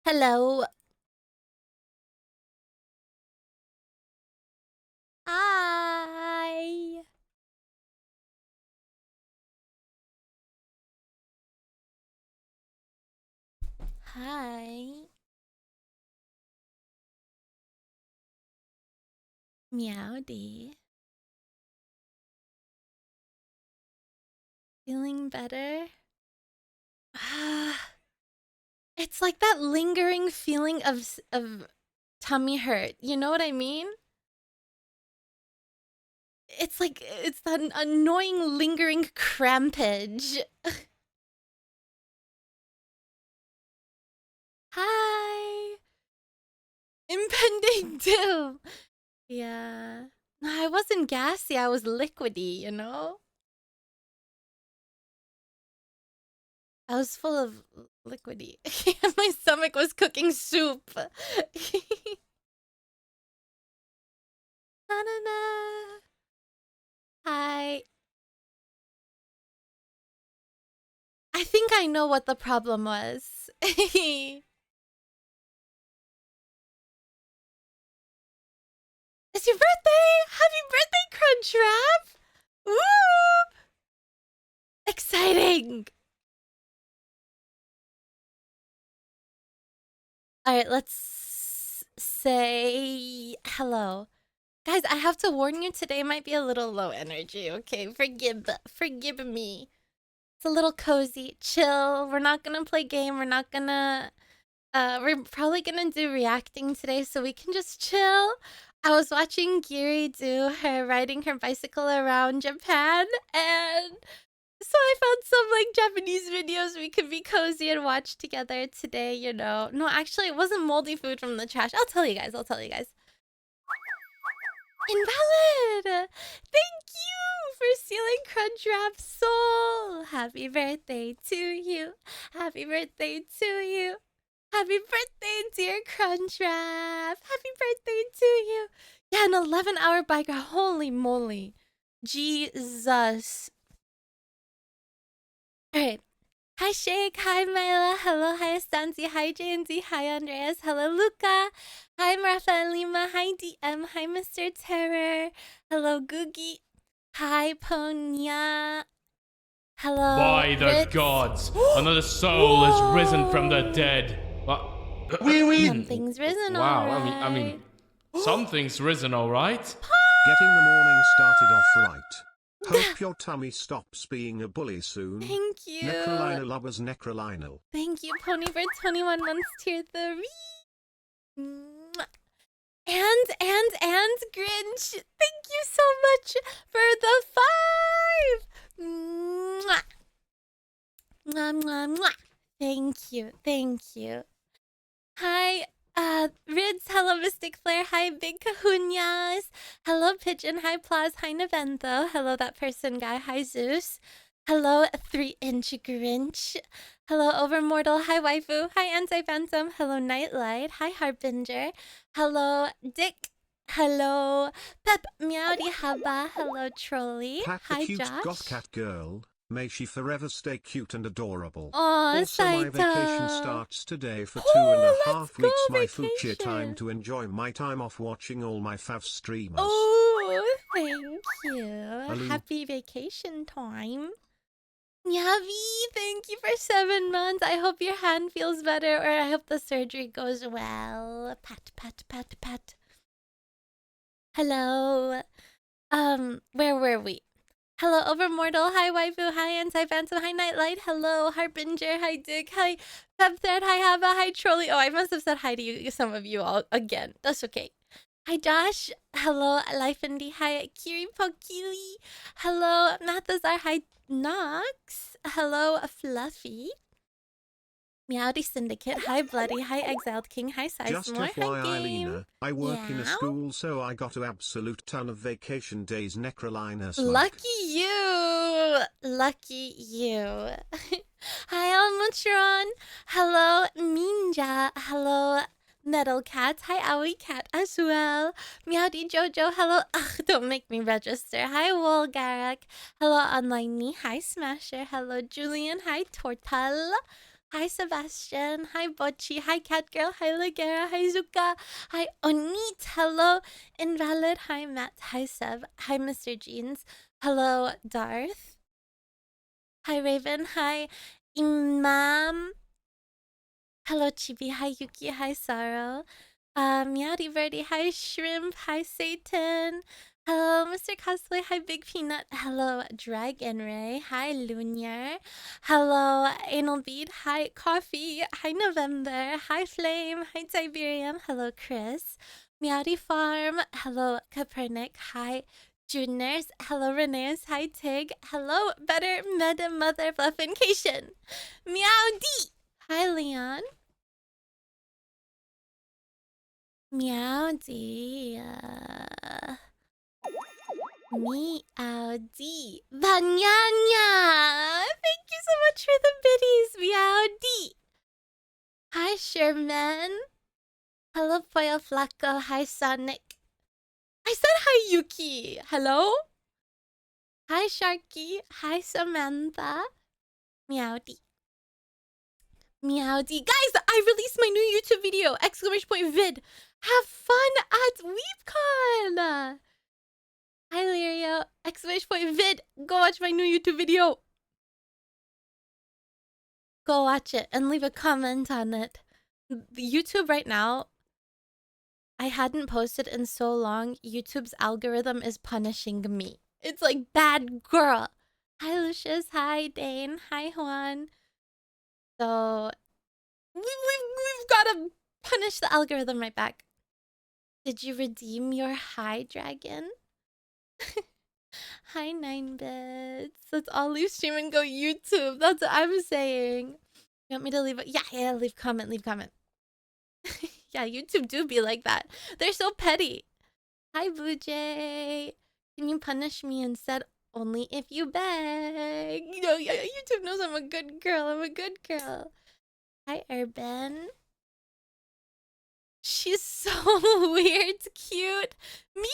Hello. Hi. Hi. Meowdy. Feeling better? It's like that lingering feeling of tummy hurt. You know what I mean? It's like it's that annoying lingering crampage. Hi. Impending doom. Yeah. No, I wasn't gassy. I was liquidy, you know? I was full of liquidy. My stomach was cooking soup. Na na na. Hi. I think I know what the problem was. It's your birthday! Happy birthday, Crunchwrap! Woo! Exciting! Alright, let's say hello. Guys, I have to warn you, today might be a little low energy, okay? Forgive me. It's a little cozy, chill. We're not gonna play game. We're not gonna... we're probably gonna do reacting today, so we can just chill. I was watching Giri do her riding her bicycle around Japan, and so I found some like Japanese videos we could be cozy and watch together today, you know. No, actually, it wasn't moldy food from the trash. I'll tell you guys. Invalid! Thank you for stealing Crunchwrap's soul! Happy birthday to you! Happy birthday to you! Happy birthday, dear Crunchwrap! Happy birthday to you! Yeah, an 11-hour bike ride. Holy moly. Jesus. Alright. Hi, Shake. Hi, Myla. Hello, hi, Stanzi. Hi, J&Z. Hi, Andreas. Hello, Luca. Hi, Rafa Lima. Hi, DM. Hi, Mr. Terror. Hello, Googie. Hi, Ponya. Hello, By the Ritz. gods, another soul has risen from the dead. Something's risen, Wow, alright. I mean, something's risen, all right. Getting the morning started off right. Hope your tummy stops being a bully soon. Thank you. Nekrolina lovers Nekrolina. Thank you, Pony, for 21 months tier 3. And Grinch, thank you so much for the 5. Mwah, mwah, mwah. Thank you. Hi, Rids, hello, Mystic Flare, hi, Big Cahunas, hello, Pigeon, hi, Plaz, hi, Nevento, hello, that person guy, hi, Zeus, hello, 3-inch Grinch, hello, Overmortal, hi, Waifu, hi, Anti-Phantom, hello, Nightlight, hi, Harbinger, hello, Dick, hello, Pep, Meowdy, Haba, hello, Trolley, Pat the hi, cute Josh. goth cat girl. May she forever stay cute and adorable. Aww, also, my Saito. vacation starts today for 2.5 weeks. My vacation. future time to enjoy my time off watching all my fav streamers. Oh, thank you. Hello. Happy vacation time. Yavi, thank you for 7 months. I hope your hand feels better, or I hope the surgery goes well. Pat, pat, pat, pat. Hello. Where were we? Hello, Overmortal. Hi, Waifu. Hi, Anti-Phantom. Hi, Nightlight. Hello, Harbinger. Hi, Dick. Hi, Pepthread. Hi, Hava. Hi, Trolley. Oh, I must have said hi to you, some of you all again. That's okay. Hi, Josh. Hello, Life Indie. Hi, Kiri Pokili. Hello, Nathazar. Hi, Nox. Hello, Fluffy. Meowdy Syndicate. Hi, Bloody. Hi, Exiled King. Hi, Just Sizemore. Hi, FYI, Game. Lena, I work in a school, so I got an absolute ton of vacation days. Nekrolina slug. Lucky you! Lucky you. Hi, Almatron. Hello, Ninja. Hello, Metal Cat. Hi, Owie Cat as well. Meowdy Jojo. Hello. Ugh, don't make me register. Hi, Wolgarak. Hello, Online Me. Hi, Smasher. Hello, Julian. Hi, Tortal. Hi Sebastian. Hi Bochi. Hi Catgirl. Hi Ligera. Hi Zuka. Hi Onit. Hello Invalid. Hi Matt. Hi Seb. Hi Mr. Jeans. Hello Darth. Hi Raven. Hi Imam. Hello Chibi. Hi Yuki. Hi Sorrow. Meowdy Birdie. Hi Shrimp. Hi Satan. Hello, Mr. Cosplay. Hi, Big Peanut. Hello, Dragon Ray. Hi, Lunar. Hello, Anal Bead. Hi, Coffee. Hi, November. Hi, Flame. Hi, Tiberium. Hello, Chris. Meowdy Farm. Hello, Copernic. Hi, Juners. Hello, Reneus. Hi, Tig. Hello, Better Meta Mother Fluffincation. Meowdy. Hi, Leon. Meowdy. Meowdy. Banyanya! Thank you so much for the biddies, Meowdy! Hi, Sherman. Hello, Poyo Flaco. Hi, Sonic. I said hi, Yuki. Hello? Hi, Sharky. Hi, Samantha. Meowdy. Meowdy. Guys, I released my new YouTube video! Exclamation point vid. Have fun at WeebCon! Hi, Lirio. Exclamation point vid. Go watch my new YouTube video. Go watch it and leave a comment on it. The YouTube right now, I hadn't posted in so long. YouTube's algorithm is punishing me. It's like, bad girl. Hi, Lucius. Hi, Dane. Hi, Juan. So, we've got to punish the algorithm right back. Did you redeem your high dragon? Hi, 9-bits. Let's all leave stream and go YouTube. That's what I'm saying. You want me to leave a... Yeah, leave comment, leave comment. Yeah, YouTube do be like that. They're so petty. Hi, Blue Jay. Can you punish me instead? Only if you beg. You know, yeah, YouTube knows I'm a good girl. I'm a good girl. Hi, Urban. She's so weird cute. Me?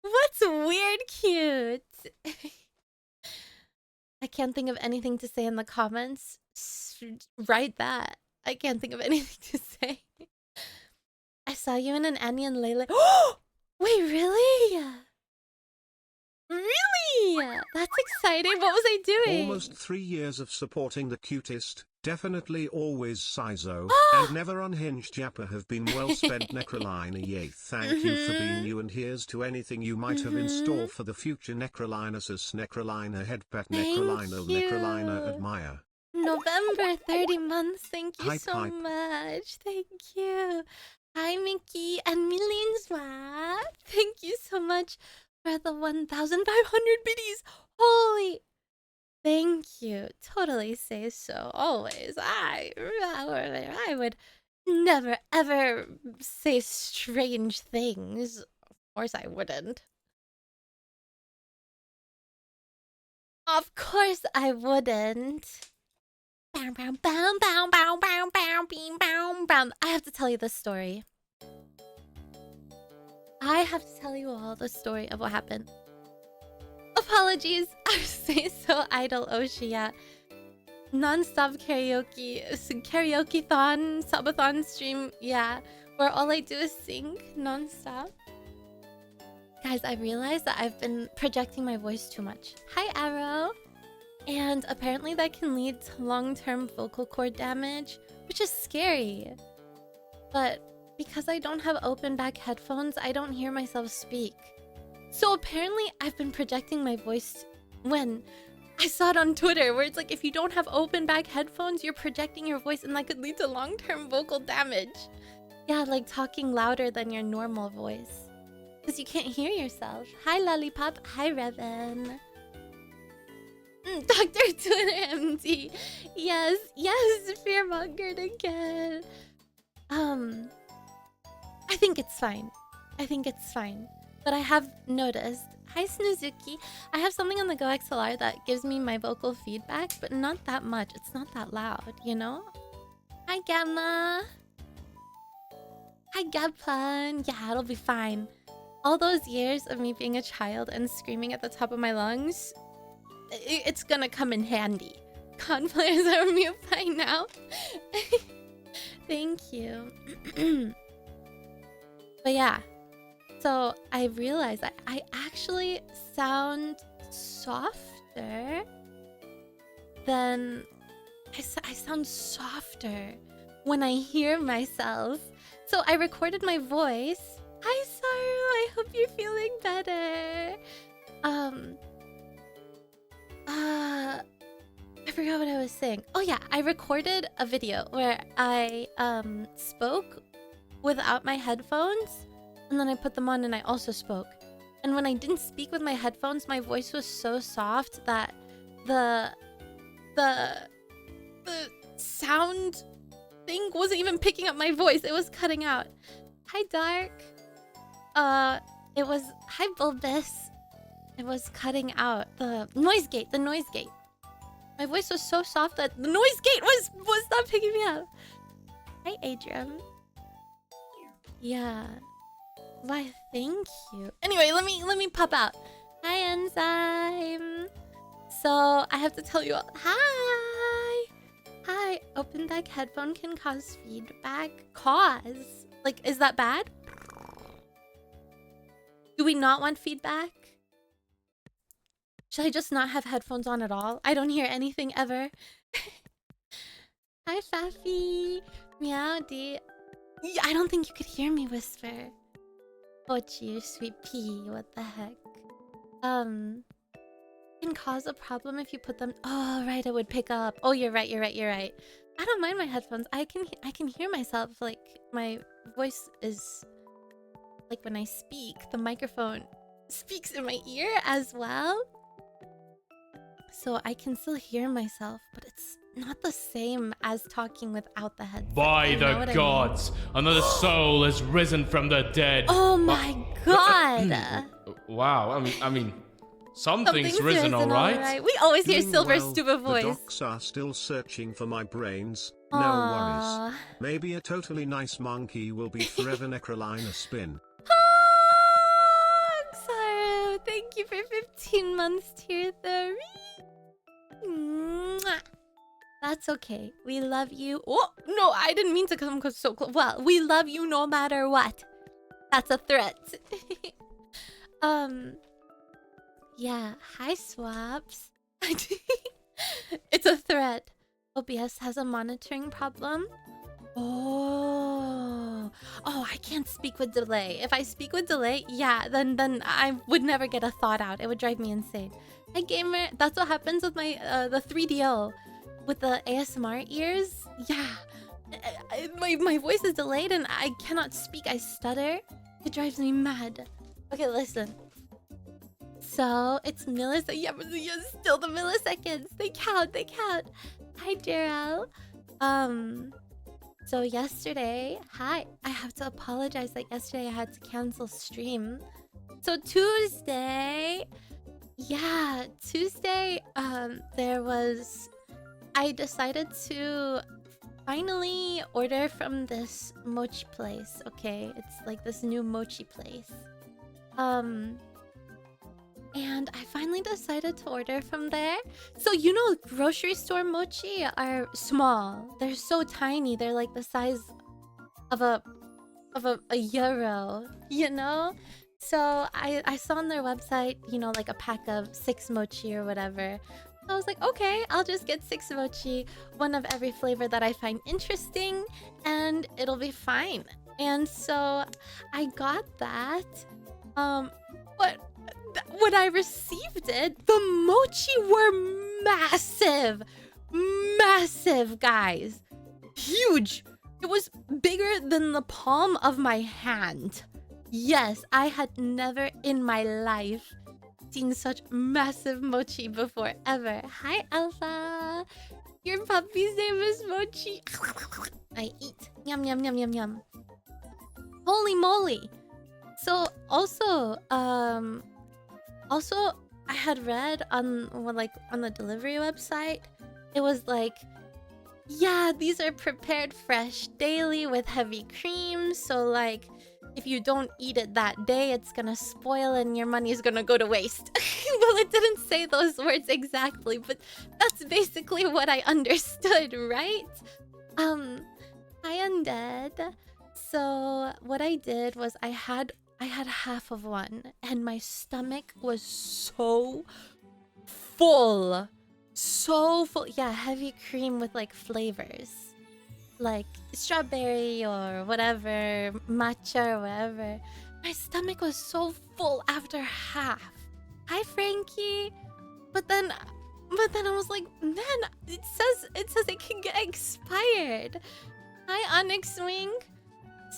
What's weird cute? I can't think of anything to say in the comments. Write that. I can't think of anything to say. I saw you in an Annie and Layla. Wait, really? Really? That's exciting. What was I doing? Almost 3 years of supporting the cutest, definitely always Sizo, and never unhinged Yappa have been well spent. Nekrolina, yay, thank you for being you, and here's to anything you might have in store for the future. Nekrolina sus, Nekrolina headpet, Nekrolina, Nekrolina admire. November, 30 months. Thank you Hype, so hype. much. Thank you. Hi, Mickey and Millions Swap. Thank you so much for the 1,500 biddies. Holy. Thank you. Totally say so. Always. I would never ever say strange things. Of course I wouldn't. Of course I wouldn't. Bow, bow, bow, bow, bow, bow, bow, beam, bow, bow. I have to tell you the story. I have to tell you all the story of what happened. Apologies. I say so idle, Oshia. Non-stop karaoke-thon, subathon stream, yeah, where all I do is sing non-stop. Guys, I realized that I've been projecting my voice too much. Hi, Arrow. And apparently that can lead to long-term vocal cord damage, which is scary. But because I don't have open back headphones, I don't hear myself speak. So apparently I've been projecting my voice when I saw it on Twitter where it's like if you don't have open back headphones, you're projecting your voice and that could lead to long-term vocal damage. Yeah, like talking louder than your normal voice. Because you can't hear yourself. Hi, Lollipop. Hi, Revan. Dr. Twitter MD. Yes, fearmongered again. I think it's fine. But I have noticed. Hi, Snuzuki. I have something on the Go XLR that gives me my vocal feedback, but not that much. It's not that loud, you know? Hi, Gamma. Hi, Gaplan. Yeah, it'll be fine. All those years of me being a child and screaming at the top of my lungs, it's gonna come in handy. COD players are mute by now. Thank you. But yeah, so I realized that I actually sound softer than I sound softer when I hear myself. So I recorded my voice. Hi, Saru. I hope you're feeling better. I forgot what I was saying. Oh yeah, I recorded a video where I spoke without my headphones, and then I put them on and I also spoke. And when I didn't speak with my headphones, my voice was so soft that the sound thing wasn't even picking up my voice. It was cutting out. Hi, Dark. It was hi, Bulbous. It was cutting out the noise gate. My voice was so soft that the noise gate was not picking me up. Hi, Adrian. Yeah. Why, thank you. Anyway, let me pop out. Hi, Enzyme. So I have to tell you all. Hi. Open deck headphone can cause feedback. Like, is that bad? Do we not want feedback? Should I just not have headphones on at all? I don't hear anything ever. Hi, Faffy. Meow, D. I don't think you could hear me whisper. Mochi, you sweet pea. What the heck? Can cause a problem if you put them. Oh, right. It would pick up. Oh, you're right. I don't mind my headphones. I can hear myself. Like, my voice is like when I speak, the microphone speaks in my ear as well. So I can still hear myself, but it's not the same as talking without the headset. By the gods, another soul has risen from the dead. Oh my god! Wow, I mean, something's risen, all right. We always hear Silver's stupid voice. The docs are still searching for my brains. Aww. No worries. Maybe a totally nice monkey will be forever Nekrolina spin. Saru, thank you for 15 months, tier 3. Mwah. That's okay. We love you. Oh, no, I didn't mean to come so close. Well, we love you no matter what. That's a threat. Yeah. Hi, Swaps. It's a threat. OBS has a monitoring problem. Oh, I can't speak with delay. If I speak with delay, yeah, then I would never get a thought out. It would drive me insane. Hi, gamer. That's what happens with my the 3DO with the ASMR ears. Yeah, my voice is delayed and I cannot speak. I stutter. It drives me mad. Okay, listen. So it's milliseconds. Yeah, but still the milliseconds. They count. Hi, Gerald. So yesterday, I have to apologize that yesterday I had to cancel stream. So Tuesday, I decided to finally order from this mochi place, okay? It's like this new mochi place. And I finally decided to order from there. So, you know, grocery store mochi are small. They're so tiny. They're like the size of a euro, you know? So I saw on their website, you know, like a pack of 6 mochi or whatever. I was like, okay, I'll just get 6 mochi, one of every flavor that I find interesting, and it'll be fine. And so I got that. But when I received it, the mochi were massive, guys. Huge. It was bigger than the palm of my hand. Yes, I had never in my life seen such massive mochi before, ever. Hi, Alpha. Your puppy's name is Mochi. I eat. Yum, yum, yum, yum, yum. Holy moly. So, also, I had read on the delivery website, it was like, yeah, these are prepared fresh daily with heavy cream. So like, if you don't eat it that day, it's gonna spoil and your money is gonna go to waste. Well, it didn't say those words exactly, but that's basically what I understood, right? Hi undead. So what I did was I had half of one and my stomach was so full. So full. Yeah, heavy cream with like flavors. Like strawberry or whatever, matcha or whatever. My stomach was so full after half. Hi Frankie. But then I was like, man, it says it can get expired. Hi Onyx Wing.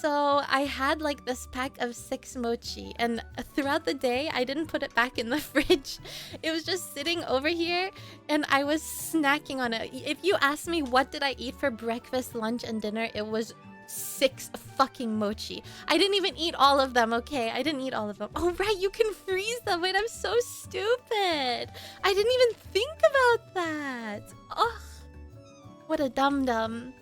So I had like this pack of 6 mochi, and throughout the day I didn't put it back in the fridge. It was just sitting over here and I was snacking on it. If you ask me what did I eat for breakfast, lunch, and dinner, it was 6 fucking mochi. I didn't even eat all of them, okay? I didn't eat all of them. Oh right, you can freeze them. Wait, I'm so stupid. I didn't even think about that. Ugh. What a dum-dum.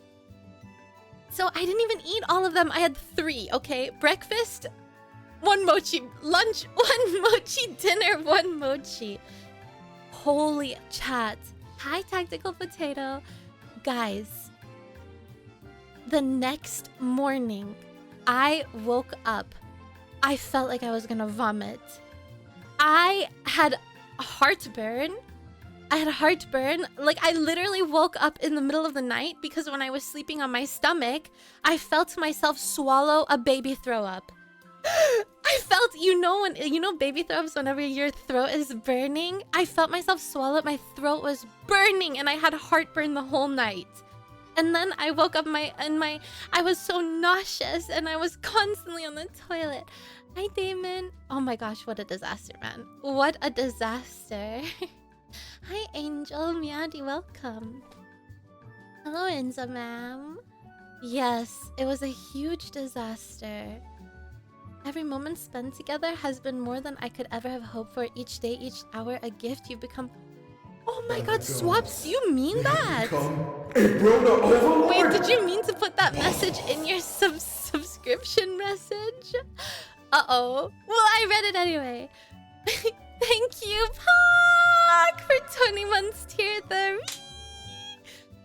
So I didn't even eat all of them. I had 3, okay? Breakfast, 1 mochi. Lunch, 1 mochi. Dinner, 1 mochi. Holy chat. Hi, Tactical Potato. Guys, the next morning, I woke up. I felt like I was gonna vomit. I had heartburn. Like, I literally woke up in the middle of the night because when I was sleeping on my stomach, I felt myself swallow a baby throw up. I felt, when baby throw ups whenever your throat is burning? I felt myself swallow it. My throat was burning and I had heartburn the whole night. And then I woke up I was so nauseous and I was constantly on the toilet. Hi, Damon. Oh my gosh, what a disaster, man. What a disaster. Hi, Angel. Miyadi, welcome. Hello, Enza, ma'am. Yes, it was a huge disaster. Every moment spent together has been more than I could ever have hoped for. Each day, each hour, a gift. You've become... Oh my god, Swaps, you mean that? A Brona overlord? Wait, did you mean to put that message in your subscription message? Uh-oh. Well, I read it anyway. Thank you, Pak, for 20 months tier 3.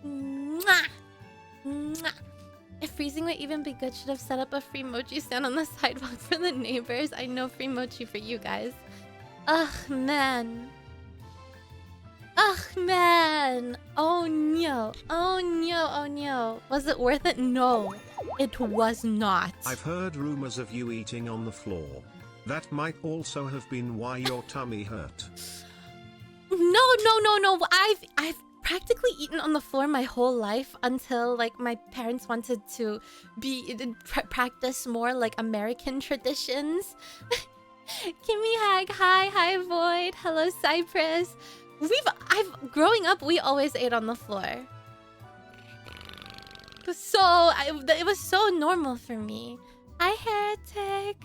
Mwah. Mwah. If freezing would even be good, should have set up a free mochi stand on the sidewalk for the neighbors. I know free mochi for you guys. Ugh, man. Ugh, man. Oh, no. Oh, no. Oh, no. Was it worth it? No, it was not. I've heard rumors of you eating on the floor. That might also have been why your tummy hurt. No. I've practically eaten on the floor my whole life until like my parents wanted to practice more like American traditions. Kimmy Hag, hi Void, hello Cypress. Growing up, we always ate on the floor. It was so normal for me. Hi Heretic.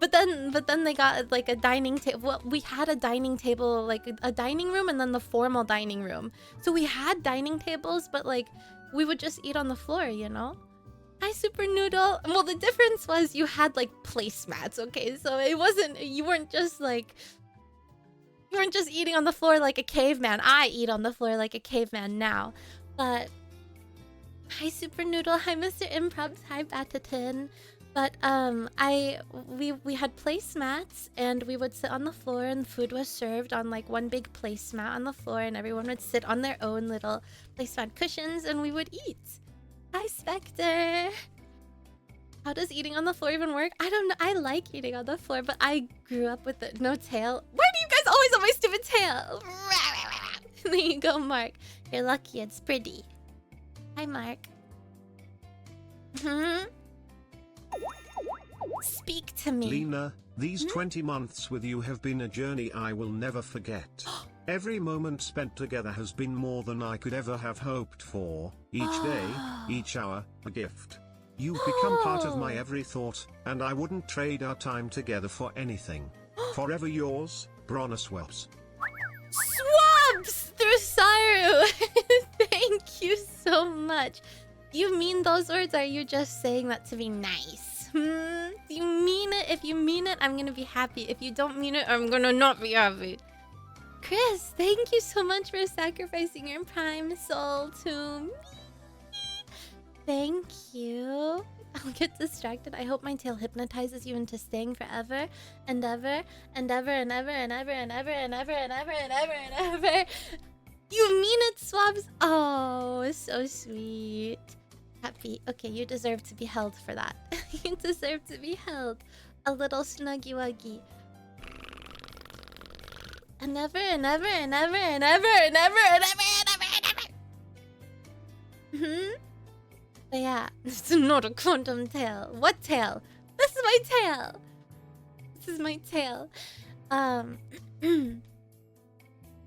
But then they got like a dining table. Well, we had a dining table, like a dining room, and then the formal dining room. So we had dining tables, but like we would just eat on the floor, you know? Hi, Super Noodle. Well, the difference was you had like placemats, okay? So you weren't just eating on the floor like a caveman. I eat on the floor like a caveman now. But hi, Super Noodle. Hi, Mr. Improbs. Hi, Batatin. But we had placemats and we would sit on the floor and food was served on like one big placemat on the floor and everyone would sit on their own little placemat cushions and we would eat. Hi Spectre. How does eating on the floor even work? I don't know. I like eating on the floor, but I grew up with no tail. Why do you guys always have my stupid tail? There you go, Mark. You're lucky. It's pretty. Hi, Mark. Speak to me. Lena, these 20 months with you have been a journey I will never forget. Every moment spent together has been more than I could ever have hoped for. Each day, each hour, a gift. You've become part of my every thought, and I wouldn't trade our time together for anything. Forever yours, Brona Swaps. Swabs through Saru. Thank you so much. You mean those words, or are you just saying that to be nice? Do you mean it? If you mean it, I'm gonna be happy. If you don't mean it, I'm gonna not be happy. Chris, thank you so much for sacrificing your prime soul to me. Thank you. I'll get distracted. I hope my tail hypnotizes you into staying forever and ever and ever and ever and ever and ever and ever and ever and ever and ever. You mean it, Swabs? Oh, so sweet. Happy. Okay, you deserve to be held for that. You deserve to be held. A little snuggy wuggy. And ever and ever and ever and ever and ever and ever and ever and ever. But yeah, it's not a quantum tail. What tail? This is my tail. This is my tail.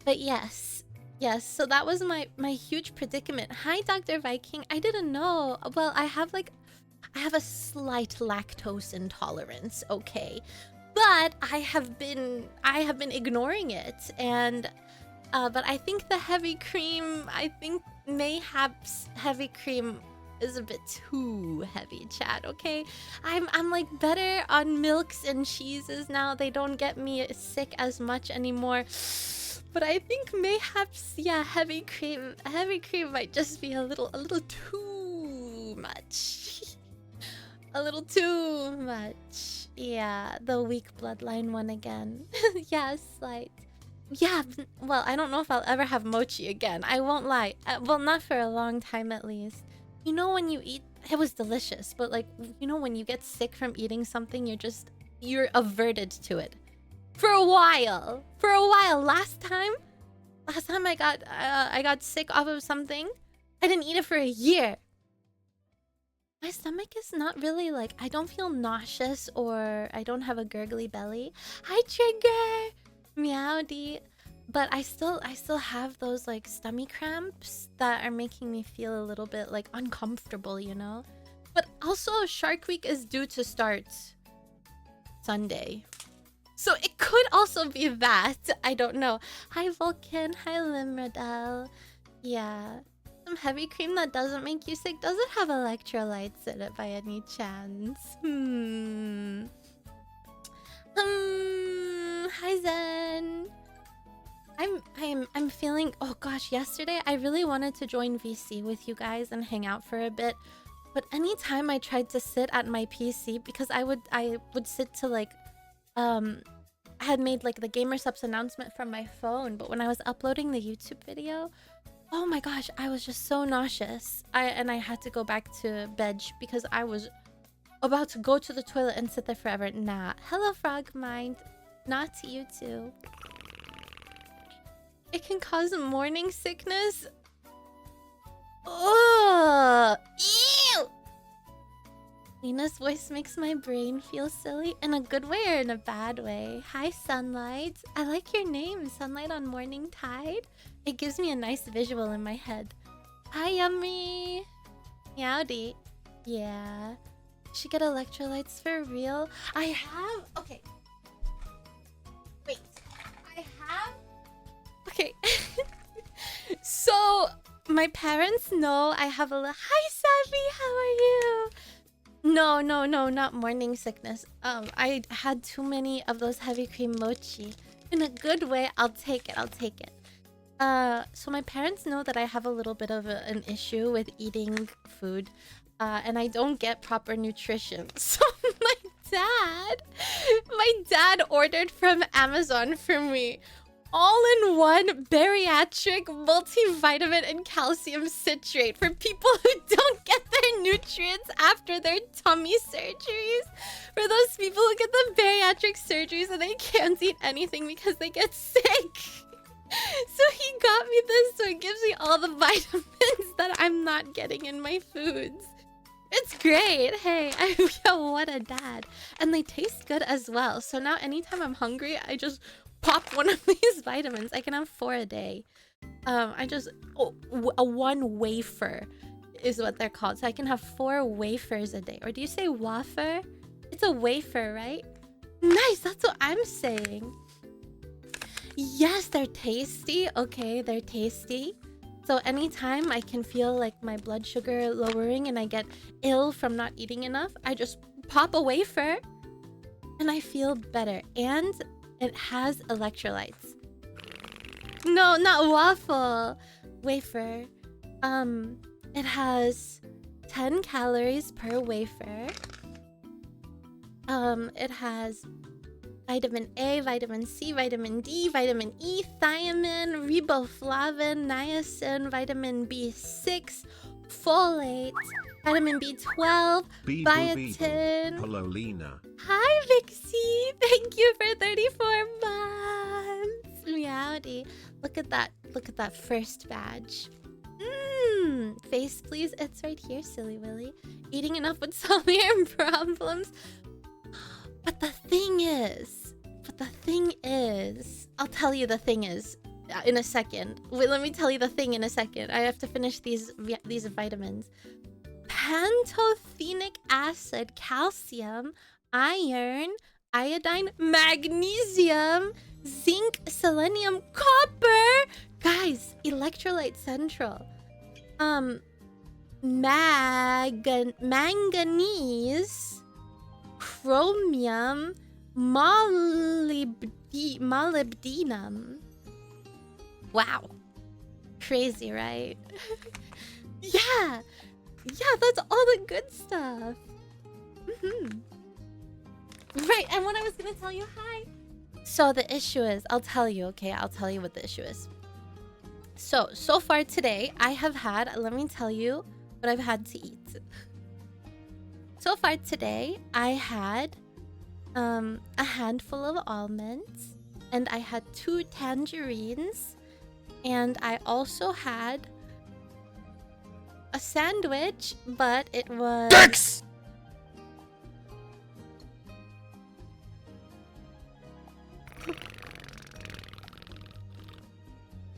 But yes. Yes, so that was my huge predicament. Hi, Dr. Viking. I didn't know. Well, I have a slight lactose intolerance, okay? But I have been ignoring it, and but I think the heavy cream, mayhaps heavy cream is a bit too heavy, chat, okay? I'm like better on milks and cheeses now. They don't get me sick as much anymore. But I think mayhaps, yeah, heavy cream might just be a little too much. A little too much. Yeah, the weak bloodline one again. Yeah, slight. Yeah, well, I don't know if I'll ever have mochi again. I won't lie. Well, not for a long time at least. You know, when you eat, it was delicious, but like, you know, when you get sick from eating something, you're averted to it. For a while. Last time I got sick off of something, I didn't eat it for a year. My stomach is not really like, I don't feel nauseous or I don't have a gurgly belly. Hi, Trigger! Meowdy. But I still have those like stomach cramps that are making me feel a little bit like uncomfortable, you know? But also Shark Week is due to start Sunday. So it could also be that. I don't know. Hi, Vulcan. Hi, Limradel. Yeah. Some heavy cream that doesn't make you sick. Does it have electrolytes in it by any chance? Hi, Zen. I'm feeling... Oh, gosh. Yesterday, I really wanted to join VC with you guys and hang out for a bit. But anytime I tried to sit at my PC, because I would sit to, like... I had made like the GamerSubs announcement from my phone, but when I was uploading the YouTube video, oh my gosh, I was just so nauseous. I had to go back to bed because I was about to go to the toilet and sit there forever. Nah. Hello, Frog Mind. Not to you too. It can cause morning sickness. Ugh. Ew! Lina's voice makes my brain feel silly in a good way or in a bad way. Hi, Sunlight. I like your name, Sunlight on Morning Tide. It gives me a nice visual in my head. Hi, Yummy. Meowdy. Yeah. Should get electrolytes for real. I have... Okay. Wait. I have... Okay. So, my parents know I have a... Hi, Savvy. How are you? No, not morning sickness. I had too many of those heavy cream mochi. In a good way, I'll take it. So my parents know that I have a little bit of an issue with eating food. And I don't get proper nutrition. So my dad ordered from Amazon for me all-in-one bariatric multivitamin and calcium citrate for people who don't get their nutrients after their tummy surgeries. For those people who get the bariatric surgeries and they can't eat anything because they get sick. So he got me this so it gives me all the vitamins that I'm not getting in my foods. It's great. Hey, yo, what a dad. And they taste good as well. So now anytime I'm hungry, I just pop one of these vitamins. I can have 4 a day. A one wafer is what they're called. So I can have 4 wafers a day. Or do you say wafer? It's a wafer, right? Nice, that's what I'm saying. Yes, they're tasty. Okay, they're tasty. So anytime I can feel like my blood sugar lowering and I get ill from not eating enough, I just pop a wafer, and I feel better. And it has electrolytes. No, not waffle. Wafer. It has 10 calories per wafer. It has vitamin A, vitamin C, vitamin D, vitamin E, thiamine, riboflavin, niacin, vitamin B6, folate, vitamin B12, biotin. Nekrolina. Hi, Vixie! Thank you for 34 months! Meowdy. Look at that. Look at that first badge. Face, please. It's right here, silly Willy. Eating enough would solve your problems. But the thing is, I'll tell you the thing is in a second. Wait, let me tell you the thing in a second. I have to finish these vitamins. Pantothenic acid, calcium, iron, iodine, magnesium, zinc, selenium, copper. Guys, electrolyte central. Manganese, chromium, molybdenum. Wow. Crazy, right? Yeah, that's all the good stuff. Right, and what I was gonna tell you, hi. So the issue is, I'll tell you, okay? I'll tell you what the issue is. So far today, I have had, let me tell you what I've had to eat. So far today, I had a handful of almonds, and I had 2 tangerines, and I also had a sandwich, but it was... Dicks!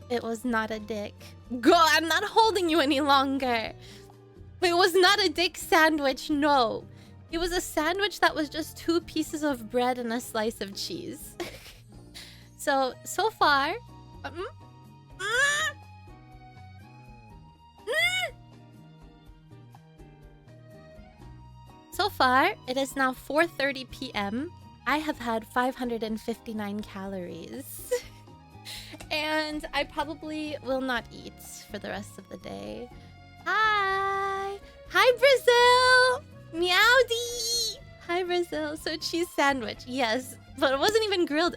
It was not a dick. Go, I'm not holding you any longer. It was not a dick sandwich, no. It was a sandwich that was just 2 pieces of bread and a slice of cheese. So far... So far, it is now 4:30 p.m. I have had 559 calories. And I probably will not eat for the rest of the day. Hi! Hi, Brazil! Meowdy! Hi, Brazil. So cheese sandwich. Yes, but it wasn't even grilled.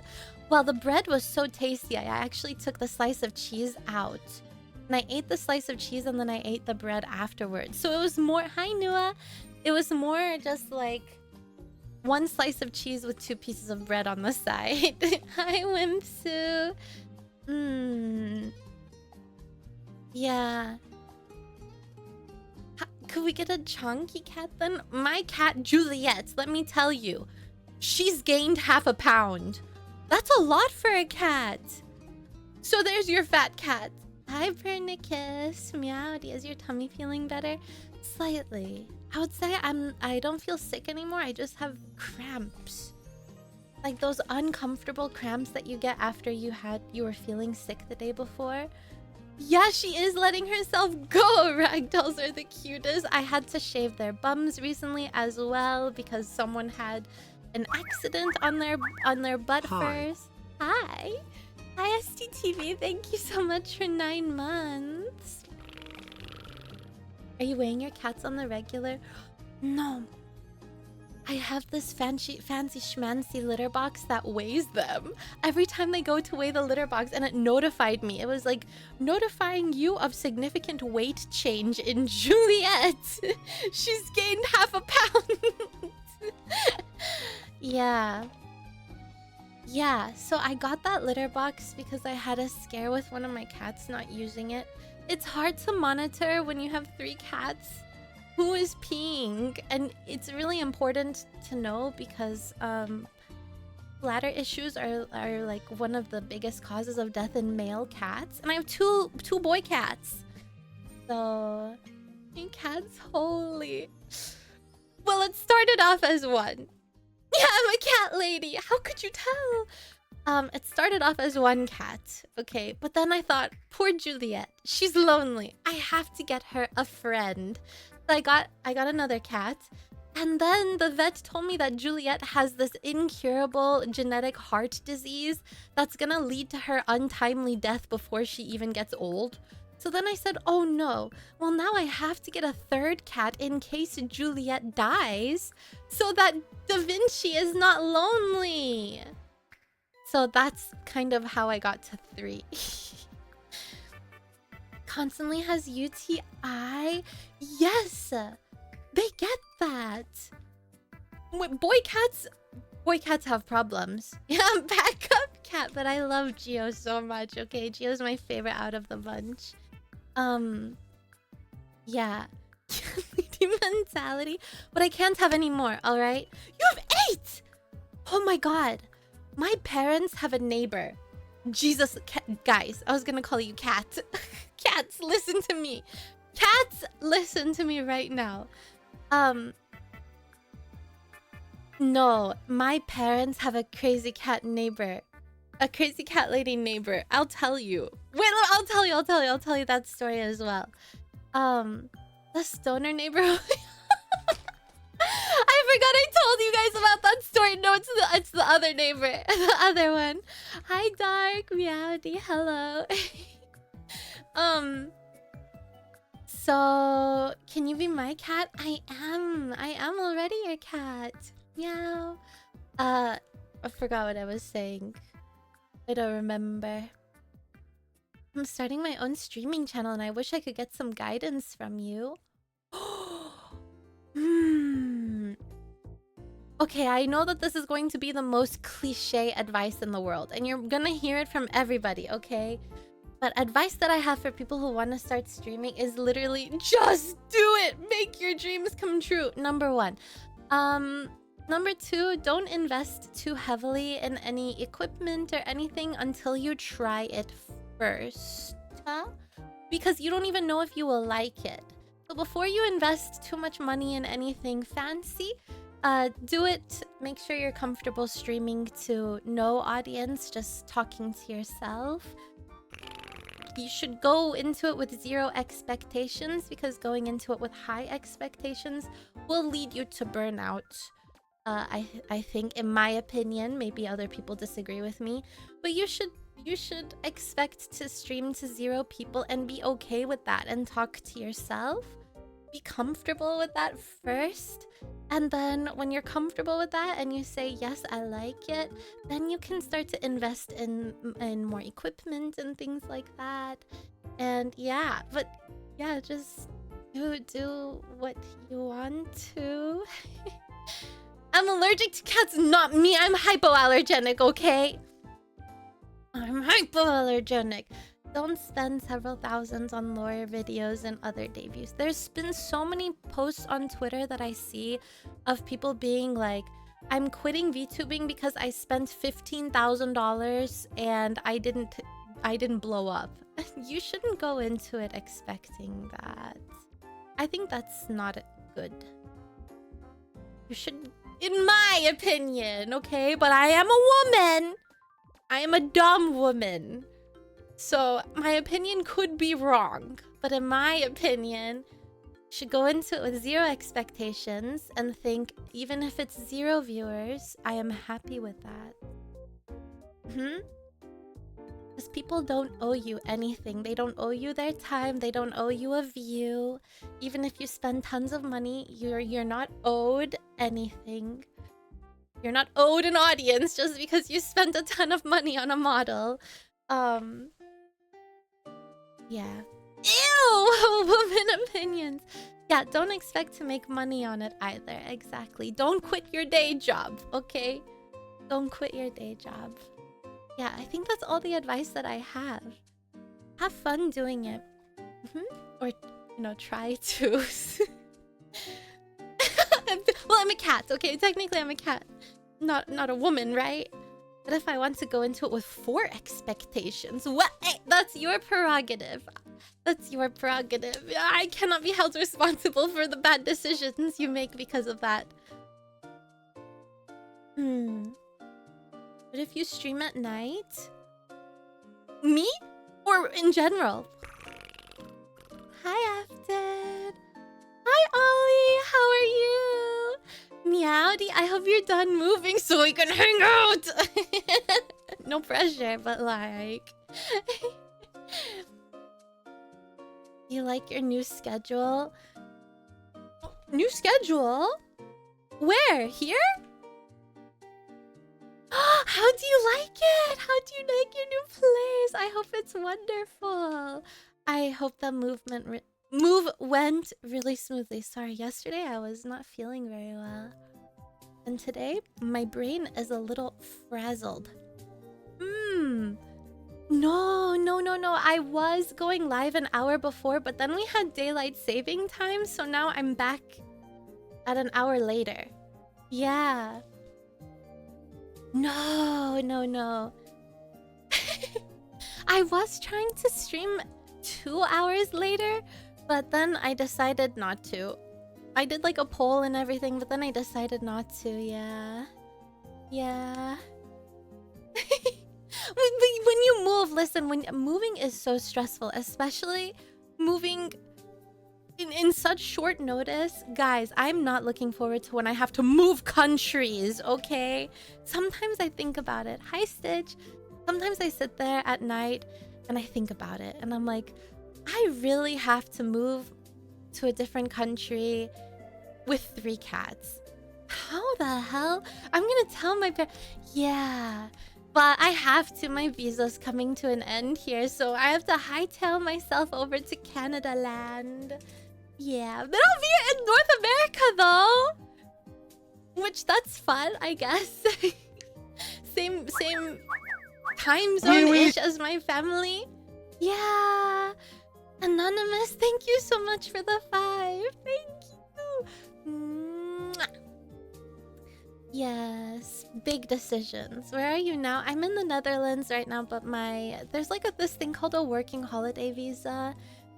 Well, the bread was so tasty. I actually took the slice of cheese out. And I ate the slice of cheese and then I ate the bread afterwards. So it was more... Hi, Nua. It was more just like 1 slice of cheese with 2 pieces of bread on the side. Hi, Wimsu. Yeah. Could we get a chunky cat then? My cat, Juliet, let me tell you. She's gained half a pound. That's a lot for a cat. So there's your fat cat. Hi, Pernicus. Meowdy. Is your tummy feeling better? Slightly. I would say I don't feel sick anymore. I just have cramps. Like those uncomfortable cramps that you get after you were feeling sick the day before. Yeah, she is letting herself go. Ragdolls are the cutest. I had to shave their bums recently as well because someone had an accident on their butt first. Hi. Hi, STTV. Thank you so much for 9 months. Are you weighing your cats on the regular? No. I have this fancy schmancy litter box that weighs them every time they go to weigh the litter box, and it notified me. It was like notifying you of significant weight change in Juliet. She's gained half a pound. Yeah, so I got that litter box because I had a scare with one of my cats not using it. It's hard to monitor when you have 3 cats who is peeing, and it's really important to know because bladder issues are like one of the biggest causes of death in male cats, and I have two boy cats. So, my cat's holy. Well, it started off as one. Yeah, I'm a cat lady. How could you tell? It started off as 1 cat, okay? But then I thought, poor Juliet, she's lonely. I have to get her a friend. So I got another cat, And then the vet told me that Juliet has this incurable genetic heart disease that's gonna lead to her untimely death before she even gets old. So then I said, oh no, well now I have to get a third cat in case Juliet dies so that Da Vinci is not lonely. So that's kind of how I got to 3. Constantly has UTI? Yes! They get that. Boy cats have problems. Yeah, backup cat, but I love Geo so much. Okay, Geo's my favorite out of the bunch. Yeah. Lady mentality. But I can't have any more, alright? You have 8! Oh my god. My parents have a neighbor. Jesus, guys, I was gonna call you cat. Cats, listen to me. Cats, listen to me right now. No, my parents have a crazy cat neighbor. A crazy cat lady neighbor. I'll tell you. Wait, I'll tell you that story as well. The stoner neighbor. I forgot I told you guys about that story. No, it's the other neighbor. The other one. Hi, Dark Reality. Hello. So can you be my cat? I am already your cat. Meow. I forgot what I was saying. I don't remember. I'm starting my own streaming channel and I wish I could get some guidance from you. Okay, I know that this is going to be the most cliche advice in the world, and you're gonna hear it from everybody, okay? But advice that I have for people who want to start streaming is literally just do it! Make your dreams come true, number 1. Number 2, don't invest too heavily in any equipment or anything until you try it first. Because you don't even know if you will like it. So before you invest too much money in anything fancy, do it. Make sure you're comfortable streaming to no audience, just talking to yourself. You should go into it with 0 expectations, because going into it with high expectations will lead you to burnout. I think, in my opinion, maybe other people disagree with me, but you should expect to stream to 0 people and be okay with that and talk to yourself. Be comfortable with that first, and then when you're comfortable with that and you say yes, I like it, then you can start to invest in more equipment and things like that. And yeah, but yeah, just do what you want to. I'm allergic to cats, not me. I'm hypoallergenic, okay? I'm hypoallergenic. Don't spend several thousands on lore videos and other debuts. There's been so many posts on Twitter that I see of people being like, I'm quitting VTubing because I spent $15,000 and I didn't blow up. You shouldn't go into it expecting that. I think that's not good. You should, in my opinion, okay? But I am a woman. I am a dumb woman. So my opinion could be wrong. But in my opinion, you should go into it with 0 expectations and think, even if it's 0 viewers, I am happy with that. Because people don't owe you anything. They don't owe you their time. They don't owe you a view. Even if you spend tons of money, you're not owed anything. You're not owed an audience just because you spent a ton of money on a model. Yeah. Ew! Woman opinions. Yeah, don't expect to make money on it either. Exactly. Don't quit your day job, okay? Don't quit your day job. Yeah, I think that's all the advice that I have. Have fun doing it. Or, you know, try to. Well, I'm a cat, okay? Technically, I'm a cat. Not a woman, right? But if I want to go into it with 4 expectations, what? Hey, that's your prerogative. That's your prerogative. I cannot be held responsible for the bad decisions you make because of that. But if you stream at night? Me? Or in general? Hi, Afton. Hi, Ollie. How are you? you're done moving so we can hang out. No pressure, but like... You like your new schedule? New schedule? Where? Here? How do you like it? How do you like your new place? I hope it's wonderful. I hope the move went really smoothly. Sorry, yesterday I was not feeling very well. And today, my brain is a little frazzled. No. I was going live an hour before, but then we had daylight saving time, so now I'm back at an hour later. Yeah. No. I was trying to stream 2 hours later, but then I decided not to. I did like a poll and everything, but then I decided not to. Yeah. When you move, listen, when moving is so stressful, especially moving in such short notice. Guys, I'm not looking forward to when I have to move countries, okay? Sometimes I think about it. Hi, Stitch. Sometimes I sit there at night and I think about it, and I'm like, I really have to move to a different country with 3 cats. How the hell? I'm gonna tell my parents. Yeah, but I have to. My visa's coming to an end here, so I have to hightail myself over to Canada land. Yeah, but I'll be in North America though, which that's fun, I guess. same time zone-ish as my family. Yeah. Anonymous, thank you so much for the 5. Thank you. Mwah. Yes, big decisions. Where are you now? I'm in the Netherlands right now, but there's like this thing called a working holiday visa.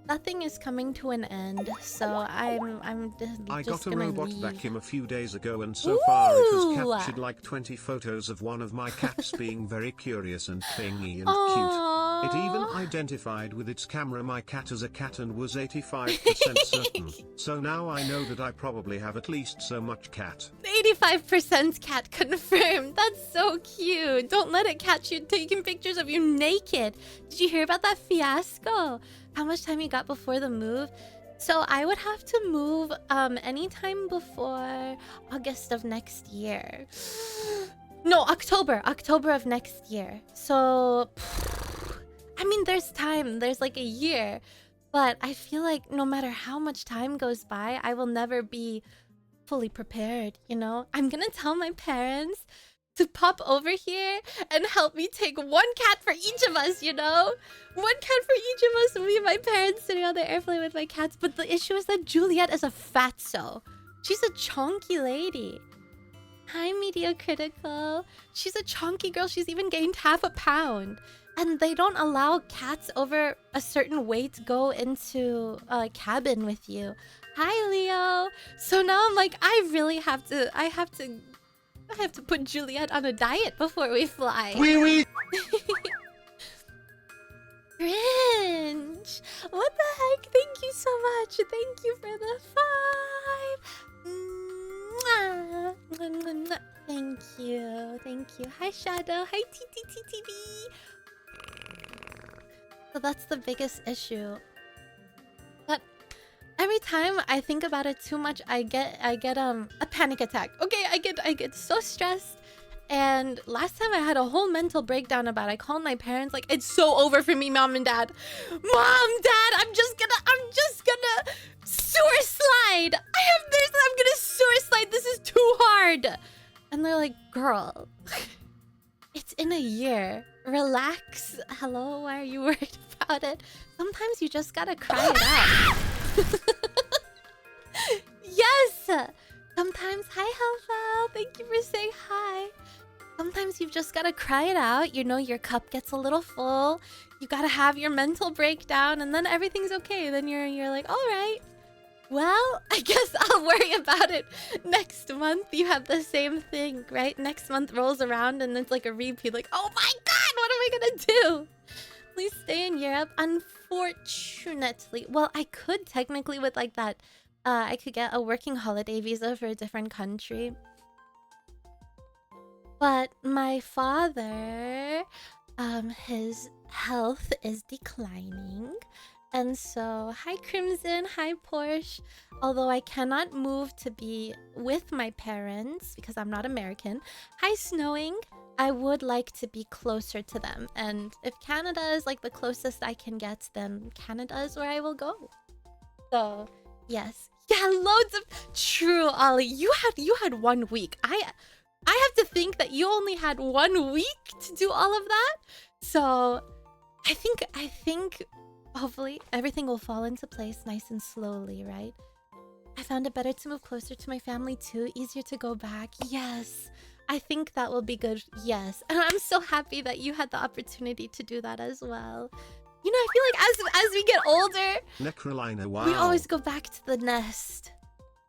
That thing is coming to an end, so I'm just I got a gonna robot leave. vacuum a few days ago, and so far it has Ooh. captured like 20 photos of one of my cats being very curious and clingy and Aww. cute. It even identified with its camera my cat as a cat and was 85% certain. So now I know that I probably have at least so much cat. 85% cat confirmed. That's so cute. Don't let it catch you taking pictures of you naked. Did you hear about that fiasco? How much time you got before the move? So I would have to move anytime before August of next year. No, October of next year. So I mean, there's time. There's like a year. But I feel like no matter how much time goes by, I will never be fully prepared, you know? I'm gonna tell my parents to pop over here and help me take 1 cat for each of us, you know? 1 cat for each of us, and me and my parents sitting on the airplane with my cats. But the issue is that Juliet is a fatso. She's a chunky lady. Hi, Mediocritical. She's a chunky girl. She's even gained half a pound. And they don't allow cats over a certain weight go into a cabin with you. Hi, Leo. So now I'm like, I have to put Juliet on a diet before we fly. Oui. Cringe. What the heck? Thank you so much. Thank you for the 5. Mwah. Thank you. Hi, Shadow. Hi, TTTTV. So that's the biggest issue. But every time I think about it too much, I get a panic attack. Okay, I get so stressed. And last time I had a whole mental breakdown about it. I called my parents like, it's so over for me, Mom and Dad. Mom, Dad, I'm just gonna sewer slide. I'm gonna sewer slide. This is too hard. And they're like, girl, it's in a year. Relax. Hello, why are you worried about it? Sometimes you just gotta cry it out. Yes! Sometimes, hi, Helva. Thank you for saying hi. Sometimes you've just gotta cry it out. You know, your cup gets a little full. You gotta have your mental breakdown, and then everything's okay. Then you're like, all right. Well, I guess I'll worry about it next month. You have the same thing, right? Next month rolls around and it's like a repeat. Like, oh my god, what am I gonna do? Please stay in Europe. Unfortunately, well, I could technically with like that. I could get a working holiday visa for a different country. But my father, his health is declining. And so, hi Crimson, hi Porsche. Although I cannot move to be with my parents because I'm not American. Hi Snowing. I would like to be closer to them. And if Canada is like the closest I can get, then Canada is where I will go. So, yes. Yeah, loads of true, Ollie. You had 1 week. I have to think that you only had 1 week to do all of that. So, I think hopefully everything will fall into place nice and slowly, right? I found it better to move closer to my family too. Easier to go back. Yes. I think that will be good. Yes. And I'm so happy that you had the opportunity to do that as well. You know, I feel like as we get older, Nekrolina, wow. we always go back to the nest.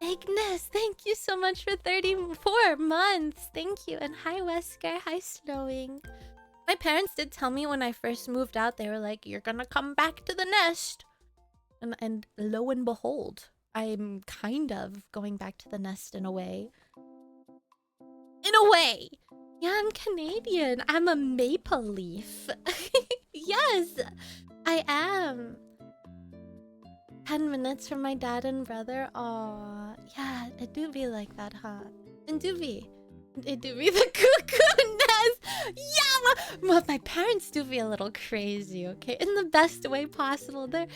Ignis, thank you so much for 34 months. Thank you. And hi, Wesker. Hi, Snowing. My parents did tell me when I first moved out, they were like, you're gonna come back to the nest. And lo and behold, I'm kind of going back to the nest in a way. In a way. Yeah, I'm Canadian. I'm a maple leaf. Yes, I am. 10 minutes from my dad and brother. Aw, yeah, it do be like that, huh? It do be the cuckoo nest. Yeah, my parents do be a little crazy, okay? In the best way possible. They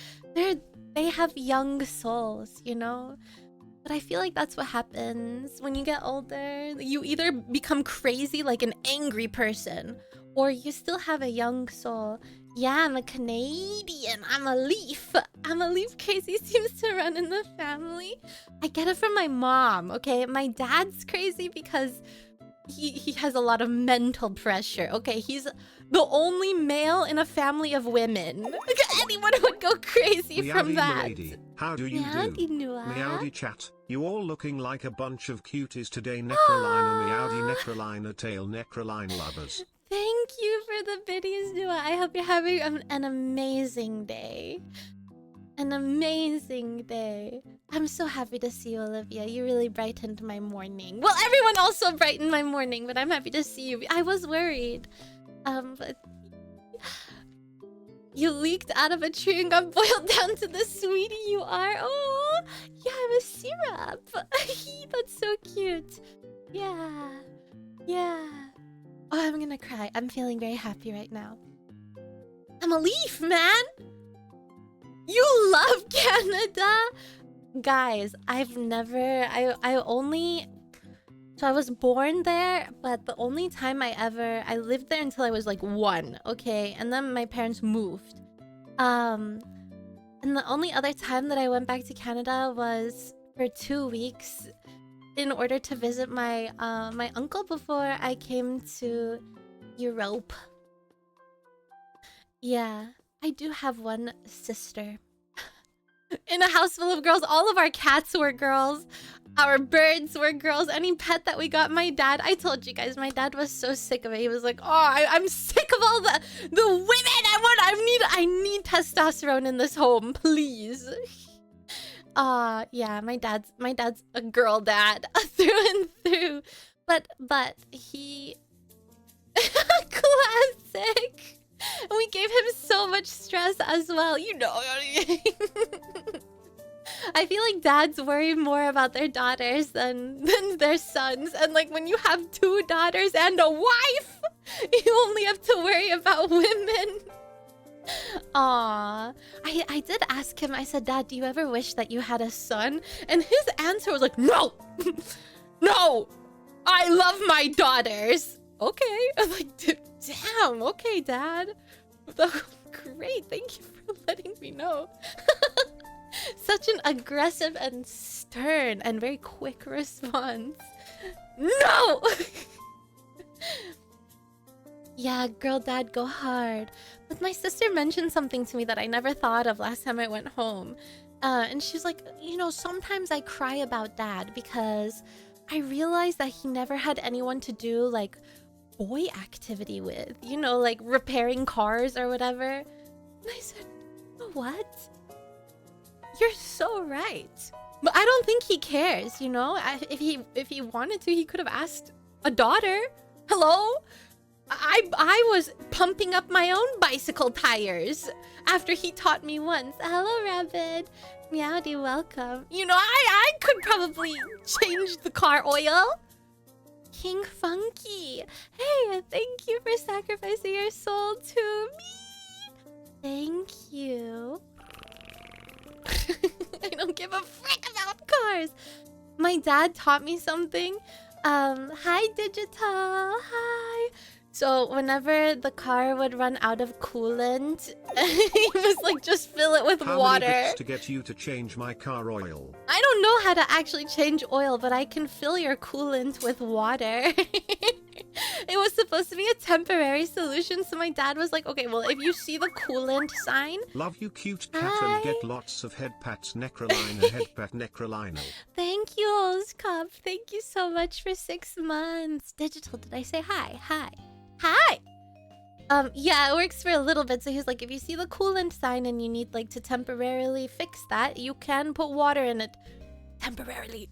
have young souls, you know? But I feel like that's what happens when you get older. You either become crazy like an angry person, or you still have a young soul. Yeah, I'm a Canadian. I'm a leaf. I'm a leaf. Crazy seems to run in the family. I get it from my mom, okay? My dad's crazy because he has a lot of mental pressure, okay? He's the only male in a family of women. Anyone would go crazy from that. Milady, how do you Meowdy do? Nua. Meowdy chat, you all looking like a bunch of cuties today. Nekrolina, Meowdy, Nekrolina, tail, Nekroline lovers. Thank you for the biddies, Nua. I hope you're having an amazing day. An amazing day. I'm so happy to see you, Olivia. You really brightened my morning. Well, everyone also brightened my morning, but I'm happy to see you. I was worried. But you leaked out of a tree and got boiled down to the sweetie you are. Oh, yeah, I'm a syrup. That's so cute. Yeah. Yeah. Oh, I'm gonna cry. I'm feeling very happy right now. I'm a leaf, man. You love Canada? Guys, I've never... I only... So I was born there, but the only time I lived there until I was like 1, okay? And then my parents moved. And the only other time that I went back to Canada was for 2 weeks in order to visit my my uncle before I came to Europe. Yeah, I do have one sister. In a house full of girls, all of our cats were girls. Our birds were girls. Any pet that we got, my dad... I told you guys, my dad was so sick of it. He was like, oh, I'm sick of all the women. I need testosterone in this home, please. Yeah, my dad's a girl dad through and through. But he... Classic. We gave him so much stress as well, you know. I feel like dads worry more about their daughters than their sons. And like when you have 2 daughters and a wife, you only have to worry about women. Aww. I did ask him, I said, Dad, do you ever wish that you had a son? And his answer was like, no! No! I love my daughters! Okay. I'm like, damn, okay, Dad. Great, thank you for letting me know. Such an aggressive and stern and very quick response. No! Yeah, girl dad, go hard. But my sister mentioned something to me that I never thought of last time I went home. And she's like, you know, sometimes I cry about dad because I realized that he never had anyone to do like boy activity with, you know, like repairing cars or whatever. And I said, you know what? You're so right. But I don't think he cares, you know? If he wanted to, he could have asked a daughter. Hello? I was pumping up my own bicycle tires after he taught me once. Hello, Rabbit. Meowdy, welcome. You know, I could probably change the car oil. King Funky. Hey, thank you for sacrificing your soul to me. Thank you. I don't give a frick about cars. My dad taught me something. Hi, Digital. Hi. So whenever the car would run out of coolant, he was like, just fill it with water. How many bits to get you to change my car oil? I don't know how to actually change oil, but I can fill your coolant with water. It was supposed to be a temporary solution, so my dad was like, okay, well, if you see the coolant sign... Love you, cute cat, Hi. and get lots of head pats, Nekrolina, head pat, Nekrolina. Thank you, Ozcup. Thank you so much for 6 months. Digital, did I say hi? Hi. Hi! Yeah, it works for a little bit. So he's like, if you see the coolant sign and you need, like, to temporarily fix that, you can put water in it. Temporarily.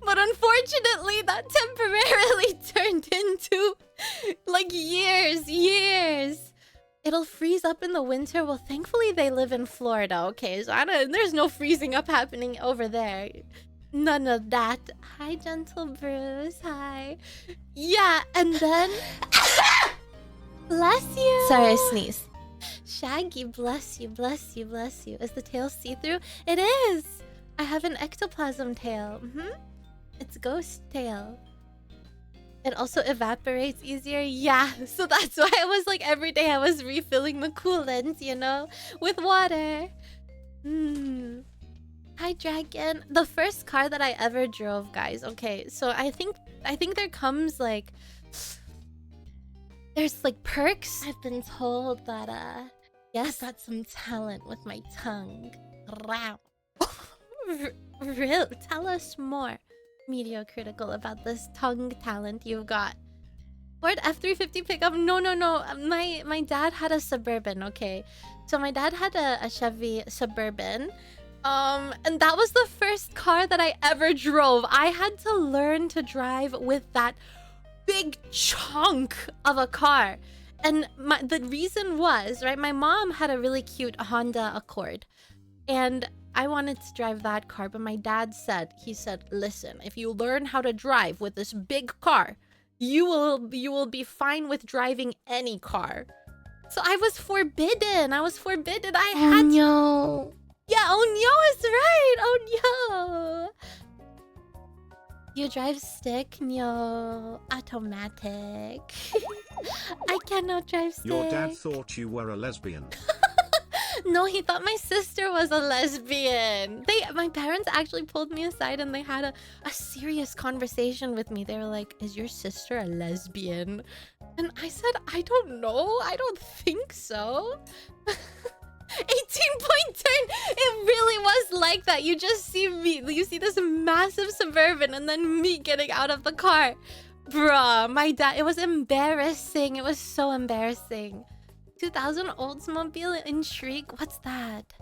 But unfortunately, that temporarily turned into, like, years. It'll freeze up in the winter. Well, thankfully, they live in Florida, okay? So there's no freezing up happening over there. None of that. Hi, Gentle Bruce. Hi. Yeah, and then... Bless you. Sorry, I sneezed. Shaggy, bless you. Is the tail see-through? It is. I have an ectoplasm tail. It's ghost tail. It also evaporates easier. Yeah, so that's why I was like, every day I was refilling the coolant, you know, with water. Hi, Dragon. The first car that I ever drove, guys. Okay, so I think there comes like... There's like perks. I've been told that, yes, I've got some talent with my tongue. Wow. Real? Tell us more, Mediocritical, about this tongue talent you've got. Ford F-350 pickup? No. My dad had a Suburban, okay? So my dad had a Chevy Suburban. And that was the first car that I ever drove. I had to learn to drive with that big chunk of a car. And the reason was, right, my mom had a really cute Honda Accord. And I wanted to drive that car, but my dad said, listen, if you learn how to drive with this big car, you will be fine with driving any car. So I was forbidden. I had to... No. Yeah, oh no is right. Oh no. You drive stick? No. Automatic. I cannot drive stick. Your dad thought you were a lesbian. No, he thought my sister was a lesbian. My parents actually pulled me aside and they had a serious conversation with me. They were like, is your sister a lesbian? And I said, I don't know. I don't think so. 18-point turn. It really was like that. You just see me. You see this massive Suburban and then me getting out of the car. Bruh, my dad. It was embarrassing. It was so embarrassing. 2000 Oldsmobile Intrigue. What's that?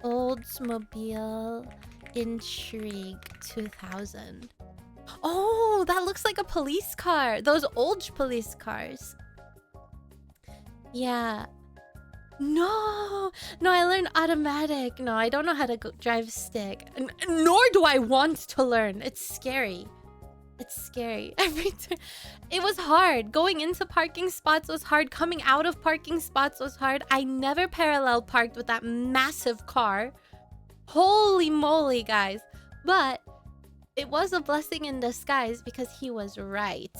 Oldsmobile Intrigue 2000. Oh, that looks like a police car. Those old police cars. Yeah. No, I learned automatic. No, I don't know how to drive stick. Nor do I want to learn. It's scary. Every time. It was hard. Going into parking spots was hard. Coming out of parking spots was hard. I never parallel parked with that massive car. Holy moly, guys. But it was a blessing in disguise because he was right.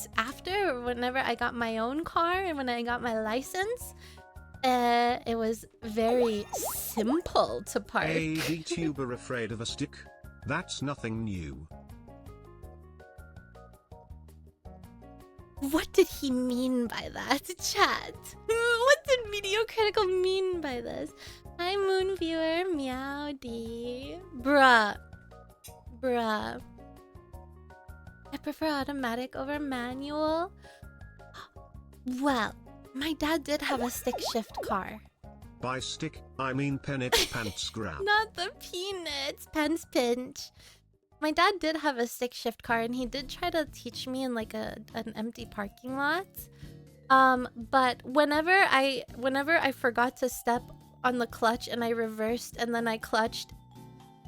Whenever I got my own car and when I got my license, it was very simple to park. A VTuber afraid of a stick? That's nothing new. What did he mean by that, chat? What did Mediocritical mean by this? Hi, Moon Viewer, meowdy. Bruh. I prefer automatic over manual. Well, my dad did have a stick shift car. By stick, I mean peanut pants grab. Not the peanuts. Pants pinch. My dad did have a stick shift car, and he did try to teach me in like an empty parking lot. But whenever I forgot to step on the clutch and I reversed and then I clutched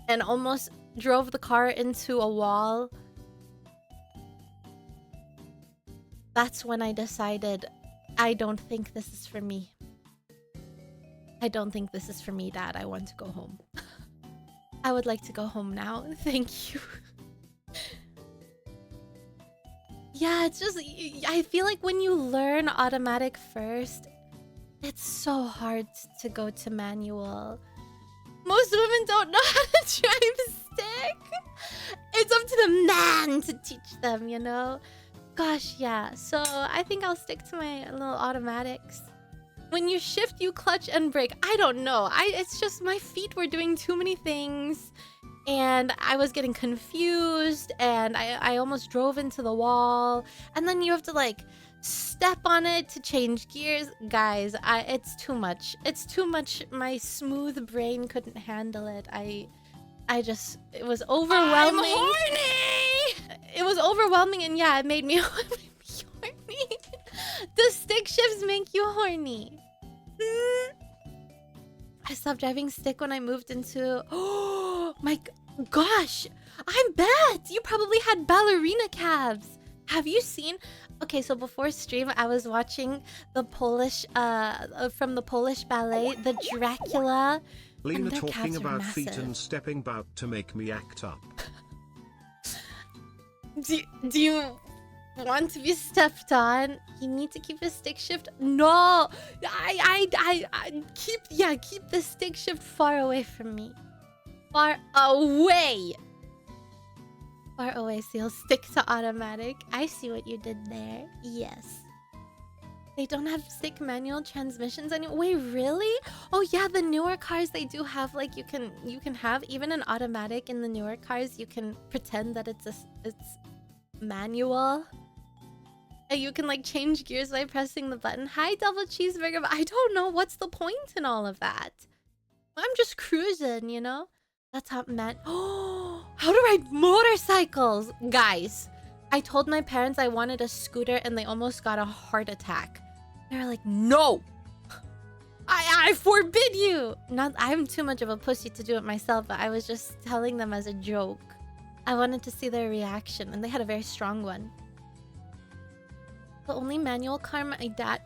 and almost drove the car into a wall, that's when I decided I don't think this is for me. I don't think this is for me, Dad. I want to go home. I would like to go home now. Thank you. Yeah, it's just... I feel like when you learn automatic first, it's so hard to go to manual. Most women don't know how to drive stick. It's up to the man to teach them, you know? Gosh, yeah. So I think I'll stick to my little automatics. When you shift, you clutch and brake. I don't know. It's just my feet were doing too many things. And I was getting confused. And I almost drove into the wall. And then you have to like step on it to change gears. Guys, it's too much. It's too much. My smooth brain couldn't handle it. It was overwhelming. I'm horny! It was overwhelming, and yeah, it made me horny. The stick shifts make you horny. I stopped driving stick when I moved into... Oh my gosh! I bet! You probably had ballerina calves. Have you seen... Okay, so before stream, I was watching the Polish... from the Polish ballet, the Dracula... Lena talking about feet and stepping bout to make me act up. Do you want to be stepped on? You need to keep a stick shift. No, I keep the stick shift far away from me. Far away. Far away, so you'll stick to automatic. I see what you did there. Yes. They don't have stick manual transmissions anymore. Wait, really? Oh yeah, the newer cars, they do have like you can have even an automatic in the newer cars. You can pretend that it's manual. And you can like change gears by pressing the button. Hi, double cheeseburger, but I don't know what's the point in all of that. I'm just cruising, you know? That's how Oh, how to ride motorcycles, guys. I told my parents I wanted a scooter and they almost got a heart attack. They were like, no! I forbid you! I'm too much of a pussy to do it myself, but I was just telling them as a joke. I wanted to see their reaction, and they had a very strong one. The only manual car my dad...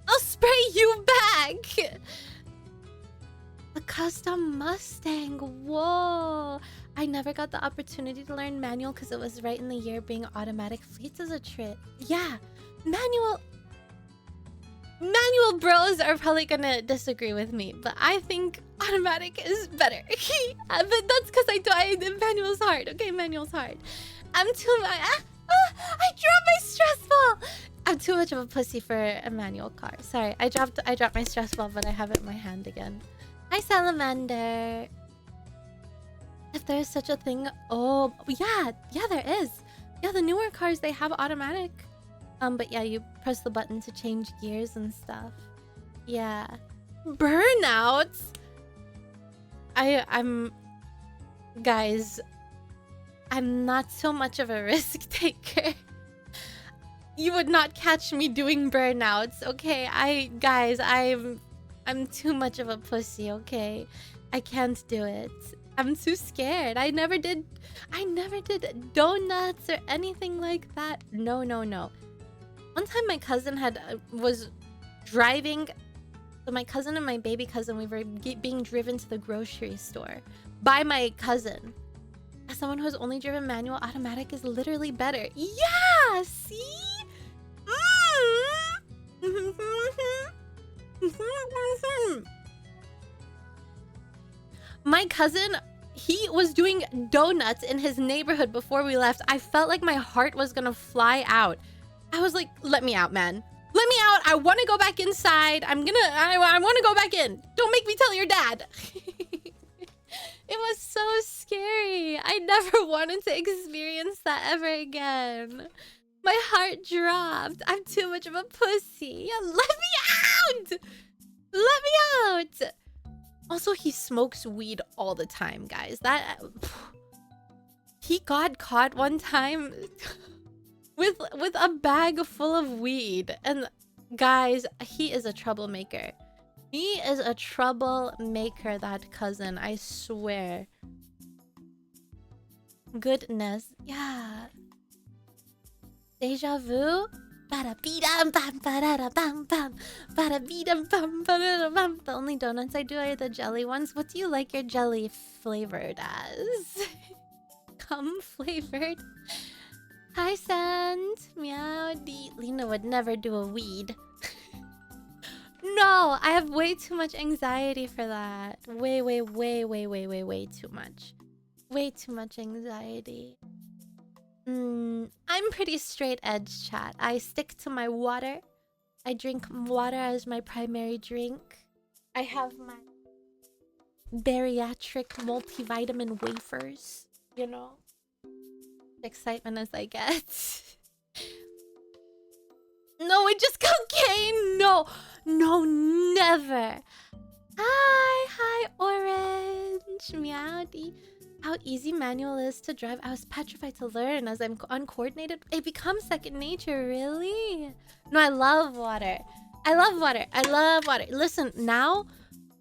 I'll spray you back! A custom Mustang, whoa! I never got the opportunity to learn manual because it was right in the year being automatic fleets as a trip. Yeah, manual bros are probably gonna disagree with me, but I think automatic is better. But that's because manual's hard. Okay, manual's hard. I'm too much. I dropped my stress ball. I'm too much of a pussy for a manual car. Sorry, I dropped my stress ball, but I have it in my hand again. Hi, Salamander. If there is such a thing, oh yeah, there is. Yeah, the newer cars, they have automatic. But yeah, you press the button to change gears and stuff. Yeah. Burnouts? Guys, I'm not so much of a risk taker. You would not catch me doing burnouts, okay? I'm too much of a pussy, okay? I can't do it. I'm too scared. I never did donuts or anything like that. No. One time my cousin was driving. So my cousin and my baby cousin, we were being driven to the grocery store by my cousin. As someone who's only driven manual, automatic is literally better. Yeah, see? My cousin, he was doing donuts in his neighborhood before we left. I felt like my heart was gonna fly out. I was like, let me out, man. Let me out. I want to go back inside. I want to go back in. Don't make me tell your dad. It was so scary. I never wanted to experience that ever again. My heart dropped. I'm too much of a pussy. Let me out! Let me out! Also, he smokes weed all the time, guys. he got caught one time with a bag full of weed. And guys, he is a troublemaker. He is a troublemaker, that cousin, I swear. Goodness. Yeah. Deja vu? The only donuts I do are the jelly ones. What do you like your jelly flavored as? Cum flavored? Hi, Sand. Meow. Lena would never do a weed. No, I have way too much anxiety for that. Way too much. Way too much anxiety. I'm pretty straight edge, chat. I stick to my water. I drink water as my primary drink. I have my bariatric multivitamin wafers, you know? Excitement as I get. No, it's just cocaine! No! No, never! Hi, Orange! Meowdy. How easy manual is to drive. I was petrified to learn as I'm uncoordinated. It becomes second nature, really? No, I love water. I love water. Listen, now,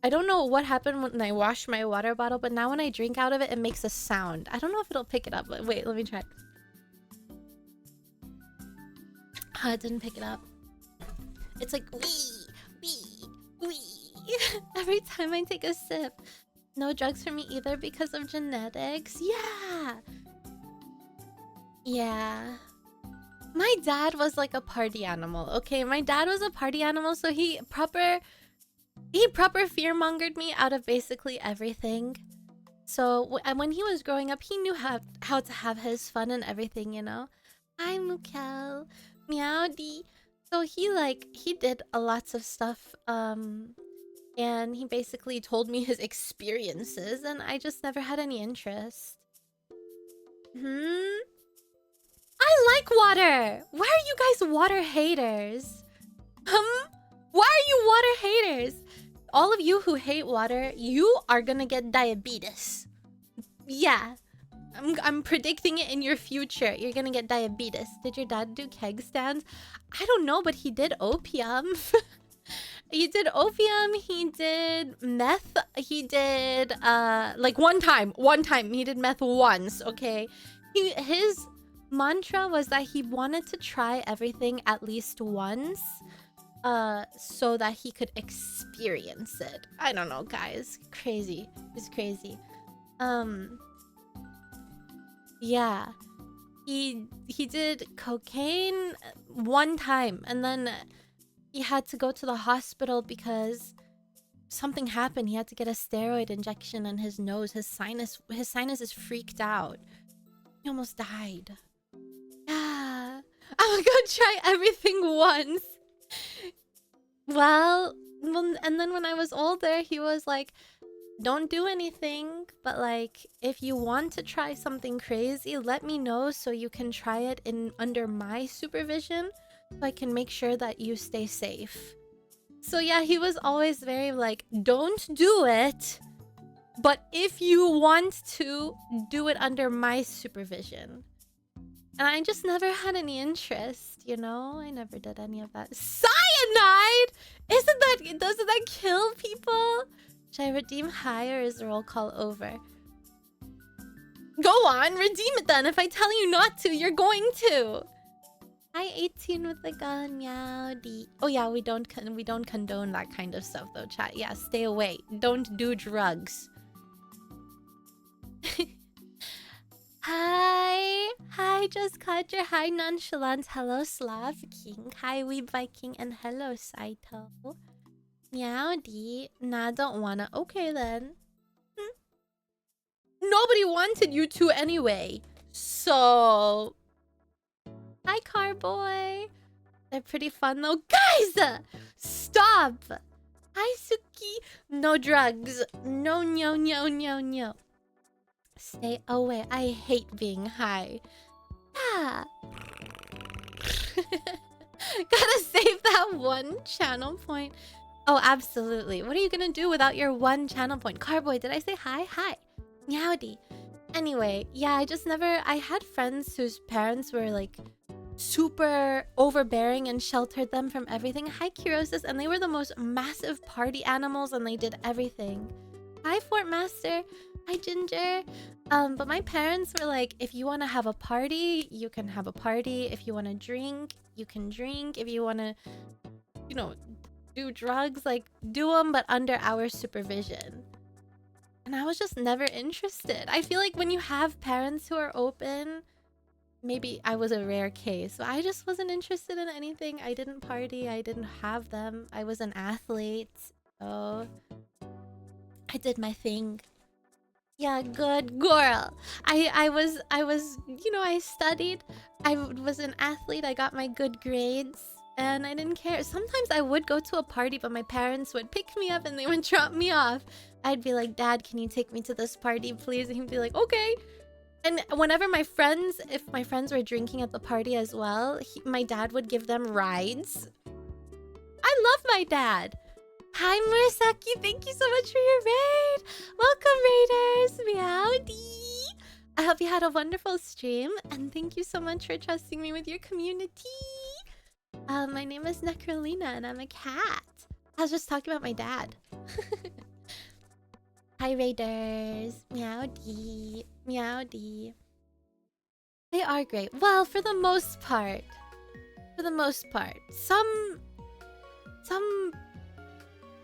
I don't know what happened when I washed my water bottle, but now when I drink out of it, it makes a sound. I don't know if it'll pick it up, but wait, let me try. Oh, it didn't pick it up. It's like, wee. Every time I take a sip. No drugs for me either because of genetics. Yeah. My dad was like a party animal. Okay, my dad was a party animal, so he proper fear-mongered me out of basically everything. So when he was growing up, he knew how to have his fun and everything, you know? Hi, Mukel. Meowdy. So he did a lots of stuff, and he basically told me his experiences, and I just never had any interest. I like water! Why are you guys water haters? Why are you water haters? All of you who hate water, you are gonna get diabetes. Yeah. I'm predicting it in your future. You're gonna get diabetes. Did your dad do keg stands? I don't know, but he did opium. He did opium, he did meth, he did like one time he did meth once, okay? His mantra was that he wanted to try everything at least once, so that he could experience it. I don't know, guys. Crazy. It's crazy. Yeah. He did cocaine one time, and then he had to go to the hospital because something happened. He had to get a steroid injection in his nose. His sinus is freaked out. He almost died. Yeah. I'm gonna try everything once. Well, and then when I was older, he was like, don't do anything, but like, if you want to try something crazy, let me know so you can try it under my supervision, so I can make sure that you stay safe. So yeah, he was always very like, don't do it, but if you want to, do it under my supervision. And I just never had any interest, you know? I never did any of that. Cyanide? Doesn't that kill people? Should I redeem high, or is the roll call over? Go on, redeem it then. If I tell you not to, you're going to. Hi, 18 with the gun, meowdy. Oh yeah, we don't condone that kind of stuff though, chat. Yeah, stay away. Don't do drugs. Hi, just caught your hi nonchalant. Hello, Slav King. Hi, Weeb Viking, and hello, Saito. Meowdy. Nah, don't wanna. Okay then. Nobody wanted you to anyway. So... Hi, Carboy. They're pretty fun though. Guys! Stop! Hi, Suki. No drugs. No. Stay away. I hate being high. Yeah. Gotta save that one channel point. Oh, absolutely. What are you gonna do without your one channel point? Carboy, did I say hi? Hi. Meowdy. Anyway, yeah, I just never... I had friends whose parents were like super overbearing and sheltered them from everything. Hi, Kirosis, and they were the most massive party animals and they did everything. Hi, Fort Master. Hi, Ginger. But my parents were like, if you want to have a party, you can have a party. If you want to drink, you can drink. If you want to, you know, do drugs, like, do them, but under our supervision. And I was just never interested. I feel like when you have parents who are open, maybe I was a rare case. But I just wasn't interested in anything. I didn't party. I didn't have them. I was an athlete. So I did my thing. Yeah, good girl. I was, you know, I studied. I was an athlete. I got my good grades. And I didn't care. Sometimes I would go to a party, but my parents would pick me up and they would drop me off. I'd be like, Dad, can you take me to this party, please? And he'd be like, okay. And whenever my friends, if my friends were drinking at the party as well, my dad would give them rides. I love my dad. Hi, Murasaki. Thank you so much for your raid. Welcome, raiders. Meowdy. I hope you had a wonderful stream. And thank you so much for trusting me with your community. My name is Nekrolina and I'm a cat. I was just talking about my dad. Hi, raiders. Meowdy. Meowdy. They are great. Well, for the most part. For the most part. Some...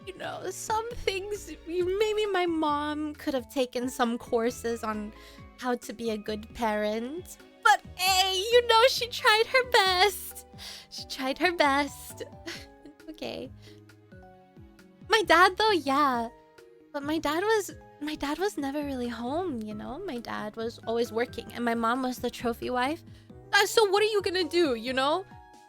You know, some things... Maybe my mom could have taken some courses on how to be a good parent. But hey, you know, she tried her best. She tried her best. Okay. My dad, though, yeah. But my dad was never really home, you know? My dad was always working. And my mom was the trophy wife. So what are you gonna do, you know?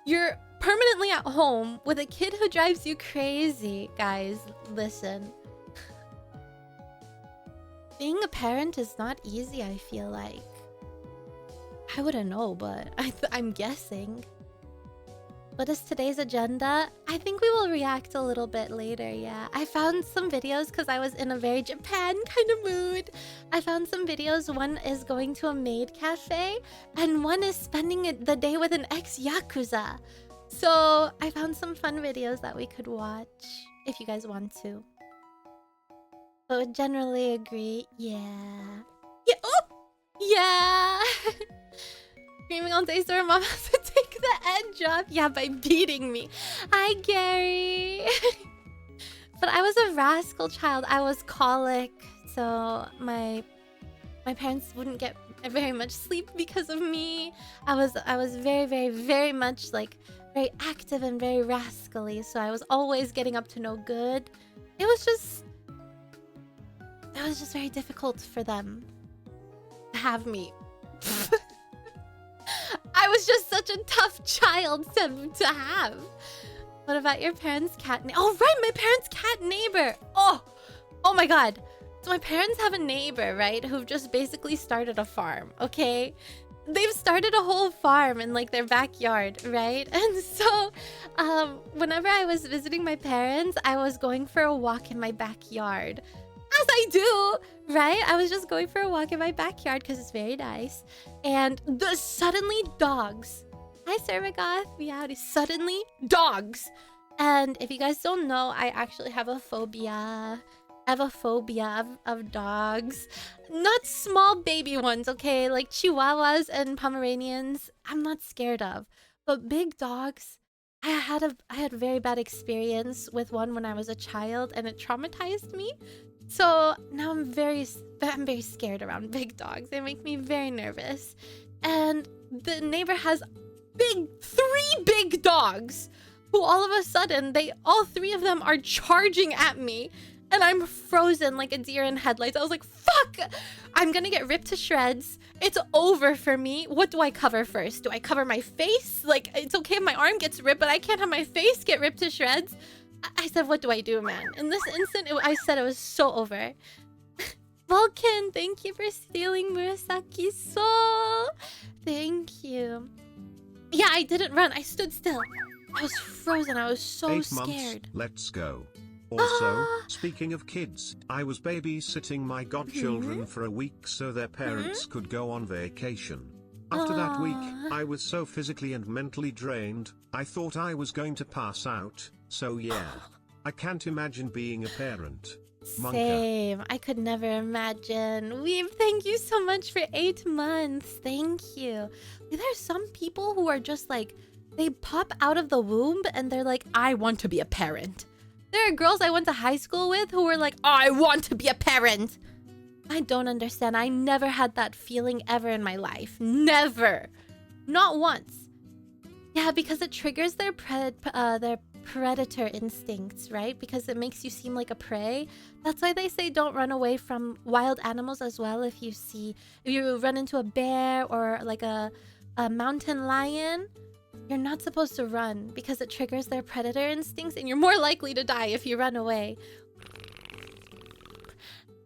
You're permanently at home with a kid who drives you crazy. Guys, listen. Being a parent is not easy, I feel like. I wouldn't know, but I'm guessing. What is today's agenda? I think we will react a little bit later, yeah. I found some videos because I was in a very Japan kind of mood. I found some videos. One is going to a Maid cafe, and one is spending the day with an ex-Yakuza. So I found some fun videos that we could watch if you guys want to. But would generally agree, yeah. Yeah, oh! Yeah! Screaming all day so her mom has to take the edge off. Yeah, by beating me. Hi, Gary. But I was a rascal child. I was colic. So my parents wouldn't get very much sleep because of me. I was very, very, very much like very active and very rascally. So I was always getting up to no good. It was just very difficult for them to have me. I was just such a tough child to have. What about your parents' cat neighbor? Oh, right, my parents' cat neighbor. Oh my god. So my parents have a neighbor, right, who've just basically started a farm, okay? They've started a whole farm in, like, their backyard, right? And so, whenever I was visiting my parents, I was going for a walk in my backyard. As I do, right? I was just going for a walk in my backyard because it's very nice. And suddenly dogs. Hi, Servagoth. Meowdy. Suddenly dogs. And if you guys don't know, I actually have a phobia. I have a phobia of dogs. Not small baby ones, okay? Like Chihuahuas and Pomeranians, I'm not scared of. But big dogs, I had a very bad experience with one when I was a child and it traumatized me. So now I'm very scared around big dogs. They make me very nervous. And the neighbor has three big dogs who all of a sudden, all three of them are charging at me. And I'm frozen like a deer in headlights. I was like, fuck! I'm gonna get ripped to shreds. It's over for me. What do I cover first? Do I cover my face? Like, it's okay if my arm gets ripped, but I can't have my face get ripped to shreds. I said, what do I do, man? In this instant, I said it was so over. Vulcan, thank you for stealing Murasaki's soul. Thank you. Yeah, I didn't run. I stood still. I was frozen. I was so 8 scared. months, let's go. Also, speaking of kids, I was babysitting my godchildren for a week so their parents could go on vacation. After that week, I was so physically and mentally drained, I thought I was going to pass out, so yeah. I can't imagine being a parent. Monka. Same. I could never imagine. Weave, thank you so much for 8 months. Thank you. There's some people who are just like, they pop out of the womb and they're like, I want to be a parent. There are girls I went to high school with who were like, I want to be a parent. I don't understand. I never had that feeling ever in my life. Never. Not once. Yeah, because it triggers their predator instincts, right? Because it makes you seem like a prey. That's why they say don't run away from wild animals as well. If you run into a bear or like a mountain lion, you're not supposed to run because it triggers their predator instincts and you're more likely to die if you run away.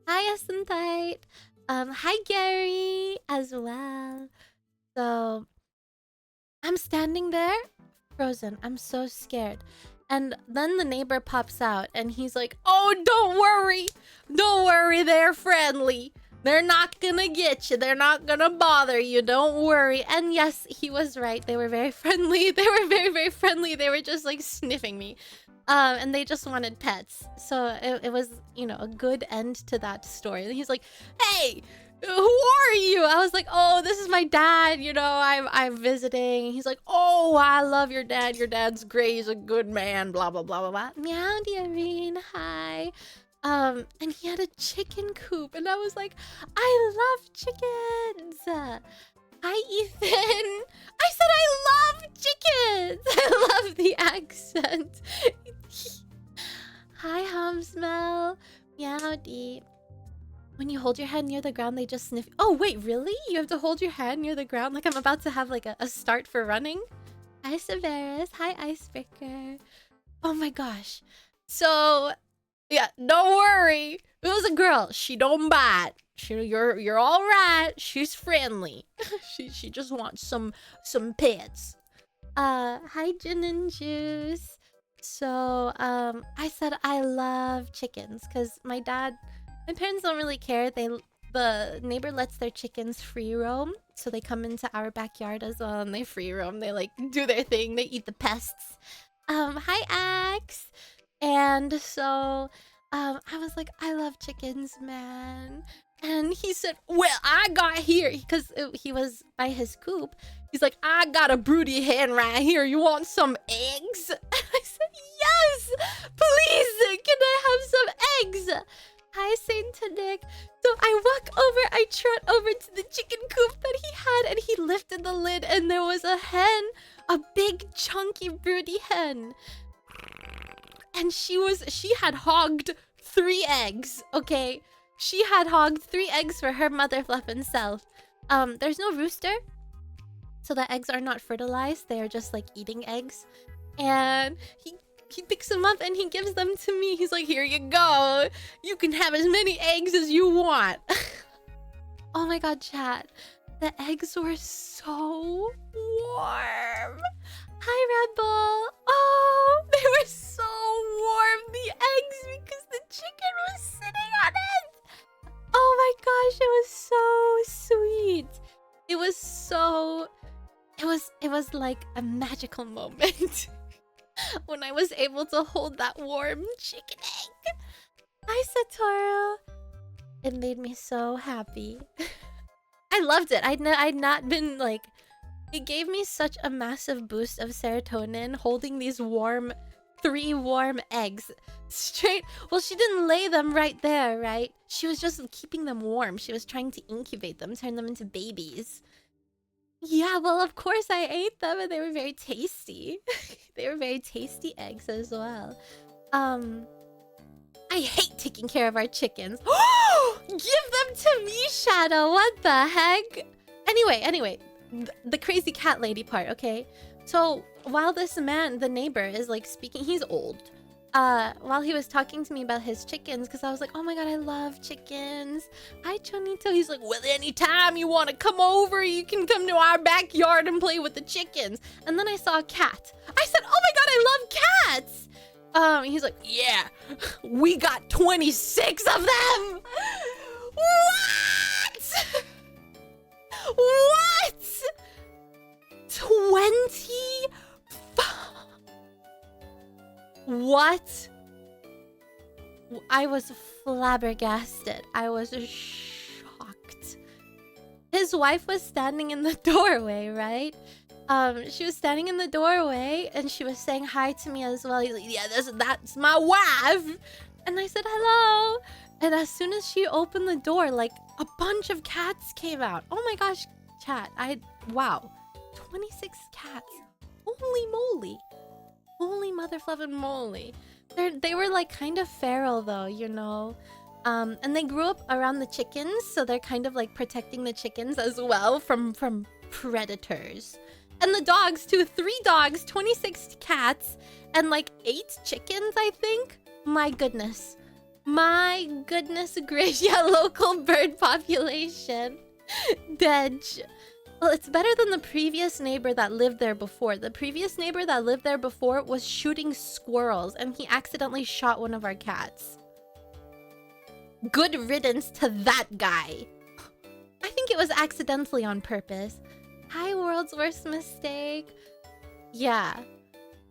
Hi, Essenthite. Hi, Gary, as well. So, I'm standing there, frozen. I'm so scared. And then the neighbor pops out and he's like, oh, don't worry. Don't worry, they're friendly. They're not gonna get you. They're not gonna bother you. Don't worry. And yes, he was right. They were very friendly. They were very, very friendly. They were just like sniffing me. And they just wanted pets. So it was, you know, a good end to that story. And he's like, hey, who are you? I was like, oh, this is my dad. You know, I'm visiting. He's like, oh, I love your dad. Your dad's great. He's a good man. Blah, blah, blah, blah, blah. Meow, Dearine. Hi. And he had a chicken coop. And I was like, I love chickens. Hi, Ethan. I said I love chickens. I love the accent. Hi, Humsmell. Meowdy. When you hold your head near the ground, they just sniff. Oh, wait, really? You have to hold your hand near the ground? Like I'm about to have like a start for running? Hi, Severus. Hi, Icebreaker. Oh my gosh. So, yeah, don't worry. It was a girl. She don't bite. You're all right. She's friendly. she just wants some pets. Hi, Gin and Juice. So, I said I love chickens because my parents don't really care. The neighbor lets their chickens free roam, so they come into our backyard as well and they free roam. They like do their thing. They eat the pests. Hi, Axe. And so, I was like, I love chickens, man. And he said, well, I got here, because he was by his coop. He's like, I got a broody hen right here. You want some eggs? And I said, yes, please. Can I have some eggs? Hi, Saint Nick. So I trot over to the chicken coop that he had, and he lifted the lid, and there was a hen, a big, chunky, broody hen. And she had hogged 3 eggs, okay? She had hogged 3 eggs for her mother fluffin' self. There's no rooster, so the eggs are not fertilized. They are just like eating eggs. And he picks them up and he gives them to me. He's like, here you go. You can have as many eggs as you want. Oh my god, chat. The eggs were so warm. Hi, Red Bull. Oh, they were so warm. The eggs, because the chicken was sitting on it. Oh my gosh, it was so sweet. It was like a magical moment when I was able to hold that warm chicken egg. Hi, Satoru. It made me so happy. I loved it. I'd not been like... It gave me such a massive boost of serotonin holding these 3 warm eggs straight. Well, she didn't lay them right there, right? She was just keeping them warm. She was trying to incubate them, turn them into babies. Yeah, well, of course I ate them and they were very tasty. They were very tasty eggs as well. I hate taking care of our chickens. Give them to me, Shadow. What the heck? Anyway. The crazy cat lady part, okay? So while this man, the neighbor, is like speaking, he's old. While he was talking to me about his chickens, because I was like, oh my god, I love chickens. Hi, Chonito. He's like, well, anytime you want to come over, you can come to our backyard and play with the chickens. And then I saw a cat. I said, oh my god, I love cats. He's like, yeah, we got 26 of them. What? What? 20? What? I was flabbergasted. I was shocked. His wife was standing in the doorway, right? She was standing in the doorway and she was saying hi to me as well. He's like, yeah, that's my wife. And I said, hello. And as soon as she opened the door, like a bunch of cats came out. Oh my gosh, chat. Wow. 26 cats. Holy moly. Holy mother fluffin' moly. They were like kind of feral though, you know. And they grew up around the chickens, so they're kind of like protecting the chickens as well from predators. And the dogs too, 3 dogs, 26 cats, and like 8 chickens, I think. My goodness. My goodness gracious, yeah, local bird population. Dead. Well, it's better than the previous neighbor that lived there before. The previous neighbor that lived there before was shooting squirrels, and he accidentally shot one of our cats. Good riddance to that guy. I think it was accidentally on purpose. Hi, world's worst mistake. Yeah.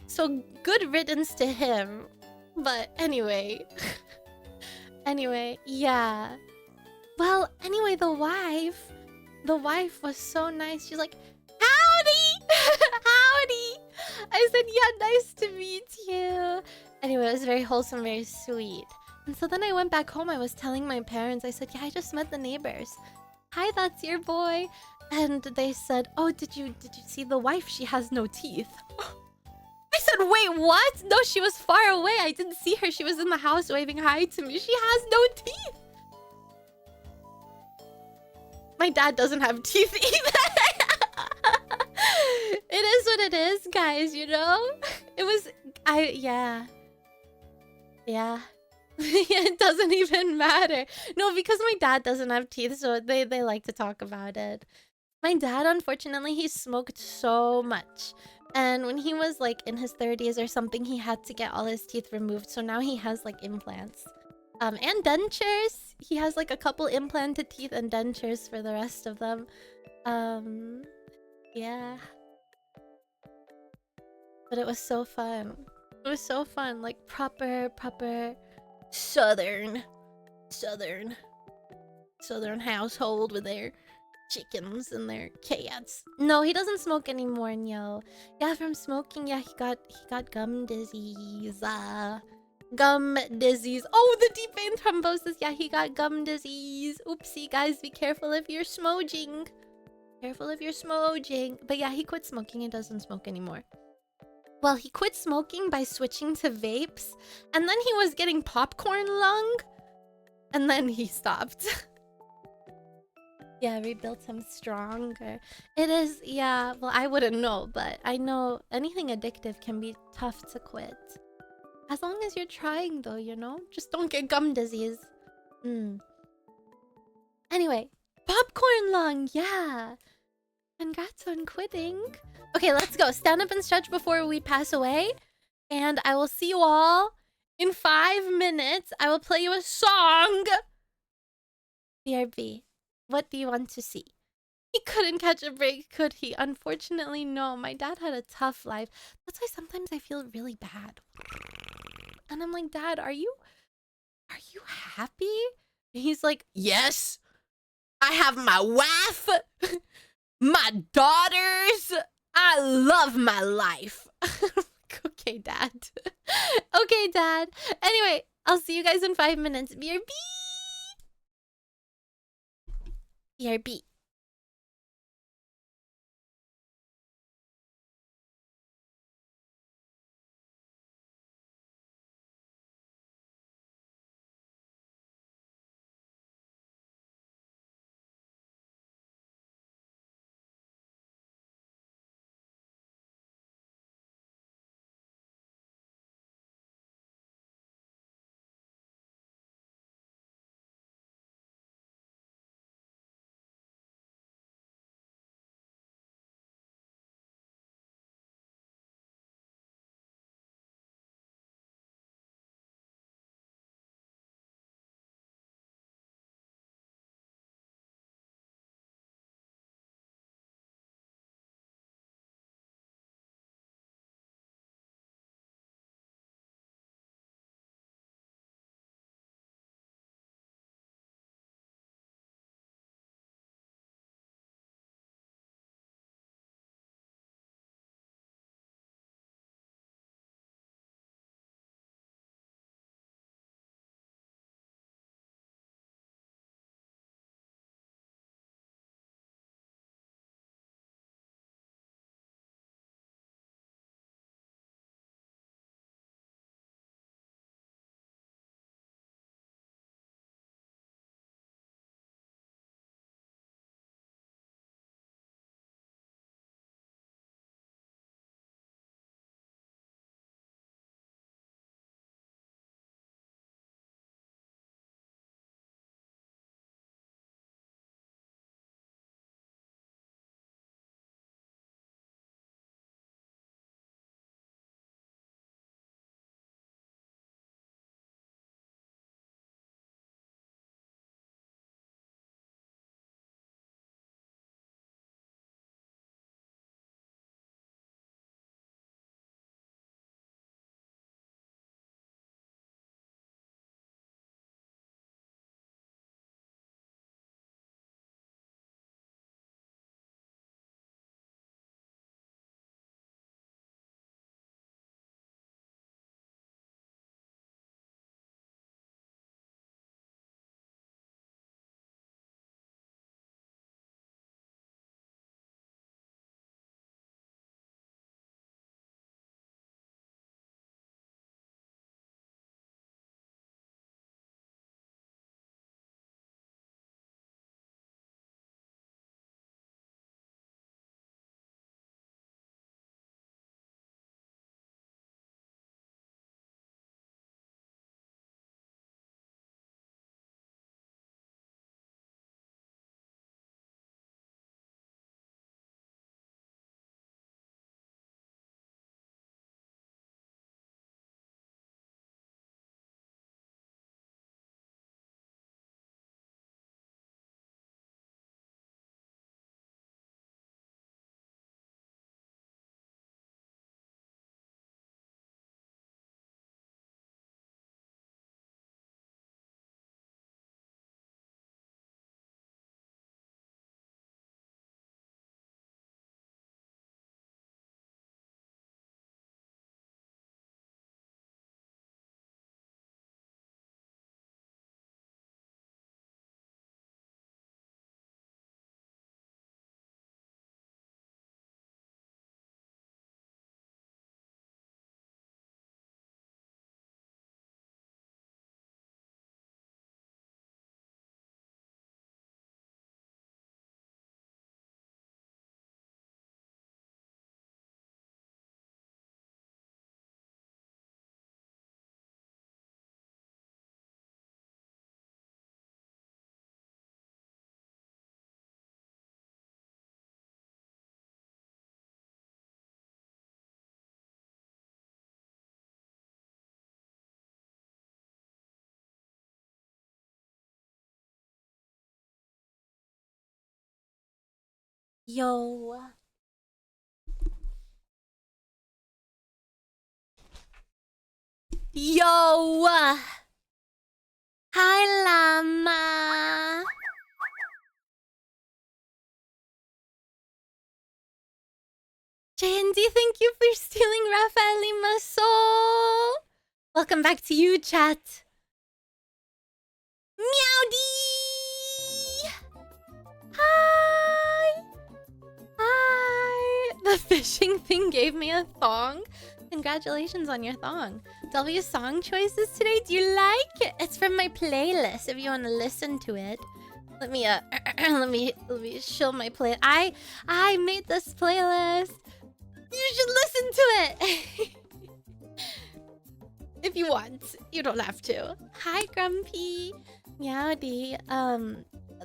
So, good riddance to him. But anyway. Anyway, yeah. Well, anyway, the wife was so nice. She's like, howdy! Howdy! I said, yeah, nice to meet you. Anyway, it was very wholesome, very sweet. And so then I went back home. I was telling my parents, I said, yeah, I just met the neighbors. Hi, that's your boy. And they said, oh, did you see the wife? She has no teeth. I said, wait, what? No, she was far away. I didn't see her. She was in the house waving hi to me. She has no teeth. My dad doesn't have teeth either. It is what it is, guys, you know? It was... Yeah. Yeah. It doesn't even matter. No, because my dad doesn't have teeth, so they like to talk about it. My dad, unfortunately, he smoked so much. And when he was like in his 30s or something, he had to get all his teeth removed. So now he has like implants. And dentures. He has like a couple implanted teeth and dentures for the rest of them. Yeah. But it was so fun. It was so fun. Like proper southern household with their chickens and their cats. No, he doesn't smoke anymore, yo. Yeah, from smoking, yeah, he got gum disease. Gum disease. Oh, the deep vein thrombosis. Yeah, he got gum disease. Oopsie, guys, be careful if you're smoging. Careful if you're smoging. But yeah, he quit smoking and doesn't smoke anymore. Well, he quit smoking by switching to vapes, and then he was getting popcorn lung, and then he stopped. Yeah, rebuilt him stronger. It is, yeah, well, I wouldn't know, but I know anything addictive can be tough to quit. As long as you're trying, though, you know? Just don't get gum disease. Anyway, popcorn lung, yeah. Congrats on quitting. Okay, let's go. Stand up and stretch before we pass away. And I will see you all in 5 minutes. I will play you a song. BRB, what do you want to see? He couldn't catch a break, could he? Unfortunately, no. My dad had a tough life. That's why sometimes I feel really bad. And I'm like, Dad, are you happy? And he's like, yes. I have my wife, my daughters. I love my life. Okay, Dad. Okay, Dad. Anyway, I'll see you guys in 5 minutes. BRB. BRB. Yo. Yo. Hi, Llama. JND, thank you for stealing Rafael Lima's soul. Welcome back to you, chat. Meowdy! Hi! Hi! The fishing thing gave me a thong. Congratulations on your thong. W's song choices today, do you like it? It's from my playlist if you want to listen to it. Let me let me show my play. I made this playlist. You should listen to it. If you want. You don't have to. Hi, Grumpy. Meowdy.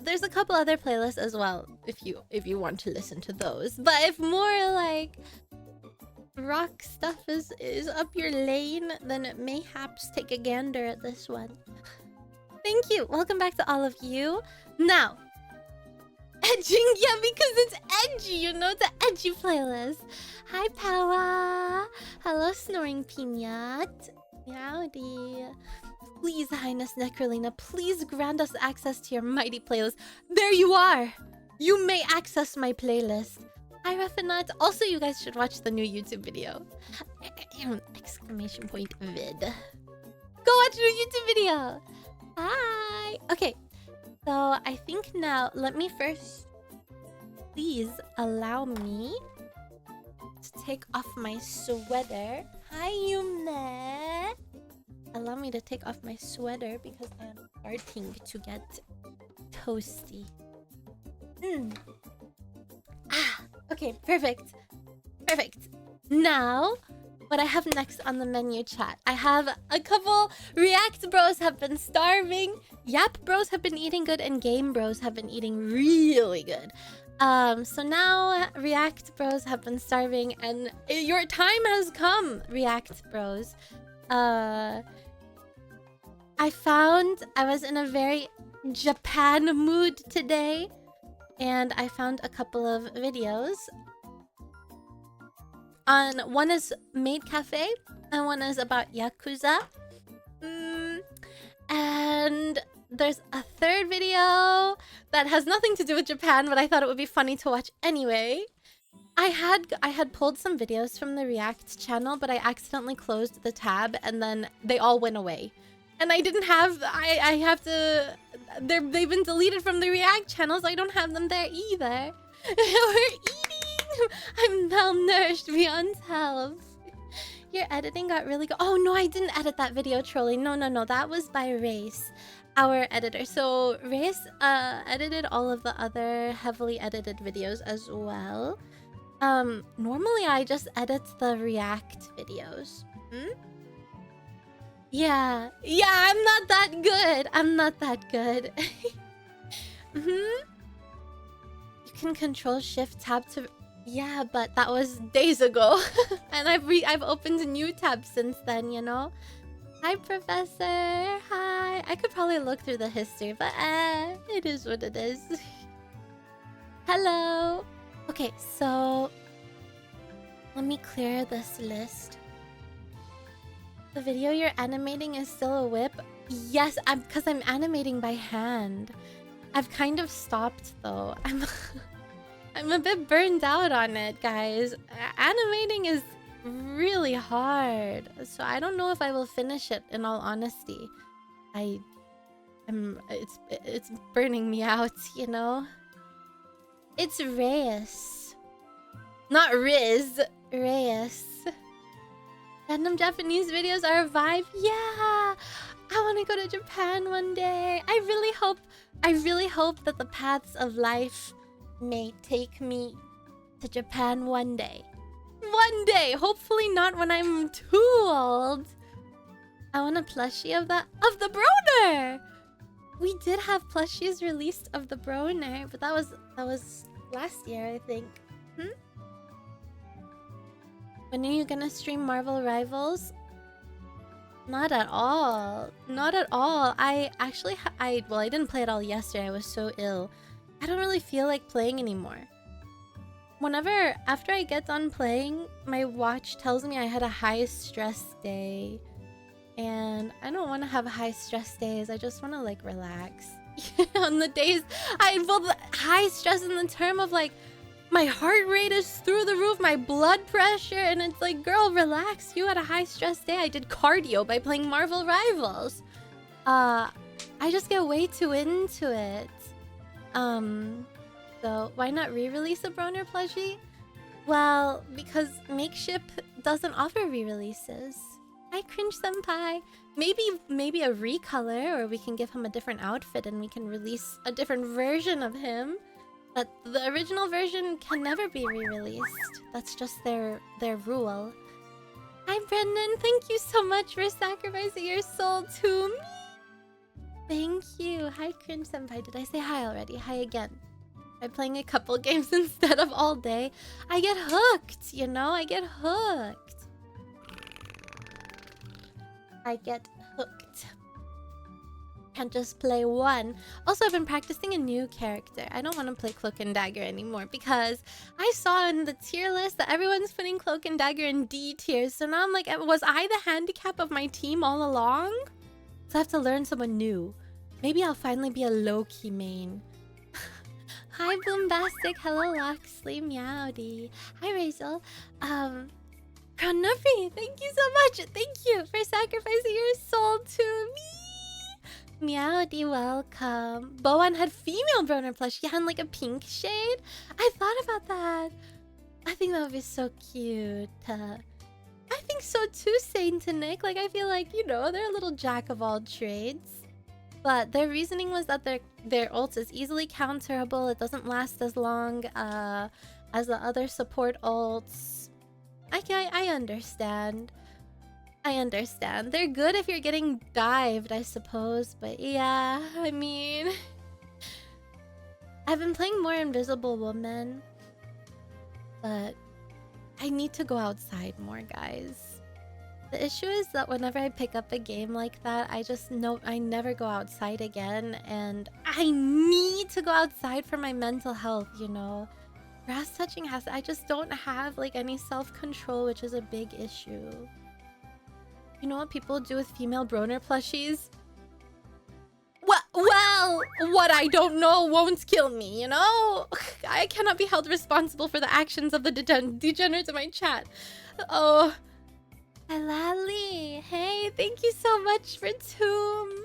There's a couple other playlists as well if you want to listen to those. But if more like rock stuff is up your lane, then mayhaps take a gander at this one. Thank you. Welcome back to all of you. Now, edging, yeah, because it's edgy, you know, it's an edgy playlist. Hi, Powa. Hello, Snoring Peanut. Howdy. Please, Highness Nekrolina, please grant us access to your mighty playlist. There you are. You may access my playlist. Hi, Raffinat. Also, you guys should watch the new YouTube video. Exclamation point vid. Go watch the new YouTube video. Hi. Okay. So, I think now, let me first... Please allow me to take off my sweater. Hi, Yumne. Allow me to take off my sweater because I am starting to get toasty. Okay, perfect. Perfect. Now, what I have next on the menu, chat. I have a couple React bros have been starving, Yap bros have been eating good, and Game bros have been eating really good. So now React bros have been starving, and your time has come, React bros. I was in a very Japan mood today, and I found a couple of videos. One is Maid Cafe, and one is about Yakuza. And there's a third video that has nothing to do with Japan, but I thought it would be funny to watch anyway. I had pulled some videos from the React channel, but I accidentally closed the tab, and then they all went away. And I didn't have... I have to... They've been deleted from the React channel, so I don't have them there either. We're eating! I'm malnourished beyond help. Your editing got really good. Oh, no, I didn't edit that video, Trolley. No. That was by Race, our editor. So, Race edited all of the other heavily edited videos as well. Normally I just edit the React videos. Yeah, I'm not that good. You can control Shift Tab to... Yeah, but that was days ago. And I've opened a new tab since then, you know? Hi, Professor. Hi. I could probably look through the history, but it is what it is. Hello. Okay, so... Let me clear this list. The video you're animating is still a whip? Yes, because I'm animating by hand. I've kind of stopped though. I'm a bit burned out on it, guys. Animating is really hard. So I don't know if I will finish it, in all honesty. It's burning me out, you know? It's Reyes. Not Riz. Reyes. Random Japanese videos are a vibe. Yeah, I want to go to Japan one day. I really hope that the paths of life may take me to Japan one day. One day, hopefully not when I'm too old. I want a plushie of the Broner. We did have plushies released of the Broner, but that was last year, I think. When are you gonna stream Marvel Rivals? Not at all. Not at all. I actually... I didn't play it all yesterday. I was so ill. I don't really feel like playing anymore. After I get done playing, my watch tells me I had a high stress day. And I don't want to have high stress days. I just want to like relax. On the days the high stress in the term of like my heart rate is through the roof, my blood pressure, and it's like, girl, relax. You had a high stress day. I did cardio by playing Marvel Rivals. I just get way too into it. So why not re-release a Broner plushie? Well, because Makeshift doesn't offer re-releases. Hi, Cringe Senpai. Maybe a recolor, or we can give him a different outfit and we can release a different version of him. But the original version can never be re-released. That's just their rule. Hi, Brendan. Thank you so much for sacrificing your soul to me. Thank you. Hi, Cringe Senpai. Did I say hi already? Hi again. By playing a couple games instead of all day, I get hooked, you know? I get hooked. Can't just play one. Also, I've been practicing a new character. I don't want to play Cloak and Dagger anymore because I saw in the tier list that everyone's putting Cloak and Dagger in D tiers. So now I'm like, was I the handicap of my team all along? So I have to learn someone new. Maybe I'll finally be a low-key main. Hi, Boombastic. Hello, Loxley. Meowdy. Hi, Rachel. Pronuffy, thank you so much. Thank you for sacrificing your soul to me. Meowdy, welcome. Boan had female Broner plush. Yeah, in like a pink shade. I thought about that. I think that would be so cute. I think so too, Saint and Nick. Like, I feel like, you know, they're a little jack of all trades. But their reasoning was that their ult is easily counterable. It doesn't last as long as the other support ults. I understand. I understand. They're good if you're getting dived, I suppose. But yeah, I mean... I've been playing more Invisible Woman. But I need to go outside more, guys. The issue is that whenever I pick up a game like that, I just know I never go outside again. And I need to go outside for my mental health, you know? Grass touching I just don't have like any self-control, which is a big issue. You know what people do with female Broner plushies? Well, what I don't know won't kill me, you know? I cannot be held responsible for the actions of the degenerates in my chat. Oh... Lali, hey, thank you so much for 2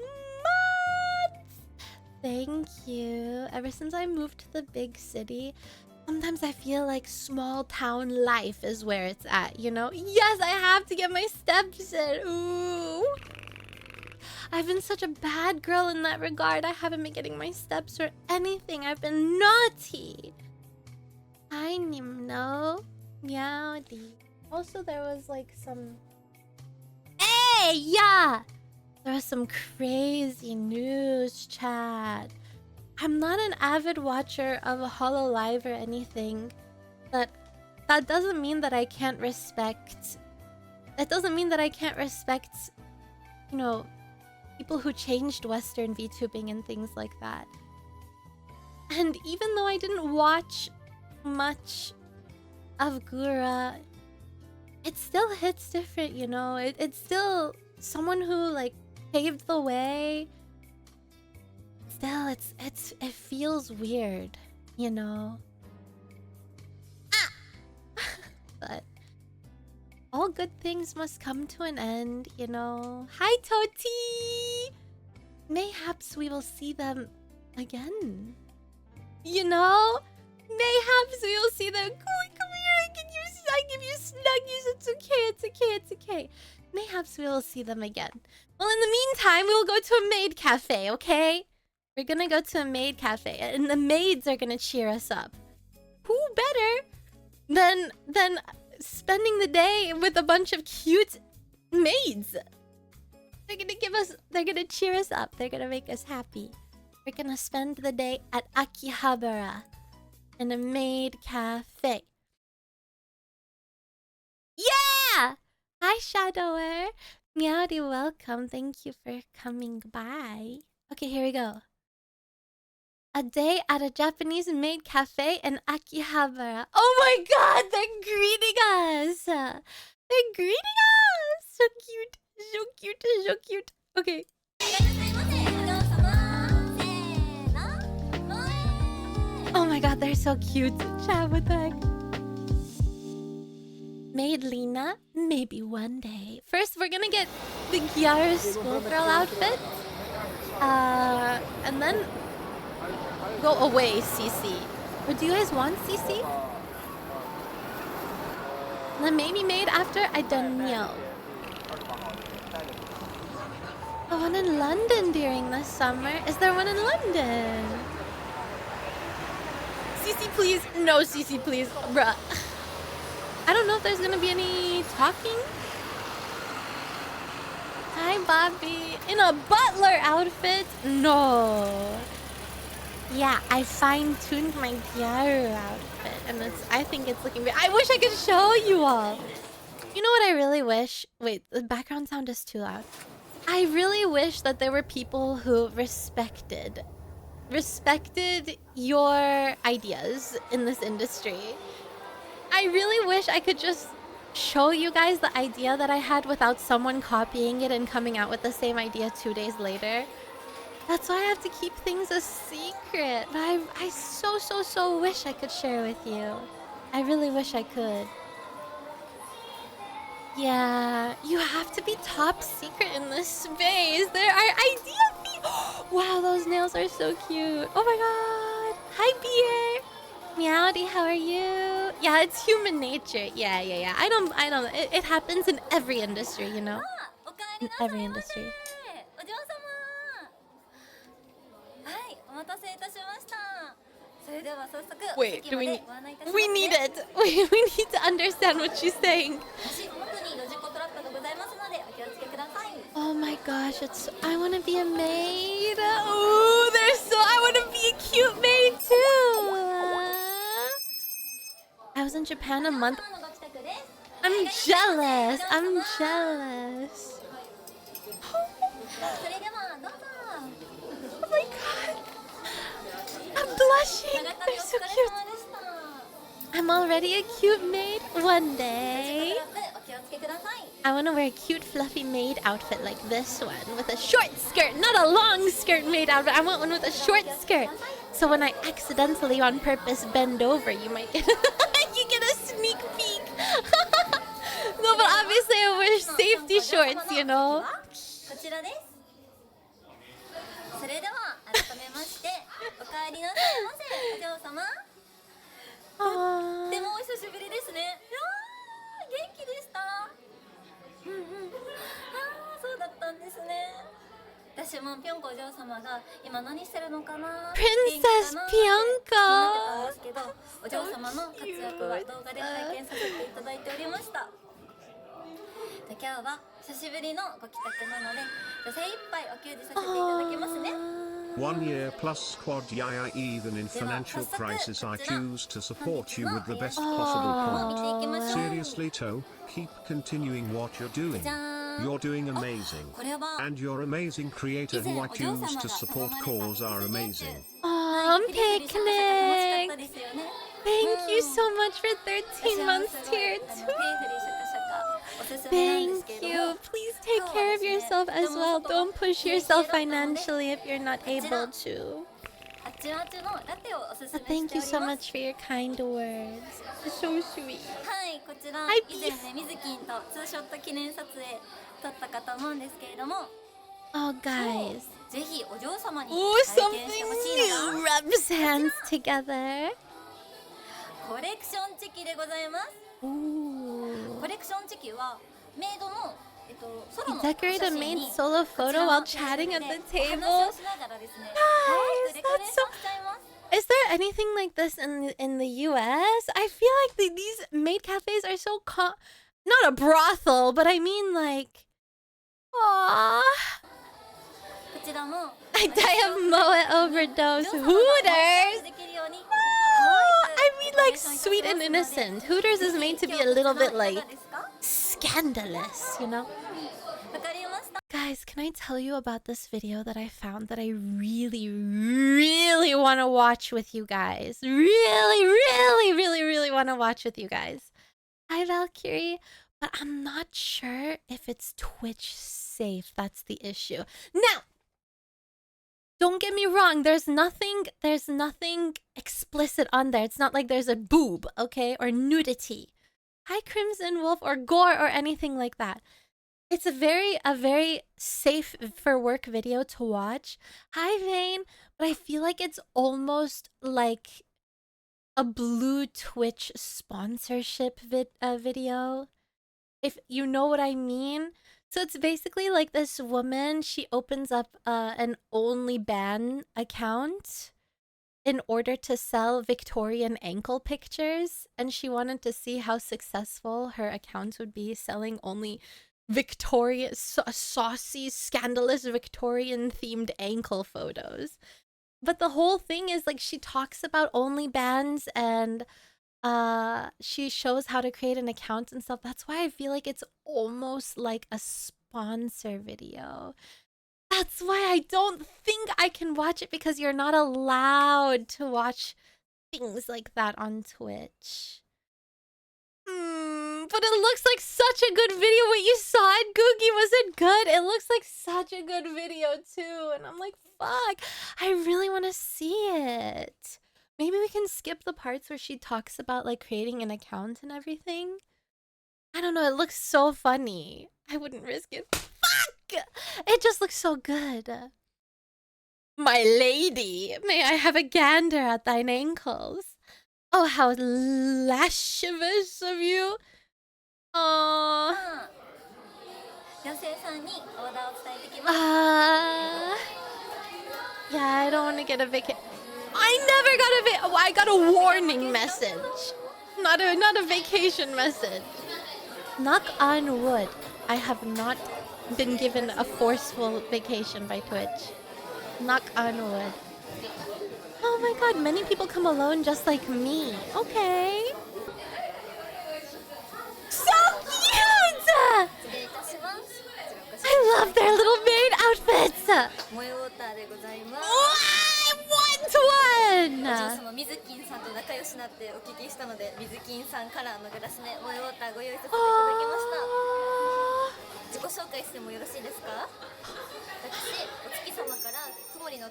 months. Thank you. Ever since I moved to the big city, sometimes I feel like small town life is where it's at, you know? Yes, I have to get my steps in. Ooh. I've been such a bad girl in that regard. I haven't been getting my steps or anything. I've been naughty. Hi, Nimno. Meowdy. Also, there was like some... Hey, yeah! There was some crazy news, chat. I'm not an avid watcher of a Hololive or anything, but that doesn't mean that I can't respect... That doesn't mean that I can't respect, you know, people who changed Western VTubing and things like that. And even though I didn't watch much of Gura, it still hits different, you know? It's still someone who, like, paved the way. Still, it feels weird, you know? Ah! But all good things must come to an end, you know? Hi, Toti! Mayhaps we will see them again. You know? Mayhaps we will see them. Come here, I give you snuggies. It's okay. Mayhaps we will see them again. Well, in the meantime, we will go to a maid cafe, okay? We're gonna go to a maid cafe, and the maids are gonna cheer us up. Who better than spending the day with a bunch of cute maids? They're gonna cheer us up. They're gonna make us happy. We're gonna spend the day at Akihabara in a maid cafe. Yeah! Hi, Shadower. Meowdy, welcome. Thank you for coming by. Okay, here we go. A day at a Japanese maid cafe in Akihabara. Oh my god, they're greeting us! They're greeting us! So cute, so cute, so cute. Okay. Oh my god, they're so cute. Chat, what the heck? Maid Lina, maybe one day. First, we're gonna get the Gyaru schoolgirl outfit. And then go away, CC. Or do you guys want CC? And then maybe Maid after? I don't know. The one in London during the summer. Is there one in London? CC, please. No, CC, please. Bruh. I don't know if there's gonna be any talking. Hi, Bobby. In a butler outfit? No. Yeah, I fine-tuned my Gyaru outfit. And I think it's looking good. I wish I could show you all. You know what I really wish? Wait, the background sound is too loud. I really wish that there were people who respected your ideas in this industry. I really wish I could just show you guys the idea that I had without someone copying it and coming out with the same idea 2 days later. That's why I have to keep things a secret. But I so wish I could share with you. I really wish I could. Yeah, you have to be top secret in this space. There are idea Wow, those nails are so cute. Oh my god. Hi, Beer. Meowdy, how are you? Yeah, it's human nature. Yeah. I don't. It happens in every industry, you know? In every industry. Wait, do we need it. We need to understand what she's saying. Oh my gosh, I want to be a maid. Oh, I want to be a cute maid too. I was in Japan a month. I'm jealous. Oh my god. I'm blushing. They're so cute. I'm already a cute maid. One day I want to wear a cute fluffy maid outfit like this one with a short skirt, not a long skirt maid outfit. I want one with a short skirt. So when I accidentally on purpose bend over, you might get you get a sneak peek. No, but obviously I wear safety shorts, you know. Princess Pyonko! One year plus squad yaya, even in financial crisis I choose to support you with the best possible point. Seriously To, keep continuing what you're doing. You're doing amazing. And your amazing creator who I choose to support cause are amazing. Picnic! Thank you so much for 13 months here too. Thank you. Please take care of yourself as well. Don't push yourself financially if you're not able to. But thank you so much for your kind words. So sweet. Hi, Beef. Oh, guys. Ooh, something new rubs hands together. Ooh. You decorate a maid solo photo while chatting at the table. Nice, that's so... Is there anything like this in the US? I feel like these maid cafes are so not a brothel, but I mean like... Aww. I die of Moe overdose. Hooters! I mean like sweet and innocent. Hooters is made to be a little bit like... scandalous, you know? Guys, can I tell you about this video that I found that I really, really want to watch with you guys? Really want to watch with you guys. Hi, Valkyrie. But I'm not sure if it's Twitch safe. That's the issue. Now, don't get me wrong. There's nothing explicit on there. It's not like there's a boob, okay? Or nudity. Hi, Crimson Wolf, or gore, or anything like that. It's a very safe for work video to watch. Hi, Vane. But I feel like it's almost like a blue Twitch sponsorship video. If you know what I mean. So it's basically like this woman, she opens up an OnlyBan account in order to sell Victorian ankle pictures, and she wanted to see how successful her account would be selling only saucy, scandalous Victorian themed ankle photos. But the whole thing is like she talks about OnlyBans and she shows how to create an account and stuff. That's why I feel like it's almost like a sponsor video. That's why I don't think I can watch it, because you're not allowed to watch things like that on Twitch. But it looks like such a good video. What you saw it, Googie, was it good? It looks like such a good video too. And I'm like, fuck, I really want to see it. Maybe we can skip the parts where she talks about like creating an account and everything. I don't know, it looks so funny. I wouldn't risk it. Fuck! It just looks so good. My lady, may I have a gander at thine ankles? Oh, how lascivious of you. Aww. Yeah, I don't want to get a vacation. I never got a I got a warning message. Not a vacation message. Knock on wood. I have not been given a forceful vacation by Twitch. Knock on wood. Oh my god, many people come alone just like me. Okay. So cute! I love their little maid outfits! Oh, I want one!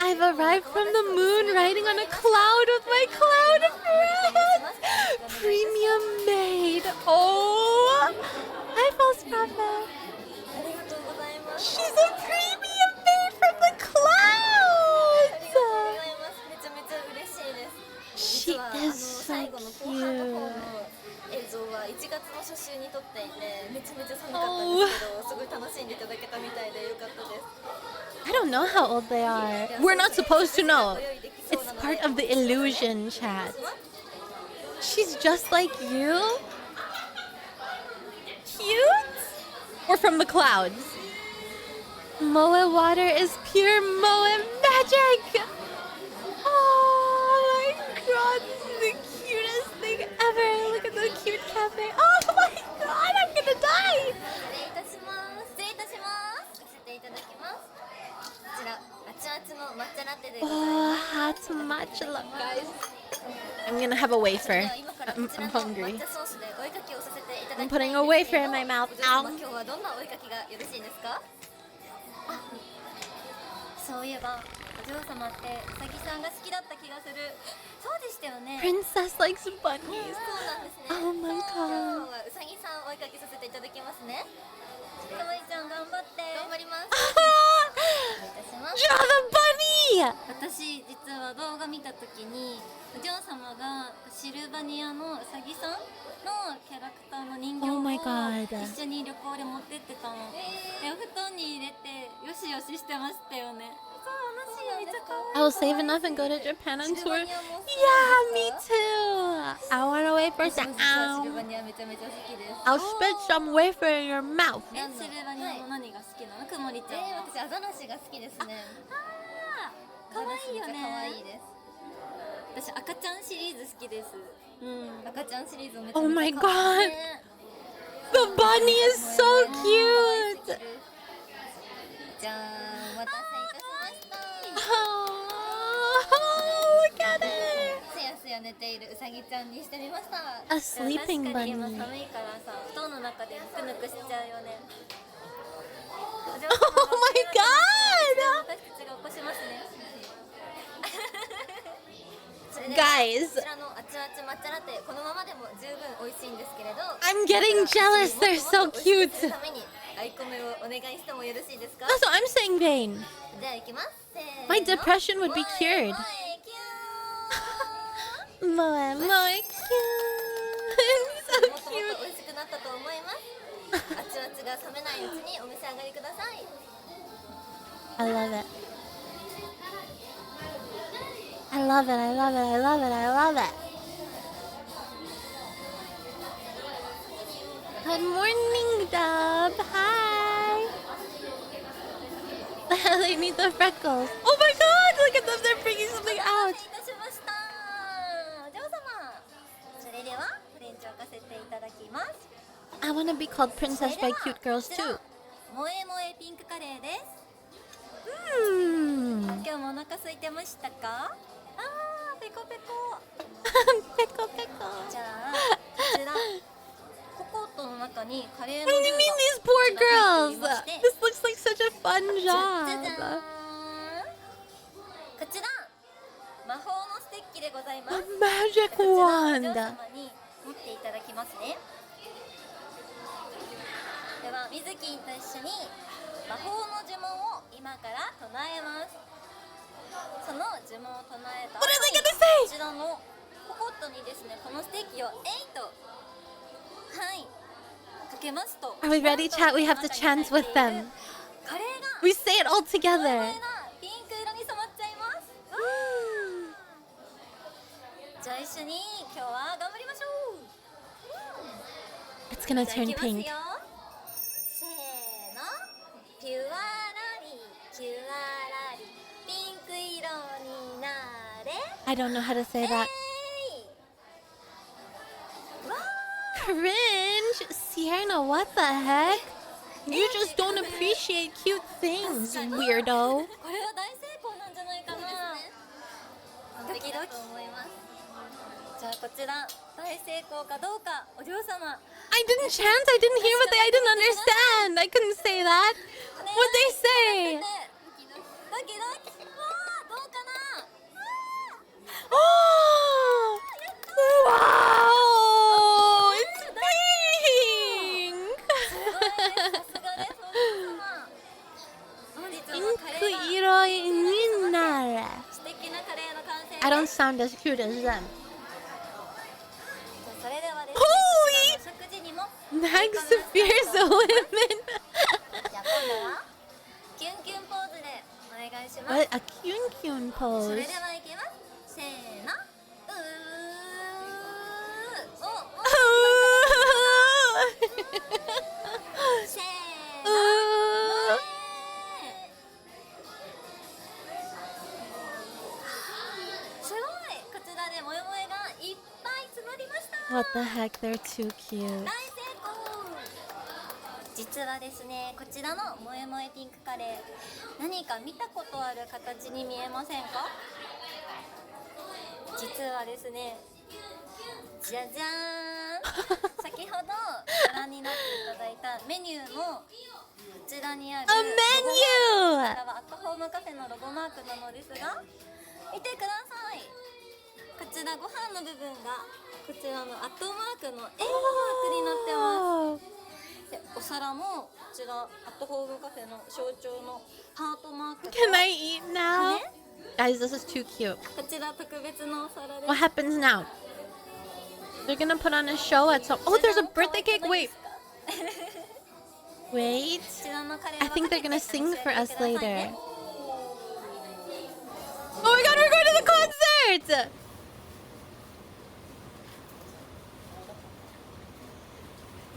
I've arrived from the moon riding on a cloud with my cloud friend! Premium Maid! Oh! Hi, False Prophet! She's a premium maid from the clouds! She is so cute. Oh. I don't know how old they are. We're not supposed to know. It's part of the illusion, chat. She's just like you? Cute? Or from the clouds? Moe water is pure Moe magic! Oh my god, this is the cutest thing ever! Look at the cute cafe. Oh my god, I'm gonna die! Oh, hot matcha latte, guys. I'm gonna have a wafer. I'm hungry. I'm putting a wafer in my mouth. Ow. Princess likes bunnies. Oh my god. Draw the bunny! 私実は動画見たときにお嬢様がシルバニアのウサギさんのキャラクターの人形 Oh を my god. 一緒に旅行で持ってってたの、でお布団に入れてよしよししてましたよね。そう話めっちゃ可愛い。 I'll save enough and go to Japan on tour. Yeah, me too. I want a wafer. シル Ow. バニアめちゃめちゃ好きです。 I'll spit some wafer in your mouth. シルバニアの何が好きなの？くもりちゃんは。私アザラシが好きですね。可愛いよね。可愛いです。私赤ちゃんシリーズ好きです。赤ちゃんシリーズめちゃ Oh め my ちゃ可愛い god. The bunny is so cute. じゃーん、お待たせいたしました。 Oh, look at it. すやすや寝ているうさぎちゃんにしてみました。 A sleeping 確かに今 bunny. 寒いからさ、布団の中でぬくぬくしちゃうよね。お嬢様 Oh my 私たちが起こしますね。それ god! では Guys, こちらの熱々抹茶ラテ、このままでも十分美味しいんですけれど、 I'm getting jealous. They're so もっと美味し cute. くするためにアイコメをお願いしてもよろしいですか？ That's what I'm saying, Vane. じゃあ行きます。せーの。 My depression would be cured. 萌えキューン。 Moe, moe, cute. もっ So ともっ cute. と美味しくなったと思います。熱々が冷めないうちにお召し上がりください。 I love it. I love it. I love it. I love it. I love it. Good morning, Dub. Hi. They need the freckles. Oh my god, look at them. They're bringing something お out. 待たせいたしました。お嬢様。それではフレンチを置かせていただきます。 I want to be called princess by cute girls こちら too. 萌え萌えピンクカレーです。 Mmm. 今日もお腹空いてましたか？あー、ペコペコ。 Pickle, pickle. じゃあこちらココットの中にカレー What の do ルー you が mean these poor 入 girls? っていまして、 This looks like such a fun じゃじゃ job. じゃーん。こちら魔法のステッキでございま A す。 magic こちらお wand. 嬢様に持っていただきますね。ではみずきんと一緒に魔法の呪文を今から唱えます。その呪文を唱えた後 What are they に gonna say? こちらのココットにですね、このステッキをえいとはいかけますと、 Are we ready, chat? We have to chant with them. カレーが We say it all 萌え together. 萌えなピンク色に染まっちゃいます。じゃあ一緒に今日は頑張りましょう。 It's gonna じゃあ turn いきます pink. よ。せーの。ピュアラリキュアラリピンク色になれ。 I don't know how to say that. わ Cringe! Sienna, what the heck? You just don't appreciate cute things, ー weirdo. これは大成功なんじゃないかな。ドキドキ。と思います。じゃあこちら大成功かどうかお嬢様 I didn't chant, I didn't hear what I didn't understand. I couldn't say that. What'd they say? ドキドキ。わあどうかな。 Oh! Wow! It's pink! さすがですお嬢様。本日はカレーが Pink 色になれ. 素敵なカレーの完成です。 I don't sound as cute as them. それではですね、 Holy! こちらの食事にも Next fierce women. じゃあ今度はキュンキュンポーズでお願いします。 What a cute cute そ pose. れではいきます。せーの。おおせーの。すごいこちらで萌え萌えがいっぱい詰まりました。 What the heck? They're too cute. 大成功。実はですね、こちらの萌え萌えピンクカレー、何か見たことある形に見えませんか？実はですね、じゃじゃーん先ほどご覧になっていただいたメニューのこちらにある A こ menu! ちらはアットホームカフェのロゴマークなのですが、見てください。こちらご飯の部分がこちらのアットマークの円マークになってます。 Oh. でお皿もこちらアットホームカフェの象徴のハートマークと Can I eat now? ね Guys, this is too cute. こちら特別のお皿です。 What happens now? They're gonna put on a show at some. Oh, there's a birthday cake. Wait. Wait. こちらのカレー I は think かけ they're て gonna sing お召し for 上がり us ください later. ね。 Oh my god, we're going to the concert!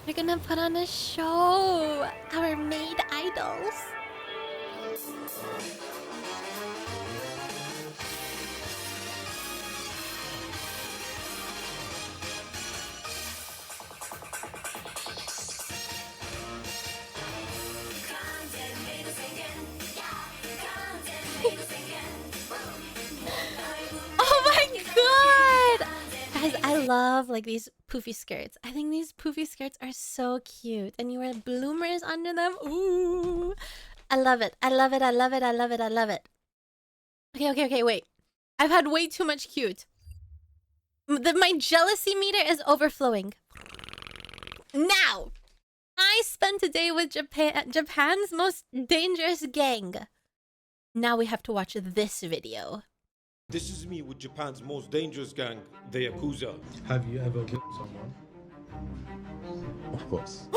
We're gonna put on a show. Our maid idols. love like these poofy skirts. I think these poofy skirts are so cute. And you wear bloomers under them. Ooh. I love it. I love it. I love it. I love it. I love it. Okay, wait. I've had way too much cute. My jealousy meter is overflowing. Now, I spent a day with Japan's most dangerous gang. Now we have to watch this video. This is me with Japan's most dangerous gang, the Yakuza. Have you ever whipped someone? Of course.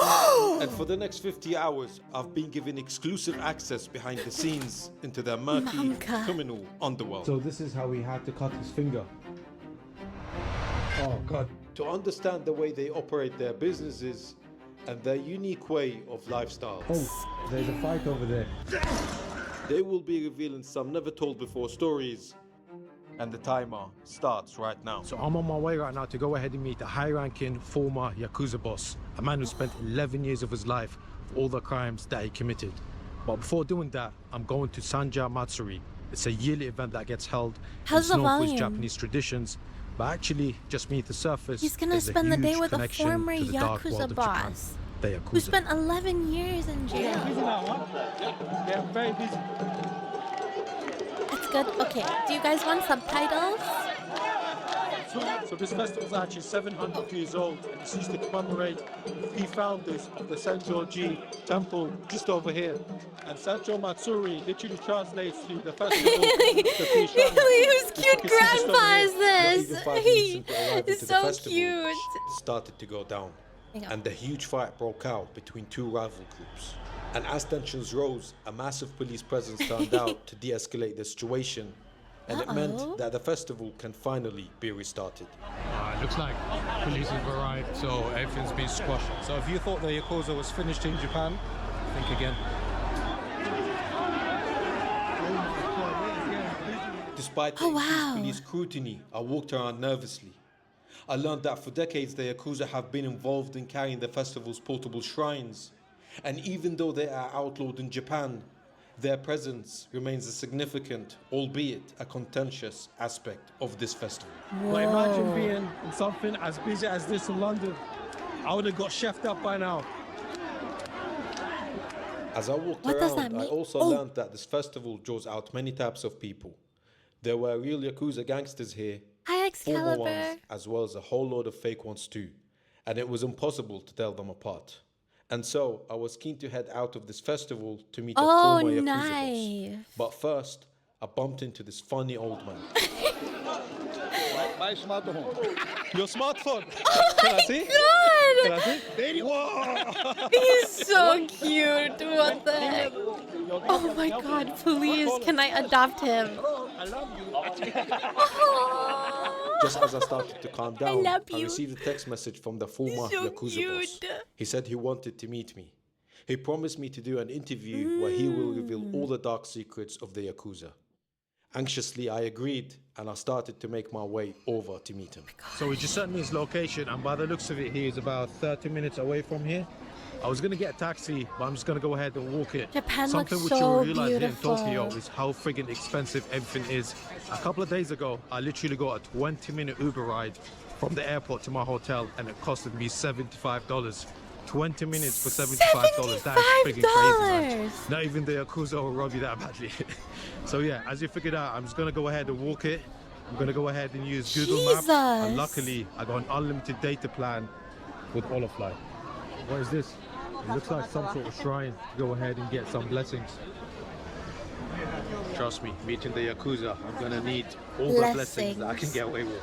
And for the next 50 hours, I've been given exclusive access behind the scenes into their murky, Manga. criminal underworld. So this is how he had to cut his finger. Oh God. To understand the way they operate their businesses and their unique way of lifestyle, Oh, there's a fight over there. they will be revealing some never told before stories. And the timer starts right now. So I'm on my way right now to go ahead and meet the high-ranking former Yakuza boss, a man who spent 11 years of his life for all the crimes that he committed. But before doing that, I'm going to Sanja Matsuri. It's a yearly event that gets held. How's It's the known for its volume? Japanese traditions, but actually, just beneath the surface, He's gonna there's a spend the day huge with a connection former to the dark Yakuza world of Japan, boss the Yakuza. who spent 11 years in jail. Yeah, very busy. It's good. Okay, do you guys want subtitles? So this festival is actually 700 years old, and it's used to commemorate the three founders of the Senjoji temple just over here. And Sancho Matsuri literally translates to the festival. Whose cute grandpa is Not even this? 5 minutes into arriving He's to the so festival, cute. shit started to go down. Hang on. And a huge fight broke out between two rival groups. And as tensions rose, a massive police presence turned out to de-escalate the situation. And it meant that the festival can finally be restarted. Looks like police have arrived, so everything's been squashed. So if you thought the Yakuza was finished in Japan, think again. Despite the increased police scrutiny, I walked around nervously. I learned that for decades the Yakuza have been involved in carrying the festival's portable shrines. And even though they are outlawed in Japan, their presence remains a significant, albeit a contentious, aspect of this festival. But imagine being in something as busy as this in London. I would have got chefed up by now. As I walked What does that around, I mean? also Oh. learned that this festival draws out many types of people. There were real Yakuza gangsters here, Hi, former Excalibur. ones, as well as a whole load of fake ones too. And it was impossible to tell them apart. And so, I was keen to head out of this festival to meet a Oh, former Yakuza nice. boss. But first, I bumped into this funny old man. My smartphone. Your smartphone. Oh my Can I god! see? Whoa! He's so cute. What the heck? Oh my god, please, can I adopt him? I love you. Oh, Just as I started to calm down, love I you. received a text message from the former So Yakuza boss. cute. He said he wanted to meet me. He promised me to do an interview where he will reveal all the dark secrets of the Yakuza. Anxiously, I agreed, and I started to make my way over to meet him. So he just sent me his location, and by the looks of it, he is about 30 minutes away from here. I was gonna get a taxi, but I'm just gonna go ahead and walk it. Japan Something looks which so you'll realize here in Tokyo beautiful. is how friggin' expensive everything is. A couple of days ago, I literally got a 20-minute Uber ride from the airport to my hotel, and it costed me $75. 20 minutes for $75. That is friggin' crazy, man. $75. Not even the Yakuza will rob you that badly. So yeah, as you figured out, I'm just gonna go ahead and walk it. I'm gonna go ahead and use Google Maps. And Jesus. luckily, I got an unlimited data plan with Olafly. What is this? It looks like some sort of shrine. Go ahead and get some blessings. Trust me, meeting the Yakuza, I'm gonna need all the blessings that I can get away with.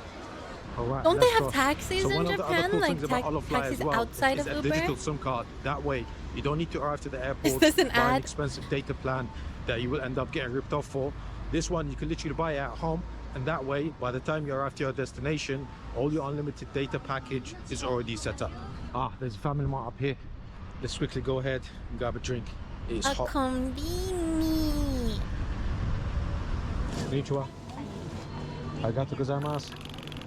All right, Don't they let's have go. taxis So in one of the other Japan? cool Like things about Olafly taxis as well outside is of a Uber? digital SIM card. That way, you don't need to arrive to the airport. Is this an buy an ad? expensive data plan that you will end up getting ripped off for. This one, you can literally buy it at home. And that way, by the time you arrive to your destination, all your unlimited data package is already set up. Ah, there's a family mart up here. Let's quickly go ahead and grab a drink. It is A hot. konbini. Konnichiwa. Arigatou gozaimasu.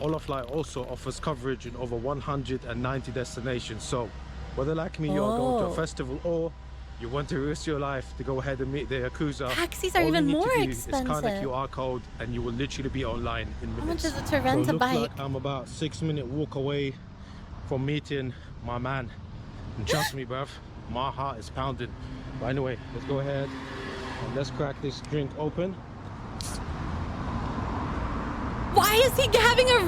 Olafly also offers coverage in over 190 destinations. So, whether like me, you're going to Oh. a festival or you want to risk your life to go ahead and meet the Yakuza, Taxis are all even you need more to do is scan the expensive. QR code and you will literally be online in How much minutes. is it to rent So a it looks bike? like I'm about 6-minute walk away from meeting my man. And trust me, bruv, my heart is pounding. But anyway, let's go ahead and let's crack this drink open. Why is he having a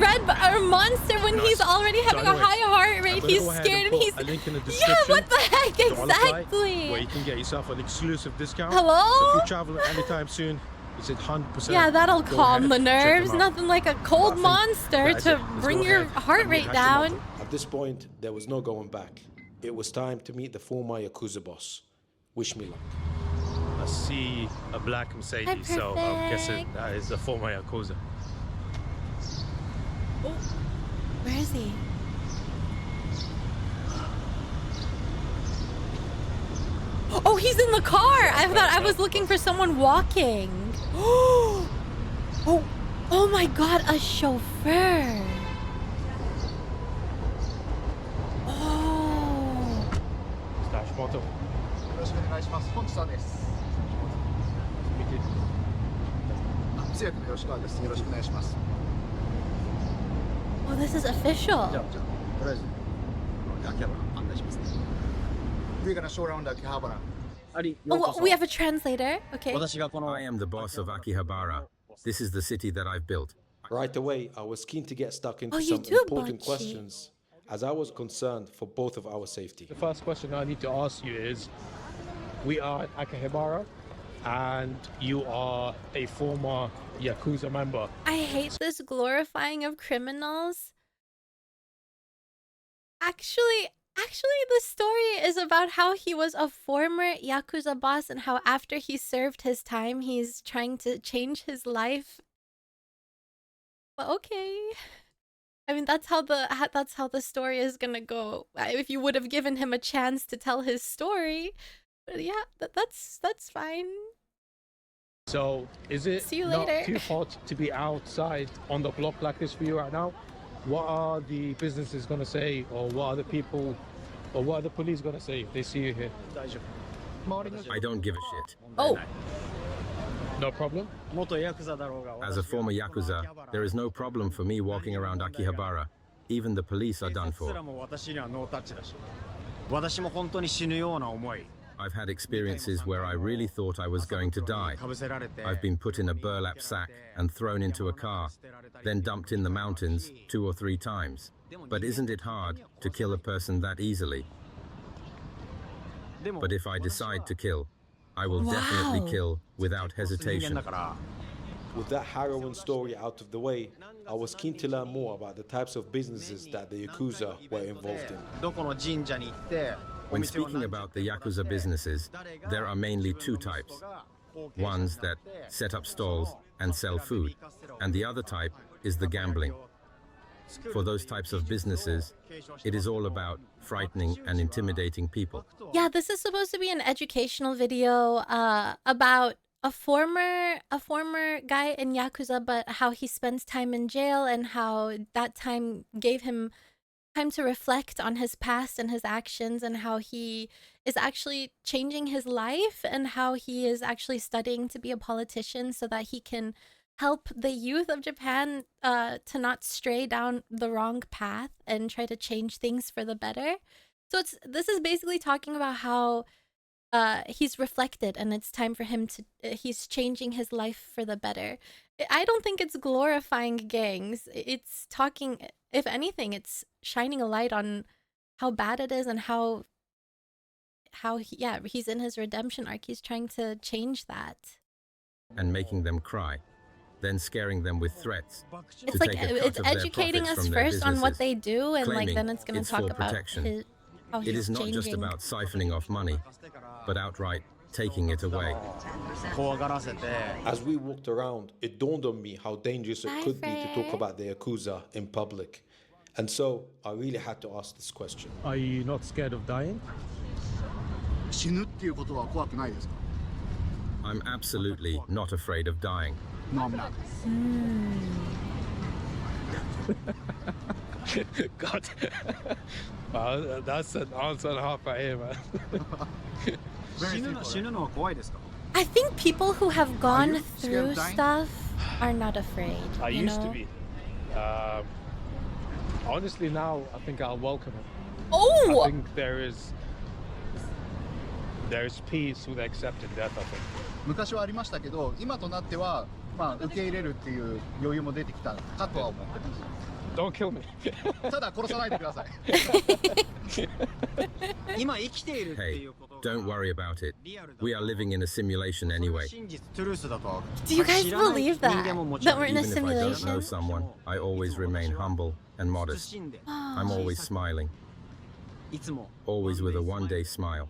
monster when he's already having a high heart rate? He's scared and he's... A link in the Yeah, description. what the heck? Exactly. Where you can get yourself an exclusive discount. Hello? So if you're traveling anytime soon, it's at 100%. Yeah, that'll Go calm the ahead, check nerves. them out. Nothing like a cold monster to bring your heart rate down. At this point, there was no going back. It was time to meet the former Yakuza boss. Wish me luck. I see a black Mercedes, so I'm guessing Perfect. that is a former Yakuza. Oh, where is he? Oh, he's in the car. I thought I was looking for someone walking. Oh, oh my God, a chauffeur. Oh. Slash motto. Oh, this is official. Oh, we have a translator. Okay. I am the boss of Akihabara. This is the city that I've built. Right away, I was keen to get stuck into Oh, you some do, important Mochi. questions, as I was concerned for both of our safety. The first question I need to ask you is, we are at Akihabara, and you are a former Yakuza member. I hate this glorifying of criminals. Actually, the story is about how he was a former Yakuza boss and how after he served his time, he's trying to change his life. But okay. I mean, that's how the story is gonna go. If you would have given him a chance to tell his story. But yeah, that's fine. So, is it See you not later. too hot to be outside on the block like this for you right now? What are the businesses gonna say, or what are the people, or what are the police gonna say if they see you here? I don't give a shit. Oh. No problem? As a former Yakuza, there is no problem for me walking around Akihabara. Even the police are done for. I've had experiences where I really thought I was going to die. I've been put in a burlap sack and thrown into a car, then dumped in the mountains 2 or 3 times. But isn't it hard to kill a person that easily? But if I decide to kill, I will definitely kill without hesitation. With that harrowing story out of the way, I was keen to learn more about the types of businesses that the Yakuza were involved in. When speaking about the Yakuza businesses, there are mainly 2 types. Ones that set up stalls and sell food, and the other type is the gambling. For those types of businesses, it is all about frightening and intimidating people. Yeah, this is supposed to be an educational video about a former guy in Yakuza, but how he spends time in jail and how that time gave him time to reflect on his past and his actions, and how he is actually changing his life, and how he is actually studying to be a politician so that he can help the youth of Japan to not stray down the wrong path and try to change things for the better. So this is basically talking about how he's reflected and it's time for him to he's changing his life for the better. I don't think it's glorifying gangs. It's talking, if anything, it's shining a light on how bad it is and how he's in his redemption arc. He's trying to change that. And making them cry, then scaring them with threats. It's like it's educating us first on what they do, and like then it's going to talk about how he's It is not changing. just about siphoning off money, but outright taking it away. As we walked around, it dawned on me how dangerous it could be to talk Fred. about the Yakuza in public. And so I really had to ask this question. Are you not scared of dying? I'm absolutely not afraid of dying. God. Wow, that's an answer and a half right here, man. I think people who have gone through stuff are not afraid. I you used know? to be. Honestly, now I think I'll welcome it. Oh! I think there is peace with accepting death, I think. 昔はありましたけど、今となってはまあ受け入れるっていう余裕も出てきたかとは思ってます。 Don't kill me. ただ殺さないでください。 Hey, don't worry about it. We are living in a simulation anyway. Do you guys believe that? That we're in a Even if I don't know simulation? someone, I always remain humble and modest. I'm always smiling. Always with a one-day smile.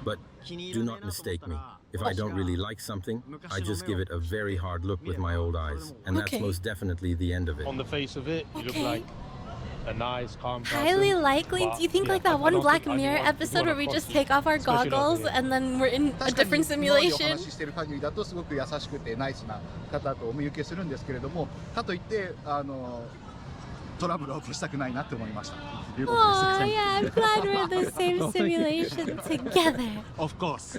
But do not mistake me. If I don't really like something, I just give it a very hard look with my old eyes. And that's Okay. most definitely the end of it. On the face of it, you look Okay. like a nice, calm person. Highly likely. but Do you think yeah, like I that one don't Black think Mirror anyone would episode where wanna we cross just you, take off our especially not goggles here. and then we're in a 確かに different 今までお simulation? 話ししてる限りだとすごく優しくてナイスな方とお見受けするんですけれども、かといってトラブルを起こしたくないなって思いました。ということです。 Oh yeah, I'm glad we're in the same simulation together. Of course.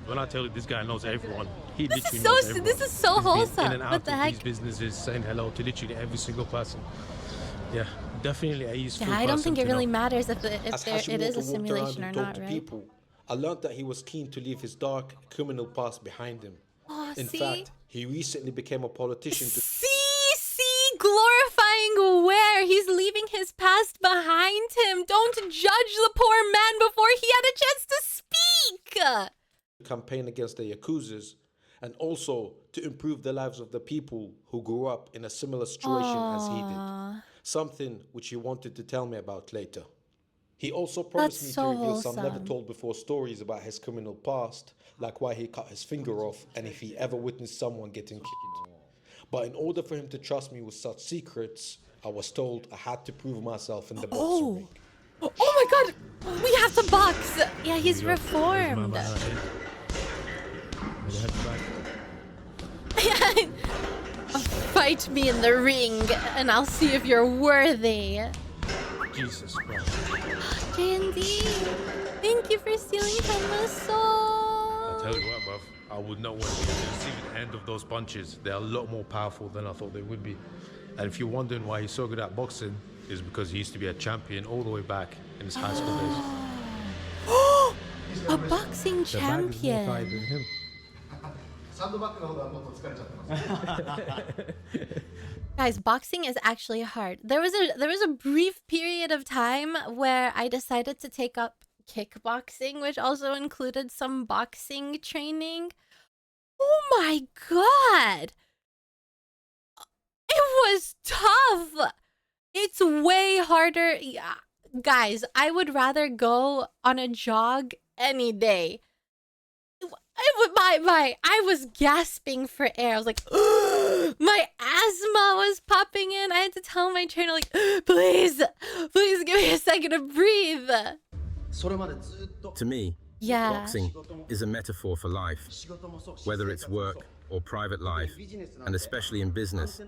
When I tell you this guy knows everyone, he This literally is knows so everyone. this is so He's been in wholesome. and out What the of heck? these businesses, saying hello to literally every single person. Yeah, definitely a useful Yeah, I don't person think it to really know. matters if As it is Hashimoto a walked around simulation or and talked not, to right? people, I learned that he was keen to leave his dark criminal past behind him. Oh, In see? fact, he recently became a politician to See, glorifying where he's leaving his past behind him. Don't judge the poor man before he had a chance to speak. campaign against the Yakuzas and also to improve the lives of the people who grew up in a similar situation as he did. Aw. Something which he wanted to tell me about later. He also promised That's me so to reveal some never wholesome. told before stories about his criminal past, like why he cut his finger off and if he ever witnessed someone getting killed. But in order for him to trust me with such secrets, I was told I had to prove myself in the boxing ring. Oh my god, we have to box. Yeah, he's reformed. Fight me in the ring and I'll see if you're worthy. Jesus Christ. J&D, thank you for stealing Henma's soul. I tell you what, bruv, I would not want to see the end of those punches. They're a lot more powerful than I thought they would be. And if you're wondering why he's so good at boxing, is because he used to be a champion all the way back in his high school days. A boxing The man is more tired champion. than him. サンドバッグの方がもっと疲れちゃってます。 Guys, boxing is actually hard. There was a brief period of time where I decided to take up kickboxing, which also included some boxing training. Oh my god! It was tough! It's way harder. Yeah. Guys, I would rather go on a jog any day. I was gasping for air. I was like, my asthma was popping in. I had to tell my trainer, like, please give me a second to breathe. To me, Yeah. boxing is a metaphor for life, whether it's work or private life, and especially in business,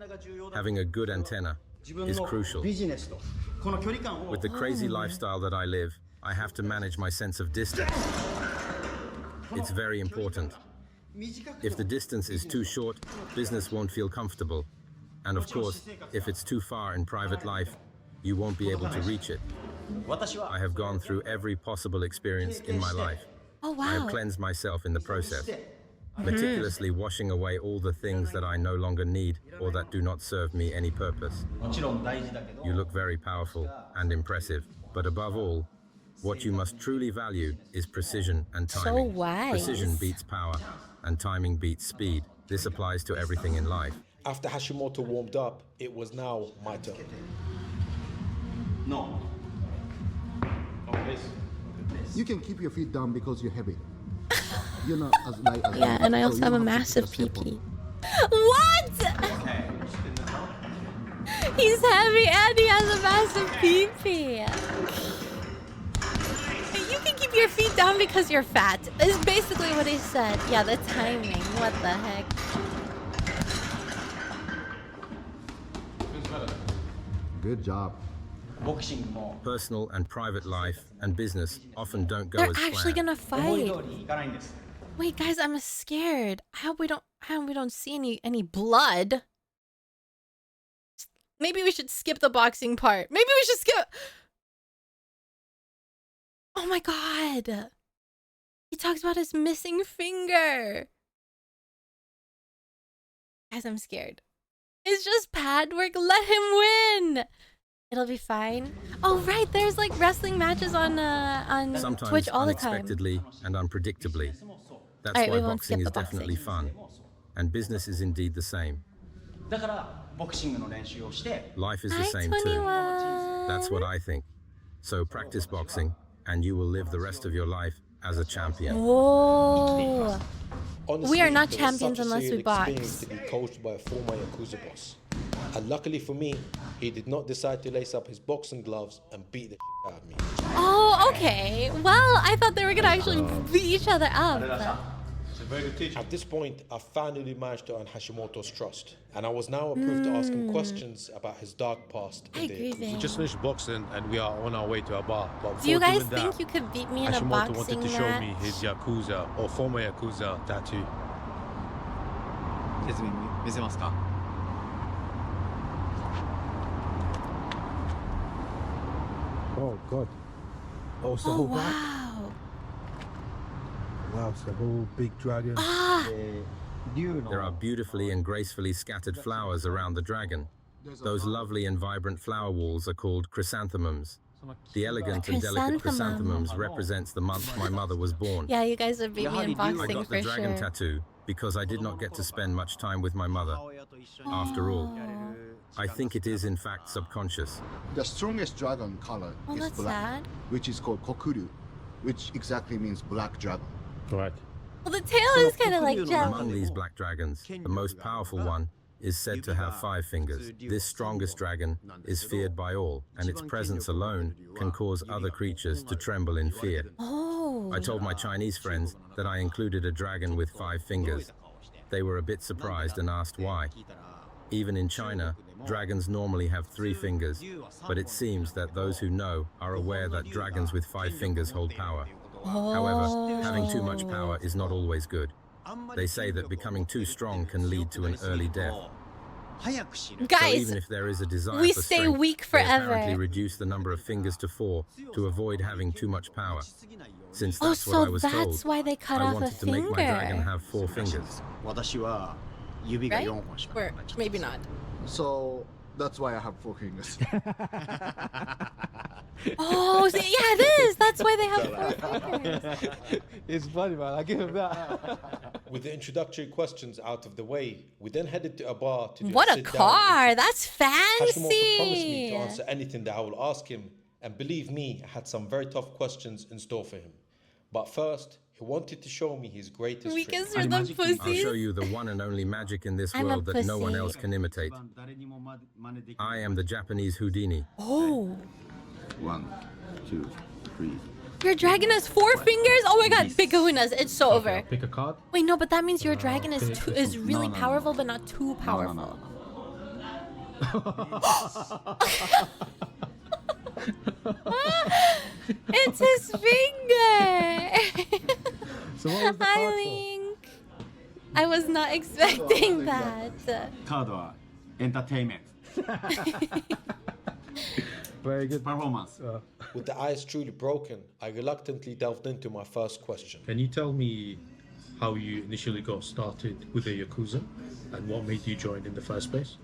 having a good antenna is crucial. With the crazy lifestyle that I live, I have to manage my sense of distance. It's very important. If the distance is too short, business won't feel comfortable. And of course, if it's too far in private life, you won't be able to reach it. I have gone through every possible experience in my life. Oh, I have wow. cleansed myself in the process, meticulously washing away all the things that I no longer need or that do not serve me any purpose. You look very powerful and impressive, but above all, what you must truly value is precision and timing. wise. Precision beats power, and timing beats speed. This applies to everything in life. After Hashimoto warmed up, it was now my turn. You can keep your feet down because you're heavy. You're not as light as Yeah, me, and I so also you have a don't to massive be as simple. PP. What? He's heavy and he has a massive PP. You can keep your feet down because you're fat. Is basically what he said. Yeah, the timing. What the heck? Good job. Personal and private life and business often don't go They're as actually planned. gonna fight. Wait, guys, I'm scared. I hope we don't see any blood. Maybe we should skip the boxing part. Maybe we should skip. Oh my god. He talks about his missing finger. Guys, I'm scared. It's just pad work. Let him win. It'll be fine. Oh right, there's like wrestling matches on Sometimes Twitch all the time. unexpectedly and unpredictably. That's Alright, why we won't boxing skip is the boxing. definitely fun. And business is indeed the same. Life is the Hi, same 21. too. That's what I think. So practice boxing and you will live the rest of your life as a champion. Whoa. Honestly, We are not it was champions such a unless we surreal experience box. to be coached by a former Yakuza boss. And luckily for me, he did not decide to lace up his boxing gloves and beat the shit out of me. Oh, okay. Well, I thought they were gonna actually beat each other up. At this point, I finally managed to earn Hashimoto's trust, and I was now approved to ask him questions about his dark past. I agree, We Vin. just finished boxing and we are on our way to a bar. But Do you before guys doing think that, you could beat me in a Hashimoto boxing wanted to show me match? his Yakuza or former Yakuza tattoo. Oh God. Oh, it's the Oh whole back. wow. Wow, it's the whole big dragon. Ah. There are beautifully and gracefully scattered flowers around the dragon. Those lovely and vibrant flower walls are called chrysanthemums. The elegant and delicate chrysanthemums represents the month my mother was born. Yeah, you guys would beat me in I boxing got for the dragon sure. tattoo because I did not get to spend much time with my mother. After all, I think it is in fact subconscious. The strongest dragon color Oh, is that's black, sad. which is called kokuru, which exactly means black dragon. Right. Well, the tail is kind of like jelly. Among these black dragons, the most powerful one is said to have 5 fingers. This strongest dragon is feared by all, and its presence alone can cause other creatures to tremble in fear. Oh. I told my Chinese friends that I included a dragon with 5 fingers. They were a bit surprised and asked why. Even in China, dragons normally have 3 fingers, but it seems that those who know are aware that dragons with 5 fingers hold power. However, having too much power is not always good. They say that becoming too strong can lead to an early death. So Guys, even if there is a desire we for stay strength, weak they apparently forever. reduce the number of fingers to 4 to avoid having too much power. Since Oh, that's what I so was that's told, why they cut I off a wanted to make my dragon finger. have 4 fingers. Right? Or maybe not. So that's why I have 4 fingers. Oh, so, yeah, it is. That's why they have 4 fingers. It's funny, man. I give him that. With the introductory questions out of the way, we then headed to a bar to do What a a sit-down car. interview. That's Hashimoto promised me fancy. to answer anything that I will ask him, and believe me, I had some very tough questions in store for him. But first, he wanted to show me his greatest trick. Because you're the I'll show pussies. you the one and only magic in this I'm a world that no one pussy. else can imitate. I am the Japanese Houdini. Oh. 1, 2, 3. Your dragon has 4 fingers? Oh my god, big kahunas. It's so over. Pick a card. Wait, no, but that means your dragon is really powerful, but not too powerful. It's his finger. So what was the Hi, card for? Link. I was not expecting that. カードはエンターテインメン Very good. ト、パフォーマンス。 With the ice truly broken, I reluctantly delved into my first question. Can you tell me how you initially got started with the Yakuza and what made you join in the first place?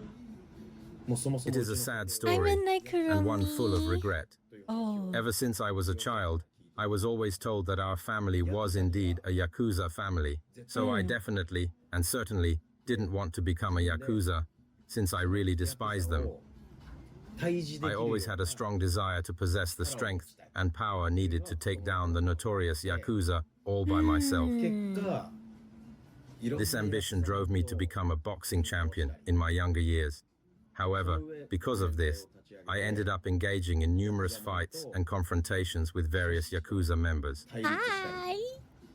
It is a sad I'm story in Nekrolina. and one full of regret. Oh. Ever since I was a child, I was always told that our family was indeed a Yakuza family. So I definitely and certainly didn't want to become a Yakuza, since I really despised them. I always had a strong desire to possess the strength and power needed to take down the notorious Yakuza all by myself. This ambition drove me to become a boxing champion in my younger years. However, because of this, I ended up engaging in numerous fights and confrontations with various Yakuza members. Hi.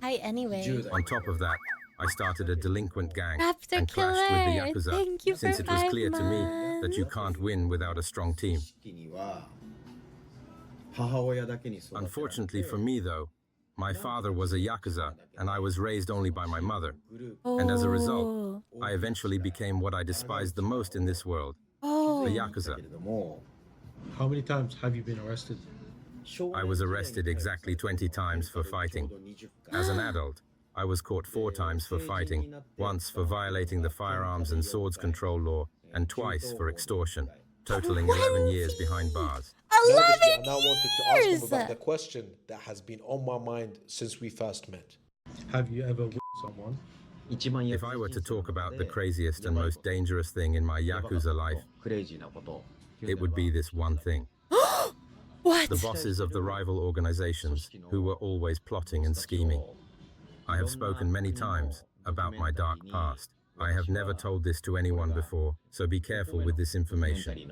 Hi, anyway. On top of that, I started a delinquent gang Raptor and clashed with the Killer, Yakuza, thank you since for it was 5 clear to me that you months. can't win without a strong team. Unfortunately for me, though, my father was a Yakuza, and I was raised only by my mother. And as a result, I eventually became what I despised the most in this world, a Yakuza. How many times have you been arrested? I was arrested exactly 20 times for fighting. As an adult, I was caught 4 times for fighting, once for violating the firearms and swords control law, and twice for extortion, totaling 11 years behind bars. 11 I now wanted to ask him years! about the question that has been on my mind since we first met. Have you ever whipped someone? If I were to talk about the craziest and most dangerous thing in my Yakuza life, it would be this one thing. What? The bosses of the rival organizations who were always plotting and scheming. I have spoken many times about my dark past. I have never told this to anyone before, so be careful with this information.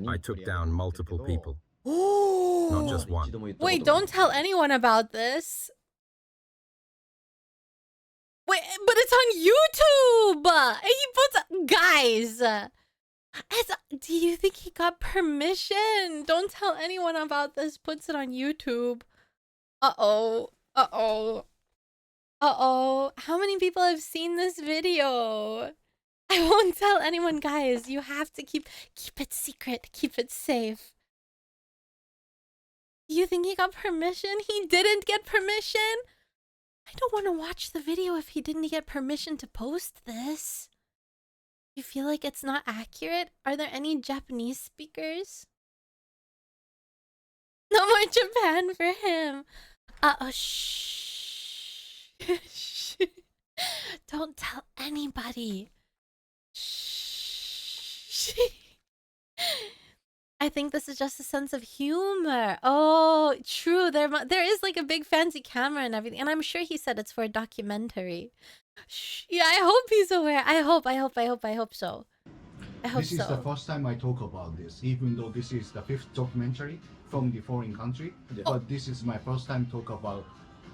I took down multiple people, not just one. Wait, don't tell anyone about this. Wait, but it's on YouTube! He puts... Guys! Do you think he got permission? Don't tell anyone about this. Puts it on YouTube. Uh-oh. Uh-oh. Uh-oh. How many people have seen this video? I won't tell anyone, guys. You have to keep it secret. Keep it safe. Do you think he got permission? He didn't get permission? I don't want to watch the video if he didn't get permission to post this. You feel like it's not accurate? Are there any Japanese speakers? No more Japan for him. Uh-oh, shh. Don't tell anybody. Shh. I think this is just a sense of humor. Oh, true. There is like a big fancy camera and everything. And I'm sure he said it's for a documentary. Yeah, I hope he's aware. I hope so. I hope This is the first time I talk about this, even though this is the 5th documentary from the foreign country. But this is my first time talk about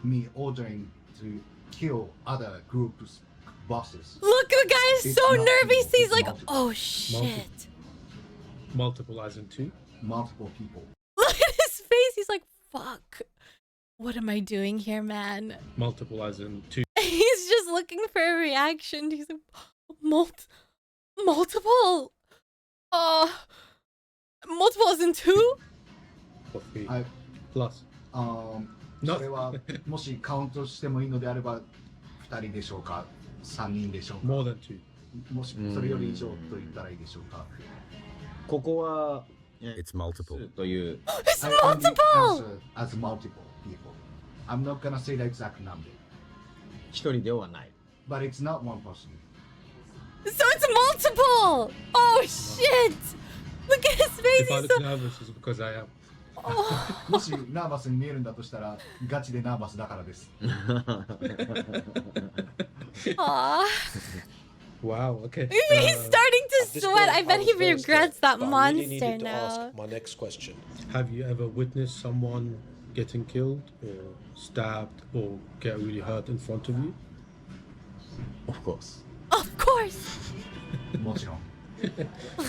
me ordering to kill other groups' bosses. Look, the guy is It's so not nervous. people, He's it's like, multiple. oh shit. Multiple as in 2? Multiple people. Look at his face. He's like, fuck. What am I doing here, man? Multiple as in 2. He's just looking for a reaction. He's like, multiple? Multiple as in 2? Or 3. I- Plus. それはもしカウントしてもいいのであれば2人でしょうか3人でしょうか More than 2. もしそれより以上と言ったらいいでしょうか ここは It's multiple. という It's I only multiple! answer as multiple people. I'm not gonna say the exact number. 一人ではない。 But it's not one person. So it's multiple! Oh shit! Look at his face. If I He's look so... nervous, it's because I am. もしナーバスに見えるんだとしたらガチでナーバスだからです。 Aww. Wow, okay. He's starting to At this sweat. point, I bet was he very regrets scared, that but I really monster needed to now. ask my next question. Have you ever witnessed someone getting killed or stabbed or get really hurt in front of you? Of course. Of course! もちろん。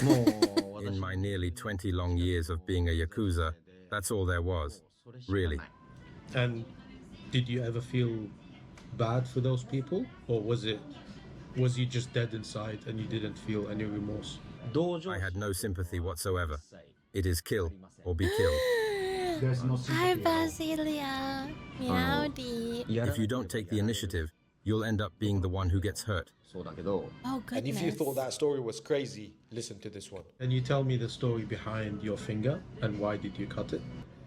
もう In my nearly 20 long years of being a Yakuza, that's all there was. Really. And did you ever feel bad for those people? Or was you just dead inside and you didn't feel any remorse? I had no sympathy whatsoever. It is kill or be killed. There's no Hi, sympathy at all. Basilia. Meowdy. If you don't take the initiative, you'll end up being the one who gets hurt. そうだけど Oh, And if goodness. you thought that story was crazy, listen to this one. Can you tell me the story behind your finger and why did you cut it?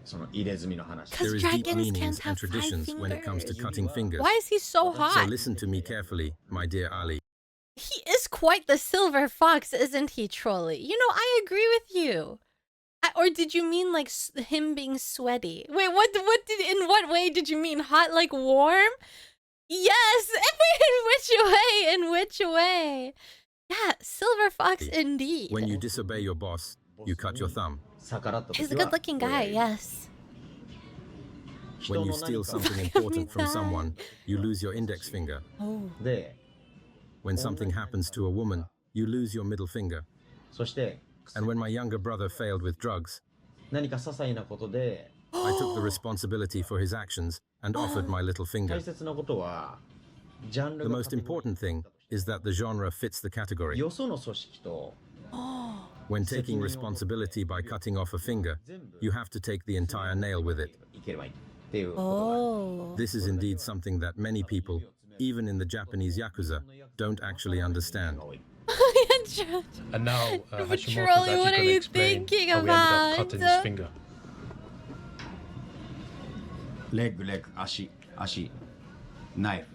その入れ墨の話。 Because There is deep dragons meanings can't have and traditions five when it comes to fingers. cutting fingers. Why is he so So hot? listen to me carefully, my dear Ali. He is quite the silver fox, isn't he, Trolley? You know, I agree with you. Or did you mean like him being sweaty? Wait, in what way did you mean? Hot like warm? Yes! In which way? Yeah, silver fox indeed. When you disobey your boss, you cut your thumb. 逆らった時は He's a good-looking guy, yes. When you steal something important from someone, you lose your index finger. Oh. で When something happens to a woman, you lose your middle finger. そして And when my younger brother failed with drugs, 何か些細なことで I took the responsibility for his actions and offered my little finger. 大切なことはジャンル The が most important thing is that the genre fits the category. よその組織と When taking responsibility by cutting off a finger, you have to take the entire nail with it. いければいいっていうことが This is indeed something that many people, even in the Japanese Yakuza, don't actually understand. And now But Hashimoto's Trolley, actually what are going to you explain thinking how we ended up about? cutting his finger. レッグ足ナイ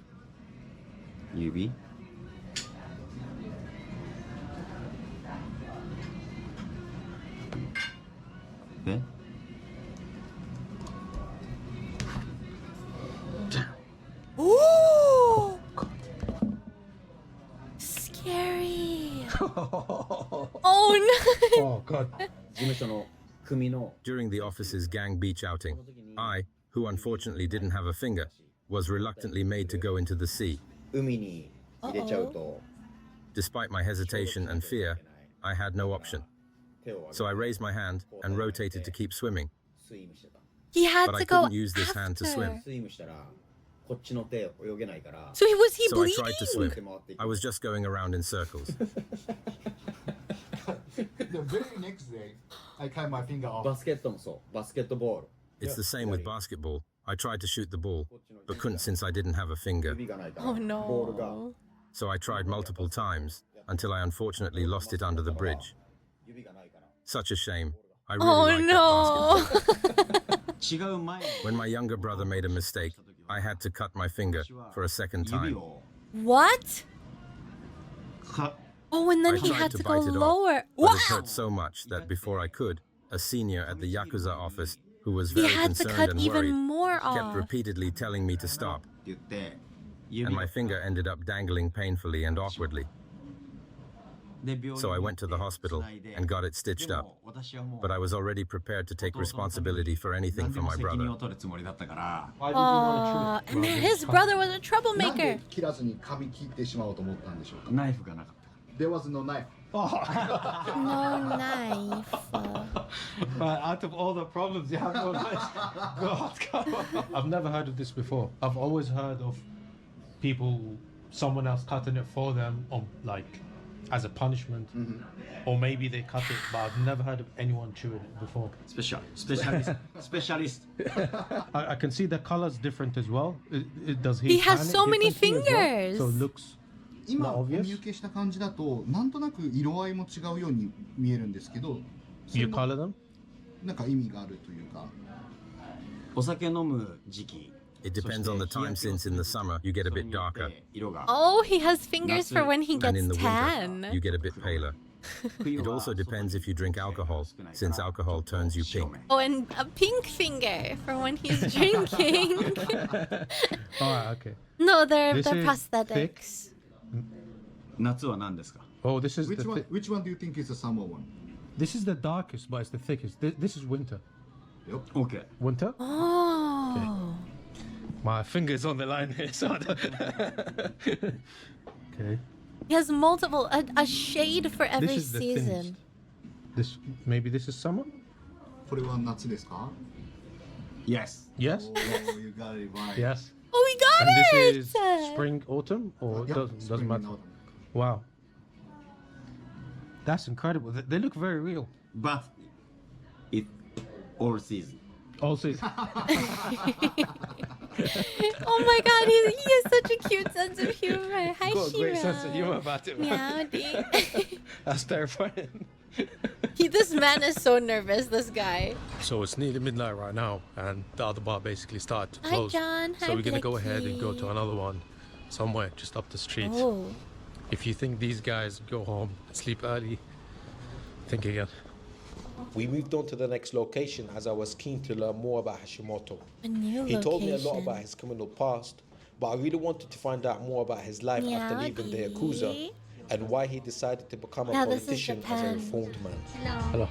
フ指え Ooh! Scary. Oh no! Oh God. 事務所の組の During the office's gang beach outing, I, who unfortunately didn't have a finger, was reluctantly made to go into the sea. 海に入れちゃうと Despite my hesitation and fear, I had no option. 手を So I raised my hand and rotated to keep swimming. スイムしてた He had But I to go couldn't use this hand to after. swim. スイムしたらこっちの手泳げないから So was he So I bleeding? tried to swim. I was just going around in circles. The very next day, I cut my finger off. バスケットもそうバスケットボール It's the same with basketball. I tried to shoot the ball, but couldn't since I didn't have a finger. 指がないから Oh ボールが no. So I tried multiple times until I unfortunately lost it under the bridge. 指がないから Such a shame. I really Oh liked that basketball. no. 違う前に When my younger brother made a mistake, I had to cut my finger for a second 指 time. を What? か Oh, and then I he tried had to to go bite it off, lower. but Wow. it hurt so much that before I could, a senior at the Yakuza office, who was He very had to concerned cut and even worried, more kept off. repeatedly telling me to stop, って言って and 指 my finger ended up dangling painfully and awkwardly. で病院 So I went to the hospital and got it stitched で up, も私はもう but I was already prepared to take responsibility for anything 何で for も my 責任 brother. を取るつもりだったから Why did you want to And shoot? his brother was a なんで troublemaker. 切らずに髪切ってしまおうと思ったんでしょうか。ナイフがなかった There was no knife. No knife. But out of all the problems you have, no knife. God, come on. I've never heard of this before. I've always heard of people, someone else cutting it for them, or like as a punishment, or maybe they cut it. But I've never heard of anyone chewing it before. スペシャリスト I can see the colors different as well. Does He has tan it so many differently as well? fingers. So it looks 今 Not お obvious? 見受けした感じだとなんとなく色合いも違うように見えるんですけど、それ you も color them. なんか意味があるというか。お酒飲む時期 It depends on the time, since in the summer you get a bit darker, 色が Oh, he has fingers for when he and in gets the winter you tan. get a bit paler. It also depends if you drink alcohol, since alcohol turns you pink. Oh, and a pink finger for when he's drinking. Alright, okay. No, they're This is prosthetics. 夏は何ですか Oh, this is Which the one? Which one do you think is the summer one? this is the darkest, but it's the thickest. This is winter. OK Winter? Oh. My finger's on the line here, so I don't... Okay. He has multiple, a shade for every This is the season. thinnest. Maybe this is summer? これは夏ですか Yes Yes? Oh, you got it right. Yes. Oh, we got And it! this is spring, autumn, or Yep, doesn't spring matter? and autumn. Wow. That's incredible. They look very real. But it all season All season. Oh my god, he has such a cute sense of humor. Hi, Got a Shiro. great sense of humor about it. man. Meowdy. That's terrifying. This man is so nervous, this guy. So it's nearly midnight right now, and the other bar basically started to Hi, close. John. So Hi, we're gonna go ahead and go Blicky. to another one somewhere just up the street. Oh. If you think these guys go home and sleep early, think again. We moved on to the next location as I was keen to learn more about Hashimoto. A new He told me a lot location. about his criminal past, but I really wanted to find out more about his life after leaving the Yakuza Meowdy. and why he decided to become a Now this is politician as a Japan. reformed man. Hello.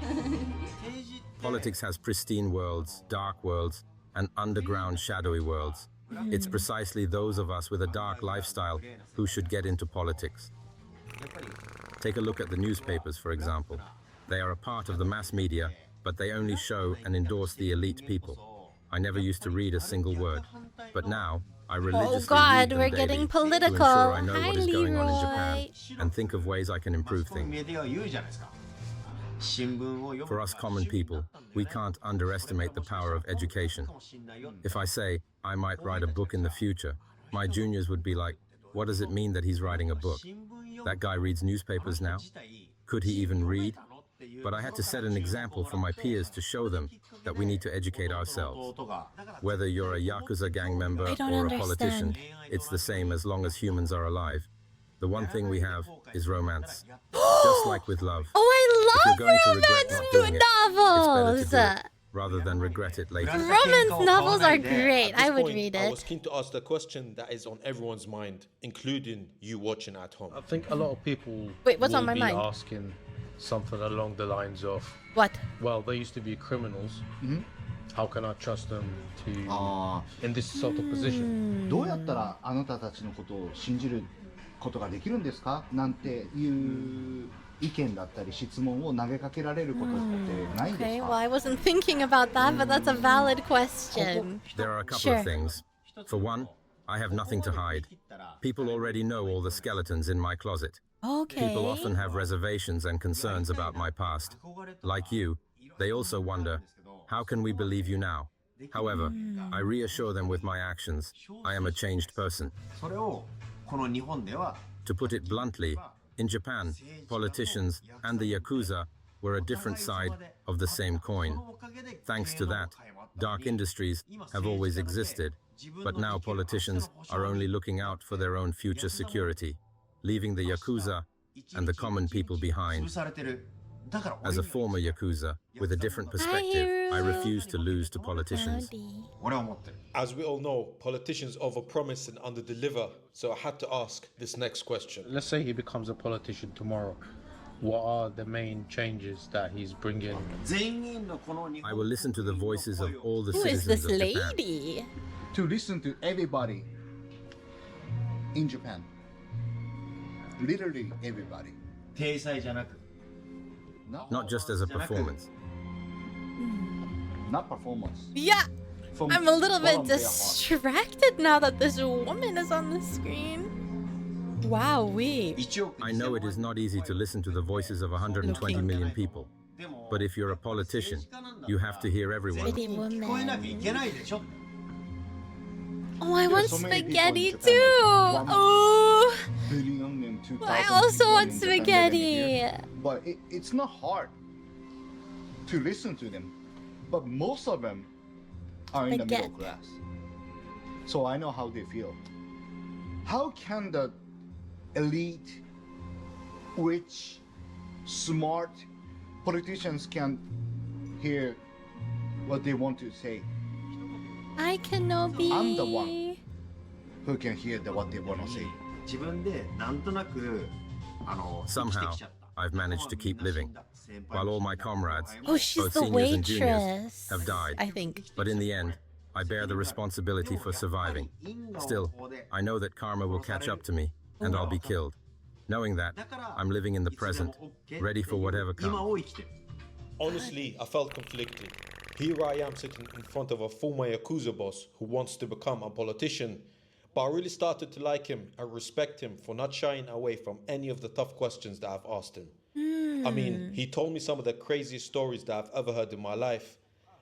Politics has pristine worlds, dark worlds, and underground shadowy worlds. It's precisely those of us with a dark lifestyle who should get into politics. Take a look at the newspapers, for example. They are a part of the mass media but they only show and endorse the elite people. I never used to read a single word, but now I religiously read them we're daily getting to political. ensure I know Hi, what is going on in Japan Leroy. and think of ways I can improve things. For us common people, we can't underestimate the power of education. If I say I might write a book in the future, my juniors would be like, what does it mean that he's writing a book? That guy reads newspapers now? Could he even read? But I had to set an example for my peers to show them that we need to educate ourselves. Whether you're a Yakuza gang member or a politician, it's the same as long as humans are alive. The one thing we have is romance. Just like with love. Oh, I If you're going to regret love not doing it, romance it's better to novels. do it rather than regret it later. Romance novels are great. I would read I was it. keen to ask the question that is on everyone's mind, including you watching at home. I think a lot of people Wait, what's will on my be mind? asking something along the lines of, What? well, they used to be criminals. How can I trust them to in this sort of position? どうやったらあなたたちのことを信じることができるんですかなんていう意見だったり質問を投げかけられることってないんです Okay, か well, I wasn't thinking about that, but that's a valid question. There are a couple Sure. of things. For one, I have nothing to hide. People already know all the skeletons in my closet. Okay. People often have reservations and concerns about my past. Like you, they also wonder, how can we believe you now? However, I reassure them with my actions. I am a changed person. To put it bluntly, in Japan, politicians and the Yakuza were a different side of the same coin. Thanks to that, dark industries have always existed, but now politicians are only looking out for their own future security, leaving the Yakuza and the common people behind. As a former Yakuza, with a different perspective, I refuse to lose to politicians. As we all know, politicians overpromise and underdeliver, so I had to ask this next question. Let's say he becomes a politician tomorrow. What are the main changes that he's bringing? I will listen to the voices of all the Who is citizens this of Japan. lady? To listen to everybody in Japan. Literally everybody. Not just as a performance. Not performance. Yeah, From I'm a little bit bottom of their heart. distracted now that this woman is on the screen. Wow, I know it is not easy to listen to the voices of 120 million people. But if you're a politician, you have to hear everyone. Pretty woman. Oh, I There are want so many people in spaghetti Japan, too. like 1 Oh, billion and 2,000 I also people want in Japan living spaghetti. here. But it's not hard to listen to them. But most of them are in the middle Spaghetti. class. So I know how they feel. How can the elite, rich, smart politicians can hear what they want to say? I cannot be. I'm the one who can hear what they want to say. Somehow, I've managed to keep living, while all my comrades, Oh, she's both the seniors and juniors, waitress. have died. I think. But in the end, I bear the responsibility for surviving. Still, I know that karma will catch up to me, and I'll be killed. Knowing that, I'm living in the present, ready for whatever comes. Honestly, I felt conflicted. Here I am sitting in front of a former Yakuza boss who wants to become a politician, but I really started to like him and respect him for not shying away from any of the tough questions that I've asked him. I mean, he told me some of the craziest stories that I've ever heard in my life,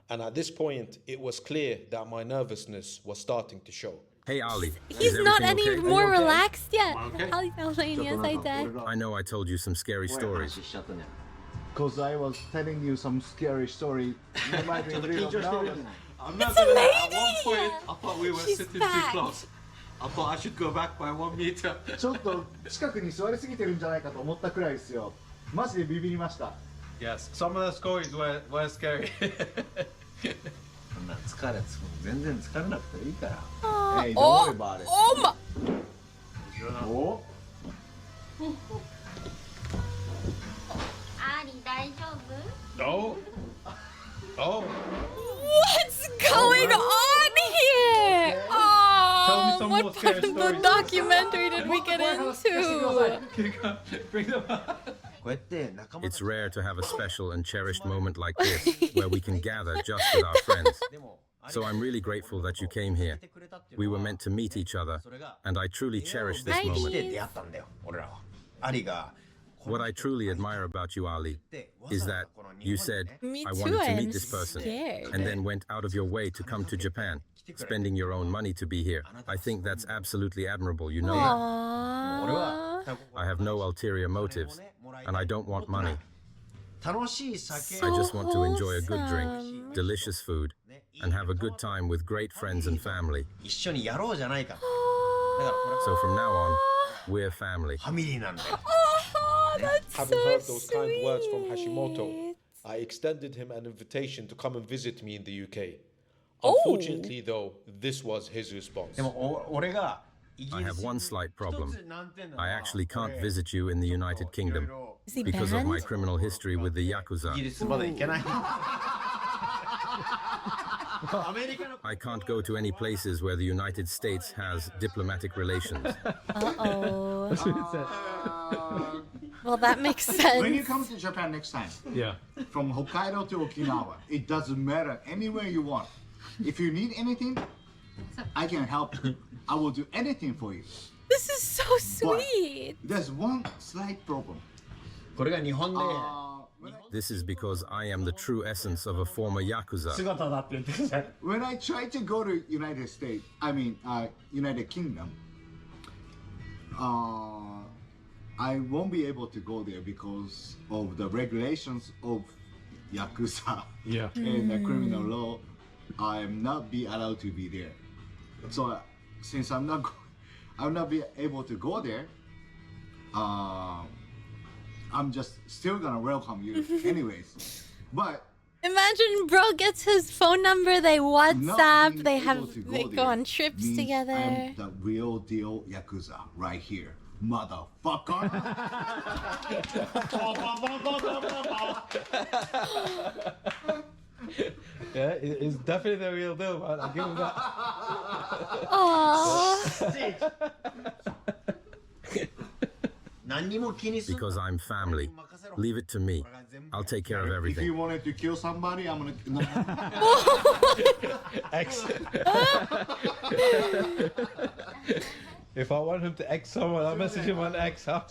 and at this point, it was clear that my nervousness was starting to show. Hey Ali, He's is not everything any okay? more relaxed yet. Yes, I did. I know I told you some scary stories. Because I was telling you some scary story. You might be real now. It's a lady! At one point, I thought we were She's sitting fat. too close. I thought I should go back by 1 meter. ちょっと近くに座りすぎてるんじゃないかと思ったくらいですよ。マジでビビりました。 Yes, some of the stories were scary. そんな疲れ全然疲れなくていいから。 Hey, don't Oh, worry about it. oh my. おアーリー大丈夫？ Oh, oh. What's going on here? Tell me Oh, some what more part scary of the stories. documentary did we get into? Bring them up. It's rare to have a special and cherished moment like this, where we can gather just with our friends. So I'm really grateful that you came here. We were meant to meet each other, and I truly cherish this moment. What I truly admire about you, Ali, is that you said, I wanted to meet this person, and then went out of your way to come to Japan, spending your own money to be here. I think that's absolutely admirable, you know that? I have no ulterior motives, and I don't want money. I just want to enjoy a good drink, delicious food, and have a good time with great friends and family. So from now on, we're family. That's Having heard those kind words from Hashimoto, I extended him an invitation to come and visit me in the UK. Unfortunately, though, this was his response. I have one slight problem. I actually can't visit you in the United Kingdom because of my criminal history with the Yakuza. I can't go to any places where the United States has diplomatic relations. Uh-oh. Well, that makes sense. When you come to Japan next time, from Hokkaido to Okinawa, it doesn't matter, anywhere you want. If you need anything, I can help you. I will do anything for you. This is so sweet. But there's one slight problem. This is because I am the true essence of a former Yakuza. When I try to go to United Kingdom, I won't be able to go there because of the regulations of Yakuza and the criminal law. I am not be allowed to be there. So since I'm not be able to go there, I'm just still gonna welcome you anyways. But imagine bro gets his phone number, they WhatsApp, they go on trips together. I'm the real deal Yakuza right here. Motherfucker. Yeah, it's definitely the real deal, man. I'll give him that. Because I'm family. Leave it to me. I'll take care of everything. If you wanted to kill somebody, I'm gonna. If I want him to X someone, I'll message him on X, huh?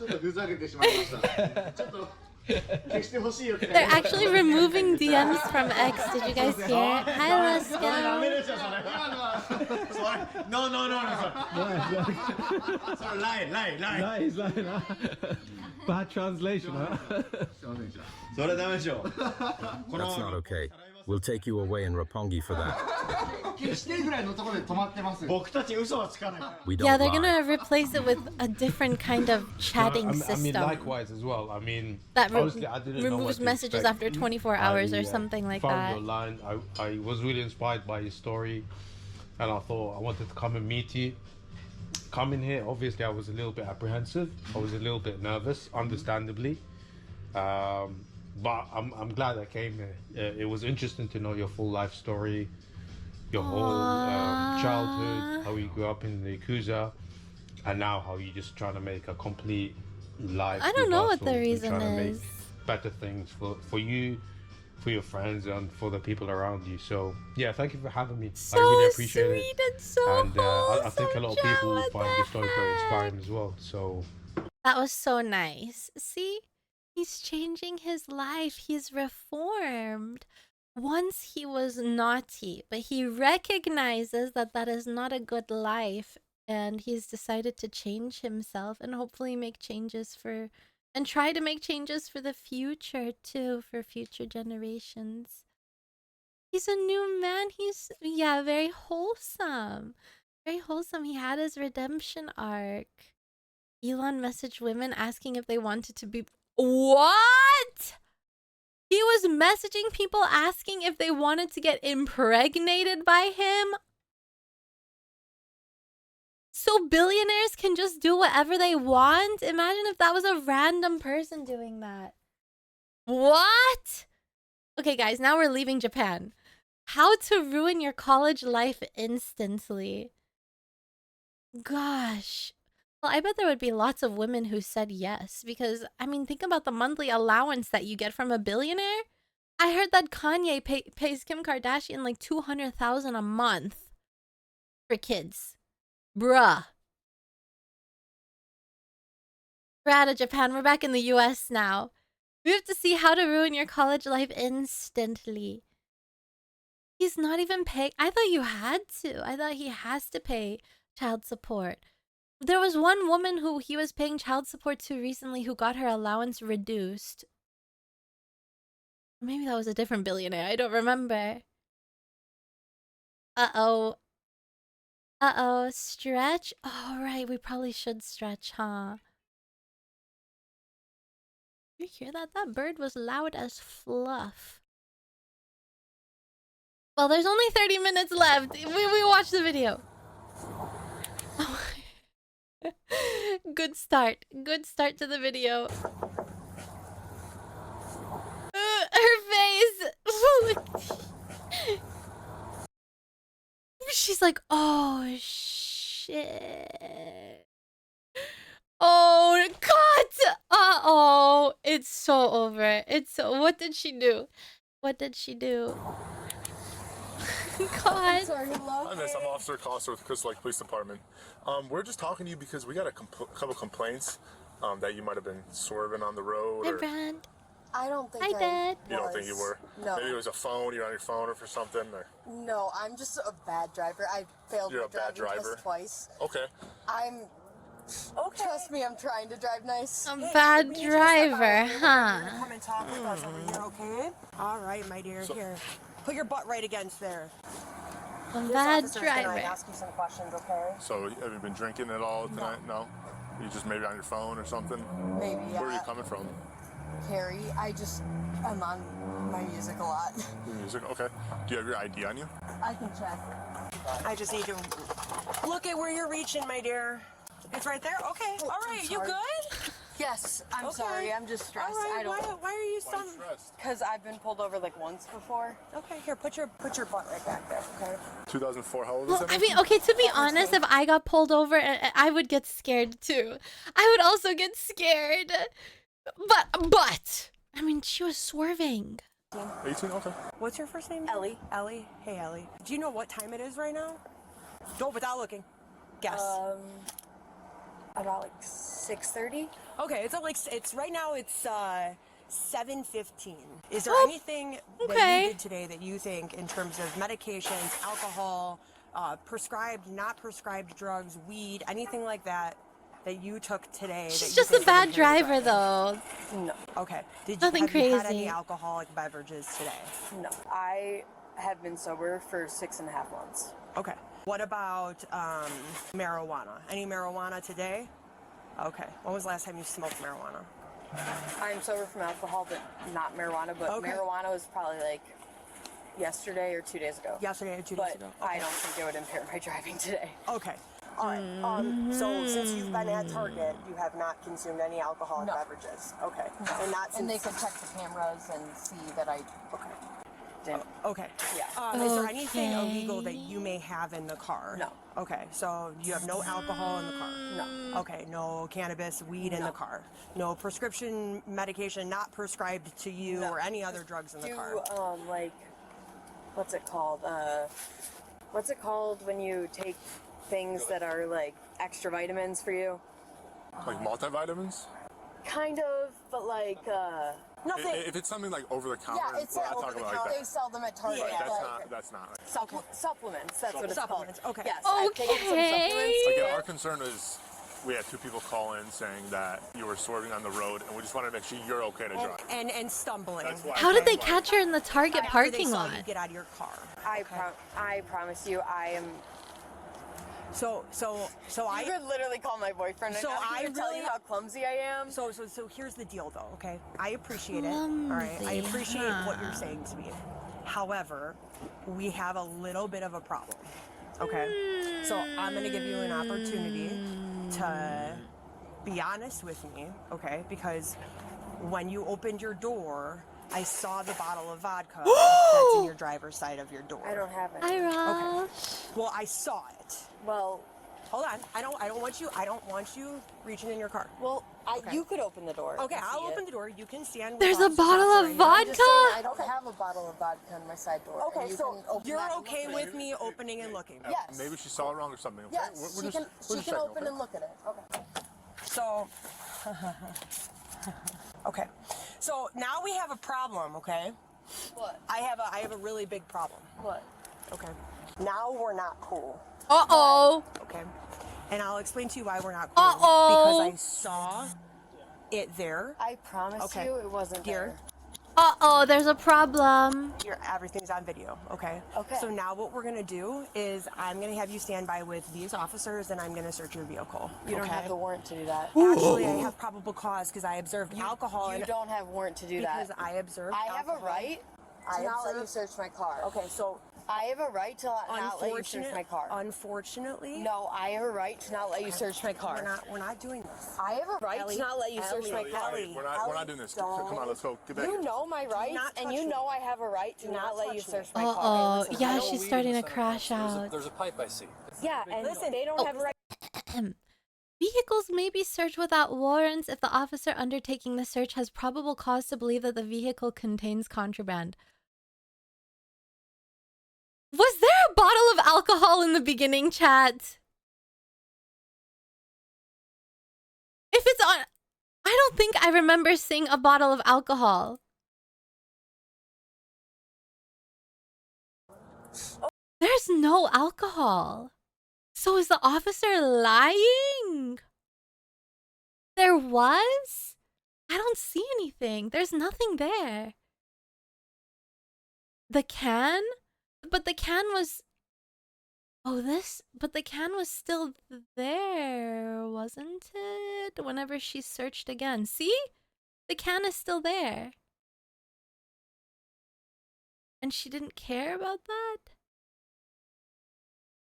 They're actually removing DMs from X. Did you guys hear? Hi, let's go. No. He's lying. Bad translation, huh? That's not okay. We'll take you away in Roppongi for that. We don't Yeah, they're lie. gonna replace it with a different kind of chatting system. I mean, likewise as well. I mean, that honestly, I didn't know what removes to messages expect. after 24 hours or something like found that. your line. I was really inspired by your story, and I thought I wanted to come and meet you. Coming here, obviously, I was a little bit apprehensive. I was a little bit nervous, understandably. But I'm glad I came here. It was interesting to know your full life story, your whole childhood, how you grew up in the Yakuza, and now how you're just trying to make a complete life. I don't know what the reversal and reason trying to make is. better things for you, for your friends, and for the people around you. So yeah, thank you for having me. So I really appreciate sweet it. and so And I think a lot of people will find your story very inspiring as well. So that was so nice. See? He's changing his life. He's reformed. Once he was naughty, but he recognizes that that is not a good life, and he's decided to change himself and hopefully make changes and try to make changes for the future too, for future generations. He's a new man. He's, very wholesome. Very wholesome. He had his redemption arc. Elon messaged women asking if they wanted to be... What? He was messaging people asking if they wanted to get impregnated by him? So billionaires can just do whatever they want? Imagine if that was a random person doing that. What? Okay, guys, now we're leaving Japan. How to ruin your college life instantly. Gosh. Well, I bet there would be lots of women who said yes because, I mean, think about the monthly allowance that you get from a billionaire. I heard that Kanye pays Kim Kardashian like $200,000 a month for kids. Bruh. We're out of Japan. We're back in the US now. We have to see How to Ruin Your College Life Instantly. He's not even paying. I thought you had to. I thought he has to pay child support. There was one woman who he was paying child support to recently who got her allowance reduced. Maybe that was a different billionaire. I don't remember. Uh-oh. Uh-oh. Stretch? Oh, right. We probably should stretch, huh? You hear that? That bird was loud as fluff. Well, there's only 30 minutes left. We watch the video. Oh. Good start. Good start to the video. Her face. She's like, oh, shit. Oh, cut! Uh-oh. It's so over. It's so... What did she do? What did she do? God. Sorry, hello? Hi, miss. I'm Officer Costa with the Crystal Lake Police Department. We're just talking to you because we got a couple complaints that you might have been swerving on the road. Hi, or... Brad. I don't think I did. You don't think you were? No. Maybe it was a phone. You're on your phone or for something. Or... No, I'm just a bad driver. I failed You're my a bad driving driver? test twice. Okay. Trust me, I'm trying to drive nice. A bad driver, huh? Come and talk with us over here, okay? All right, my dear. Here, put your butt right against there. A bad driver. I ask you some questions, okay? So have you been drinking at all tonight? No. You just maybe on your phone or something? Maybe, yeah. Where are you coming from? Carrie, I'm on my music a lot. Your music? Okay. Do you have your ID on you? I can check. I just need to look at where you're reaching, my dear. It's right there? Okay. Oh, all right, you good? Yes, I'm Okay. sorry. I'm just stressed. All right, I don't. why are you so... Because I've been pulled over like once before. Okay, here, put your butt right back there, okay? 2004, how old is Well, that? I mean, okay, to be honest, if I got pulled over, I would get scared too. I would also get scared. But, I mean, she was swerving. 18? Okay. What's your first name? Ellie. Ellie? Hey, Ellie. Do you know what time it is right now? Go without looking. Guess. About like 6:30. Okay, it's right now it's 7:15. Is there Oh, anything that okay. you did today that you think in terms of medications, alcohol, prescribed, not prescribed drugs, weed, anything like that you took today? She's that you just a think bad would impair your driver, driving? though. No. Okay. Nothing have you had any crazy. alcoholic beverages today? No. I have been sober for 6.5 months. Okay. What about marijuana? Any marijuana today? Okay. When was the last time you smoked marijuana? I'm sober from alcohol, but not marijuana. But Okay. marijuana was probably like yesterday or 2 days ago. Yesterday or 2 days ago. But I don't think it would impair my driving today. Okay. All right. So since you've been at Target, you have not consumed any alcoholic beverages. Okay. And not since... And they could check the cameras and see that I didn't. Okay. Yeah. Is there anything illegal that you may have in the car? No. Okay. So you have no alcohol in the car? No. Okay. No cannabis, weed in the car? No prescription medication not prescribed to you or any other drugs in the car? Like, what's it called? What's it called when you take things that are like extra vitamins for you? Like multivitamins? Kind of, but like nothing. If it's something like over the counter, Yeah, it's we're like not over talking the about counter. like They sell them at Target. Right, Like, that's not. supplements. That's what it's Supplements, called. okay. Yes. I've taken some supplements. Again, our concern is we had 2 people call in saying that you were swerving on the road, and we just wanted to make sure you're okay to drive. And stumbling. That's why. How did they catch her in the Target After parking they saw lot? you get out of your car. I promise you, I am. So I You could literally call my boyfriend. So and I I tell really- you how clumsy I am. So here's the deal, though. Okay, I appreciate it. All right, I appreciate what you're saying to me. However, we have a little bit of a problem. Okay, so I'm gonna give you an opportunity to be honest with me. Okay, because when you opened your door, I saw the bottle of vodka that's in your driver's side of your door. I don't have it. Hi, Rob. Okay. Well, I saw it. Well, Hold on. I don't want you reaching in your car. Well, you could open the door. Okay, and I'll see open it. the door. You can stand. with There's a Officer bottle Johnson of right now. vodka? I'm just saying, I don't have a bottle of vodka on my side door. Okay, and you so can open you're that and okay look at with it. me opening and looking? Yes. Maybe she saw it wrong or something. Okay? Yes, We're she just can checking, open okay? and look at it. Okay. So, okay. So now we have a problem. Okay. What? I have a really big problem. What? Okay. Now we're not cool. Uh-oh. Okay. And I'll explain to you why we're not cool. Uh-oh. Because I saw it there. I promise you it wasn't here. Uh-oh, there's a problem. Here, everything's on video, okay? Okay. So now what we're gonna do is I'm gonna have you stand by with these officers and I'm gonna search your vehicle. You don't have the warrant to do that. Actually, I have probable cause because I observed alcohol. You don't have warrant to do that. Because I observed I have a right to not let you search my car. Okay, so I have a right to not let you search my car. Unfortunately. No, I have a right to not let you search my car. We're not doing this. I have a right to not let you search my car. We're not doing this. Come on, let's go. Get back. You know my rights, and you know I have a right to not let you search my car. Uh-oh. Yeah, she's starting to crash out. There's a pipe I see. Yeah, and listen, they don't have a right. Vehicles may be searched without warrants if the officer undertaking the search has probable cause to believe that the vehicle contains contraband. Was there a bottle of alcohol in the beginning, chat? If it's on... I don't think I remember seeing a bottle of alcohol. There's no alcohol. So is the officer lying? There was? I don't see anything. There's nothing there. The can? But the can was... Oh, this... But the can was still there, wasn't it? Whenever she searched again. See? The can is still there. And she didn't care about that?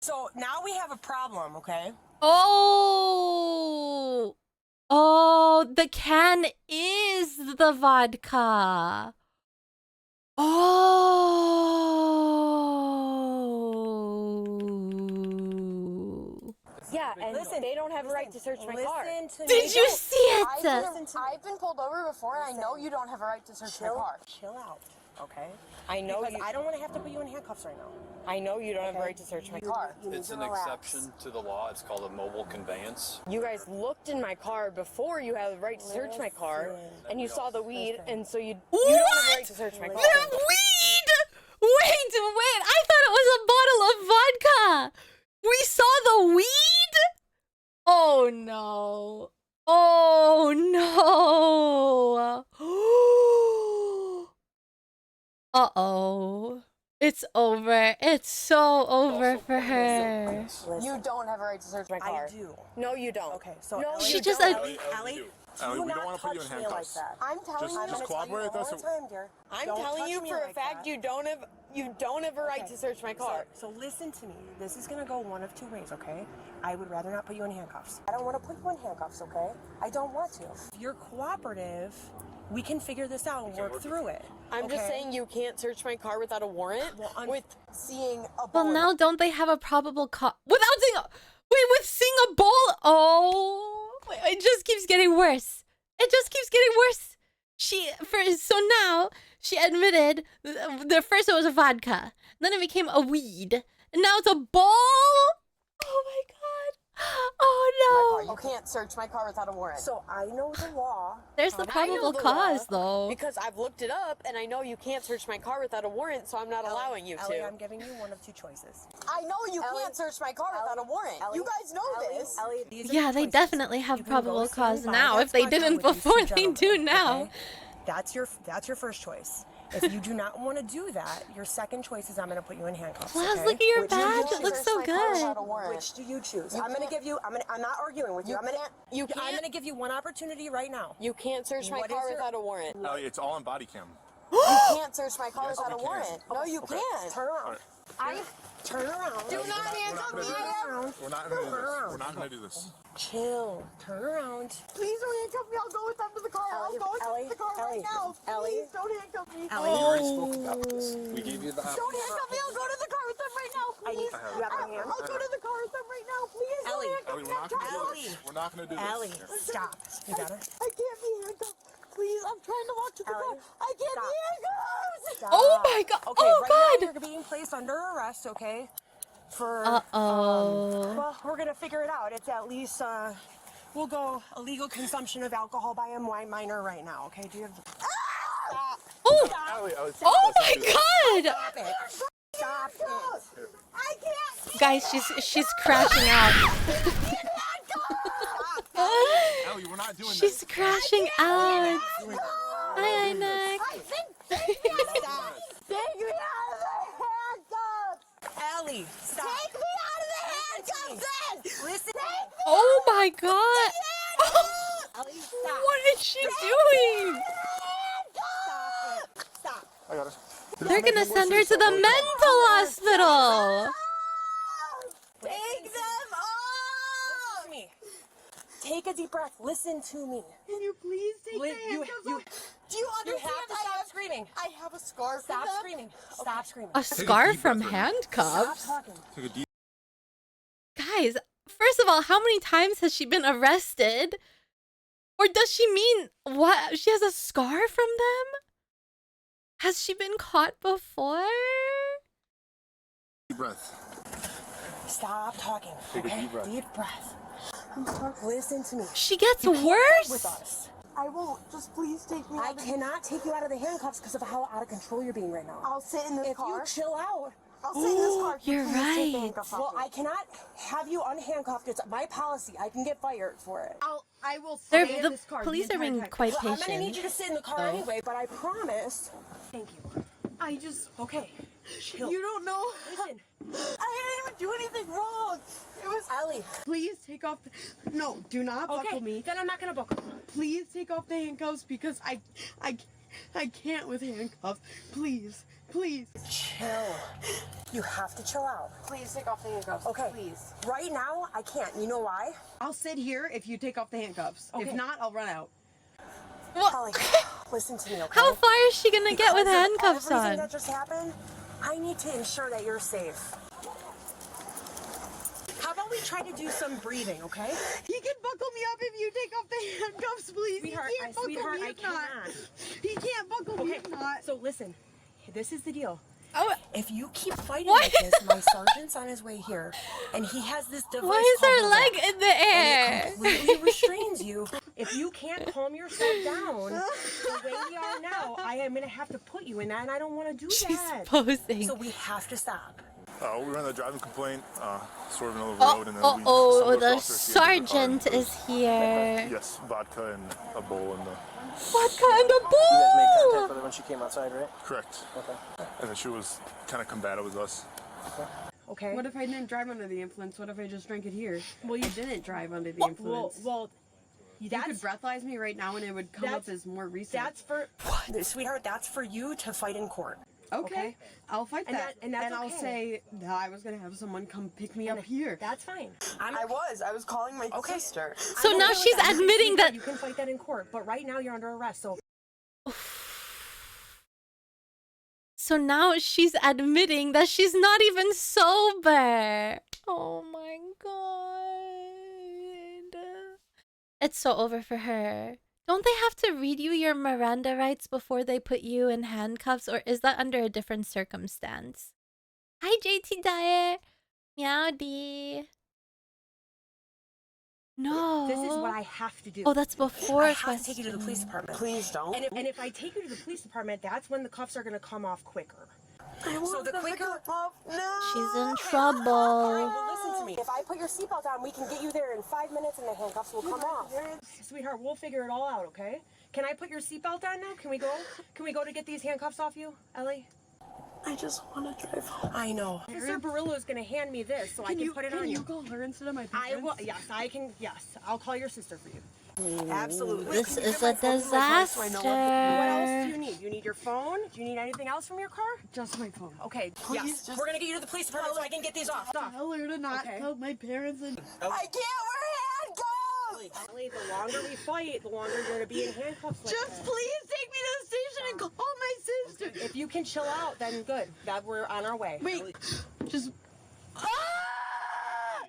So now we have a problem, okay? Oh! Oh, the can is the vodka. Oh. Yeah, and listen, they don't have a right to search my car. Did you see it? I've been pulled over before, and I know you don't have a right to search my car. Chill out, okay? I know because I don't want to have to put you in handcuffs right now. I know you don't have a right to search my car. It's an exception to the law. It's called a mobile conveyance. You guys looked in my car before you had the right to search my car, and you saw the weed, and so you don't have the right to search my car. The weed! Wait! I thought it was a bottle of vodka! We saw the weed? Oh no. Oh no. Uh-oh. It's over. It's so over for her. You don't have a right to search my car. I do. No, you don't. Okay, so no, she you just don't. Ellie, Ellie, we don't want to put you in handcuffs. I'm telling you. Just cooperate with us. I'm telling you for a fact you don't have a right to search my car. So listen to me. This is gonna go one of two ways, okay? I would rather not put you in handcuffs. I don't want to put you in handcuffs, okay? I don't want to. If you're cooperative, we can figure this out and work through it. I'm just saying you can't search my car without a warrant. With seeing a Well, now don't they have a probable cause? Without seeing a... Wait, with seeing a ball? Oh... Wait, it just keeps getting worse. It just keeps getting worse. So now, she admitted... The first it was a vodka. Then it became a weed. And now it's a ball? Oh my god. Oh no. You can't search my car without a warrant. So I know the law. There's the probable cause, though. Because I've looked it up, and I know you can't search my car without a warrant, so I'm not allowing you Ellie, to. I'm giving you one of two choices. I know you can't search my car without a warrant. You guys know this. Yeah, they definitely have probable cause now. If they didn't before, they do now. Okay? That's your first choice. If you do not want to do that, your second choice is I'm going to put you in handcuffs. Plus, okay? look at your badge. It looks so good. Which do you choose? I'm going to give you. I'm not arguing with you. I'm going to give you one opportunity right now. You can't search my car without a warrant. Ellie, it's all on body cam. You can't search my car without a warrant. No, you can't. Turn around. Turn around. Do not handcuff me. We're not gonna do this. We're not gonna do this. Chill. Turn around. Please don't handcuff me. I'll go with them to the car. I'll go with them to the car right now. Please don't handcuff me. Ellie. We already spoke about this. We gave you the option. Don't handcuff me. I'll go to the car with them right now. Please. You have my hand? I'll go to the car with them right now. Please Ellie. don't handcuff me. We're not gonna do this. Ellie, stop. You got her? I can't be handcuffed. Please, I'm trying to walk to the car. I can't be handcuffed. Stop. Oh my god. Okay, Oh right god. now you're being placed under arrest, okay? For Uh-oh. well, we're gonna figure it out. It's at least we'll go illegal consumption of alcohol by a minor right now, okay? Do you have Stop. Oh. Oh my god. Stop it. Stop it. I can't. Guys, she's crashing out. Ellie, we're not doing She's crashing out. Hi, Nick. Take me out of the handcuffs. Ellie, stop. Take me out of the handcuffs then. Listen. Oh my god. Ellie, stop. What is she doing? Stop it. Stop. I got it. They're gonna send her to the mental hospital. Take them Listen to me. Take a deep breath. Listen to me. Can you please take the handcuffs off? Do you You understand? have to stop screaming. I have a scar. Stop screaming. Stop screaming. A scar from Stop handcuffs? talking. Take a deep. Guys, first of all, how many times has she been arrested? Or does she mean what? She has a scar from them? Has she been caught before? Deep breath. Stop talking. Take a Okay? deep breath. Deep breath. Listen to me. She gets You can't worse. live with us. I won't. Just please take me I out of cannot take you out of the handcuffs because of how out of control you're being right now. I'll sit in this If car. you chill out. I'll sit in this car. You're Please take the right. handcuffs off Well, me. I cannot have you unhandcuffed. It's my policy. I can get fired for it. I will They're, stay in the this car. police are being quite Well, I'm gonna need patient. you to sit in the car Oh. anyway, but I promise. Thank you. I just. Okay. Chill. You don't know. Listen. I didn't even do anything wrong. It was. Ellie. Please take off. No, do not buckle Okay. me. Then I'm not gonna buckle. Please take off the handcuffs because I can't with handcuffs. Please, please. Chill. You have to chill out. Please take off the handcuffs. Okay. Please. Right now, I can't. You know why? I'll sit here if you take off the handcuffs. Okay. If not, I'll run out. Ellie, listen to me, okay? How far is she gonna get with Because of handcuffs everything on? that just happened, I need to ensure that you're safe. How about we try to do some breathing, okay? He can buckle me up if you take off the handcuffs, please. Sweetheart, he can't buckle sweetheart, me I if not. cannot. He can't buckle me Okay, if not. so listen, this is the deal. Oh, If you keep fighting What? like this, my sergeant's on his way here, and he has this device why is called her the leg rack, in the and air? it completely restrains you. If you can't calm yourself down the way you are now, I am gonna have to put you in that, and I don't want to do She's that. posing. So we have to stop. We ran the driving complaint, swerving over the road, and then we Oh, stumbled the across her. She entered the car. sergeant is here. Yes, vodka and a bowl and the. Vodka and a You guys made contact bowl. with her when she came outside, right? Correct. Okay. And then she was kind of combative with us. Okay. What if I didn't drive under the influence? What if I just drank it here? Well, you didn't drive under the Well, influence. You could that's breathalyze me right now and it would come up as more recent. That's for sweetheart. That's for you to fight in court. okay. I'll fight And that. that- and that's I'll okay. say that I was gonna have someone come pick me up here. That's fine. I was calling my sister. So I'm now okay with she's that. admitting that. You can fight that in court, but right now you're under arrest. So So now she's admitting that she's not even sober. Oh my god. It's so over for her. Don't they have to read you your Miranda rights before they put you in handcuffs, or is that under a different circumstance? Hi, JT Dyer. Meowdy. No. this is what I have to do. Oh, that's before I have to take you to the police question. department. Please don't. And if I take you to the police department, that's when the cuffs are gonna come off quicker. So the quicker. No. She's in All right, trouble. well, listen to me. If I put your seatbelt on, we can get you there in 5 minutes, and the handcuffs will come off. Sweetheart, we'll figure it all out, okay? Can I put your seatbelt on now? Can we go? Can we go to get these handcuffs off you, Ellie? I just want to drive home. I know. Officer Barillo is gonna hand me this, so I can put it on Can you. you call her instead of my parents? I will. Yes, I can. Yes, I'll call your sister for you. Absolutely. This Can you is get a my phone from my car so I know disaster. what else do you need? You need your phone? Do you need anything else from your car? Just my phone. Okay, Please, yes. just We're gonna get you to the police department so I can get these off. Stop. tell her to not tell my parents and I can't wear handcuffs! Ellie, the longer we fight, the longer you're gonna be in handcuffs like just this. please take me to the station and call my sister. If you can chill out, then good. That we're on our way. Wait, just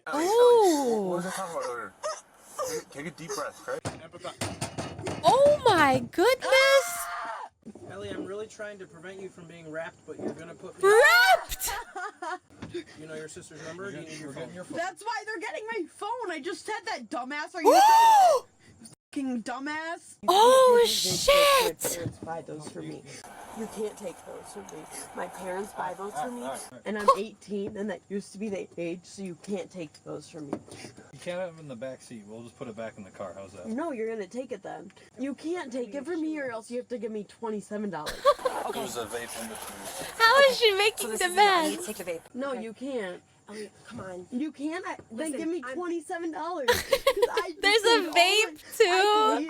Oh. What was I talking about earlier? Take a deep breath, okay? Oh my goodness! Ellie, I'm really trying to prevent you from being wrapped, but you're gonna put me. Wrapped! You know your sister's number? Do you need your phone? That's why they're getting my phone. I just said that, dumbass. Are you fucking dumbass? Oh My shit! parents buy those for me. You can't take those from me. My parents buy those for me, and I'm 18, and that used to be the age, so you can't take those from me. You can't have it in the back seat. We'll just put it back in the car. How's that? No, you're gonna take it then. You can't take it from me, or else you have to give me $27. There was a vape in between. How is she making the bed? Take the vape. No, you can't. Ellie, come on. You can't. Then Listen, give me $27. There's a vape too.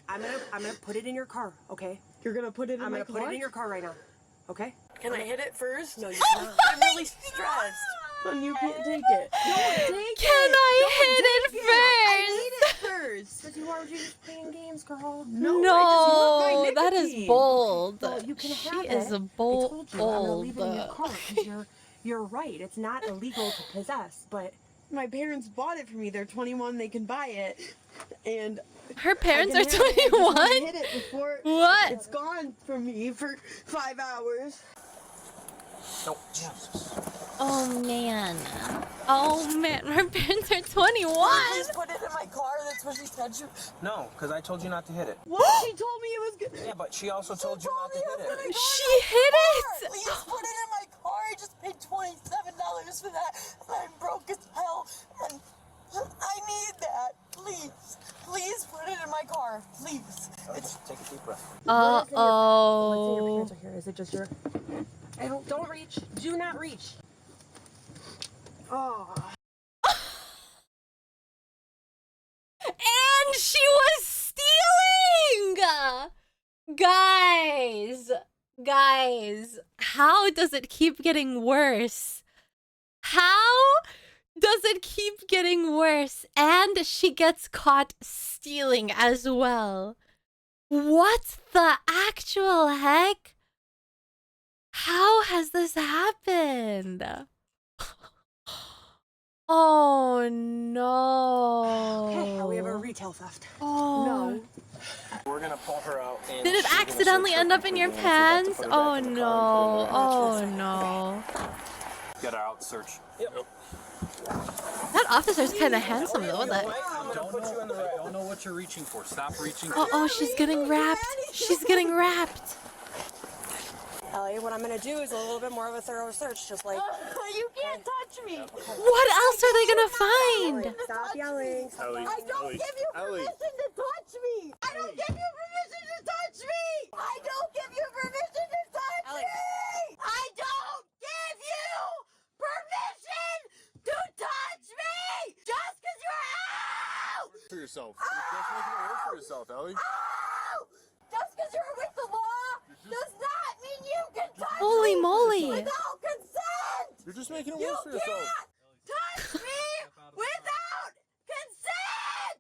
I'm gonna put it in your car, okay? You're gonna put it in I'm my gonna car? put it in your car right now, okay? Can I hit it first? No, you cannot. I'm really stressed. Then you can't take it. Don't take Can it. I Don't hit it take first? I need it first. But you are just playing games, girl. No, No, that is bold. Well, you can She have is it. a bold. I told you, I'm gonna leave it in your car because you're right. It's not illegal to possess, but my parents bought it for me. They're 21. They can buy it, and Her parents I are can have it. I just wanna 21? hit it before What? it's gone from me for 5 hours. No, Jesus. Oh man. Oh man, her parents are 21. Please put it in my car. That's what she said. No, because I told you not to hit it. What? She told me it was good. Yeah, but she also told you not to hit it. She hit it. Please put it in my car. I just paid $27 for that. I'm broke as hell, and I need that. Please put it in my car. Please. Take a deep breath. What's in your Uh-oh. pants are here? Is it just your? Don't reach. Do not reach. Oh. And she was stealing! Guys, how does it keep getting worse? How does it keep getting worse? And she gets caught stealing as well. What the actual heck? How has this happened? Oh no. Okay, we have a retail theft. Oh No. We're gonna pull her out. And Did it accidentally end up in your pants? Oh no. Oh no. Get her out, search. Yep. That officer's kind of handsome though. I'm gonna put you in the right. I don't know what you're reaching for. Stop reaching. Oh, she's getting wrapped. She's getting wrapped. Ellie, what I'm gonna do is a little bit more of a thorough search, just like. You can't touch me. What else are they gonna find? Stop yelling. Ellie, I don't give you permission to touch me. I don't give you permission to touch me. I don't give you permission to touch me. I don't give you permission to touch me. Just because you're out. for yourself. You're just making it work for yourself, Ellie. Just because you're with the law does not mean you can touch Holy me moly. without consent. You're just making it worse for yourself. Touch me without consent.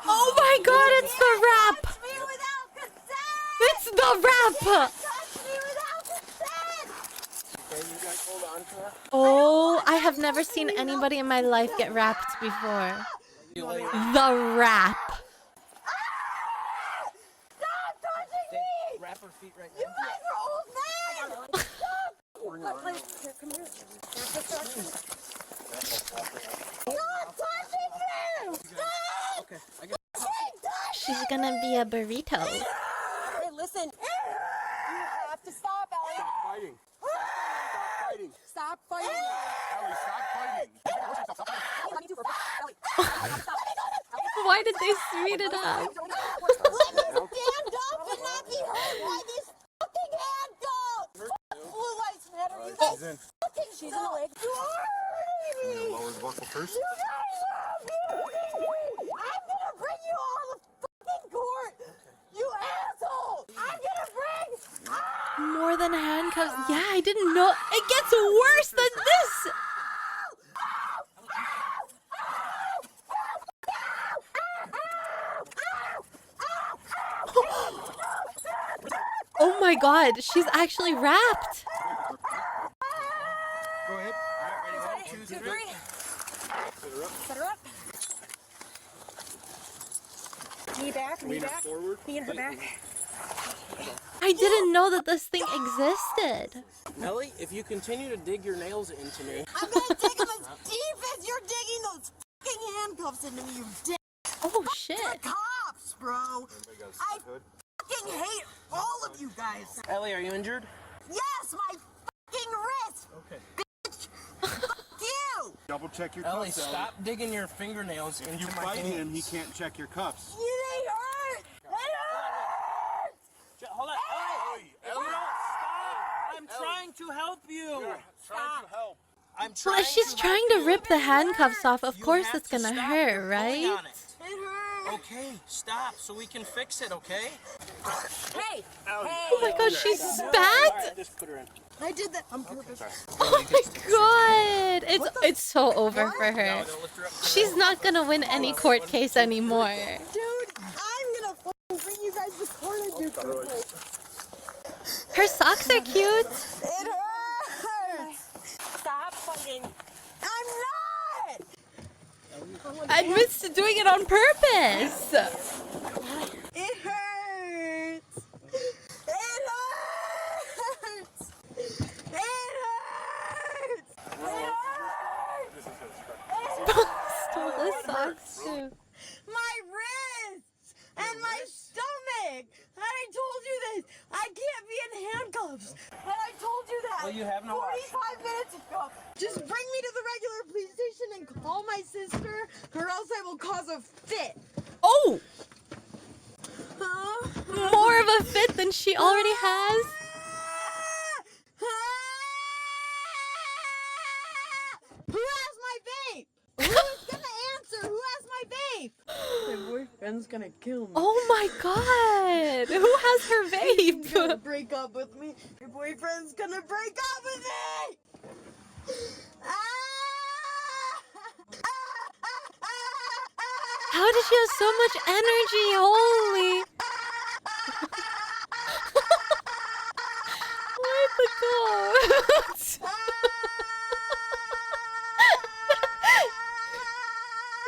Oh my god, it's the rap! Touch me without consent. It's the rap! Touch me without consent. Okay, you guys hold on to her. Oh, I have never seen anybody in my life get wrapped before. The rap. Stop touching me. Wrap her feet right You guys are old men. Here, come here. Stop touching me. Stop. Okay, I got. She's gonna be a burrito. Hey, listen. You have to stop, Ellie. Stop fighting. Stop fighting. Stop fighting. Ellie, stop fighting. Why did they speed it up? Let me stand up and not be hurt by these fucking handcuffs. Blue lights matter. You guys She's in. fucking She's in the leg. You are hurting me. Lower the buckle first. You guys are more than handcuffs. Yeah, I didn't know. It gets worse than this. Oh my god, she's actually wrapped. Go ahead. All right, ready? 1, 2, 3. Set her up. Knee back, knee back. Forward. Knee in her back. I didn't know that this thing existed. Ellie, if you continue to dig your nails into me. I'm gonna dig them as deep as you're digging those fucking handcuffs into me, you dick. Oh shit. The cops, bro. I fucking hate all of you guys. Ellie, are you injured? Yes, my fucking wrist. Okay. Bitch. Fuck you. Double check your Ellie, cuffs. stop digging your fingernails into If you my fight pants. him, he can't check your cuffs. They hurt. It hurts. Hold on. Ellie, stop. I'm trying to help you. Trying to help. I'm Well, if she's trying to rip the handcuffs off, of course it's gonna hurt, right? It hurts. Okay, stop so we can fix it, okay? Hey. Oh my god, she spat? Just put her in. I did that on purpose. Oh my god! It's so over for her. She's not gonna win any court case anymore. Dude, I'm gonna fucking bring you guys to court and do this. Her socks are cute. It hurts. Stop fighting. I'm not. Admits to doing it on purpose. It hurts. It hurts. It hurts. It hurts. Stole his socks too. My wrists and my stomach. And I told you this. I can't be in handcuffs. And I told you that. Well, you have no 45 minutes ago. Just bring me to the regular police station and call my sister, or else I will cause a fit. Oh! More of a fit than she already has. Who has my vape? Who's gonna answer? Who has my vape? My boyfriend's gonna kill me. Oh my god! Who has her He's gonna vape? break up with me. Your boyfriend's gonna break up with me. How does she have so much energy? Holy! Why the goat?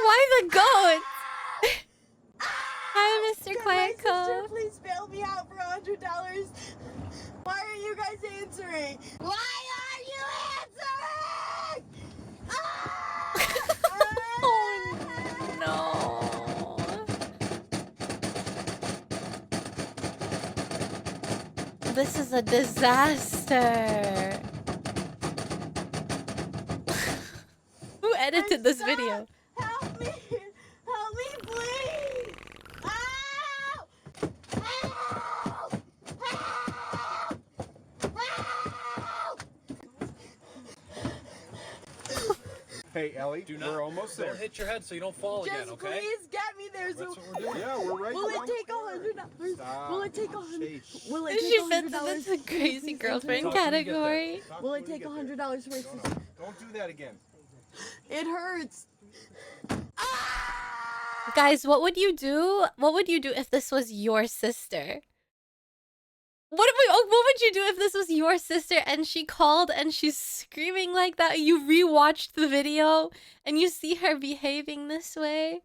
Why the goat? Hi, Mr. Quiet Sister, Cove. please bail me out for $100. Why are you guys answering? Why are you answering? Oh no. This is a disaster. Who edited this video? Help me! Help me, please! Help! Help! Help! Help! Hey, Ellie, we're almost there. Don't hit your head so you don't fall again, Just okay? please get me there. So That's what we're doing. Yeah, we're right will along it take $100? Stop. Will it take $100? Will it She take fits $100? into the crazy girlfriend Talk when you get there. category. Talk Will when it you take get there. $100 for it? Don't do that again. It hurts. Guys, what would you do? What would you do if this was your sister? What would you do if this was your sister and she called and she's screaming like that? You rewatched the video and you see her behaving this way?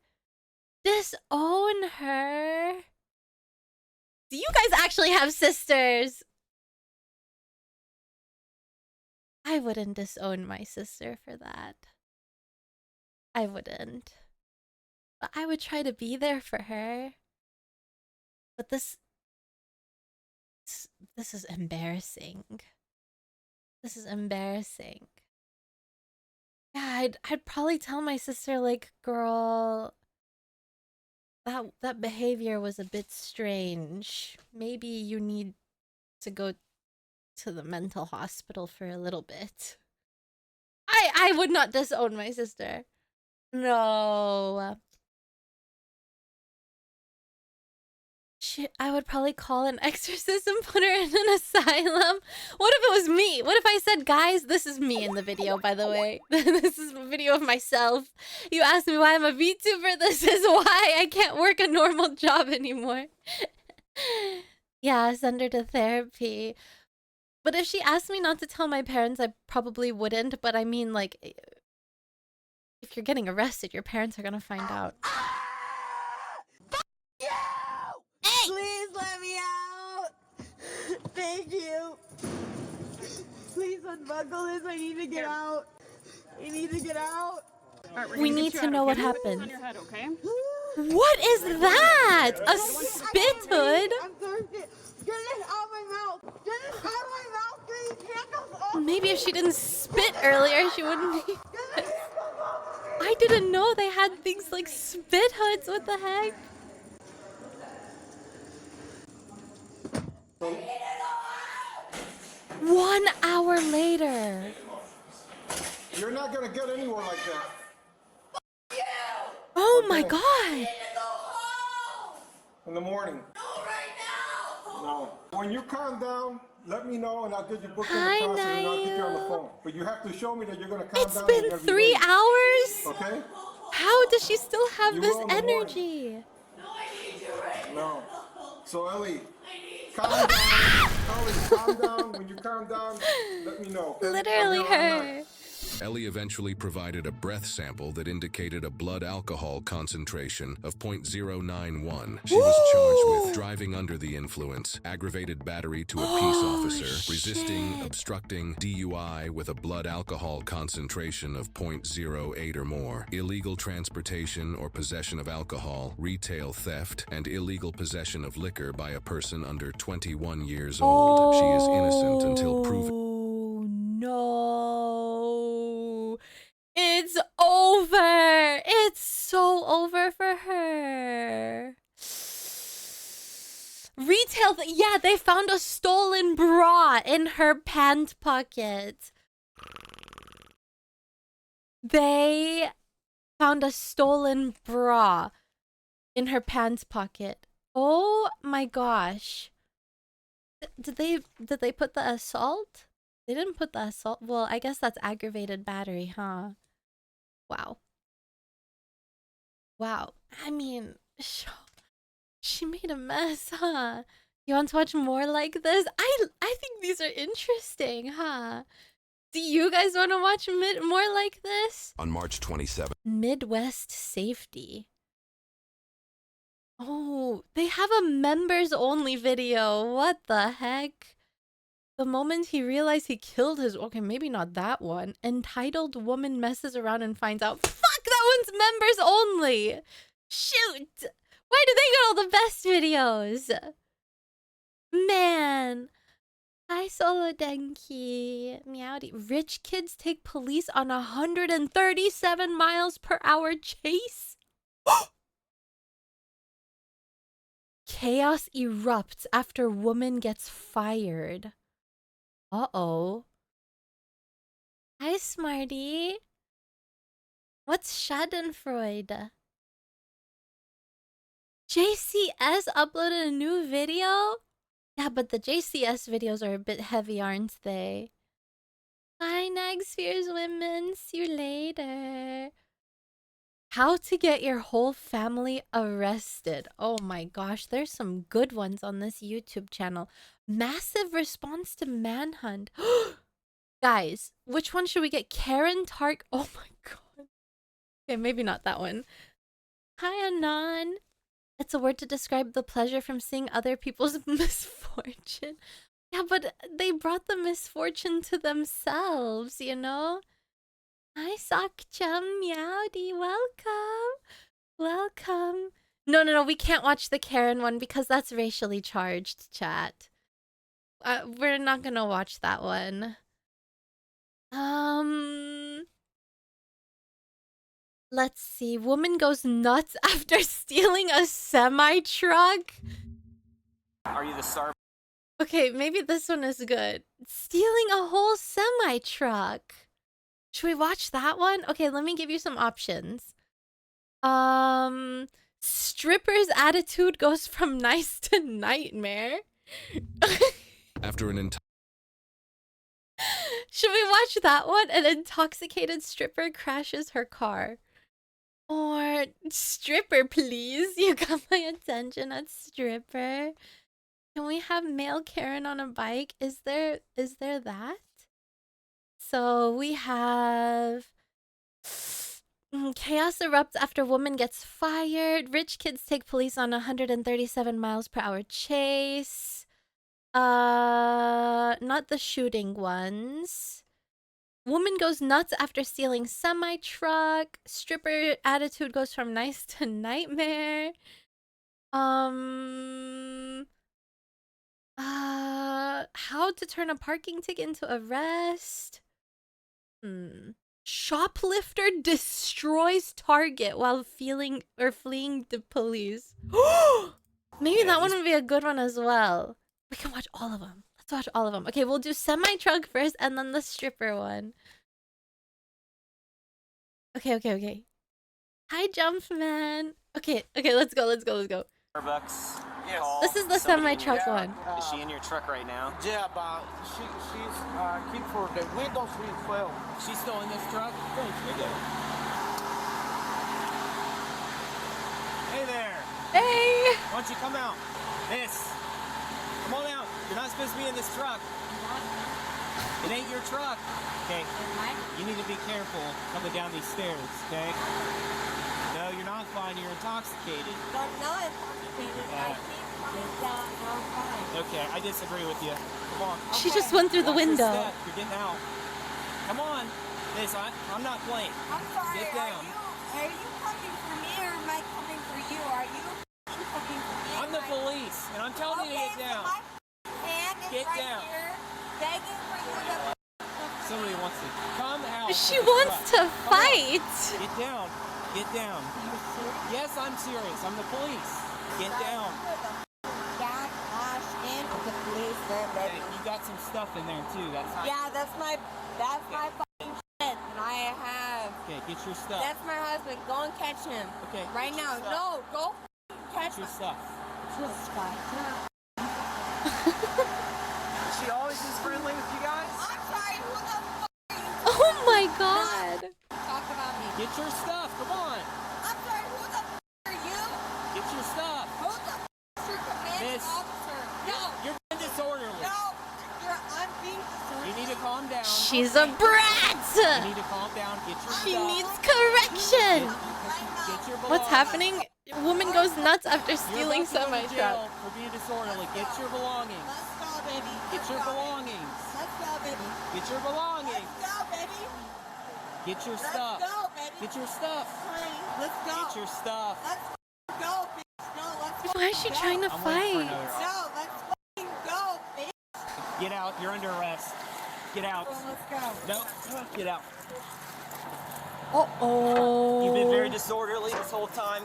Disown her? Do you guys actually have sisters? I wouldn't disown my sister for that. I wouldn't. But I would try to be there for her. But this is embarrassing. This is embarrassing. Yeah, I'd probably tell my sister, like, girl, that behavior was a bit strange. Maybe you need to go to the mental hospital for a little bit. I would not disown my sister. No. I would probably call an exorcist and put her in an asylum. What if it was me? What if I said, guys, this is me in the video, by the way. This is a video of myself. You asked me why I'm a VTuber. This is why I can't work a normal job anymore. Yeah, send her to therapy. But if she asked me not to tell my parents, I probably wouldn't. But I mean, like, if you're getting arrested, your parents are gonna find out. Hey! Please let me out! Thank you! Please unbuckle this, I need to get out! I need to get out! We need to know what happened. What is that? A spit hood? I'm thirsty! Get this out of my mouth! Get this out of my mouth, please! Handles off! Maybe if she didn't spit earlier, she wouldn't be. I didn't know they had things like spit hoods. What the heck? One hour later. You're not gonna get anywhere like that. Oh my god. In the morning. No, right now. No. When you calm down, let me know and I'll get you booked in the concert and I'll get you on the phone. But you have to show me that you're gonna calm down. It's been 3 hours? Okay? How does she still have You this will in the energy? No. So Ellie, calm down. Ellie, calm down. When you calm down, let me know. Literally her. Ellie eventually provided a breath sample that indicated a blood alcohol concentration of 0.091. She was charged with driving under the influence, aggravated battery to a peace officer, resisting, obstructing, DUI with a blood alcohol concentration of 0.08 or more, illegal transportation or possession of alcohol, retail theft, and illegal possession of liquor by a person under 21 years old. She is innocent until proven. No. It's over. It's so over for her. Retail, yeah, they found a stolen bra in her pant pocket. They found a stolen bra in her pants pocket. Oh my gosh. Did they put the assault? They didn't put the assault. Well, I guess that's aggravated battery, huh? Wow. Wow. I mean, she made a mess, huh? You want to watch more like this? I think these are interesting, huh? Do you guys want to watch more like this? On March 27th. Midwest Safety. Oh, they have a members only video. What the heck? The moment he realized he killed his... Okay, maybe not that one. Entitled woman messes around and finds out. Fuck, that one's members only. Shoot. Why do they get all the best videos? Man. Hi, Solo Denki. Meowdy. Rich kids take police on 137 miles per hour chase. Chaos erupts after woman gets fired. Uh-oh. Hi, Smarty. What's Schadenfreude? JCS uploaded a new video? Yeah, but the JCS videos are a bit heavy, aren't they? Hi, Nagspheres women. See you later. How to get your whole family arrested. Oh my gosh, there's some good ones on this YouTube channel. Massive response to manhunt. Guys, which one should we get? Karen Tark. Oh my god. Okay, maybe not that one. Hi, Anon. It's a word to describe the pleasure from seeing other people's misfortune. Yeah, but they brought the misfortune to themselves, you know? Hi, Sakcham Meowdy. Welcome. Welcome. No, we can't watch the Karen one because that's racially charged, chat. We're not gonna watch that one. Let's see. Woman goes nuts after stealing a semi-truck. Are you the star? Okay, maybe this one is good. Stealing a whole semi-truck. Should we watch that one? Okay, let me give you some options. Stripper's attitude goes from nice to nightmare. After an entire Should we watch that one? An intoxicated stripper crashes her car. Or stripper, please. You got my attention at stripper. Can we have male Karen on a bike? Is there that? So we have chaos erupts after woman gets fired. Rich kids take police on 137 miles per hour chase. Not the shooting ones. Woman goes nuts after stealing semi-truck. Stripper attitude goes from nice to nightmare. How to turn a parking ticket into arrest. Shoplifter destroys target while fleeing the police. Maybe that one would be a good one as well. We can watch all of them. Let's watch all of them. Okay, we'll do semi-truck first and then the stripper one. Okay. Hi, Jumpman. Okay, let's go. Starbucks. Yes. This is the semi-truck one. Is she in your truck right now? Yeah, but she's keep for the windows refill. She's still in this truck? Thanks. Okay. Hey there. Hey. Why don't you come out? Come on out. You're not supposed to be in this truck. It ain't your truck. Okay. You need to be careful coming down these stairs, okay? No, you're not fine. You're intoxicated. I'm not intoxicated. I think that I'm fine. Okay, I disagree with you. Come on. She just went through the Watch your window. step. You're getting out. Come on. I'm not playing. I'm sorry. Get down. Are you coming for me or am I coming for you? Are you coming for me? I'm the police, and I'm telling you to get down. So my hand is Get right down. here, begging for you to. Somebody wants to come out. She of the wants truck. to Come fight. on. Get down. Get down. Yes, I'm serious. I'm the police. Get down. Into the police, Hey, you got some stuff in there too. That's not. yeah, that's my fucking shit that I have. Okay, get your stuff. That's my husband. Go and catch him. Okay. Right get your now. stuff. No, go catch Get your him. stuff. She always is friendly with you guys? I'm sorry. Who the fuck are you? Oh my god. Talk about me. Get your stuff. Come on. I'm sorry. Who the fuck are you? Get your stuff. Who the fuck is your commanding Miss, officer? No. You're being disorderly. No. I'm being disorderly. You need to calm down. She's a brat. You need to calm down. Get your She stuff. needs correction. Get your belongings. What's happening? Woman goes nuts after You're stealing about to go to semi-truck. jail for being disorderly. Get your belongings. Let's go, baby. Get your belongings. Let's go, baby. Get your belongings. Let's go, baby. Get your Let's stuff. go, baby. Get your stuff. Honey, let's go. Get your stuff. Let's go, bitch. No, let's Why is she trying to I'm waiting for fight? another No, let's fucking go, bitch. Get out. You're under arrest. Get out. Let's go. No. Get out. Uh-oh. You've been very disorderly this whole time.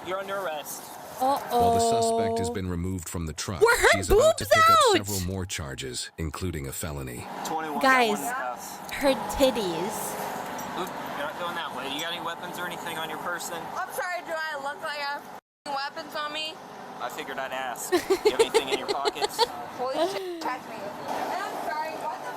You're under arrest. While the suspect has been removed from the truck, Were her she is about to boobs pick up out? several more charges, including a felony. 21. Guys, You're her titties. not going that way. You got any weapons or anything on your person? I'm sorry, do I look like I have weapons on me? I figured I'd ask. You have anything in your pockets? Holy shit, catch me. And I'm sorry, what the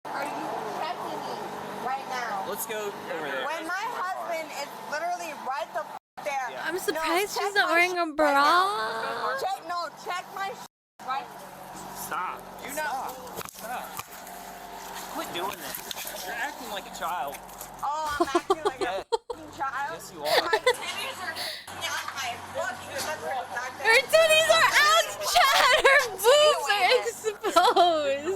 fuck are you catching me right now? Let's go over there. When my husband is literally right the fuck there. Yeah. I'm surprised check she's not my wearing a bra. Check my right. Stop. You know. Stop. Quit doing this. You're acting like a child. Oh, I'm acting like a fucking child. Yes, you are. My titties are out my fucking. Her titties are out, Chad. Her boobs are exposed.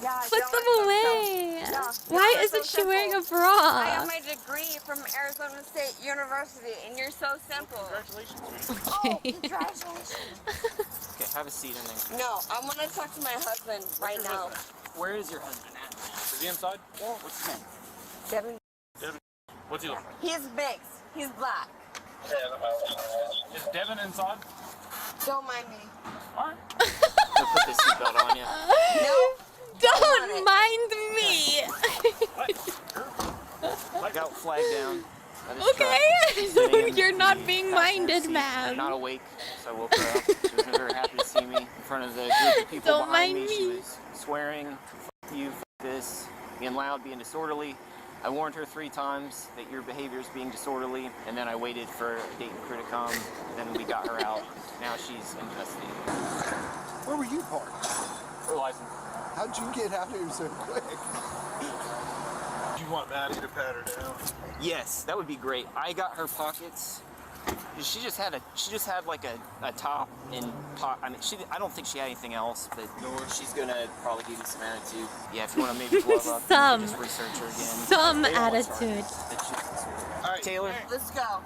Yeah, Put them away. Why isn't she wearing a I bra? have my degree from Arizona State University, and you're so simple. Congratulations. Oh, congratulations. Okay, have a seat in there. No, I want to talk to my husband right now. Where is your husband at? Is he inside? Yeah. What's his name? Devin. Devin. What's he like? He's mixed. He's black. Is Devin inside? Don't mind me. Alright. I'll put this seatbelt on you. No. Don't mind me. Got flag down. by this Okay. truck. You're not being minded, ma'am. Not awake, so I woke her up. She was very happy to see me in front of the group of people Don't behind mind me. She me. was swearing, "F you, f this," being loud, being disorderly. I warned her 3 times that your behavior is being disorderly, and then I waited for Dayton crew to come. Then we got her out. Now she's in custody. Where were you parked? Her license. How'd you get out here so quick? Do you want Maddie to pat her down? Yes, that would be great. I got her pockets. She just had like a top and I mean, I don't think she had anything else, but she's gonna probably give you some attitude. Yeah, if you want to maybe glove up, Some. just research her again. Some They don't want attitude. All right, Taylor. Let's go.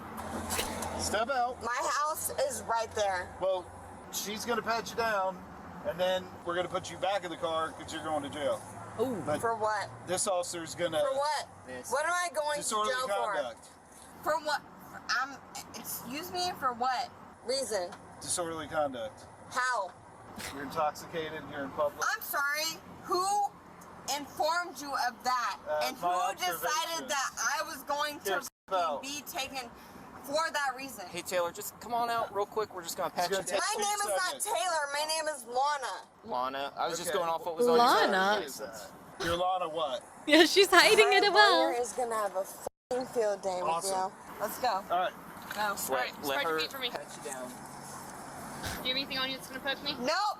Step out. My house is right there. Well, she's gonna pat you down, and then we're gonna put you back in the car because you're going to jail. Oh. For what? This officer's gonna. For what? What am I going to Disorderly jail conduct. for? For what? Excuse me, for what reason? Disorderly conduct. How? You're intoxicated. You're in public. I'm sorry. Who informed you of that? And who my decided observation. that I was going to be taken for that reason? Hey Taylor, just come on out real quick. We're just gonna pat you down. My name is not Taylor. My name is Lana. Lana. I was just Okay. going off what was on your Lana? driver's license. You're Lana what? Yeah, she's hiding it My well. lawyer is gonna have a f***ing field day with Awesome. you. Let's go. All right. Go. Let her for me. pat you down. Do you have anything on you that's gonna poke me? Nope.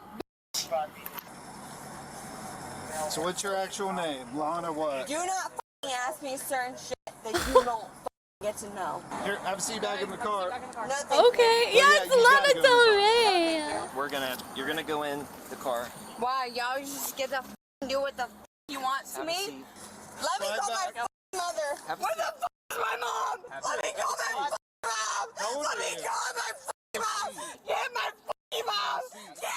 So what's your actual name? Lana what? Do not f***ing ask me certain shit that you don't f***ing get to know. Here, have a seat back in the car. No, thank Okay. you. Yeah, yeah, it's you Lana gotta go Del Rey. You're gonna go in the car. Why? Y'all just get to f***ing do what the f*** you want to Have a me? seat. Let me Slide call my back. f***ing mother. Have a Where seat. the f*** is my mom? Have Let a me seat. call my Have a f***ing mom. How old Let are me you? call my f***ing mom. Yeah, my f***ing mom. Yeah.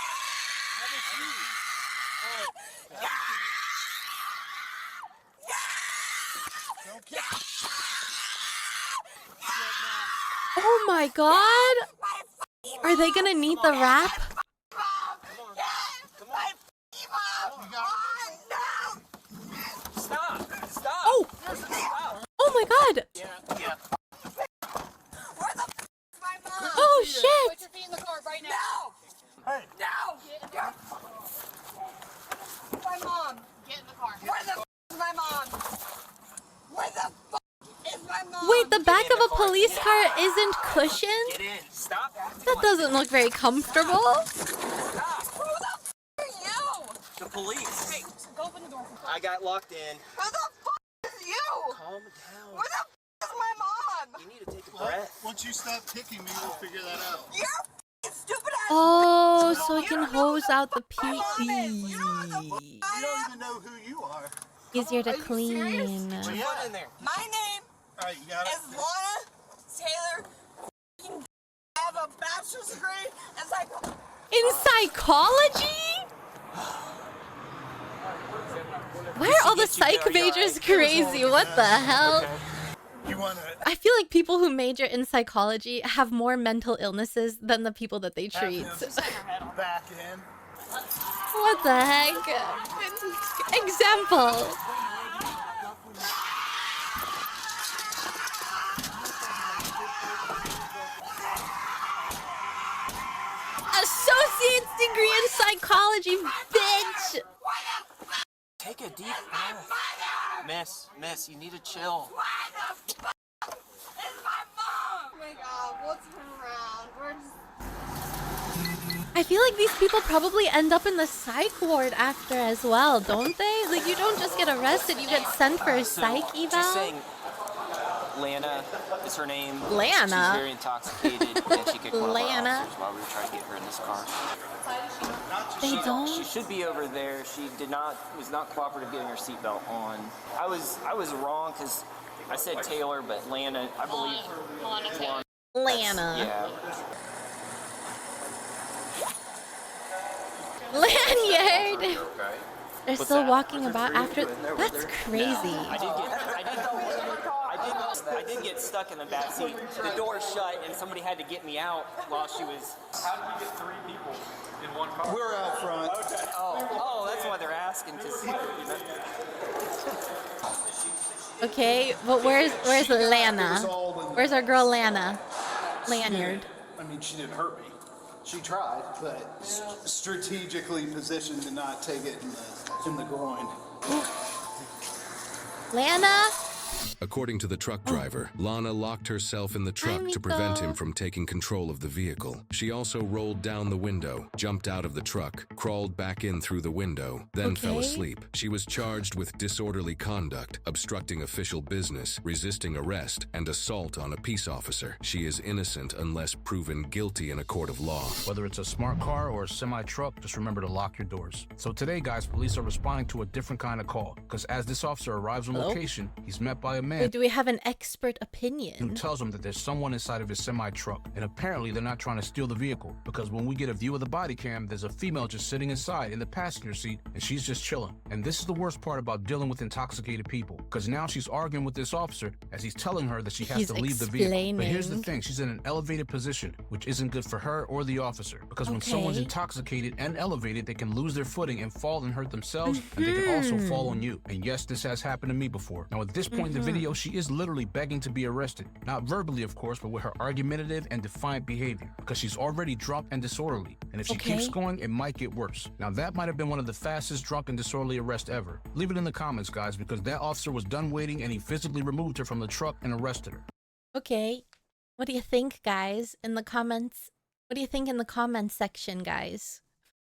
Oh my god. Are they gonna need the rap? Stop! Stop! Oh! Oh my god. Yeah. Oh shit. Put your feet in the car right now. Hey. No! My mom! Get in the car. Where the f is my mom? Where the f is my mom? Wait, the back of a police car isn't cushioned? Get in. Stop. That doesn't look very comfortable. Stop. Who the f are you? The police. Hey, go open the door. I got locked in. Who the f is you? Calm down. Where the f is my mom? You need to take a breath. Once you stop kicking me, we'll figure that out. You're f***ing stupid ass. Oh, so I can hose out the pee. You don't even know who you are. Easier to clean. Put your foot in there. My name All right, you got it. is Lana Taylor. F***ing I have a bachelor's degree in psychology. In psychology? Why are all the psych majors crazy? What the hell? You wanna I feel like people who major in psychology have more mental illnesses than the people that they treat. back in? What the heck? Example. Associate's degree in psychology, bitch! Take a deep breath. Miss, you need to chill. Oh my god, what's around? We're just... I feel like these people probably end up in the psych ward after as well, don't they? Like, you don't just get arrested, you get sent for a psych She's eval? saying Lana is her name. Lana? She's very intoxicated and she kicked one of our Lana? officers while we were trying to get her in this car. They don't? She should be over there. She was not cooperative getting her seatbelt on. I was wrong because I said Taylor, but Lana, I believe. Lana Taylor. Lana. Yeah. Lanyard! They're What's still that? walking about after. That's crazy. I did get stuck in the back seat. The door shut and somebody had to get me out while she was. How did you get 3 people in one car? We're out front. Okay. Oh, that's why they're asking. Okay, but where's Lana? It was all Where's our girl Lana? Lanyard. I mean, she didn't hurt me. She tried, but strategically positioned to not take it in the groin. Lana? According to the truck driver, Lana locked herself in the truck to prevent him from taking control of the vehicle. She also rolled down the window, jumped out of the truck, crawled back in through the window, then fell asleep. She was charged with disorderly conduct, obstructing official business, resisting arrest, and assault on a peace officer. She is innocent unless proven guilty in a court of law. Whether it's a smart car or a semi-truck, just remember to lock your doors. So today, guys, police are responding to a different kind of call, because as this officer arrives on location, he's met by a man. Wait, do we have an expert opinion? Who tells him that there's someone inside of his semi-truck, and apparently they're not trying to steal the vehicle, because when we get a view of the body cam, there's a female just sitting inside in the passenger seat, and she's just chilling. And this is the worst part about dealing with intoxicated people, because now she's arguing with this officer as he's telling her that she has to leave the vehicle. But here's the thing, she's in an elevated position, which isn't good for her or the officer, because when someone's intoxicated and elevated, they can lose their footing and fall and hurt themselves, and they can also fall on you. And yes, this has happened to me before. Now at this point in the video, she is literally begging to be arrested. Not verbally, of course, but with her argumentative and defiant behavior, because she's already drunk and disorderly. And if she keeps going, it might get worse. Now that might have been one of the fastest drunk and disorderly arrests ever. Leave it in the comments, guys, because that officer was done waiting and he physically removed her from the truck and arrested her. Okay. What do you think, guys? In the comments. What do you think in the comments section, guys?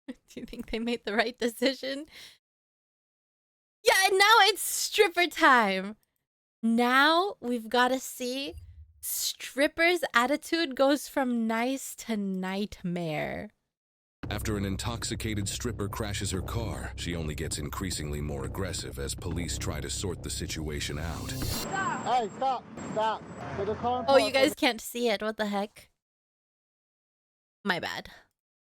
Do you think they made the right decision? Yeah, and now it's stripper time. Now we've got to see stripper's attitude goes from nice to nightmare. After an intoxicated stripper crashes her car, she only gets increasingly more aggressive as police try to sort the situation out. Stop. Hey, stop. Stop. Oh, you guys can't see it. What the heck? My bad.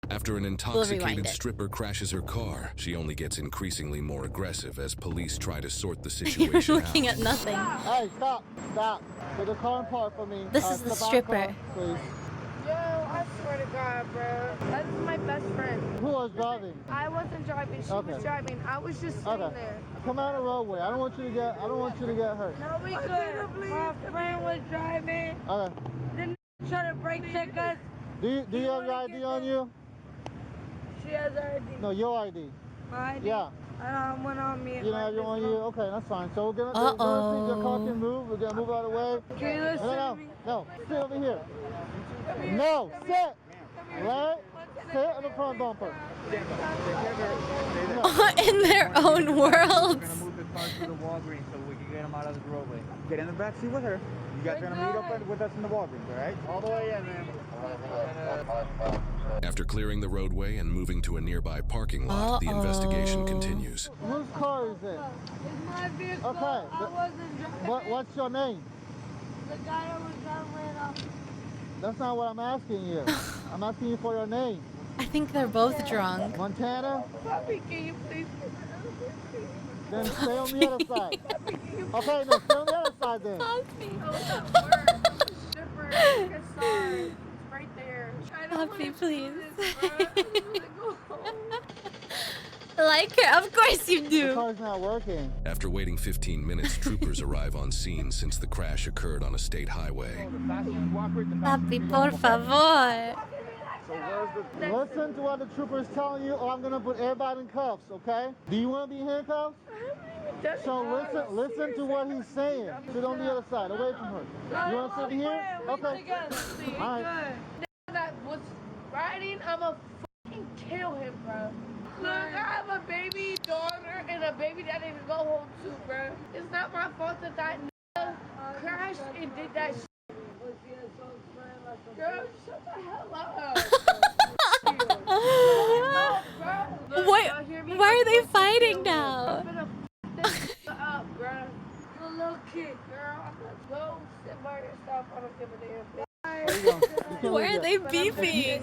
After an intoxicated stripper crashes her car, she only gets increasingly more aggressive as police try to sort the situation You're looking at nothing. Hey, stop. Stop. Put the car in park for me. This is the stripper. Please. Yo, I swear to God, bro. That's my best friend. Who was driving? I wasn't driving. She was driving. I was just sitting there. Come out of the roadway. I don't want you to get hurt. No, we could. My friend was driving. Okay. Then try to brake check us. Do you have your ID on you? She has her ID. No, your ID. My ID? Yeah. Went on me. You don't have your on you? Okay, that's fine. So we're gonna see your car can move. We're gonna move out of the way. Can you listen to me? No. Sit over here. No, sit. Right? Sit on the front bumper. In their own worlds. We're gonna move the car to the Walgreens so we can get them out of the roadway. Get in the back seat with her. You guys are gonna meet up with us in the Walgreens, all right? All the way in, man. After clearing the roadway and moving to a nearby parking lot, the investigation continues. Whose car is it? It's my vehicle. Okay. I wasn't driving. What's your name? The guy that was driving. That's not what I'm asking you. I'm asking you for your name. I think they're both drunk. Montana? Puppy, can you please? Then stay on the other side. Okay, no, stay on the other side then. Sorry. It's right there. Puppy, please. Like her? Of course you do. The car's not working. After waiting 15 minutes, troopers arrive on scene since the crash occurred on a state highway. Papi, por favor. Listen to what the trooper's telling you, or I'm gonna put everybody in cuffs, okay? Do you want to be handcuffed? So listen to what he's saying. Sit on the other side, away from her. You want to sit here? Okay. All right. That was riding, I'ma fucking kill him, bro. Look, I have a baby daughter and a baby that I need to go home to, bro. It's not my fault that that nigga crashed and did that shit. Girl, shut the hell up. Why are they fighting now? Up, bro. The little kid, girl. Go sit by yourself. I don't give a damn. Why are they beefing?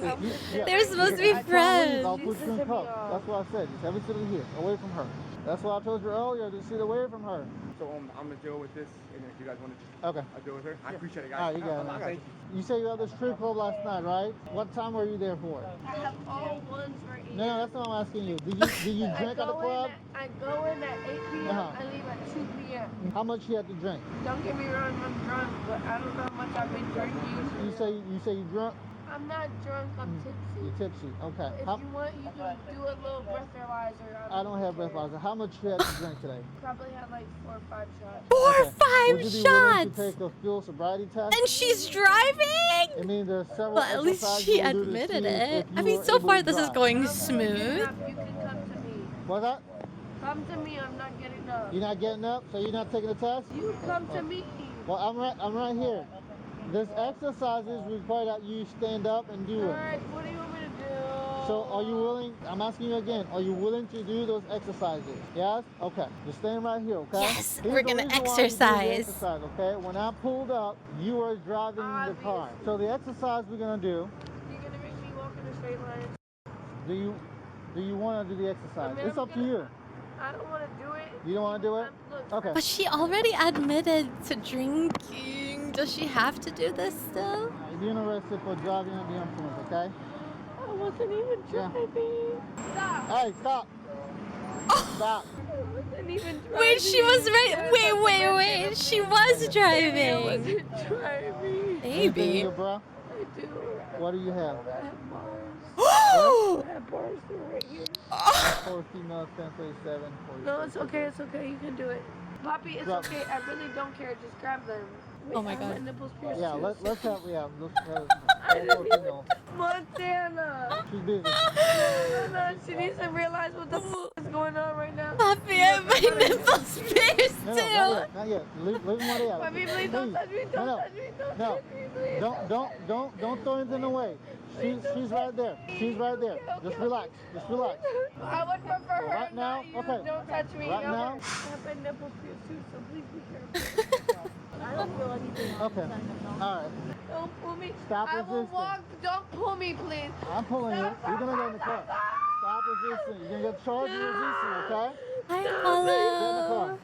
They're supposed to be friends. I'll put you in cuffs. That's what I said. Just have it sitting here, away from her. That's what I told you earlier, to sit away from her. So I'm gonna deal with this, and if you guys want to just I'll deal with her. I appreciate it, guys. All right, you got it. You said you were at the strip club last night, right? What time were you there for? I have all ones right No, that's not what I'm asking you. Did you drink at the club? I go in at 8 p.m. I leave at 2 p.m. How much you had to drink? Don't get me wrong, I'm drunk, but I don't know how much I've been drinking. You say you drunk? I'm not drunk, I'm tipsy. You're tipsy. Okay. If you want, you can do a little breathalyzer. I don't have breathalyzer. How much you had to drink today? Probably had like 4 or 5 shots. 4 or 5 Would you be shots. willing to take a fuel sobriety test? And she's driving. I mean, there's several. Well, at least she admitted it. I mean, so far this is going smooth. You can come to me. What's that? Come to me, I'm not getting up. You're not getting up, so you're not taking the test? You come to me. Well, I'm right here. There's exercises require that you stand up and do it. Alright, what do you want me to do? So are you willing, I'm asking you again, are you willing to do those exercises? Yes? Okay. Just stand right here, okay? Yes, Here's we're the gonna reason why you do the exercise. exercise, okay? When I pulled up, you were driving the car. So the exercise we're gonna do, You're gonna make me walk in a straight line. do you want to do the exercise? It's up to you. I don't want to do it. You don't want to do it? Okay. But she already admitted to drinking. Does she have to do this still? You're being arrested for driving under the influence, okay? I wasn't even driving. Stop. Hey, stop. Stop. I wasn't even driving. Wait, she was right. Wait. She was driving. I wasn't driving. Maybe. Bro? I do. What do you have? I have bars. I have bars right here. 4 female, 1037. No, it's okay. You can do it. Poppy, it's okay. I really don't care. Just grab them. Wait, Oh my God. My nipples pierced Yeah, too. let's have I didn't even- female. Montana. She's busy. No, she needs to realize what the f is going on right now. Poppy, my nipples pierced No, too. not yet. Leave them where they are. Poppy, please don't touch me. Don't touch me. Don't touch me, please. Don't throw anything away. She's right there. She's right there. Just relax. Just relax. I would prefer her Right now? not you. Okay. Don't touch me. Right now? I have my nipples pierced too, so please be careful. I don't feel anything. Okay. All right. Don't pull me. Stop I will resisting. walk. Don't pull me, please. I'm pulling you. You're gonna get in the car. Stop resisting. You're gonna get charged with resisting, okay? Hi, Get in the car. Paula.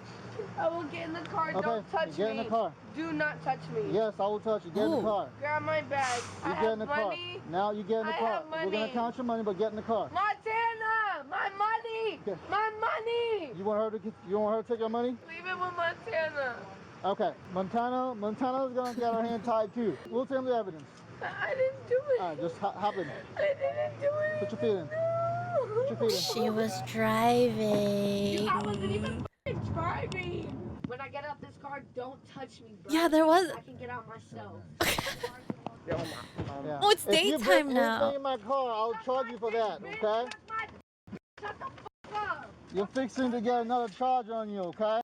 I will get in the car. Okay, Don't touch get me. in the car. Do not touch me. Yes, I will touch you. Get in the car. Grab my bag. You I get have in the money. car. Now you get in the I car. have We're gonna money. count your money, but get in the car. Montana, my money. Okay. My money. You want her to take your money? Leave it with Montana. Okay. Montana's gonna get her hand tied too. We'll take the evidence. I didn't do it. All right, just hop in. I didn't do it. Put your feet in. Put your feet in. She was driving. I wasn't even driving. When I get out this car, don't touch me, bro. Yeah, there was. I can get out myself. Yeah. Oh, it's If you break daytime now. anything in my car, I'll charge you for that, okay? Shut the fuck up. You're fixing to get another charge on you, okay?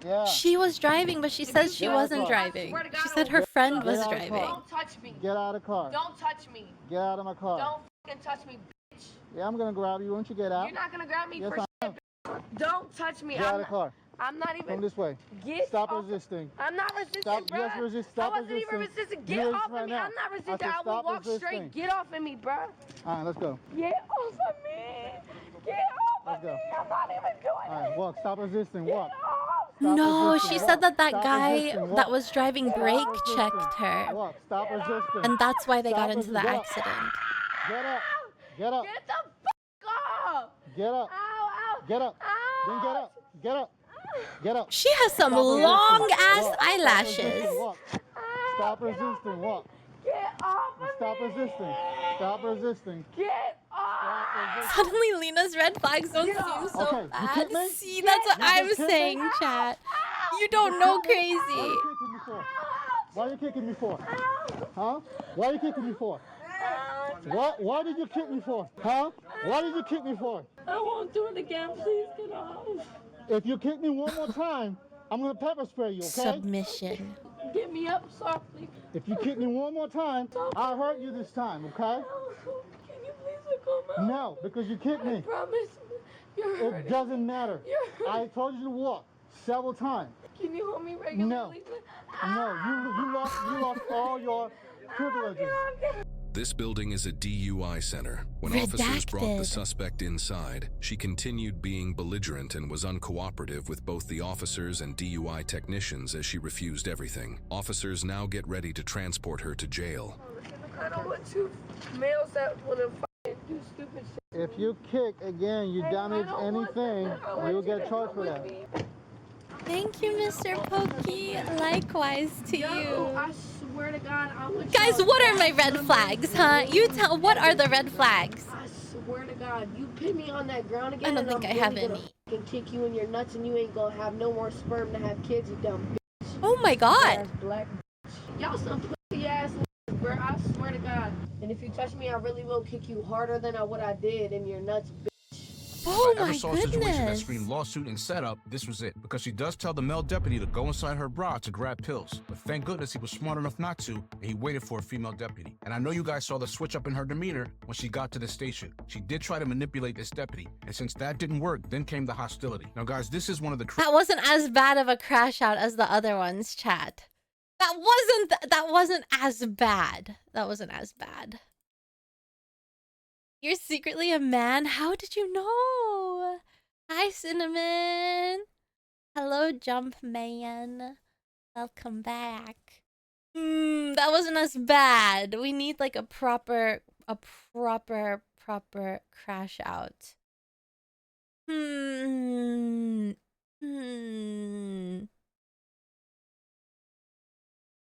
Yeah. She was driving, but she says she Get out of the wasn't car. driving. She said her friend was Get out of the car. driving. Don't touch me. Get out of the car. Don't touch me. Get out of my car. Don't fucking touch me, bitch. Yeah, I'm gonna grab you. Won't you get out? You're not gonna grab me Yes, for I shit, bitch. Don't touch me. Get out of the car. I'm not even. Come this way. Get Stop off- resisting. I'm not resisting, Stop. bro. Yes, resist. Stop I wasn't even resisting. resisting. You Get resist off right of me. now. I'm not resisting. I said I will stop walk resisting. straight. Get off of me, bro. All right, let's go. Get off of me. Get off Let's of go. me. I'm not even doing All right, walk. Stop resisting. Walk. No, resisting, she walk. said that Stop guy resisting, walk. that was driving brake resisting. checked her. Walk. Stop resisting. And that's why they got Stop into the resisting. accident. Get up. Get up. Get the fuck off. Get up. Ow, ow. Get up. Ow. Then get up. Get up. Get up. She has some Stop resisting. long ass Walk. Stop eyelashes. resisting. Walk. Stop resisting. Walk. Get off of Stop me. resisting. Stop resisting. Get off. Suddenly Lena's red flags don't seem so Okay, you bad. kicked me? See, that's what You I'm just kicked me? saying, chat. You don't know Why crazy. you kicking me for? Why you kicking me for? Huh? Why you kicking me for? Why did you kick me for? Huh? Why did you kick me for? I won't do it again. Please get off. If you kick me one more time, I'm gonna pepper spray you, okay? Submission. Get me up softly. If you kick me one more time, I'll hurt you this time, okay? Can you please let go of my No, because you kicked me. promise. You're It hurting. doesn't matter. You're I told you to walk several times. Can you hold me regularly? No. No, you lost all your privileges. This building is a DUI center. When officers brought the Redacted. suspect inside, she continued being belligerent and was uncooperative with both the officers and DUI technicians as she refused everything. Officers now get ready to transport her to jail. I don't want two males that want to do stupid If you kick again, you damage anything, you'll get charged for that. Thank you, Mr. Pokey. Likewise to you. I swear to God, I want Guys, what are my red flags, huh? You tell. What are the red flags? I swear to God, you put me on that ground again. I don't think I have any. Can kick you in your nuts, and you ain't gonna have no more sperm to have kids, you dumb bitch. Oh my God. Black bitch. Y'all some pussy ass niggas, bro. I swear to God. And if you touch me, I really will kick you harder than what I did in your nuts, bitch. Oh If I ever saw a situation that screamed lawsuit and setup, this was it. Because she does tell the male deputy to go inside her bra to grab pills. But thank goodness he was smart enough not to, and he waited for a female deputy. And I know you guys saw the switch up in her demeanor when she got to the station. She did try to manipulate this deputy, and since that didn't work, then came the hostility. Now guys, this is one of the... That wasn't as bad of a crash out as the other ones, chat. That wasn't as bad. That wasn't as bad. You're secretly a man? How did you know? Hi, Cinnamon. Hello, Jump Man. Welcome back. That wasn't as bad. We need like a proper crash out.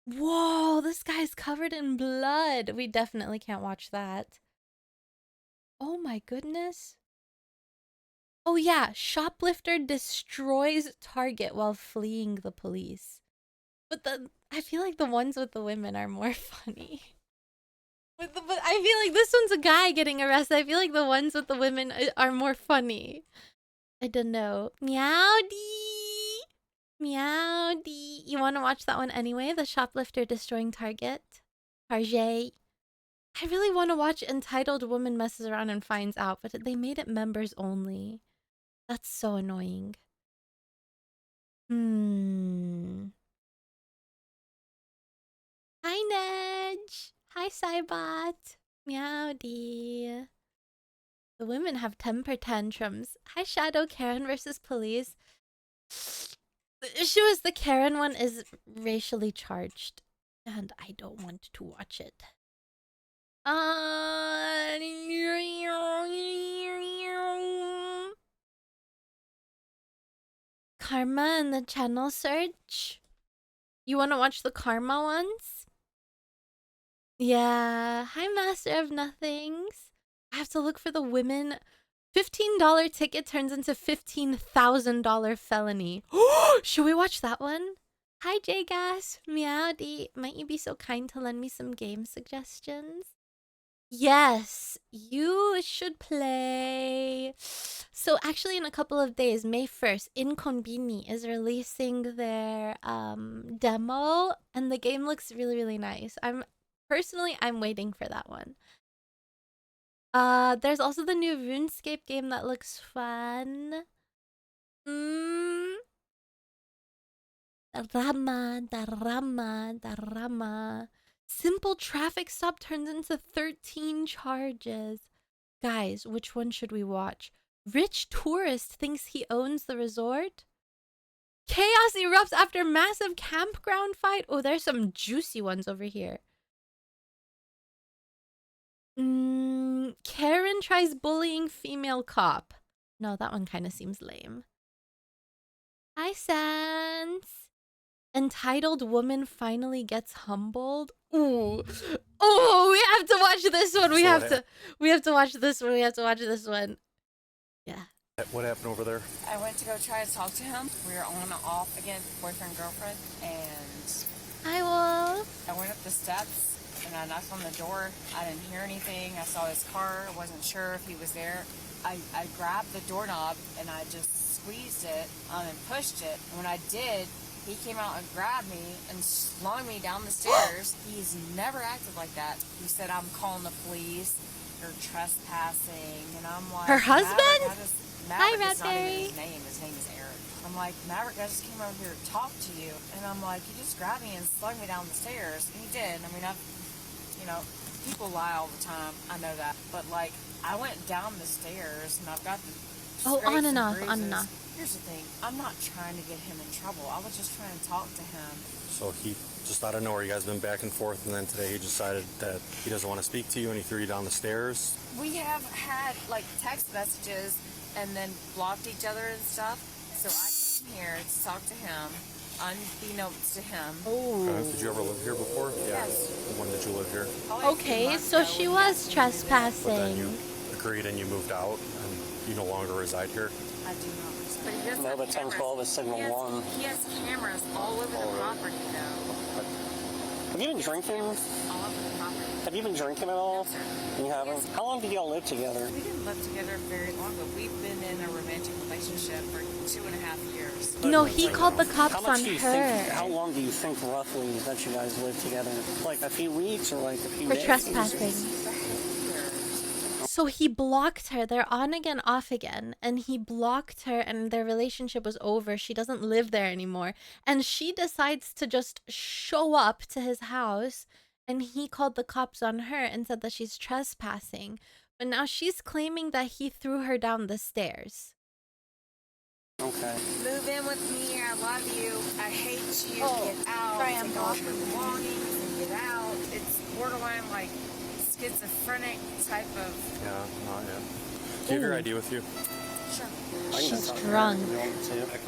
Whoa, this guy's covered in blood. We definitely can't watch that. Oh my goodness. Oh yeah, shoplifter destroys target while fleeing the police. But I feel like the ones with the women are more funny. But I feel like this one's a guy getting arrested. I feel like the ones with the women are more funny. I don't know. Meowdy. Meowdy. You want to watch that one anyway? The shoplifter destroying target. Target. I really want to watch Entitled Woman Messes Around and Finds Out, but they made it members only. That's so annoying. Hi, Nedge. Hi, Cybot. Meowdy. The women have temper tantrums. Hi, Shadow. Karen versus police. The issue is the Karen one is racially charged, and I don't want to watch it. Karma in the channel search. You want to watch the Karma ones? Yeah. Hi, Master of Nothings. I have to look for the women. $15 ticket turns into $15,000 felony. Should we watch that one? Hi, J-Gas. Meowdy. Might you be so kind to lend me some game suggestions? Yes, you should play. So actually in a couple of days, May 1st, Inconbini is releasing their demo, and the game looks really, really nice. I'm waiting for that one. There's also the new RuneScape game that looks fun. Darama. Simple traffic stop turns into 13 charges. Guys, which one should we watch? Rich tourist thinks he owns the resort. Chaos erupts after massive campground fight. Oh, there's some juicy ones over here. Karen tries bullying female cop. No, that one kind of seems lame. Hi, Sans. Entitled Woman finally gets humbled. Ooh. Oh, we have to watch this one. We have to watch this one. We have to watch this one. Yeah. What happened over there? I went to go try to talk to him. We were on and off again, boyfriend, girlfriend, and Hi, Wolf. I went up the steps and I knocked on the door. I didn't hear anything. I saw his car. I wasn't sure if he was there. I grabbed the doorknob and I just squeezed it and pushed it. And when I did, he came out and grabbed me and slung me down the stairs. He's never acted like that. He said, I'm calling the police. You're trespassing. And I'm like, her husband? Maverick is not even his name. His name is Eric. I'm like, Maverick, I just came over here to talk to you. And I'm like, he just grabbed me and slung me down the stairs. And he did. I mean, people lie all the time. I know that. But like, I went down the stairs and I've got the on and off. Here's the thing. I'm not trying to get him in trouble. I was just trying to talk to him. So he just out of nowhere, you guys been back and forth, and then today he decided that he doesn't want to speak to you, and he threw you down the stairs. We have had like text messages and then blocked each other and stuff. So I came here to talk to him, unbeknownst to him. Okay. Did you ever live here before? Yes. When did you live here? Okay, so she was But then trespassing. you agreed and you moved out, and you no longer reside here? I do not. But he does No, have but 1012 is signal one. He has cameras all over the property, though. Have you been drinking? All over the property. Have you been drinking at all? You haven't? How long did y'all live together? We didn't live together very long, but we've been in a romantic relationship for 2.5 years. No, he called the cops How much on do you her. think, how long do you think roughly that you guys lived together? Like a few weeks or like a few For days? trespassing. So he blocked her. They're on again, off again. And he blocked her and their relationship was over. She doesn't live there anymore. And she decides to just show up to his house. And he called the cops on her and said that she's trespassing. But now she's claiming that he threw her down the stairs. Okay. Move in with me. I love you. I hate you. Oh, get out. sorry, I'm take all your belongings and get out. It's borderline like schizophrenic type of. Yeah, not yet. Do you have your ID with you? Sure. She's drunk.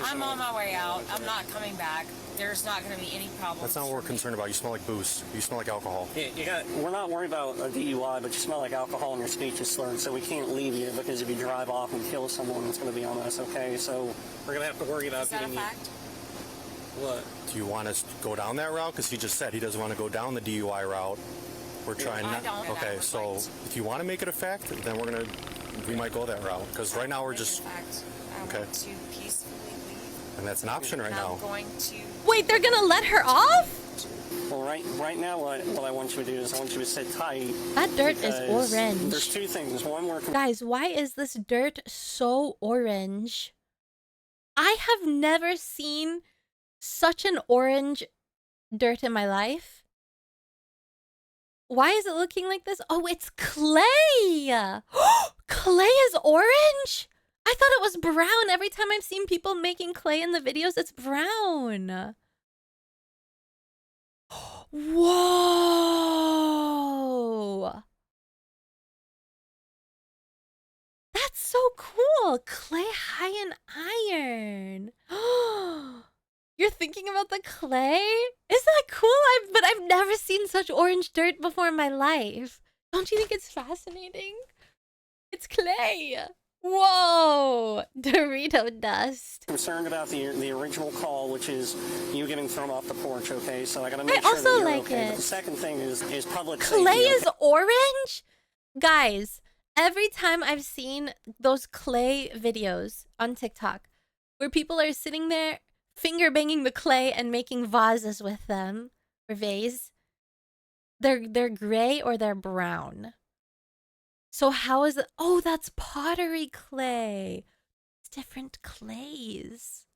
I'm on my way out. I'm not coming back. There's not going to be any problems. That's not what we're concerned about. You smell like booze. You smell like alcohol. We're not worried about a DUI, but you smell like alcohol and your speech is slurred, so we can't leave you because if you drive off and kill someone, it's going to be on us, okay? So we're going to have to worry about Is that a getting you. fact? What? Do you want us to go down that route? Because he just said he doesn't want to go down the DUI route. We're trying I not. don't. Okay, so if you want to make it a fact, then we might go that route. Because right now we're just. I Okay. want to peacefully leave. And that's an option right And now. I'm going to. Wait, they're gonna let her off? Well, right now, what I want you to do is I want you to sit tight. That dirt is because orange. There's two things. One, Guys, why is this dirt so orange? I have never seen such an orange dirt in my life. Why is it looking like this? Oh, it's clay! Clay is orange? I thought it was brown. Every time I've seen people making clay in the videos, it's brown. Whoa! That's so cool. Clay high in iron. You're thinking about the clay? Isn't that cool? But I've never seen such orange dirt before in my life. Don't you think it's fascinating? It's clay. Whoa! Dorito dust. concerned about the original call, which is you getting thrown off the porch, okay? So I gotta make I sure also that you're like okay. it. But the second thing is public Clay safety. is orange? Guys, every time I've seen those clay videos on TikTok where people are sitting there finger banging the clay and making vases with them, or vase, they're gray or they're brown. So how is it? Oh, that's pottery clay. It's different clays.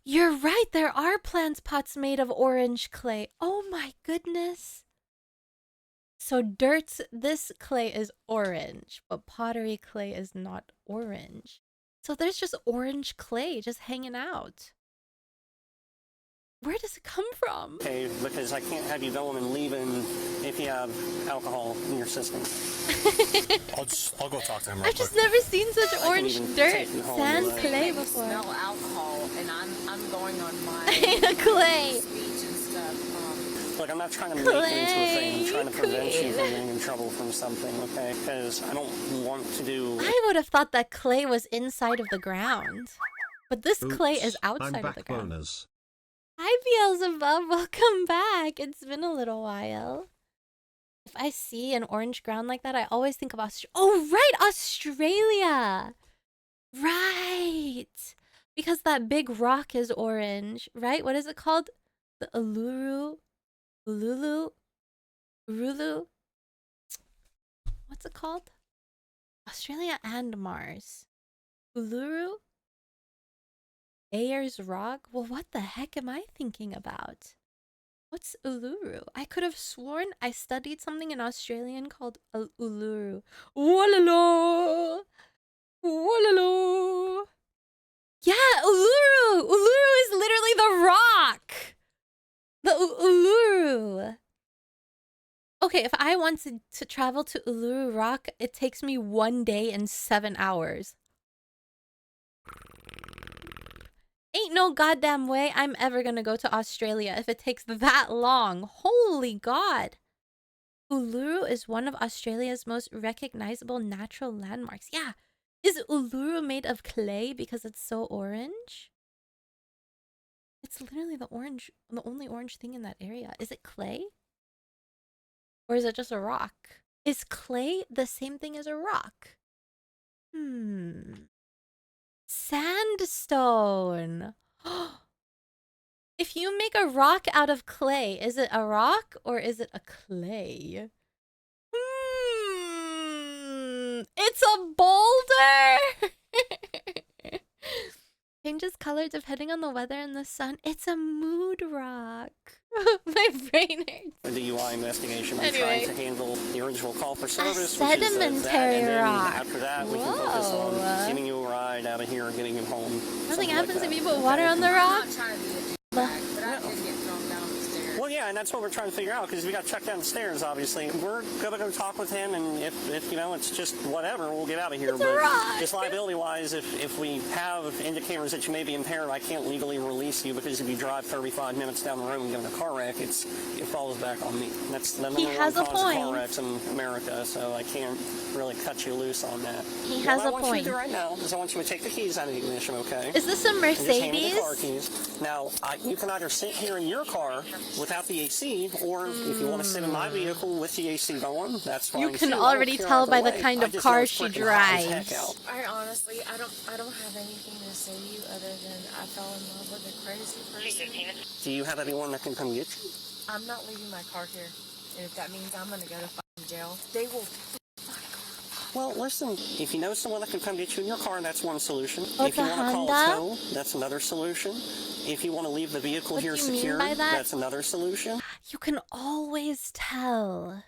You're right. There are plant pots made of orange clay. Oh my goodness. So this clay is orange, but pottery clay is not orange. So there's just orange clay just hanging out. Where does it come from? Okay, because I can't have you going and leaving if you have alcohol in your system. I'll go talk to him real I've just never seen such orange even dirt, take you home sand, with it. clay You before. smell alcohol, and I'm going on my Clay. speech and stuff. Look, I'm not trying to make it into a thing. I'm Clay, trying to prevent you from clean. getting in trouble from something, okay? Because I don't want to do... I would have thought that clay was inside of the ground. But this clay is outside of the ground. Hi, Beelzebub. Welcome back. It's been a little while. If I see an orange ground like that, I always think of Australia. Oh, right! Australia! Right! Because that big rock is orange, right? What is it called? The Uluru? Uluru? What's it called? Australia and Mars. Uluru? Ayers Rock? Well, what the heck am I thinking about? What's Uluru? I could have sworn I studied something in Australian called Uluru. Walala! Walalo. Yeah, Uluru. Uluru is literally the rock. The Uluru. Okay, if I want to travel to Uluru Rock, it takes me 1 day and 7 hours. Ain't no goddamn way I'm ever gonna go to Australia if it takes that long. Holy God. Uluru is one of Australia's most recognizable natural landmarks. Yeah. Is Uluru made of clay because it's so orange? It's literally the only orange thing in that area. Is it clay? Or is it just a rock? Is clay the same thing as a rock? Sandstone. If you make a rock out of clay, is it a rock or is it a clay? It's a boulder! Changes color depending on the weather and the sun. It's a mood rock. My brain hurts. The DUI investigation. I'm Anyway. trying to handle the original call for service, sedimentary which is that, and rock. then after that, we can focus on giving you a ride out of here and getting you home. Nothing something happens like if you that. put water on the rock? Well, yeah, and that's what we're trying to figure out, because we got Chuck down the stairs, obviously. We're going to go talk with him, and if you know, it's just whatever, we'll get out of here. But just liability-wise, if we have indicators that you may be impaired, I can't legally release you, because if you drive 35 minutes down the road and get in a car wreck, it falls back on me. And that's the number one cause of car wrecks in America, so I can't really cut you loose on that. He has a What I want you point. to do right now is I want you to take the keys out of the ignition, okay? Is this a And just hand me the Mercedes? car keys. Now, you can either sit here in your car without the AC, or if you want to sit in my vehicle with the AC going, that's fine. You can too. I don't already care tell either by the way. kind I of just know car it's she freaking hot as heck drives. out. I honestly, I don't have anything to say to you other than I fell in love with a crazy person. Do you have anyone that can come get you? I'm not leaving my car here, and if that means I'm gonna go to fucking jail, they will. Well, listen, if you know someone that can come get you in your car, that's one solution. Oh, If you it's a want to call a Honda? tow, that's another solution. If you want to leave the vehicle What here do you mean secure, by that? that's another solution. You can always tell.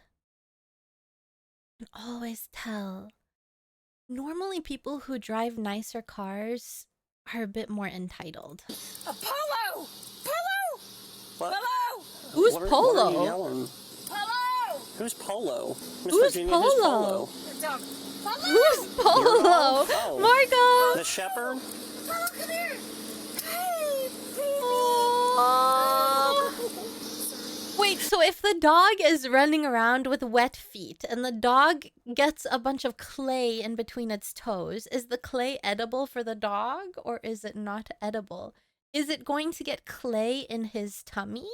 You can always tell. Normally, people who drive nicer cars are a bit more entitled. Apollo! Polo! What? Polo! Who's What are you Polo? yelling? Polo! Who's Polo? Miss Who's Virginia, who's Polo? Polo? Who's Polo? Oh. Marco! The shepherd? Polo, come here! Hey, Wait, so if the dog is running around with wet feet and the dog gets a bunch of clay in between its toes, is the clay edible for the dog or is it not edible? Is it going to get clay in his tummy?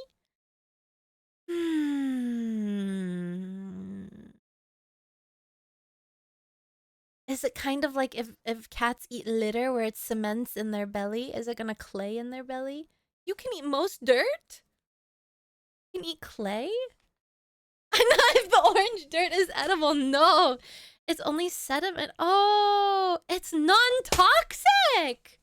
Is it kind of like if cats eat litter where it cements in their belly? Is it gonna clay in their belly? You can eat most dirt? You can eat clay? Not if the orange dirt is edible. No, it's only sediment. Oh, it's non-toxic.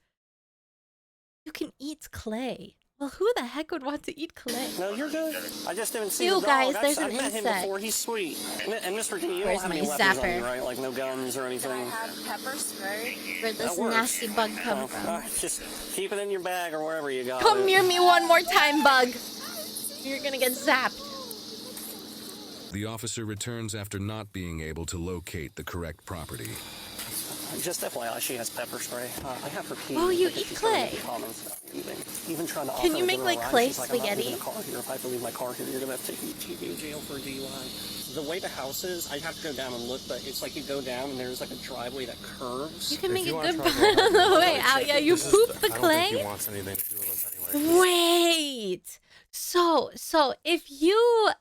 You can eat clay. Well, who the heck would want to eat clay? No, you're good. I just didn't see Ew, the dog. guys, there's I've an met him insect. before. He's sweet. And Mr. D, you Where's don't have any my weapons on zapper? you, right? Like no guns or anything. I have pepper spray. Where'd this That works. nasty bug come Well, from? just keep it in your bag or wherever you got it. Come near me one more time, bug. You're gonna get zapped. The officer returns after not being able to locate the correct property. Just FYI, she has pepper spray. I have her key. Oh, you because eat she's trying to clay. make comments about leaving. Even trying to Can offer you to make, give her a like, ride. clay She's like, I'm not leaving spaghetti? the car here. If I have to leave my car here, you're gonna have to take me to jail for a DUI. The way the house is, I have to go down and look, but it's like you go down and there's like a driveway that curves. You can make a wanna good try bun to on the way out. Yeah, you poop the I don't think clay. he wants anything to do with us anyway. Wait. So if you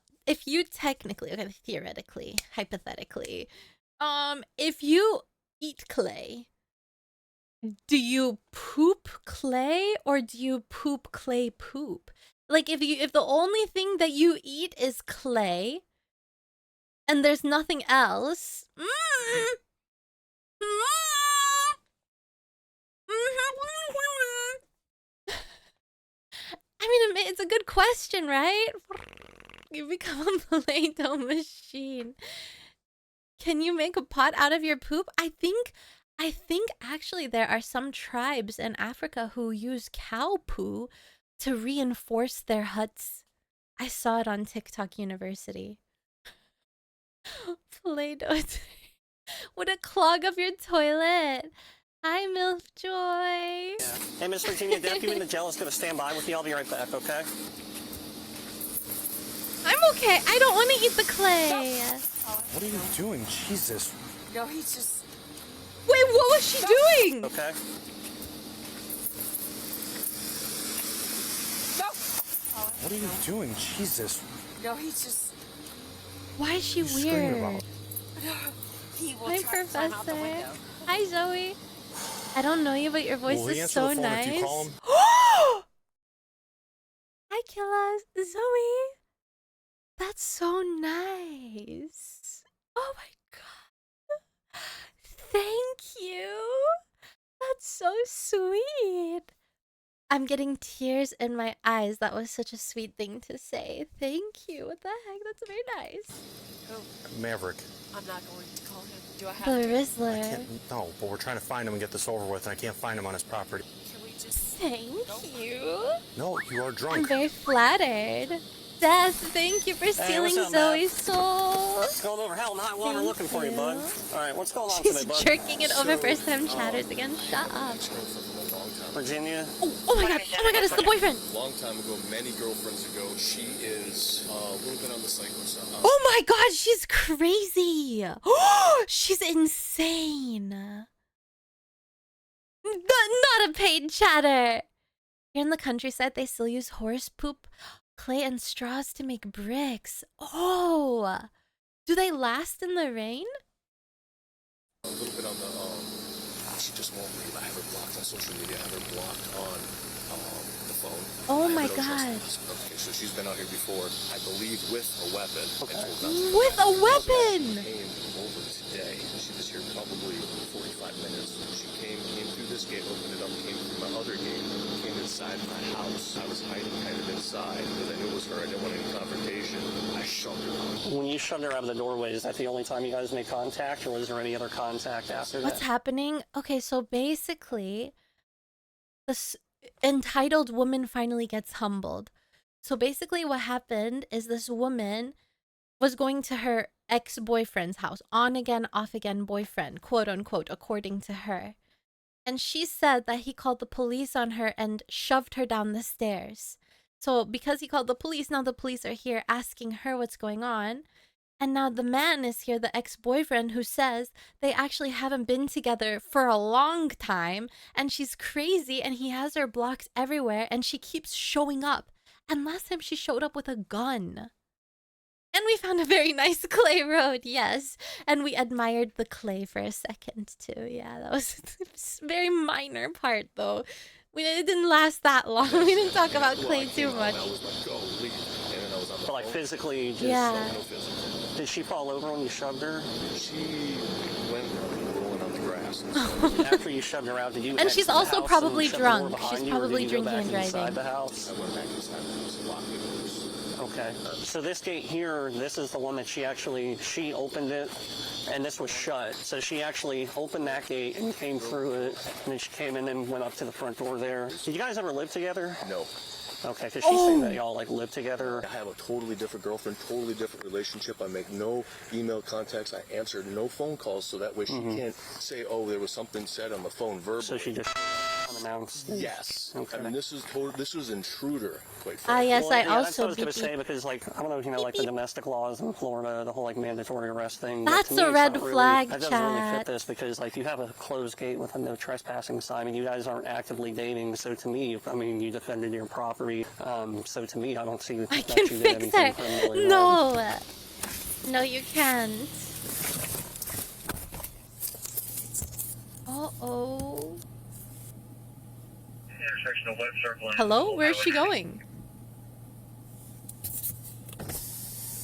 technically, okay, theoretically, hypothetically, if you eat clay, do you poop clay or do you poop clay poop? Like if the only thing that you eat is clay and there's nothing else, I mean, it's a good question, right? You become a Play-Doh machine. Can you make a pot out of your poop? I think I think actually there are some tribes in Africa who use cow poo to reinforce their huts. I saw it on TikTok University. Play-Doh would it clog up your toilet? Hi, MILF Joy. Hey, Miss Virginia, Deputy and the Jealous going to stand by with you. I'll be right back, okay? I'm okay. I don't want to eat the clay. What are you doing? Jesus. No, he's just. Wait, what was she doing? Okay. No. What are you doing? Jesus. No, he's just. Why is she What are you screaming weird? about? He will Hi, try to climb out the Professor. window. Hi, Zoe. I don't know you, but your voice Will he is answer so the phone nice. if you call him? Hi, Killa. Zoe. That's so nice. Oh my god. Thank you. That's so sweet. I'm getting tears in my eyes. That was such a sweet thing to say. Thank you. What the heck? That's very nice. Maverick. I'm not going to call him. Do I have The to? Rizzler. No, but we're trying to find him and get this over with, and I can't find him on his property. Can we just? Thank you. No, you are I'm drunk. very flattered. Death, thank you for stealing what's up, Zoe's soul. It's going over hell and high water Thank looking for you, bud. All right, what's going on She's today, bud? jerking it over first time chatters again. Shut up. Virginia. Oh my god, it's the boyfriend. Long time ago, many girlfriends ago, she is a little bit on the psycho side. Oh my god, she's crazy. She's insane. Not a paid chatter. Here in the countryside, they still use horse poop, clay, and straws to make bricks. Oh, do they last in the rain? A little bit on the, she just won't leave. I have her blocked on social media. I have her blocked on the phone. Oh I my have her god. Okay, so she's been out here before, I believe, with a weapon. Okay. And told not to With a weapon? She came over today. She was here probably 45 minutes. She came through this gate, opened it up, came through my other gate, came inside my house. I was hiding kind of inside because I knew it was her. I didn't want any confrontation. I shoved her out. When you shoved her out of the doorway, is that the only time you guys made contact, or was there any other contact after that? What's happening? Okay, so basically, this entitled woman finally gets humbled. So basically what happened is this woman was going to her ex-boyfriend's house, on again, off again boyfriend, quote unquote, according to her. And she said that he called the police on her and shoved her down the stairs. So because he called the police, now the police are here asking her what's going on. And now the man is here, the ex-boyfriend, who says they actually haven't been together for a long time. And she's crazy and he has her blocked everywhere and she keeps showing up. And last time she showed up with a gun. And we found a very nice clay road, yes. And we admired the clay for a second too. Yeah, that was a very minor part though. It didn't last that long. We didn't talk about clay too much. I was like, go, leave. And then I was on the But like phone. physically, just, Yeah. No physical. Did she fall over when you shoved her? She went rolling on the grass. After you shoved her out, did you? And exit she's the also house probably and shut the door drunk. behind She's you, or probably did you go drinking back and inside driving. the house? I went back inside the house and locked the doors. Okay. So this gate here, this is the one that she opened it, and this was shut. So she actually opened that gate and came through it, and then she came in and went up to the front door there. Did you guys ever live together? No. Okay, because she's saying that y'all like live together. I have a totally different girlfriend, totally different relationship. I make no email contacts. I answer no phone calls, so that way she can't say, "Oh, there was something said on the phone verbally." So she just unannounced. Yes. Okay. I mean, this was intruder, quite Ah, frankly. yes, I That's what I also was gonna beep, say, beep. because like I don't know if you know like the domestic laws in Florida, the whole like mandatory arrest thing. That's but to me, a it's red not really- flag, That doesn't really fit chat. this because like you have a closed gate with a no trespassing sign, and you guys aren't actively dating. So to me, I mean, you defended your property. So to me, I don't see I that can you did fix anything her. criminally wrong. No. No, you can't. Uh-oh. Intersection of West Circle and Hello? Where's she going?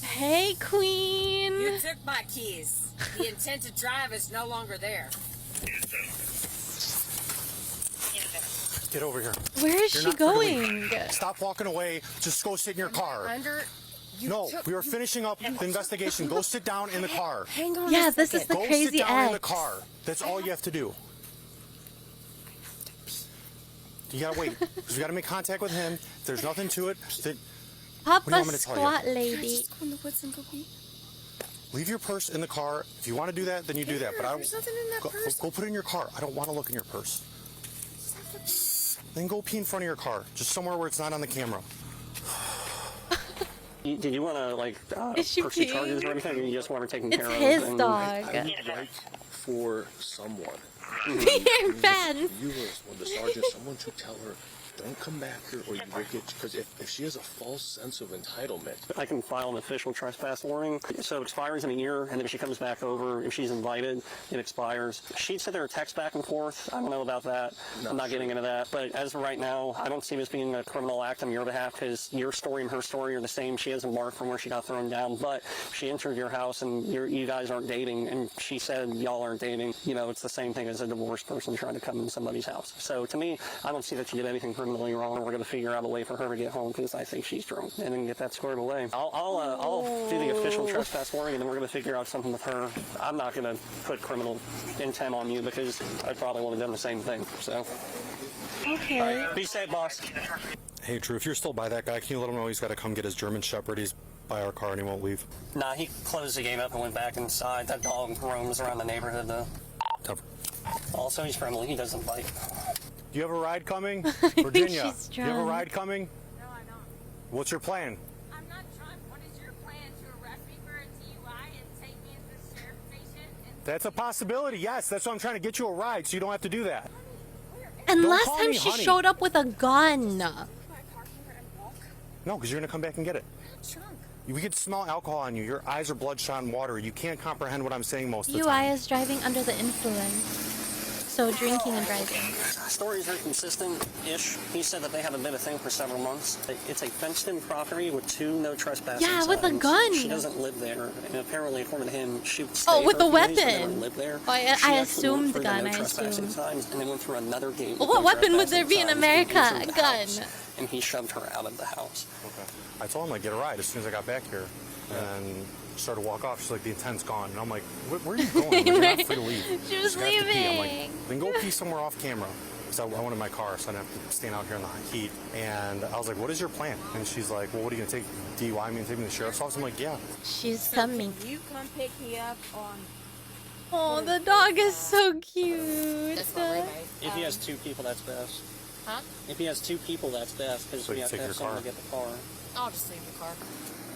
Hey, queen. You took my keys. The intent to drive is no longer there. Get over here. Where is You're she not forgiving going? me. Stop walking away. Just go sit in your car. No, we are finishing up the investigation. Go sit down in the car. Hang on. Yeah, a this is second. the Go crazy sit down in the ex. car. That's all you have to do. You gotta wait. Because we gotta make contact with him. If there's nothing to it, then... Papa squat lady. Leave your purse in the car. If you want to do that, then you do that. But there's nothing in that purse. Go put it in your car. I don't want to look in your purse. Then go pee in front of your car. Just somewhere where it's not on the camera. Did you want to, like, pursue charges or anything? Or you just want her taken care of? It's his and- dog. I would like for someone, Your fans. viewers, or the sergeant, someone to tell her, don't come back here or you will get, because if she has a false sense of entitlement. I can file an official trespass warning. So it expires in a year, and then if she comes back over, if she's invited, it expires. She said there were texts back and forth. I don't know about that. I'm not getting into that. But as of right now, I don't see this being a criminal act on your behalf because your story and her story are the same. She hasn't marked from where she got thrown down. But she entered your house, and you guys aren't dating, and she said y'all aren't dating. You know, it's the same thing as a divorced person trying to come in somebody's house. So to me, I don't see that she did anything criminally wrong, and we're going to figure out a way for her to get home because I think she's drunk, and then get that squared away. I'll do the official trespass warning, and then we're going to figure out something with her. I'm not going to put criminal intent on you because I probably would have done the same thing. So, okay. All right, be safe, boss. Hey, Drew, if you're still by that guy, can you let him know he's got to come get his German Shepherd? He's by our car and he won't leave. Nah, he closed the gate up and went back inside. That dog roams around the neighborhood, though. Tough. Also, he's friendly. He doesn't bite. Do you have a ride coming? Virginia, she's do you have a drunk. ride coming? No, I don't. What's your plan? I'm not drunk. What is your plan? To arrest me for a DUI and take me to the sheriff's station? That's a possibility, yes. That's why I'm trying to get you a ride so you don't have to do that. And Don't last call time me she honey. showed up with a gun. No, because you're going to come back and get it. We could smell alcohol on you. Your eyes are bloodshot and watery. You can't comprehend what I'm saying most of the time. UI is driving under the influence. So drinking and driving. Stories are consistent-ish. He said that they haven't been a thing for several months. It's a fenced-in property with 2 no trespassing Yeah, with a signs. gun. She doesn't live there, and apparently, according to him, she would stay Oh, with for a few days, but weapon. never lived there. Oh, I She actually went assumed through the gun, no I trespassing assumed. signs, and then went through another gate. with What no weapon would there trespassing be in signs and America? entered A the gun. house, and he shoved her out of the house. Okay. I told him I'd get a ride as soon as I got back here. And started to walk off. She's like, the intent's gone. And I'm like, where are you going? Like, you're not free to leave. She was You have to pee. I'm leaving. like, then go pee somewhere off camera. Because I wanted my car, so I didn't have to stand out here in the heat. And I was like, what is your plan? And she's like, well, what are you going to take? DUI me and take me to the sheriff's office? I'm like, yeah. She's coming. You come pick me up on. Oh, the dog is so cute. That's my roommate. If he has 2 people, that's best. Huh? If he has 2 people, that's best, because So we you have to take have your someone car. to get the car. I'll just leave the car.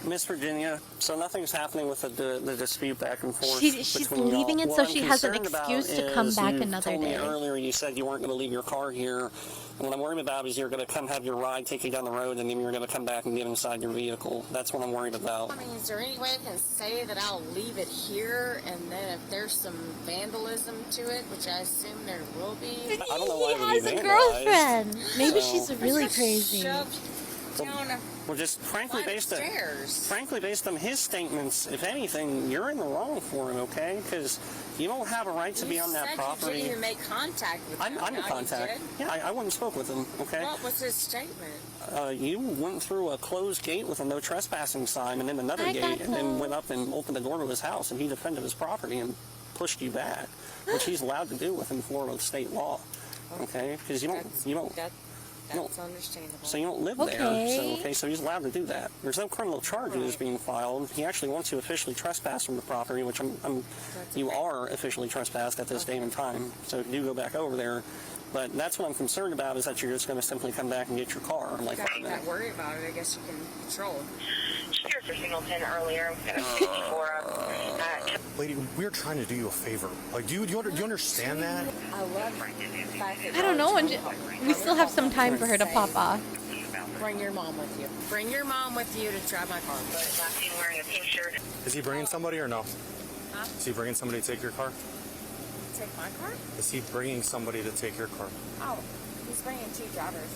Miss Virginia, so nothing's happening with the dispute back and forth. She's between y'all. leaving it What so I'm she has an concerned about excuse to come is back you another told me day. earlier you said you weren't going to leave your car here. And what I'm worried about is you're going to come have your ride, take you down the road, and then you're going to come back and get inside your vehicle. That's what I'm worried about. I mean, is there any way I can say that I'll leave it here, and then if there's some vandalism to it, which I assume there will be? I don't know why it would He be has a vandalized. girlfriend. Maybe So- she's really crazy. Well, just frankly based on his statements, if anything, you're in the wrong for him, okay? Because you don't have a right to be on that You property. didn't even make contact with him. I'm in Now you contact. did? Yeah, I went and spoke with him, okay? What was his statement? You went through a closed gate with a no trespassing sign and then another gate and then went up and opened the door to his house and he defended his property and pushed you back, which he's allowed to do within Florida state law, okay? Because That's understandable. so you don't live there. So he's allowed to do that. There's no criminal charges being filed. He actually wants to officially trespass from the property, which you are officially trespassed at this date and time. So do go back over there. But that's what I'm concerned about is that you're just going to simply come back and get your car. I'm like, I'm not worried about it. I guess you can control it. Here for Singleton earlier. I'm going to 54 Lady, we're trying to do you a favor. Like, do you understand that? I love the fact that I don't know. We still have some time for her to pop off. Bring your mom with you. Bring your mom with you to drive my car. Last seen wearing a pink shirt. Is he bringing somebody or no? Huh? Is he bringing somebody to take your car? Take my car? Is he bringing somebody to take your car? Oh, he's bringing 2 drivers.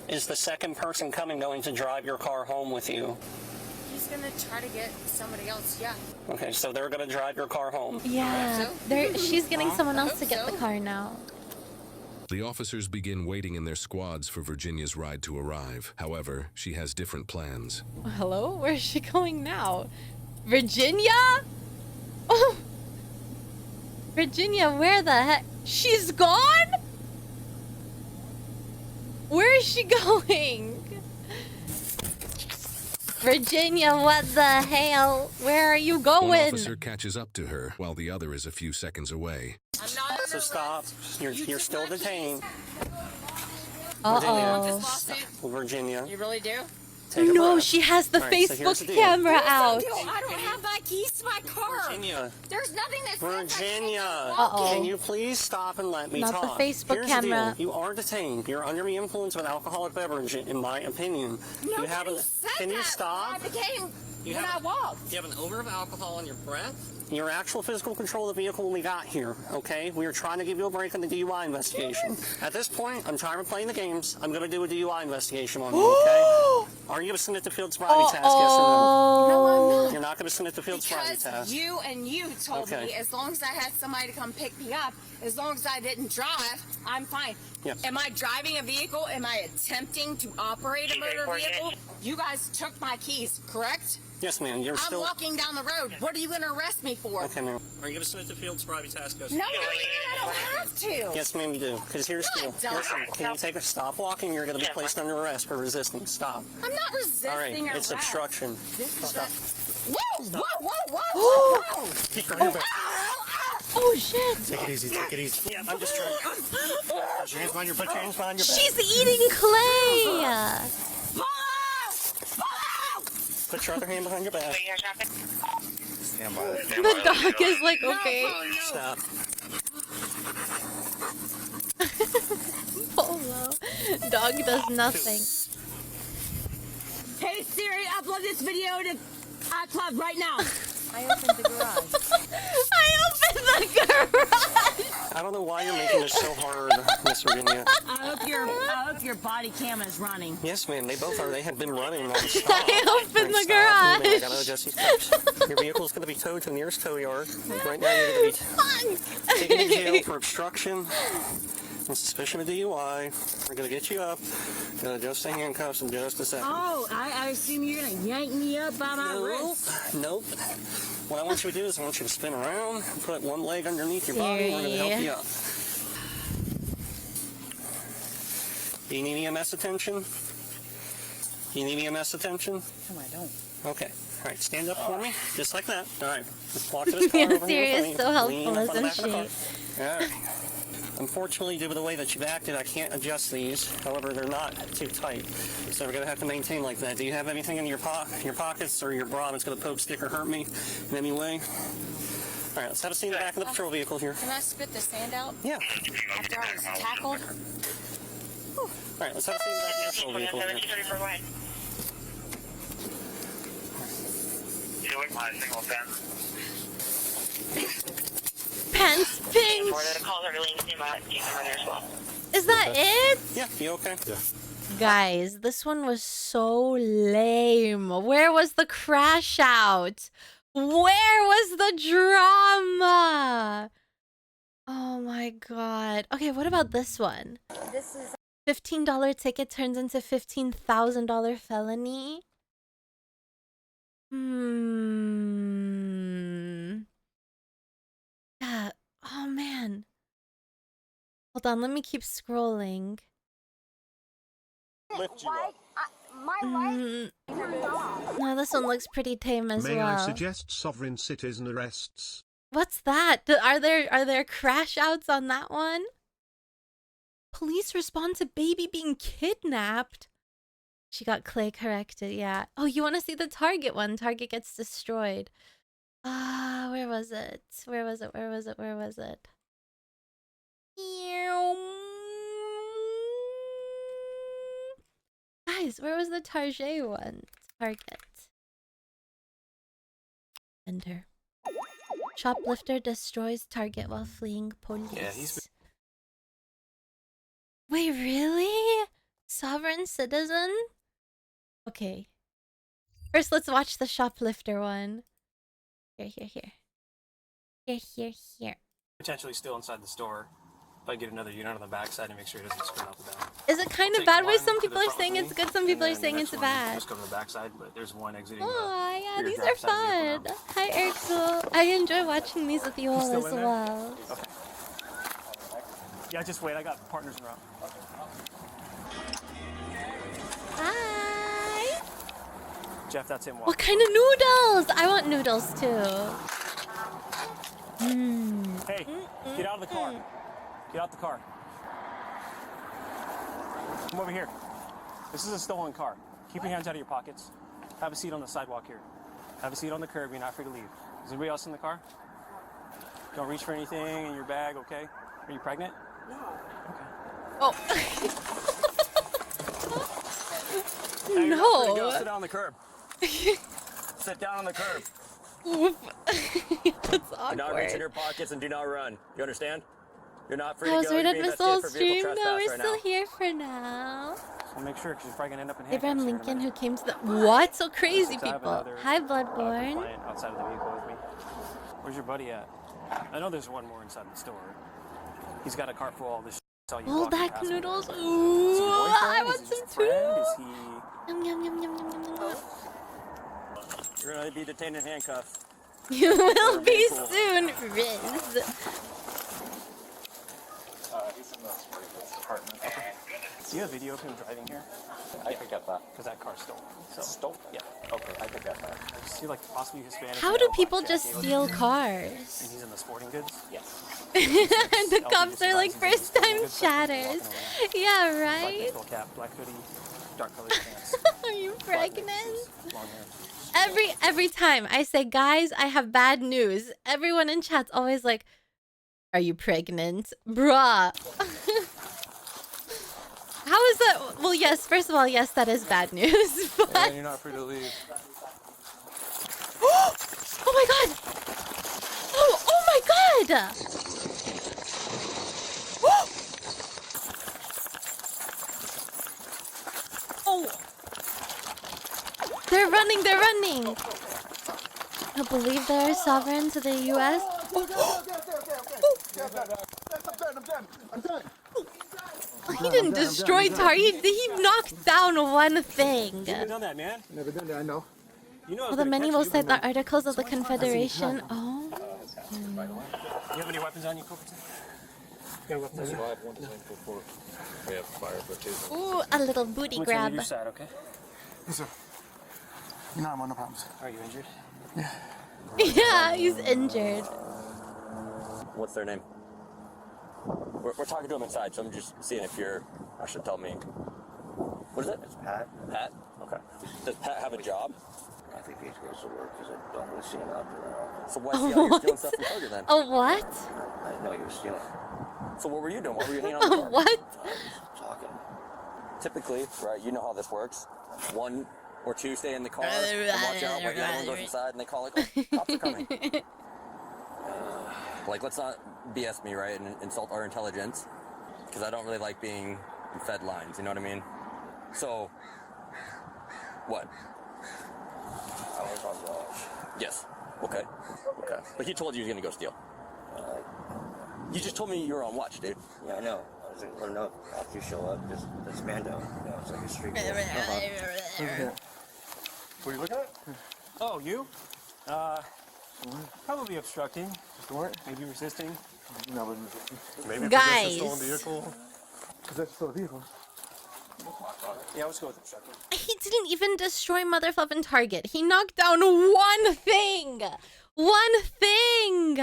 is the second person coming going to drive your car home with you? He's going to try to get somebody else, yeah. Okay, so they're going to drive your car home. Yeah, she's getting someone else to get the car now. The officers begin waiting in their squads for Virginia's ride to arrive. However, she has different plans. Hello? Where's she going now? Virginia? Oh! Virginia, where the heck? She's gone? Where is she going? Virginia, what the hell? Where are you One going? officer catches up to her while the other is a few seconds away. So stop. You're still detained. Uh-oh. Virginia. You really do? Take a No, breath. she has the All right, so here's Facebook the deal. camera out. I don't have my keys to my car. Virginia. There's nothing that says Virginia. Uh-oh. Can you please stop and let me Not the talk? Facebook Here's camera. The deal. You are detained. You're under the influence of an alcoholic beverage, in my opinion. Nobody You haven't. said Can you that stop? when I became You when I have- walked. You have an odor of alcohol on your breath? Your actual physical control of the vehicle when we got here, okay? We were trying to give you a break on the DUI investigation. At this point, I'm tired of playing the games. I'm going to do a DUI investigation on you, okay? Are you going to submit to field sobriety task, yes or no? No, I'm not. You're not going to submit to field sobriety Because task. you told Okay. me as long as I had somebody to come pick me up, as long as I didn't drive, I'm fine. Yes. Am I driving a vehicle? Am I attempting to operate a motor vehicle? You guys took my keys, correct? Yes, ma'am. You're I'm still... walking down the road. What are you going to arrest me for? Okay, ma'am. Are you going to submit to field sobriety task? Yes. No, I don't have to. Yes, ma'am, you do. Because here's No, I the deal. don't. Listen, can you take a stop walking? You're going to be placed under arrest for resisting. Stop. I'm not resisting All right, arrest. it's obstruction. Stop. Whoa, whoa, whoa, whoa. Keep your hand back. Oh shit! Take it easy, take it easy. Yeah, I'm just trying. Put your hands behind your back. Put your hands behind your back. She's eating clay! Put your other hand behind your back. Stand by. The dog is like, okay. Stop. Polo. Dog does nothing. Hey Siri, upload this video to iCloud right now. I opened the garage. I opened the garage! I don't know why you're making this so hard, Miss Virginia. I hope your body cam is running. Yes, ma'am, they both are. They have been running non-stop. I opened the Stop. Wait a minute, I garage. gotta adjust these cuffs. Your vehicle's gonna be towed to the nearest tow yard. Right now, you're gonna be taken to jail for obstruction and suspicion of DUI. We're gonna get you up. Gonna adjust the handcuffs in just a second. Oh, I assume you're gonna yank me up by my wrist. Nope. What I want you to do is I want you to spin around, put one leg underneath your body, and we're gonna help you up. Do you need EMS attention? You need EMS attention? No, I don't. Okay. All right, stand up for me, just like that. All right, just walk to this car over Siri here. is so helpful, Lean up on the back isn't of the she? car. All right. Unfortunately, due to the way that you've acted, I can't adjust these. However, they're not too tight, so we're gonna have to maintain like that. Do you have anything in your pockets or your bra that's gonna poke, stick, or hurt me in any way? All right, let's have a scene in the back of the patrol vehicle here. Can I spit the sand out? Yeah. After I was tackled? All right, let's have a scene in the back of the patrol vehicle here. Pants pinch! Is that it? Yeah, you okay? Yeah. Guys, this one was so lame. Where was the crash out? Where was the drama? Oh my god. Okay, what about this one? This is $15 ticket turns into $15,000 felony. Yeah. Oh man. Hold on, let me keep scrolling. Lift you up. No, this one looks pretty tame as May well. I suggest sovereign citizen arrests? What's that? Are there crash outs on that one? Police respond to baby being kidnapped. She got clay corrected, yeah. Oh, you want to see the Target one? Target gets destroyed. Where was it? Where was it? Where was it? Where was it? Guys, where was the Target one? Target. Enter. Shoplifter destroys Target while fleeing police. Yeah, he's... Wait, really? Sovereign citizen? Okay. First, let's watch the shoplifter one. Here. potentially still inside the store. If I get another unit on the backside and make sure it doesn't screw out the back. Is it kind of bad where some people are saying it's good, some people are saying it's bad? Just go to the backside, but there's one exiting. Oh, yeah, rear these drive are side vehicle fun. Hi, Urkel. I enjoy watching these with you all still as in there? well. Okay. Yeah, just wait. I got partners around. Hi. Jeff, that's him walking. What kind of noodles? I want noodles too. Hey, get out of the car. Get out the car. Come over here. This is a stolen car. Keep your hands out of your pockets. Have a seat on the sidewalk here. Have a seat on the curb. You're not free to leave. Is anybody else in the car? Don't reach for anything in your bag, okay? Are you pregnant? No. Okay. Oh. Hey, you're not free to No. go. Sit down on the curb. Sit down on the curb. That's awkward. Do not reach in your pockets and do not run. You understand? You're not free I to was go. right You're at being this investigated whole for vehicle stream. No, trespass we're right still now. here for now. So make sure, because you're probably gonna end up in handcuffs. Abraham here in a Lincoln, minute. who came to the what? So crazy Since I have people. another, Hi, Bloodborne. Client outside of the vehicle with me. Where's your buddy at? I know there's one more inside the store. He's got a cart full of all this shit. Saw you Old walking back past him. noodles. Is he your Ooh, boyfriend? I Is want he some just a friend? too. Is he... Yum, yum, yum, yum, yum, yum, yum. You're gonna be detained in handcuffs. You will be soon, Riz. He's in this apartment. Do you have video of him driving here? I could get that. Because that car's stolen. So. Stolen? Yeah. Okay, I could get that. I just see like possibly Hispanic. How do male, people black just jacket. steal cars? And he's in the sporting goods? Yes. And the cops are like first time chatters. Yeah, Black right? baseball cap, black hoodie, dark colored pants. Are you pregnant? Long hair. Every time I say, guys, I have bad news, everyone in chat's always like, are you pregnant? Bruh. How is that? Well, yes, first of all, yes, that is bad news. But... And you're not free to leave. Oh my god! Oh my god! Oh! They're running, they're running! I believe they're sovereign to the US. He didn't destroy Tar. He knocked down one thing. Never done that, man. Never done that, I know. You know. Well, the many will cite the articles of the Confederation. Oh. You have any weapons on you, Copeton? You got weapons on you? We have fire for two. Ooh, a little booty What's grab. on your side, okay? Yes, sir. You know I'm on no problems. Are you injured? Yeah. Yeah, he's injured. What's their name? We're talking to him inside, so I'm just seeing if you're... I should tell me. What is it? It's Pat. Pat? Okay. Does Pat have a job? I think he goes to work because I don't really see him out there. So why is he out here stealing stuff from Kroger then? A what? I didn't know he was stealing. So what were you doing? What were you hanging on the car? What? Talking. Typically, right, you know how this works. One or two stay in the car and watch out while the other one goes inside and they call like, oh, cops are coming. Like, let's not BS me, right, and insult our intelligence, because I don't really like being fed lines, you know what I mean? So, what? I was on watch. Yes. Okay. Okay. But he told you he was going to go steal. You just told me you were on watch, dude. Yeah, I know. I was going to know after you show up. This Mando. You know, it's like a street. What are you looking at? Oh, you? Probably obstructing. Just what? Maybe resisting. No, I wasn't resisting. Maybe Guys. possessed a stolen vehicle. Possessed a stolen vehicle? Yeah, let's go with obstructing. He didn't even destroy Motherfluffin' Target. He knocked down one thing! One thing!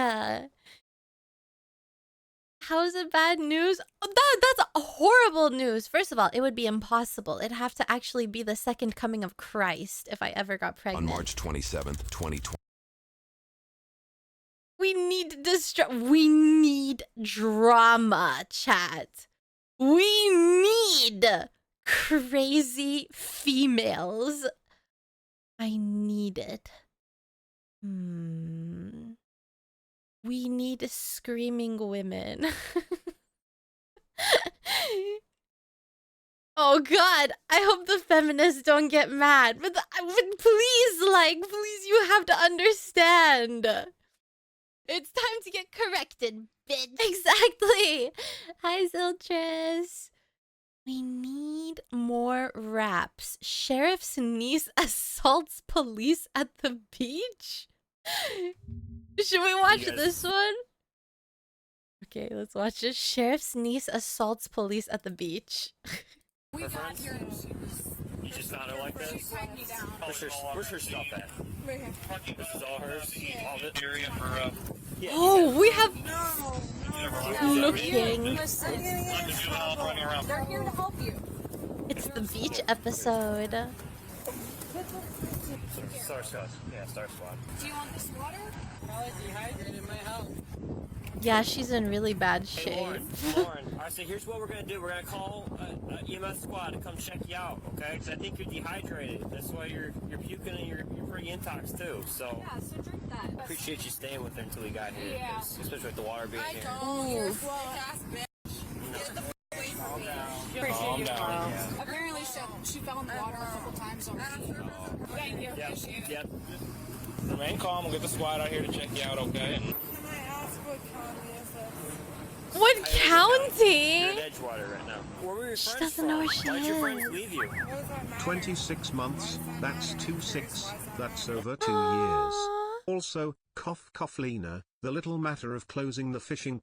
How is it bad news? Oh, that's horrible news. First of all, it would be impossible. It'd have to actually be the second coming of Christ if I ever got pregnant. On March 27th, 2020. We need drama, chat. We need crazy females. I need it. We need screaming women. Oh god, I hope the feminists don't get mad. But please, please, you have to understand. It's time to get corrected, bitch. Exactly. Hi, Ziltress. We need more raps. Sheriff's niece assaults police at the beach? Should we watch this one? Okay, let's watch it. Sheriff's niece assaults police at the beach. We got here and she was You just found her like this? Where's her stuff at? Right here. This is all hers? All of it? Area for, Oh, we have Looking. looking. They're here to help you. It's the beach episode. Star Squad. Yeah, Star Squad. Do you want this water? Probably dehydrated might help. Yeah, she's in really bad Hey, shape. Lauren. Alright, so here's what we're gonna do. We're gonna call EMS squad to come check you out, okay? Because I think you're dehydrated. That's why you're puking and you're pretty intox too. So Yeah, so drink that. appreciate you staying with her until we got here. Yeah. Especially with the water being here. Don't. You're a sick ass bitch. Get the f away from me. Calm down. Apparently she fell in the water a couple times already. Thank you. Appreciate it. Yep. Remain calm. We'll get the squad out here to check you out, okay? Can I ask what county is this? What You're county? in Edgewater right now. Where were your She friends doesn't know where from? she Why'd your friends is. leave you? 26 months, that's 2-6, that's over 2 years. Also, Nekrolina, the little matter of closing the fishing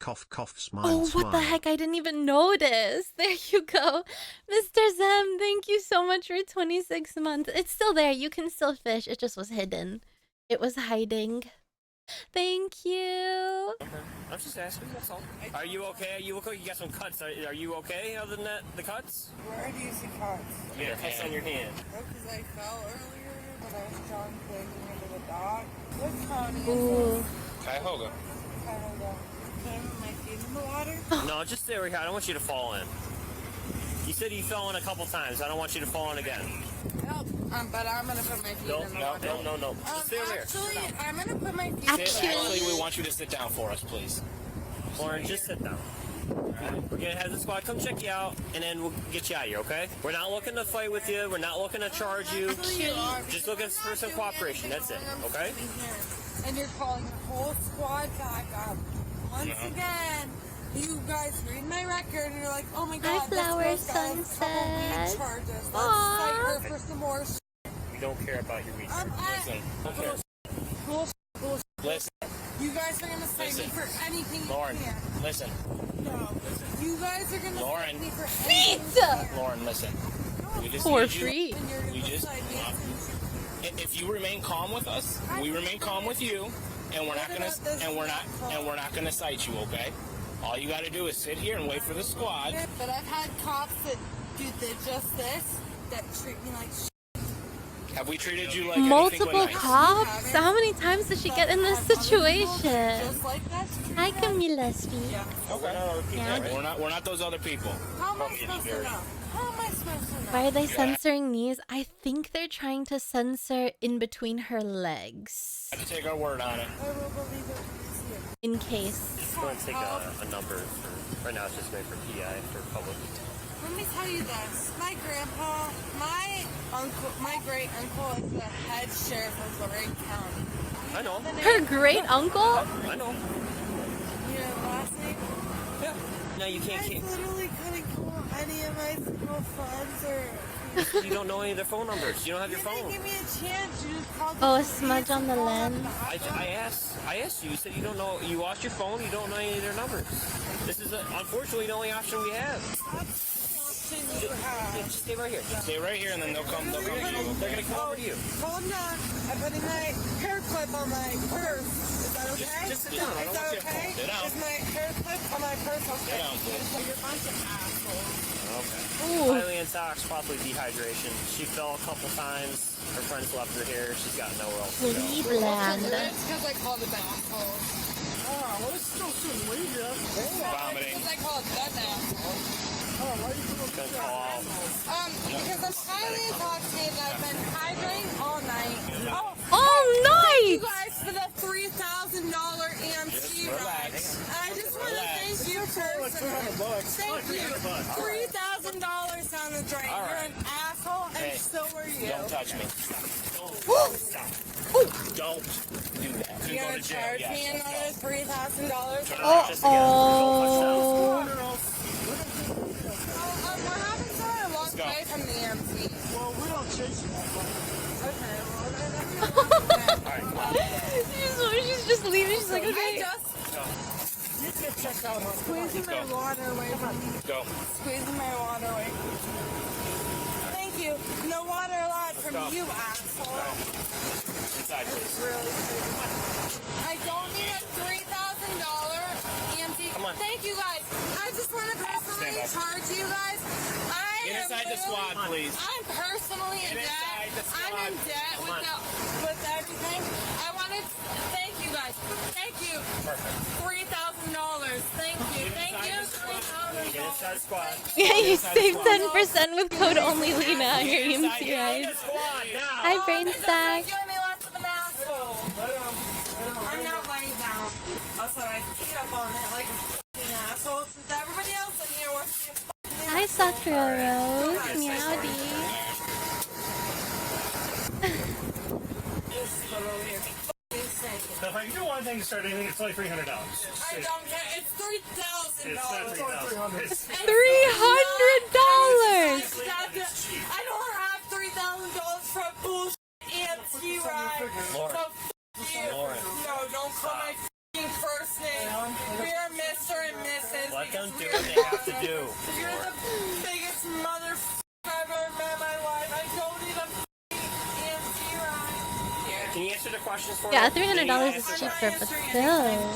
smile Oh, what the heck? I didn't even notice. There you go. Mr. Zem, thank you so much for 26 months. It's still there. You can still fish. It just was hidden. It was hiding. Thank you. Okay. I'm just asking, that's all. Are you okay? You look like you got some cuts. Are you okay other than that, the cuts? Where do you see cuts? Yeah, cuts on your hand. Because I fell earlier when I was trying digging into the dock. What county is Ooh. Cuyahoga. Canada? Can I put my feet in the water? No, just stay right here. I don't want you to fall in. You said you fell in a couple times. I don't want you to fall in again. Nope. But I'm gonna put my feet in the water. No. Just stay over here. Actually, I'm gonna put my feet Actually, we want you to sit down for us, please. Lauren, just sit down. We're gonna have the squad come check you out, and then we'll get you out of here, okay? We're not looking to fight with you. We're not looking to charge you. Just looking for some cooperation. That's it, okay? And you're calling the whole squad back up. Once again, you guys read my record and you're like, oh my god, Flower this girl's got a couple Sunset. weed charges. Let's cite her for some more We don't care about your research. Listen. You guys are gonna cite me for anything Lauren, you can. listen. No. You guys are gonna Lauren. cite me for anything. Lauren, listen. We just For need you- free. We just. If you remain calm with us, we remain calm with you, and we're not gonna cite you, okay? All you gotta do is sit here and wait for the squad. But I've had cops that do just this, that treat me like shit. Have we treated you like Multiple anything but nice? cops? How many times did she get in this situation? Just like that. Hi, Camila Speed. Okay. We're not those other people. How am I supposed to know? How am I supposed to know? Why are they censoring knees? I think they're trying to censor in between her legs. I have to take our word on it. I will believe it when I see it. In case. Just go and take a number. Right now it's just made for PI, for public. Let me tell you this. My grandpa, my uncle, my great uncle is the head sheriff of Lorraine County. I know. Her great uncle? I know. You know the last name? Yeah. No, you can't keep. I literally couldn't call any of my single friends or... You don't know any of their phone numbers. You don't have your phone. Give me a chance. You just called Oh, a smudge on the lens. I asked you. You said you don't know. You lost your phone. You don't know any of their numbers. This is unfortunately the only option we have. Just stay right here. Stay right here, and then they'll come to you. They're gonna come over to you. Calm down. I'm putting my hair clip on my purse. Is that okay? Just sit down. I don't want you to fall. Sit down. Is my hair clip on my purse okay? Sit down, please. You're a bunch of assholes. Okay. Highly intox, possibly dehydration. She fell a couple times. Her friends left her here. She's got nowhere else to go. Cleveland. It's because I called it an asshole. Oh, well, it's still soon. Leave you. Vomiting. Because I called it an asshole. Oh, why are you Gonna call. because I'm highly intoxicated. I've been hydrating all night. All night! Thank you guys for the $3,000 AMC ride. I just want to thank you personally. Thank you. $3,000 down the drain. All You're right. an asshole, and Hey, so are you. Don't touch me. Stop. Don't do that. You're Go gonna to jail. charge Yes, me let's go. another $3,000? Oh. What happens when I walk away from the EMT? Well, we don't chase you. Okay, well, She's just leaving. She's like, okay. You can check out squeezing my water away from me. Go. Squeezing my water away from me. Thank Thank you. No water allowed from you, asshole. Inside, please. I don't need a $3,000 EMT. Come on. Thank you guys. I just want to personally Stand up. charge you guys. Get inside the squad, please. I'm personally in Get inside debt. the squad. I'm in debt Come on. with everything. I want to thank you guys. Thank you. Perfect. $3,000. Thank you. Thank you. $3,000. Get inside the squad. Yeah, you Get inside the save squad. 10% with code OnlyLena on your EMT Get inside ride. the squad now. Hi, Brain Stack. You're me less of an asshole. I'm not laying down. Also, I beat up on it like a f***ing asshole since everybody else in here wants to be a f***ing Hi, Sakura Rose. Meowdy. So if you do one thing to start anything, it's only $300. I don't care. It's $3,000. It's not $3,000. It's $300. I don't have $3,000 for a bullshit EMT ride. Lauren. So f*** you. Lauren. No, don't call my f***ing first name. We are Mr. and Mrs. Let them do because what they have to do. You're the biggest motherfucker I've ever met in my life. I don't need a f***ing EMT ride. Can you answer the questions for Yeah, me? $300 is cheaper, but still. I'm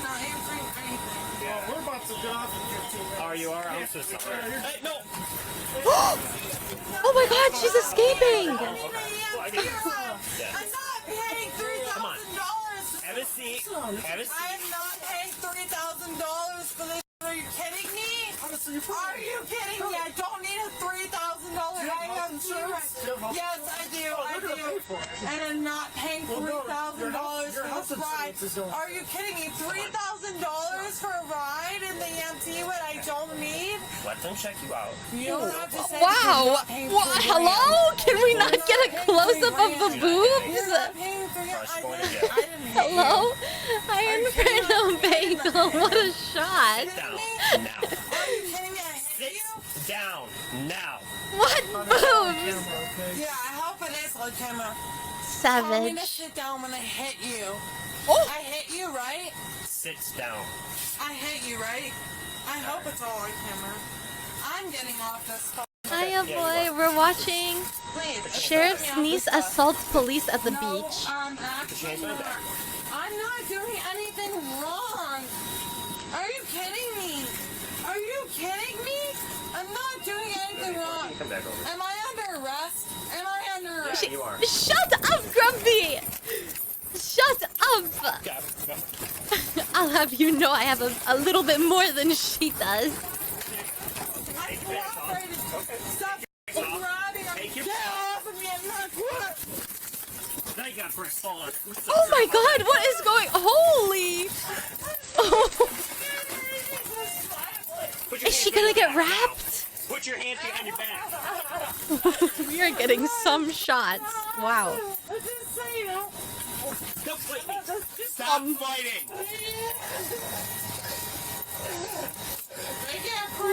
not answering anything. Yeah. We're about to get off in 15 minutes. Oh, you are? I'm so sorry. Hey, no! Oh my god, she's escaping! I'm not paying $3,000. Have a seat. Have a seat. I am not paying $3,000 for this. Are you kidding me? Are you kidding me? I don't need a $3,000 IMT ride. Yes, I do. I do. And I'm not paying $3,000 for this ride. Are you kidding me? $3,000 for a ride in the EMT when I don't need? Let them check you out. You don't have to say Wow! Hello? Can we not get a close-up of the boobs? Hello? Iron Fredo Bagel, what a shot! Down now. Sit down now. What boobs? Yeah, I hope it is on camera. Savage. Tell me to sit down when I hit you. Oh. I hit you, right? Sit down. I hit you, right? I hope it's all on camera. I'm getting off this phone. Hiya, boy. We're watching Sheriff's niece assaults police at the beach. Actually not. I'm not doing anything wrong. Are you kidding me? Are you kidding me? I'm not doing anything wrong. Come back over. Am I under arrest? Am I under arrest? Yeah, you are. Shut up, Grumpy! Shut up! I'll have you know I have a little bit more than she does. I cooperated. Stop grabbing him. Get off of me. I'm not cooperating. Now you got for assault. Oh my god, what is going... Holy... Oh. Is she gonna get wrapped? Put your hands behind your back. We are getting some shots. Wow. Don't fight me. Stop fighting.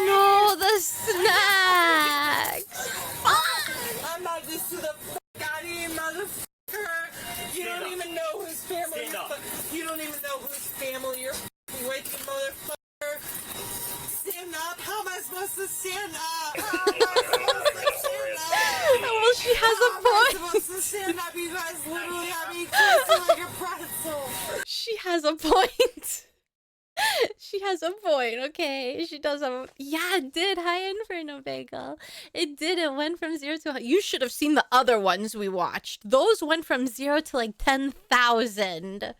No, the snacks. I'm not used to the f*** out of you, motherfucker. You don't even know whose family you don't even know whose family you're f***ing with, you motherfucker. Stand up. How am I supposed to stand up? How am I supposed to stand up? Well, she has a How point. am I supposed to stand up? You guys literally have me twisted like a pretzel. She has a point. She has a point, okay? She does have a... Yeah, it did. Hi, Inferno Bagel. It did. It went from 0 to... You should have seen the other ones we watched. Those went from 0 to like 10,000.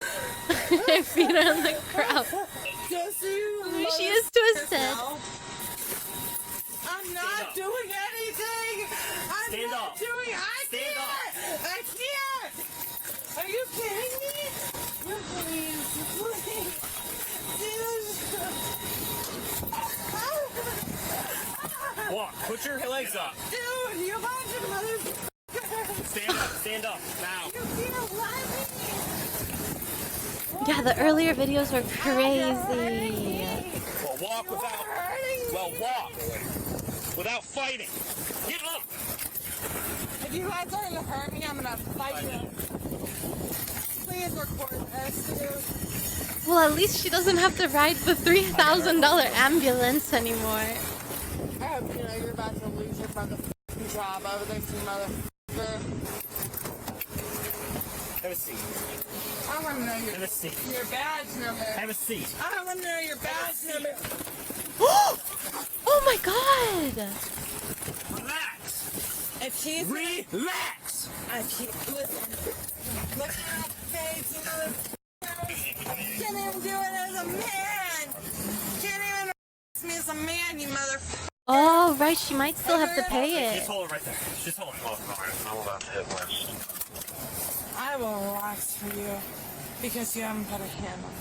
Feet are on the ground. She is twisted. I'm not doing anything. I'm not doing. I can't. I can't. Are you kidding me? Please. Walk. Put your legs up. Dude, you bunch of motherfuckers. Stand up. Stand up now. You can't let me. Yeah, the earlier videos were crazy. Well, walk without. Well, walk without fighting. Get up. If you guys are gonna hurt me, I'm gonna fight you. Please record this, dude. Well, at least she doesn't have to ride the $3,000 ambulance anymore. I hope you know you're about to lose motherfucking job over there, you motherfucker. Have a seat. I want to know Have a seat. your badge number. Have a seat. I want to know your badge number. Oh my god! Relax. If she's Relax. listen. Look at her face, you motherfucker. Can't even do it as a man. Can't even me as a man, you motherfucker. Oh, right, she might still have to pay it. Just hold it right there. Just hold it. I'm about to hit West. I will relax for you because you haven't put a hand on me.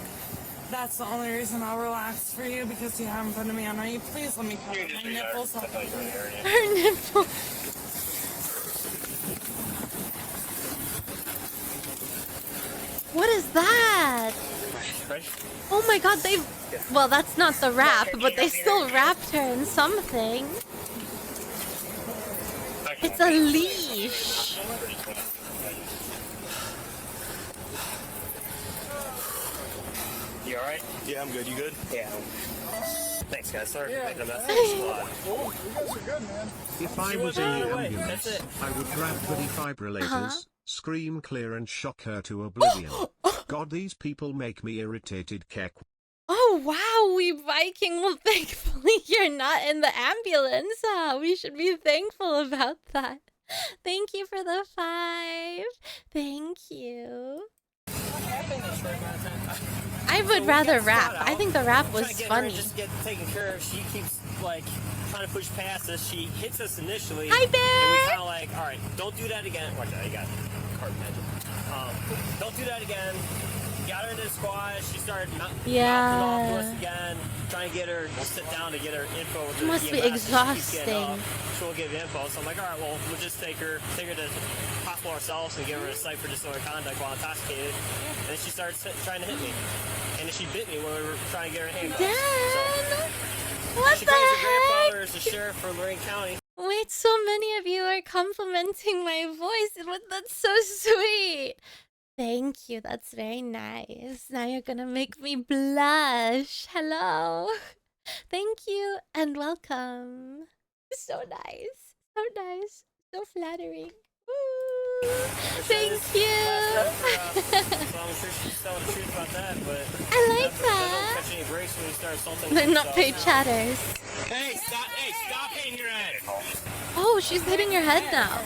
That's the only reason I'll relax for you, because you haven't put me on. Are you please let me cover my nipples up? Her nipple. What is that? Ready? Oh my god, they... Well, that's not the wrap, but they still wrapped her in something. It's a leash. You alright? Yeah, I'm good. You good? Yeah. Thanks, guys. Sorry for making a mess of Yeah. the squad. Oh, you guys are good, man. If I She was was in on the her way. ambulance, That's it. I would grab the defibrillators, Uh-huh. scream clear and shock her to oblivion. God, these people make me irritated, Kek. Oh wow, we Viking. Well, thankfully you're not in the ambulance. We should be thankful about that. Thank you for the 5. Thank you. I would rather rap. I think the rap was funny. Just get taken care of. She keeps like trying to push past us. She hits us initially. Hi, Bear! And we kind of like, all right, don't do that again. Watch out, you got cart magic. Don't do that again. Got her into the squad. She started mouthing off to us again, trying to get her to sit down to get her info. With It must be EMS. She keeps getting exhausting. up. She'll give info. So I'm like, all right, well, we'll just take her to hospital ourselves and give her a site for disorderly conduct while intoxicated. And then she started trying to hit me. And then she bit me when we were trying to get her handcuffs. Dad! So, What she the claims her heck? grandfather is the sheriff for Lorraine County. Wait, so many of you are complimenting my voice. That's so sweet. Thank you. That's very nice. Now you're gonna make me blush. Hello. Thank you and welcome. So nice. So nice. So flattering. Woo. Thank you. So I'm sure she's telling the truth about that, but I like they don't that. catch any breaks when you start assaulting They're not themselves. paid chatters. Hey, stop hitting your head. Oh, she's hitting her head now.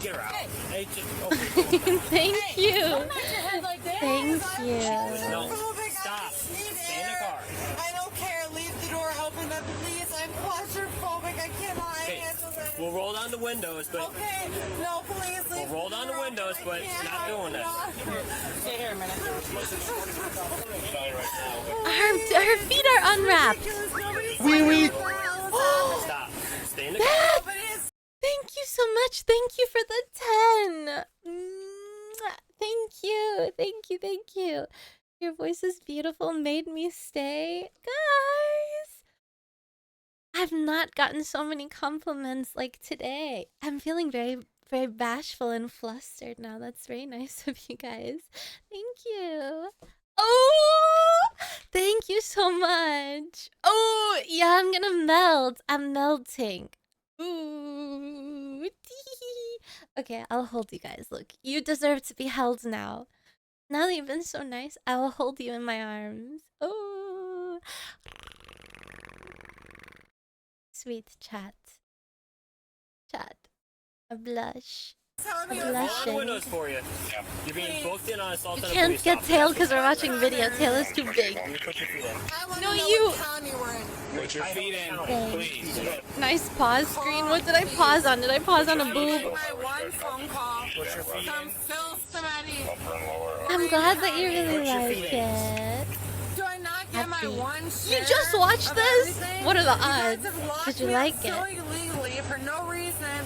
Get her out. Hey, just, Thank you. Thank you. No, stop. Stay in the car. I don't care. Leave the door open, but please, I'm claustrophobic. I cannot handle it. We'll roll down the windows, but Okay, no, please leave. we'll roll down the windows, but not doing this. Stay here a minute. Her feet are unwrapped. Wee. Stop. Stay in the Dad! car. Thank you so much. Thank you for the 10. Mwah. Thank you. Thank you. Thank you. Your voice is beautiful. Made me stay. Guys, I've not gotten so many compliments like today. I'm feeling very, very bashful and flustered now. That's very nice of you guys. Thank you. Oh, thank you so much. Oh, yeah, I'm gonna melt. I'm melting. Ooh. Okay, I'll hold you guys. Look, you deserve to be held now. Now that you've been so nice, I will hold you in my arms. Oh. Sweet chat. Chat. A blush. A Roll down the blushing. windows for you. You're being booked in on assault You on a can't police get officer. tail because we're watching video. Tail is too big. You put your feet in. No, you. Put your feet in, please. Nice pause screen. What did I pause on? Did I pause on a boob? My one phone call from Phil Somebody. I'm glad that you really like it. Do I not get my Happy. one You share just watched of this? everything? What are the You guys odds? have locked Did you me like up so it? illegally for no reason.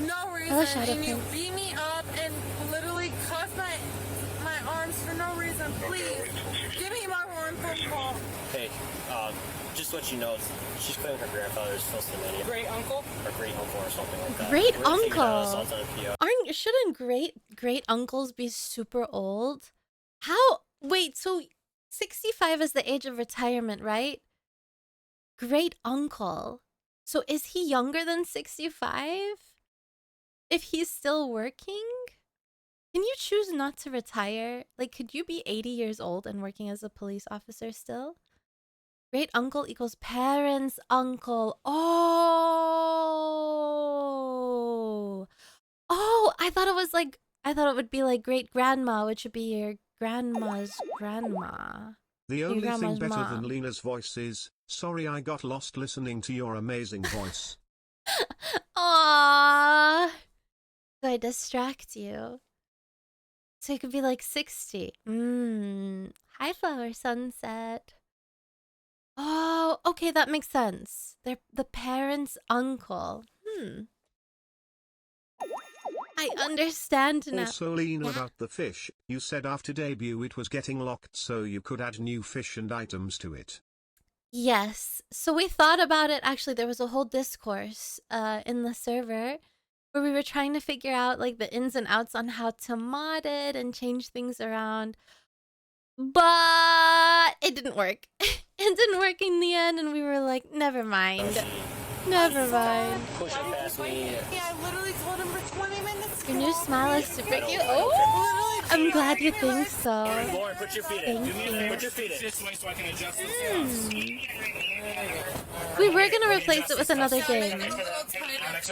No Hello, reason. Shadow And you Prince. beat me up and literally cuffed my arms for no reason. Please, give me my one phone call. Hey, just to let you know, she's claiming her grandfather is still Slovenia. Great uncle? Or great uncle or something like that. Great We're gonna take her down on uncle. assault on a PO. Shouldn't great uncles be super old? How? Wait, so 65 is the age of retirement, right? Great uncle. So is he younger than 65? If he's still working? Can you choose not to retire? Like, could you be 80 years old and working as a police officer still? Great uncle equals parents' uncle. Oh. Oh, I thought it would be like great grandma, which would be your grandma's grandma. The Your only thing grandma's better than mom. Lena's voice is, sorry I got lost listening to your amazing voice. Aww. So I distract you. So you could be like 60. Hi, Flower Sunset. Oh, okay, that makes sense. They're the parents' uncle. I understand now. Also, Lena, Yeah. about the fish, you said after debut it was getting locked so you could add new fish and items to it. Yes. So we thought about it. Actually, there was a whole discourse in the server where we were trying to figure out like the ins and outs on how to mod it and change things around. But it didn't work. It didn't work in the end, and we were like, never mind. Never mind. Push it past me. Yeah, I literally told him for 20 minutes. Your new smile is super cute. Oh, I'm glad you think so. Lauren, put your feet in. Thank you. Put your feet in. This way so I can adjust this. We were gonna replace it with another game,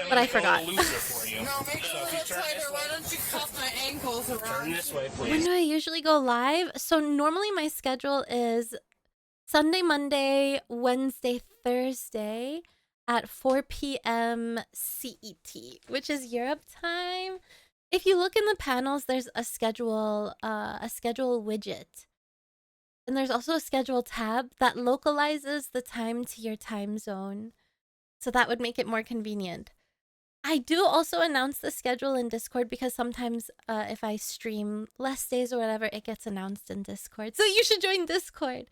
but I forgot. No, make it a little tighter. Why don't you cuff my ankles around? Turn this way, When please. do I usually go live? So normally my schedule is Sunday, Monday, Wednesday, Thursday at 4 p.m. CET, which is Europe time. If you look in the panels, there's a schedule widget. And there's also a schedule tab that localizes the time to your time zone. So that would make it more convenient. I do also announce the schedule in Discord because sometimes if I stream less days or whatever, it gets announced in Discord. So you should join Discord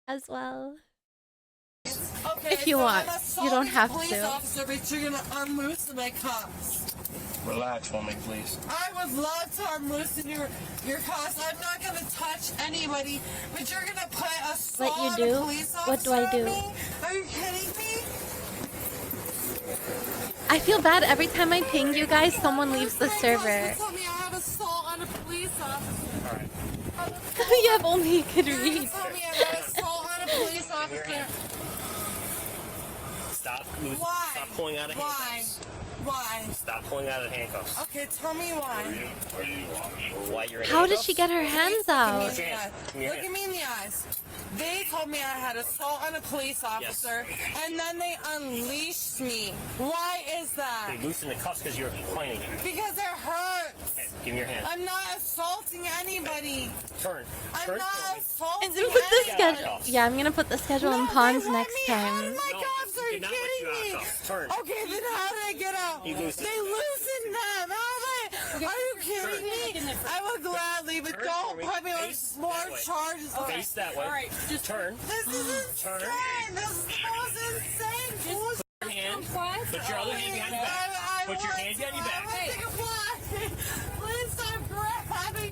as well. Okay, If you so want. I'm You don't have police to. officer, but you're gonna unloosen my cuffs. Relax for me, please. I would love to unloosen your cuffs. I'm not gonna touch anybody, but you're gonna put a What you saw do? on a police officer What do I do? on me? Are you kidding me? I feel bad every time I ping you guys, someone leaves the server. Tell me I have assault on a police officer. All right. Yeah, if only you could read. Tell me I have assault on a police officer. Stop. Why? Stop pulling out of Why? handcuffs. Why? Stop pulling out of handcuffs. Okay, tell me why. Why you're in How did handcuffs? she get her hands Look at out? me in the eyes. Look at me in the eyes. They told me I had assault on a police officer, and then they unleashed me. Why is that? They loosened the cuffs because you're complaining. Because it hurts. Okay, give me your hand. I'm not assaulting anybody. Turn. I'm Turn. not assaulting And then put the anybody. schedule. Yeah, I'm gonna put the schedule in pawns next time. My cuffs, are you did not let kidding you me? out, cuffs. Turn. Okay, then how did I get out? He loosened. They loosened them. Are you kidding me? I will gladly, but Turn don't for me. put me on Face more that way. charges. Face that way. All right, just turn. This is Turn. insane. This is the most insane bullshit. Put your hand. Put your other hand behind your back. Put your hand behind your back. Take a fly. Please stop grabbing me.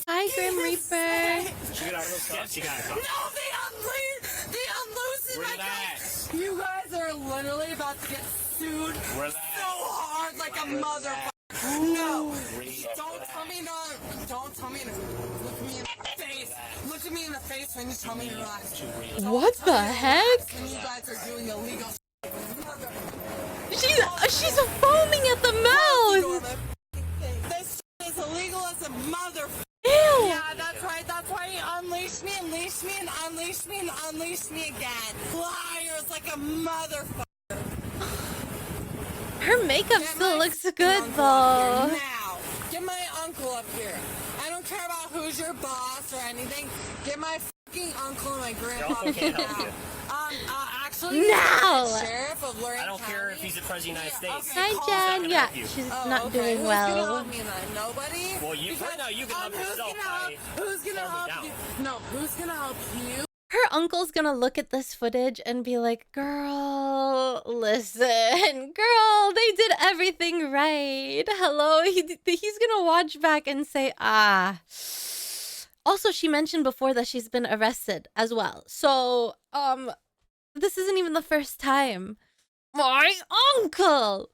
Hi, Grim Reaper. She got out of those cuffs. She got out. No, they unloosened my cuffs. You guys are literally about to get sued Relax. so hard like a motherfucker. No, don't tell me no. Don't tell me to look me in the face. Look at me in the face when you tell me to relax. What the heck? When you guys are doing illegal. She's foaming at the mouth. This is illegal as a motherfucker. Ew. Yeah, that's right. That's why he unleashed me, unleashed me, and unleashed me, and unleashed me again. Liars like a motherfucker. Her makeup still looks good though. Now, get my uncle up here. I don't care about who's your boss or anything. Get my fucking uncle and my grandpa also can't help now. you. Actually, Now! the sheriff of Lorraine I don't County. care if he's the president of the United States. Hi, He's not Jen. gonna Yeah, help you. she's Oh, not okay. doing Who's well. gonna help me then? Nobody? Well, you right now you can help who's yourself gonna help? by Who's gonna calming help down. you? No, who's gonna help you? Her uncle's gonna look at this footage and be like, girl, listen, girl, they did everything right. Hello? He's gonna watch back and say, Also, she mentioned before that she's been arrested as well. So, this isn't even the first time. My uncle!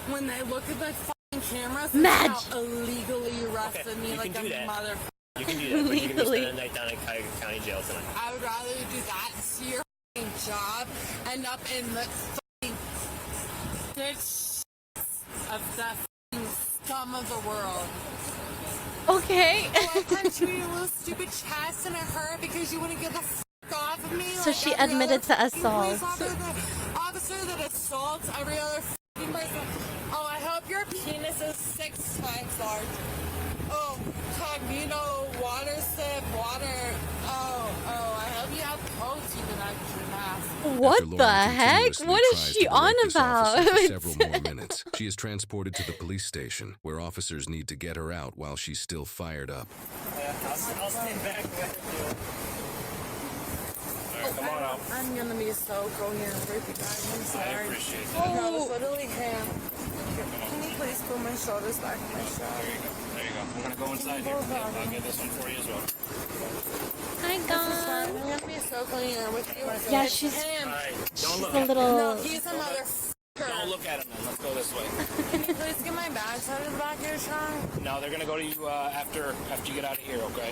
When they look at the fucking cameras, Madge! how illegally arrested me you like can a do that. mother. You can do that, but you're gonna be spending a night down in Cuyahoga County Jail tonight. I would rather do that, see your fucking job, end up in the fucking ditch of the fucking scum of the world. Okay. I punched you in your little stupid chest and it hurt because you wouldn't get the fuck off of me. So she admitted to assault. Officer that assaults every other fucking person. Oh, I hope your penis is 6 times large. Oh, cognito, water sip, water. Oh, I hope you have protein in that mass. What After the Lauren heck? continuously What is tries she to on berate this officer about? for several more minutes, she is transported to the police station, where officers need to get her out while she's still fired up. I'll stand back with you. Alright, come on out. I'm gonna be so coherent with you guys. I'm sorry. I appreciate Oh, that. no, literally him. Can you please put my shoulders back in my shirt? There you go. There you go. We're gonna go inside here. Yeah, I'll get this one for you as well. Hi, I'm gonna be so coherent with you. Yeah, It's she's- him. Alright, She's don't look a at little- No, he's a motherfucker. Don't look at him then. Let's go this way. Can you please get my bags out of the back of your trunk? No, they're gonna go to you after you get out of here, okay?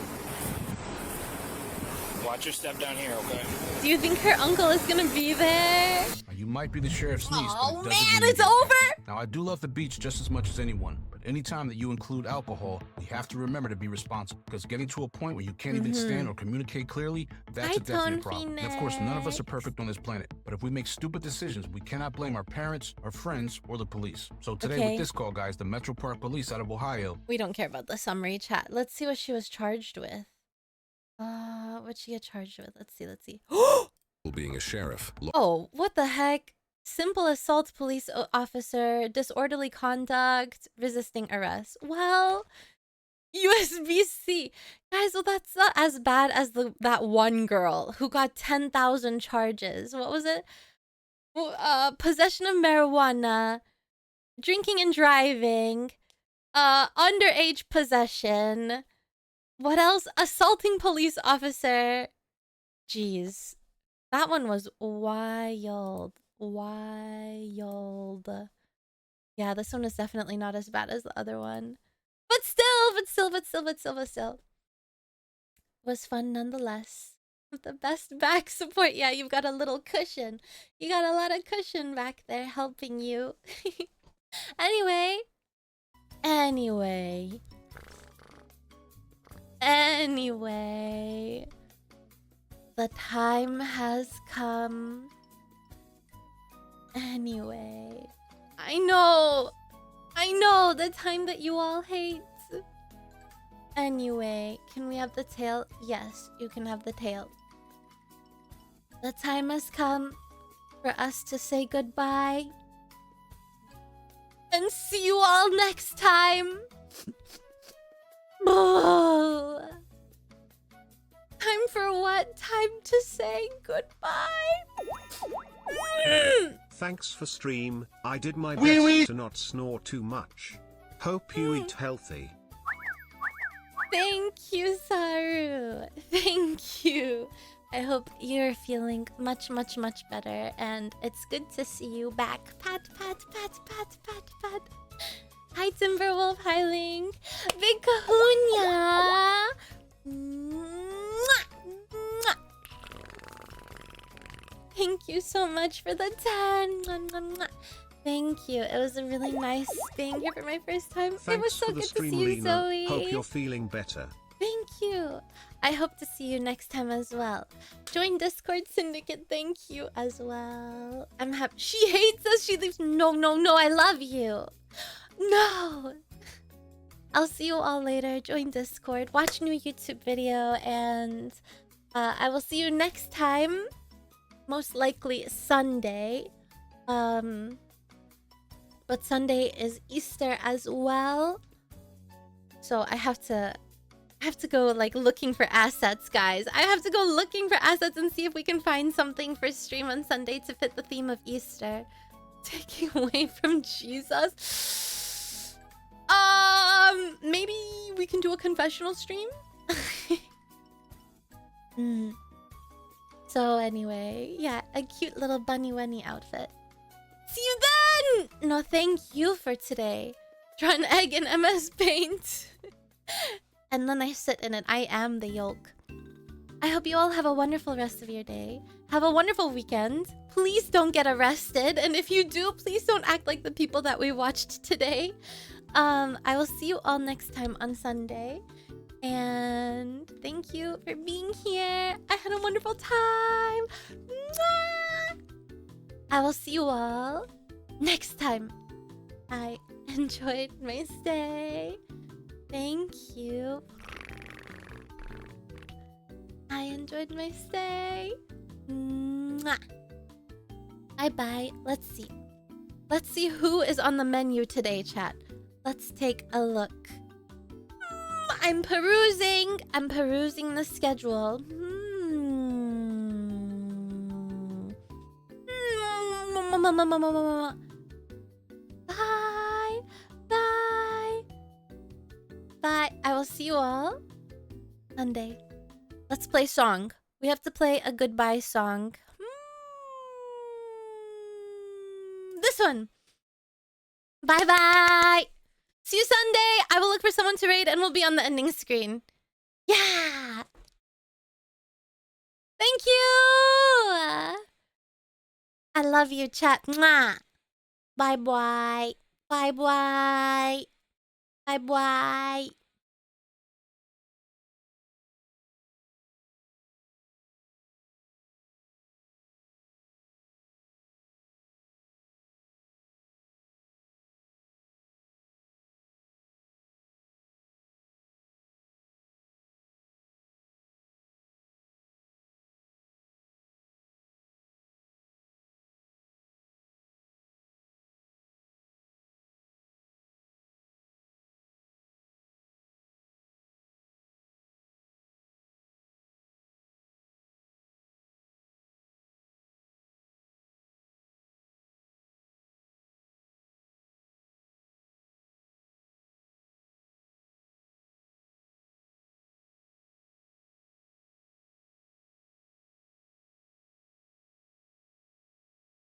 Watch your step down here, okay? Do you think her uncle is gonna be there? You might be the sheriff's niece, Oh, but it doesn't man, mean it's you- over? Now, I do love the beach just as much as anyone, but anytime that you include alcohol, you have to remember to be responsible, because getting to a point where you can't even stand or communicate clearly, that's Hi, a definite Tone problem. And of course, none of us are perfect on this planet, but if we make stupid decisions, we cannot blame our parents, our friends, or the police. So today Okay. with this call, guys, the Metro Park Police out of Ohio. We don't care about the summary chat. Let's see what she was charged with. What'd she get charged with? Let's see. Being a sheriff. Oh, what the heck? Simple assault police officer, disorderly conduct, resisting arrest. Well, USB-C. Guys, well, that's not as bad as that one girl who got 10,000 charges. What was it? Possession of marijuana, drinking and driving, underage possession. What else? Assaulting police officer. Jeez. That one was wild. Wild. Yeah, this one is definitely not as bad as the other one. But still. Was fun nonetheless. The best back support. Yeah, you've got a little cushion. You got a lot of cushion back there helping you. Anyway. The time has come. Anyway. I know, the time that you all hate. Anyway, can we have the tail? Yes, you can have the tail. The time has come for us to say goodbye. And see you all next time. Time for what? Time to say goodbye. Thanks for stream. I did my best to not snore too much. Hope you eat healthy. Thank you, Saru. Thank you. I hope you're feeling much better, and it's good to see you back. Pat. Hi, Timberwolf. Hi, Link. Big Kahunya. Thank you so much for the 10. Thank you. It was a really nice being here for my first time. It was Thanks so for the good to stream, see you, Lena. Zoe. Hope you're feeling better. Thank you. I hope to see you next time as well. Join Discord Syndicate. Thank you as well. I'm happy. She hates us. She leaves. No. I love you. No. I'll see you all later. Join Discord. Watch new YouTube video. And I will see you next time. Most likely Sunday. But Sunday is Easter as well. So I have to go like looking for assets, guys. I have to go looking for assets and see if we can find something for stream on Sunday to fit the theme of Easter. Taking away from Jesus. Maybe we can do a confessional stream. So anyway, yeah, a cute little bunny outfit. See you then! No, thank you for today. Draw an egg in MS Paint. And then I sit in it. I am the yolk. I hope you all have a wonderful rest of your day. Have a wonderful weekend. Please don't get arrested. And if you do, please don't act like the people that we watched today. I will see you all next time on Sunday. And thank you for being here. I had a wonderful time. Mwah! I will see you all next time. I enjoyed my stay. Thank you. I enjoyed my stay. Mwah. Bye-bye. Let's see. Let's see who is on the menu today, chat. Let's take a look. I'm perusing the schedule. Bye. Bye. Bye. I will see you all Monday. Let's play song. We have to play a goodbye song. This one. Bye bye. See you Sunday. I will look for someone to raid and we'll be on the ending screen. Yeah. Thank you. I love you, chat. Mwah. Bye bye. Bye bye. Bye bye.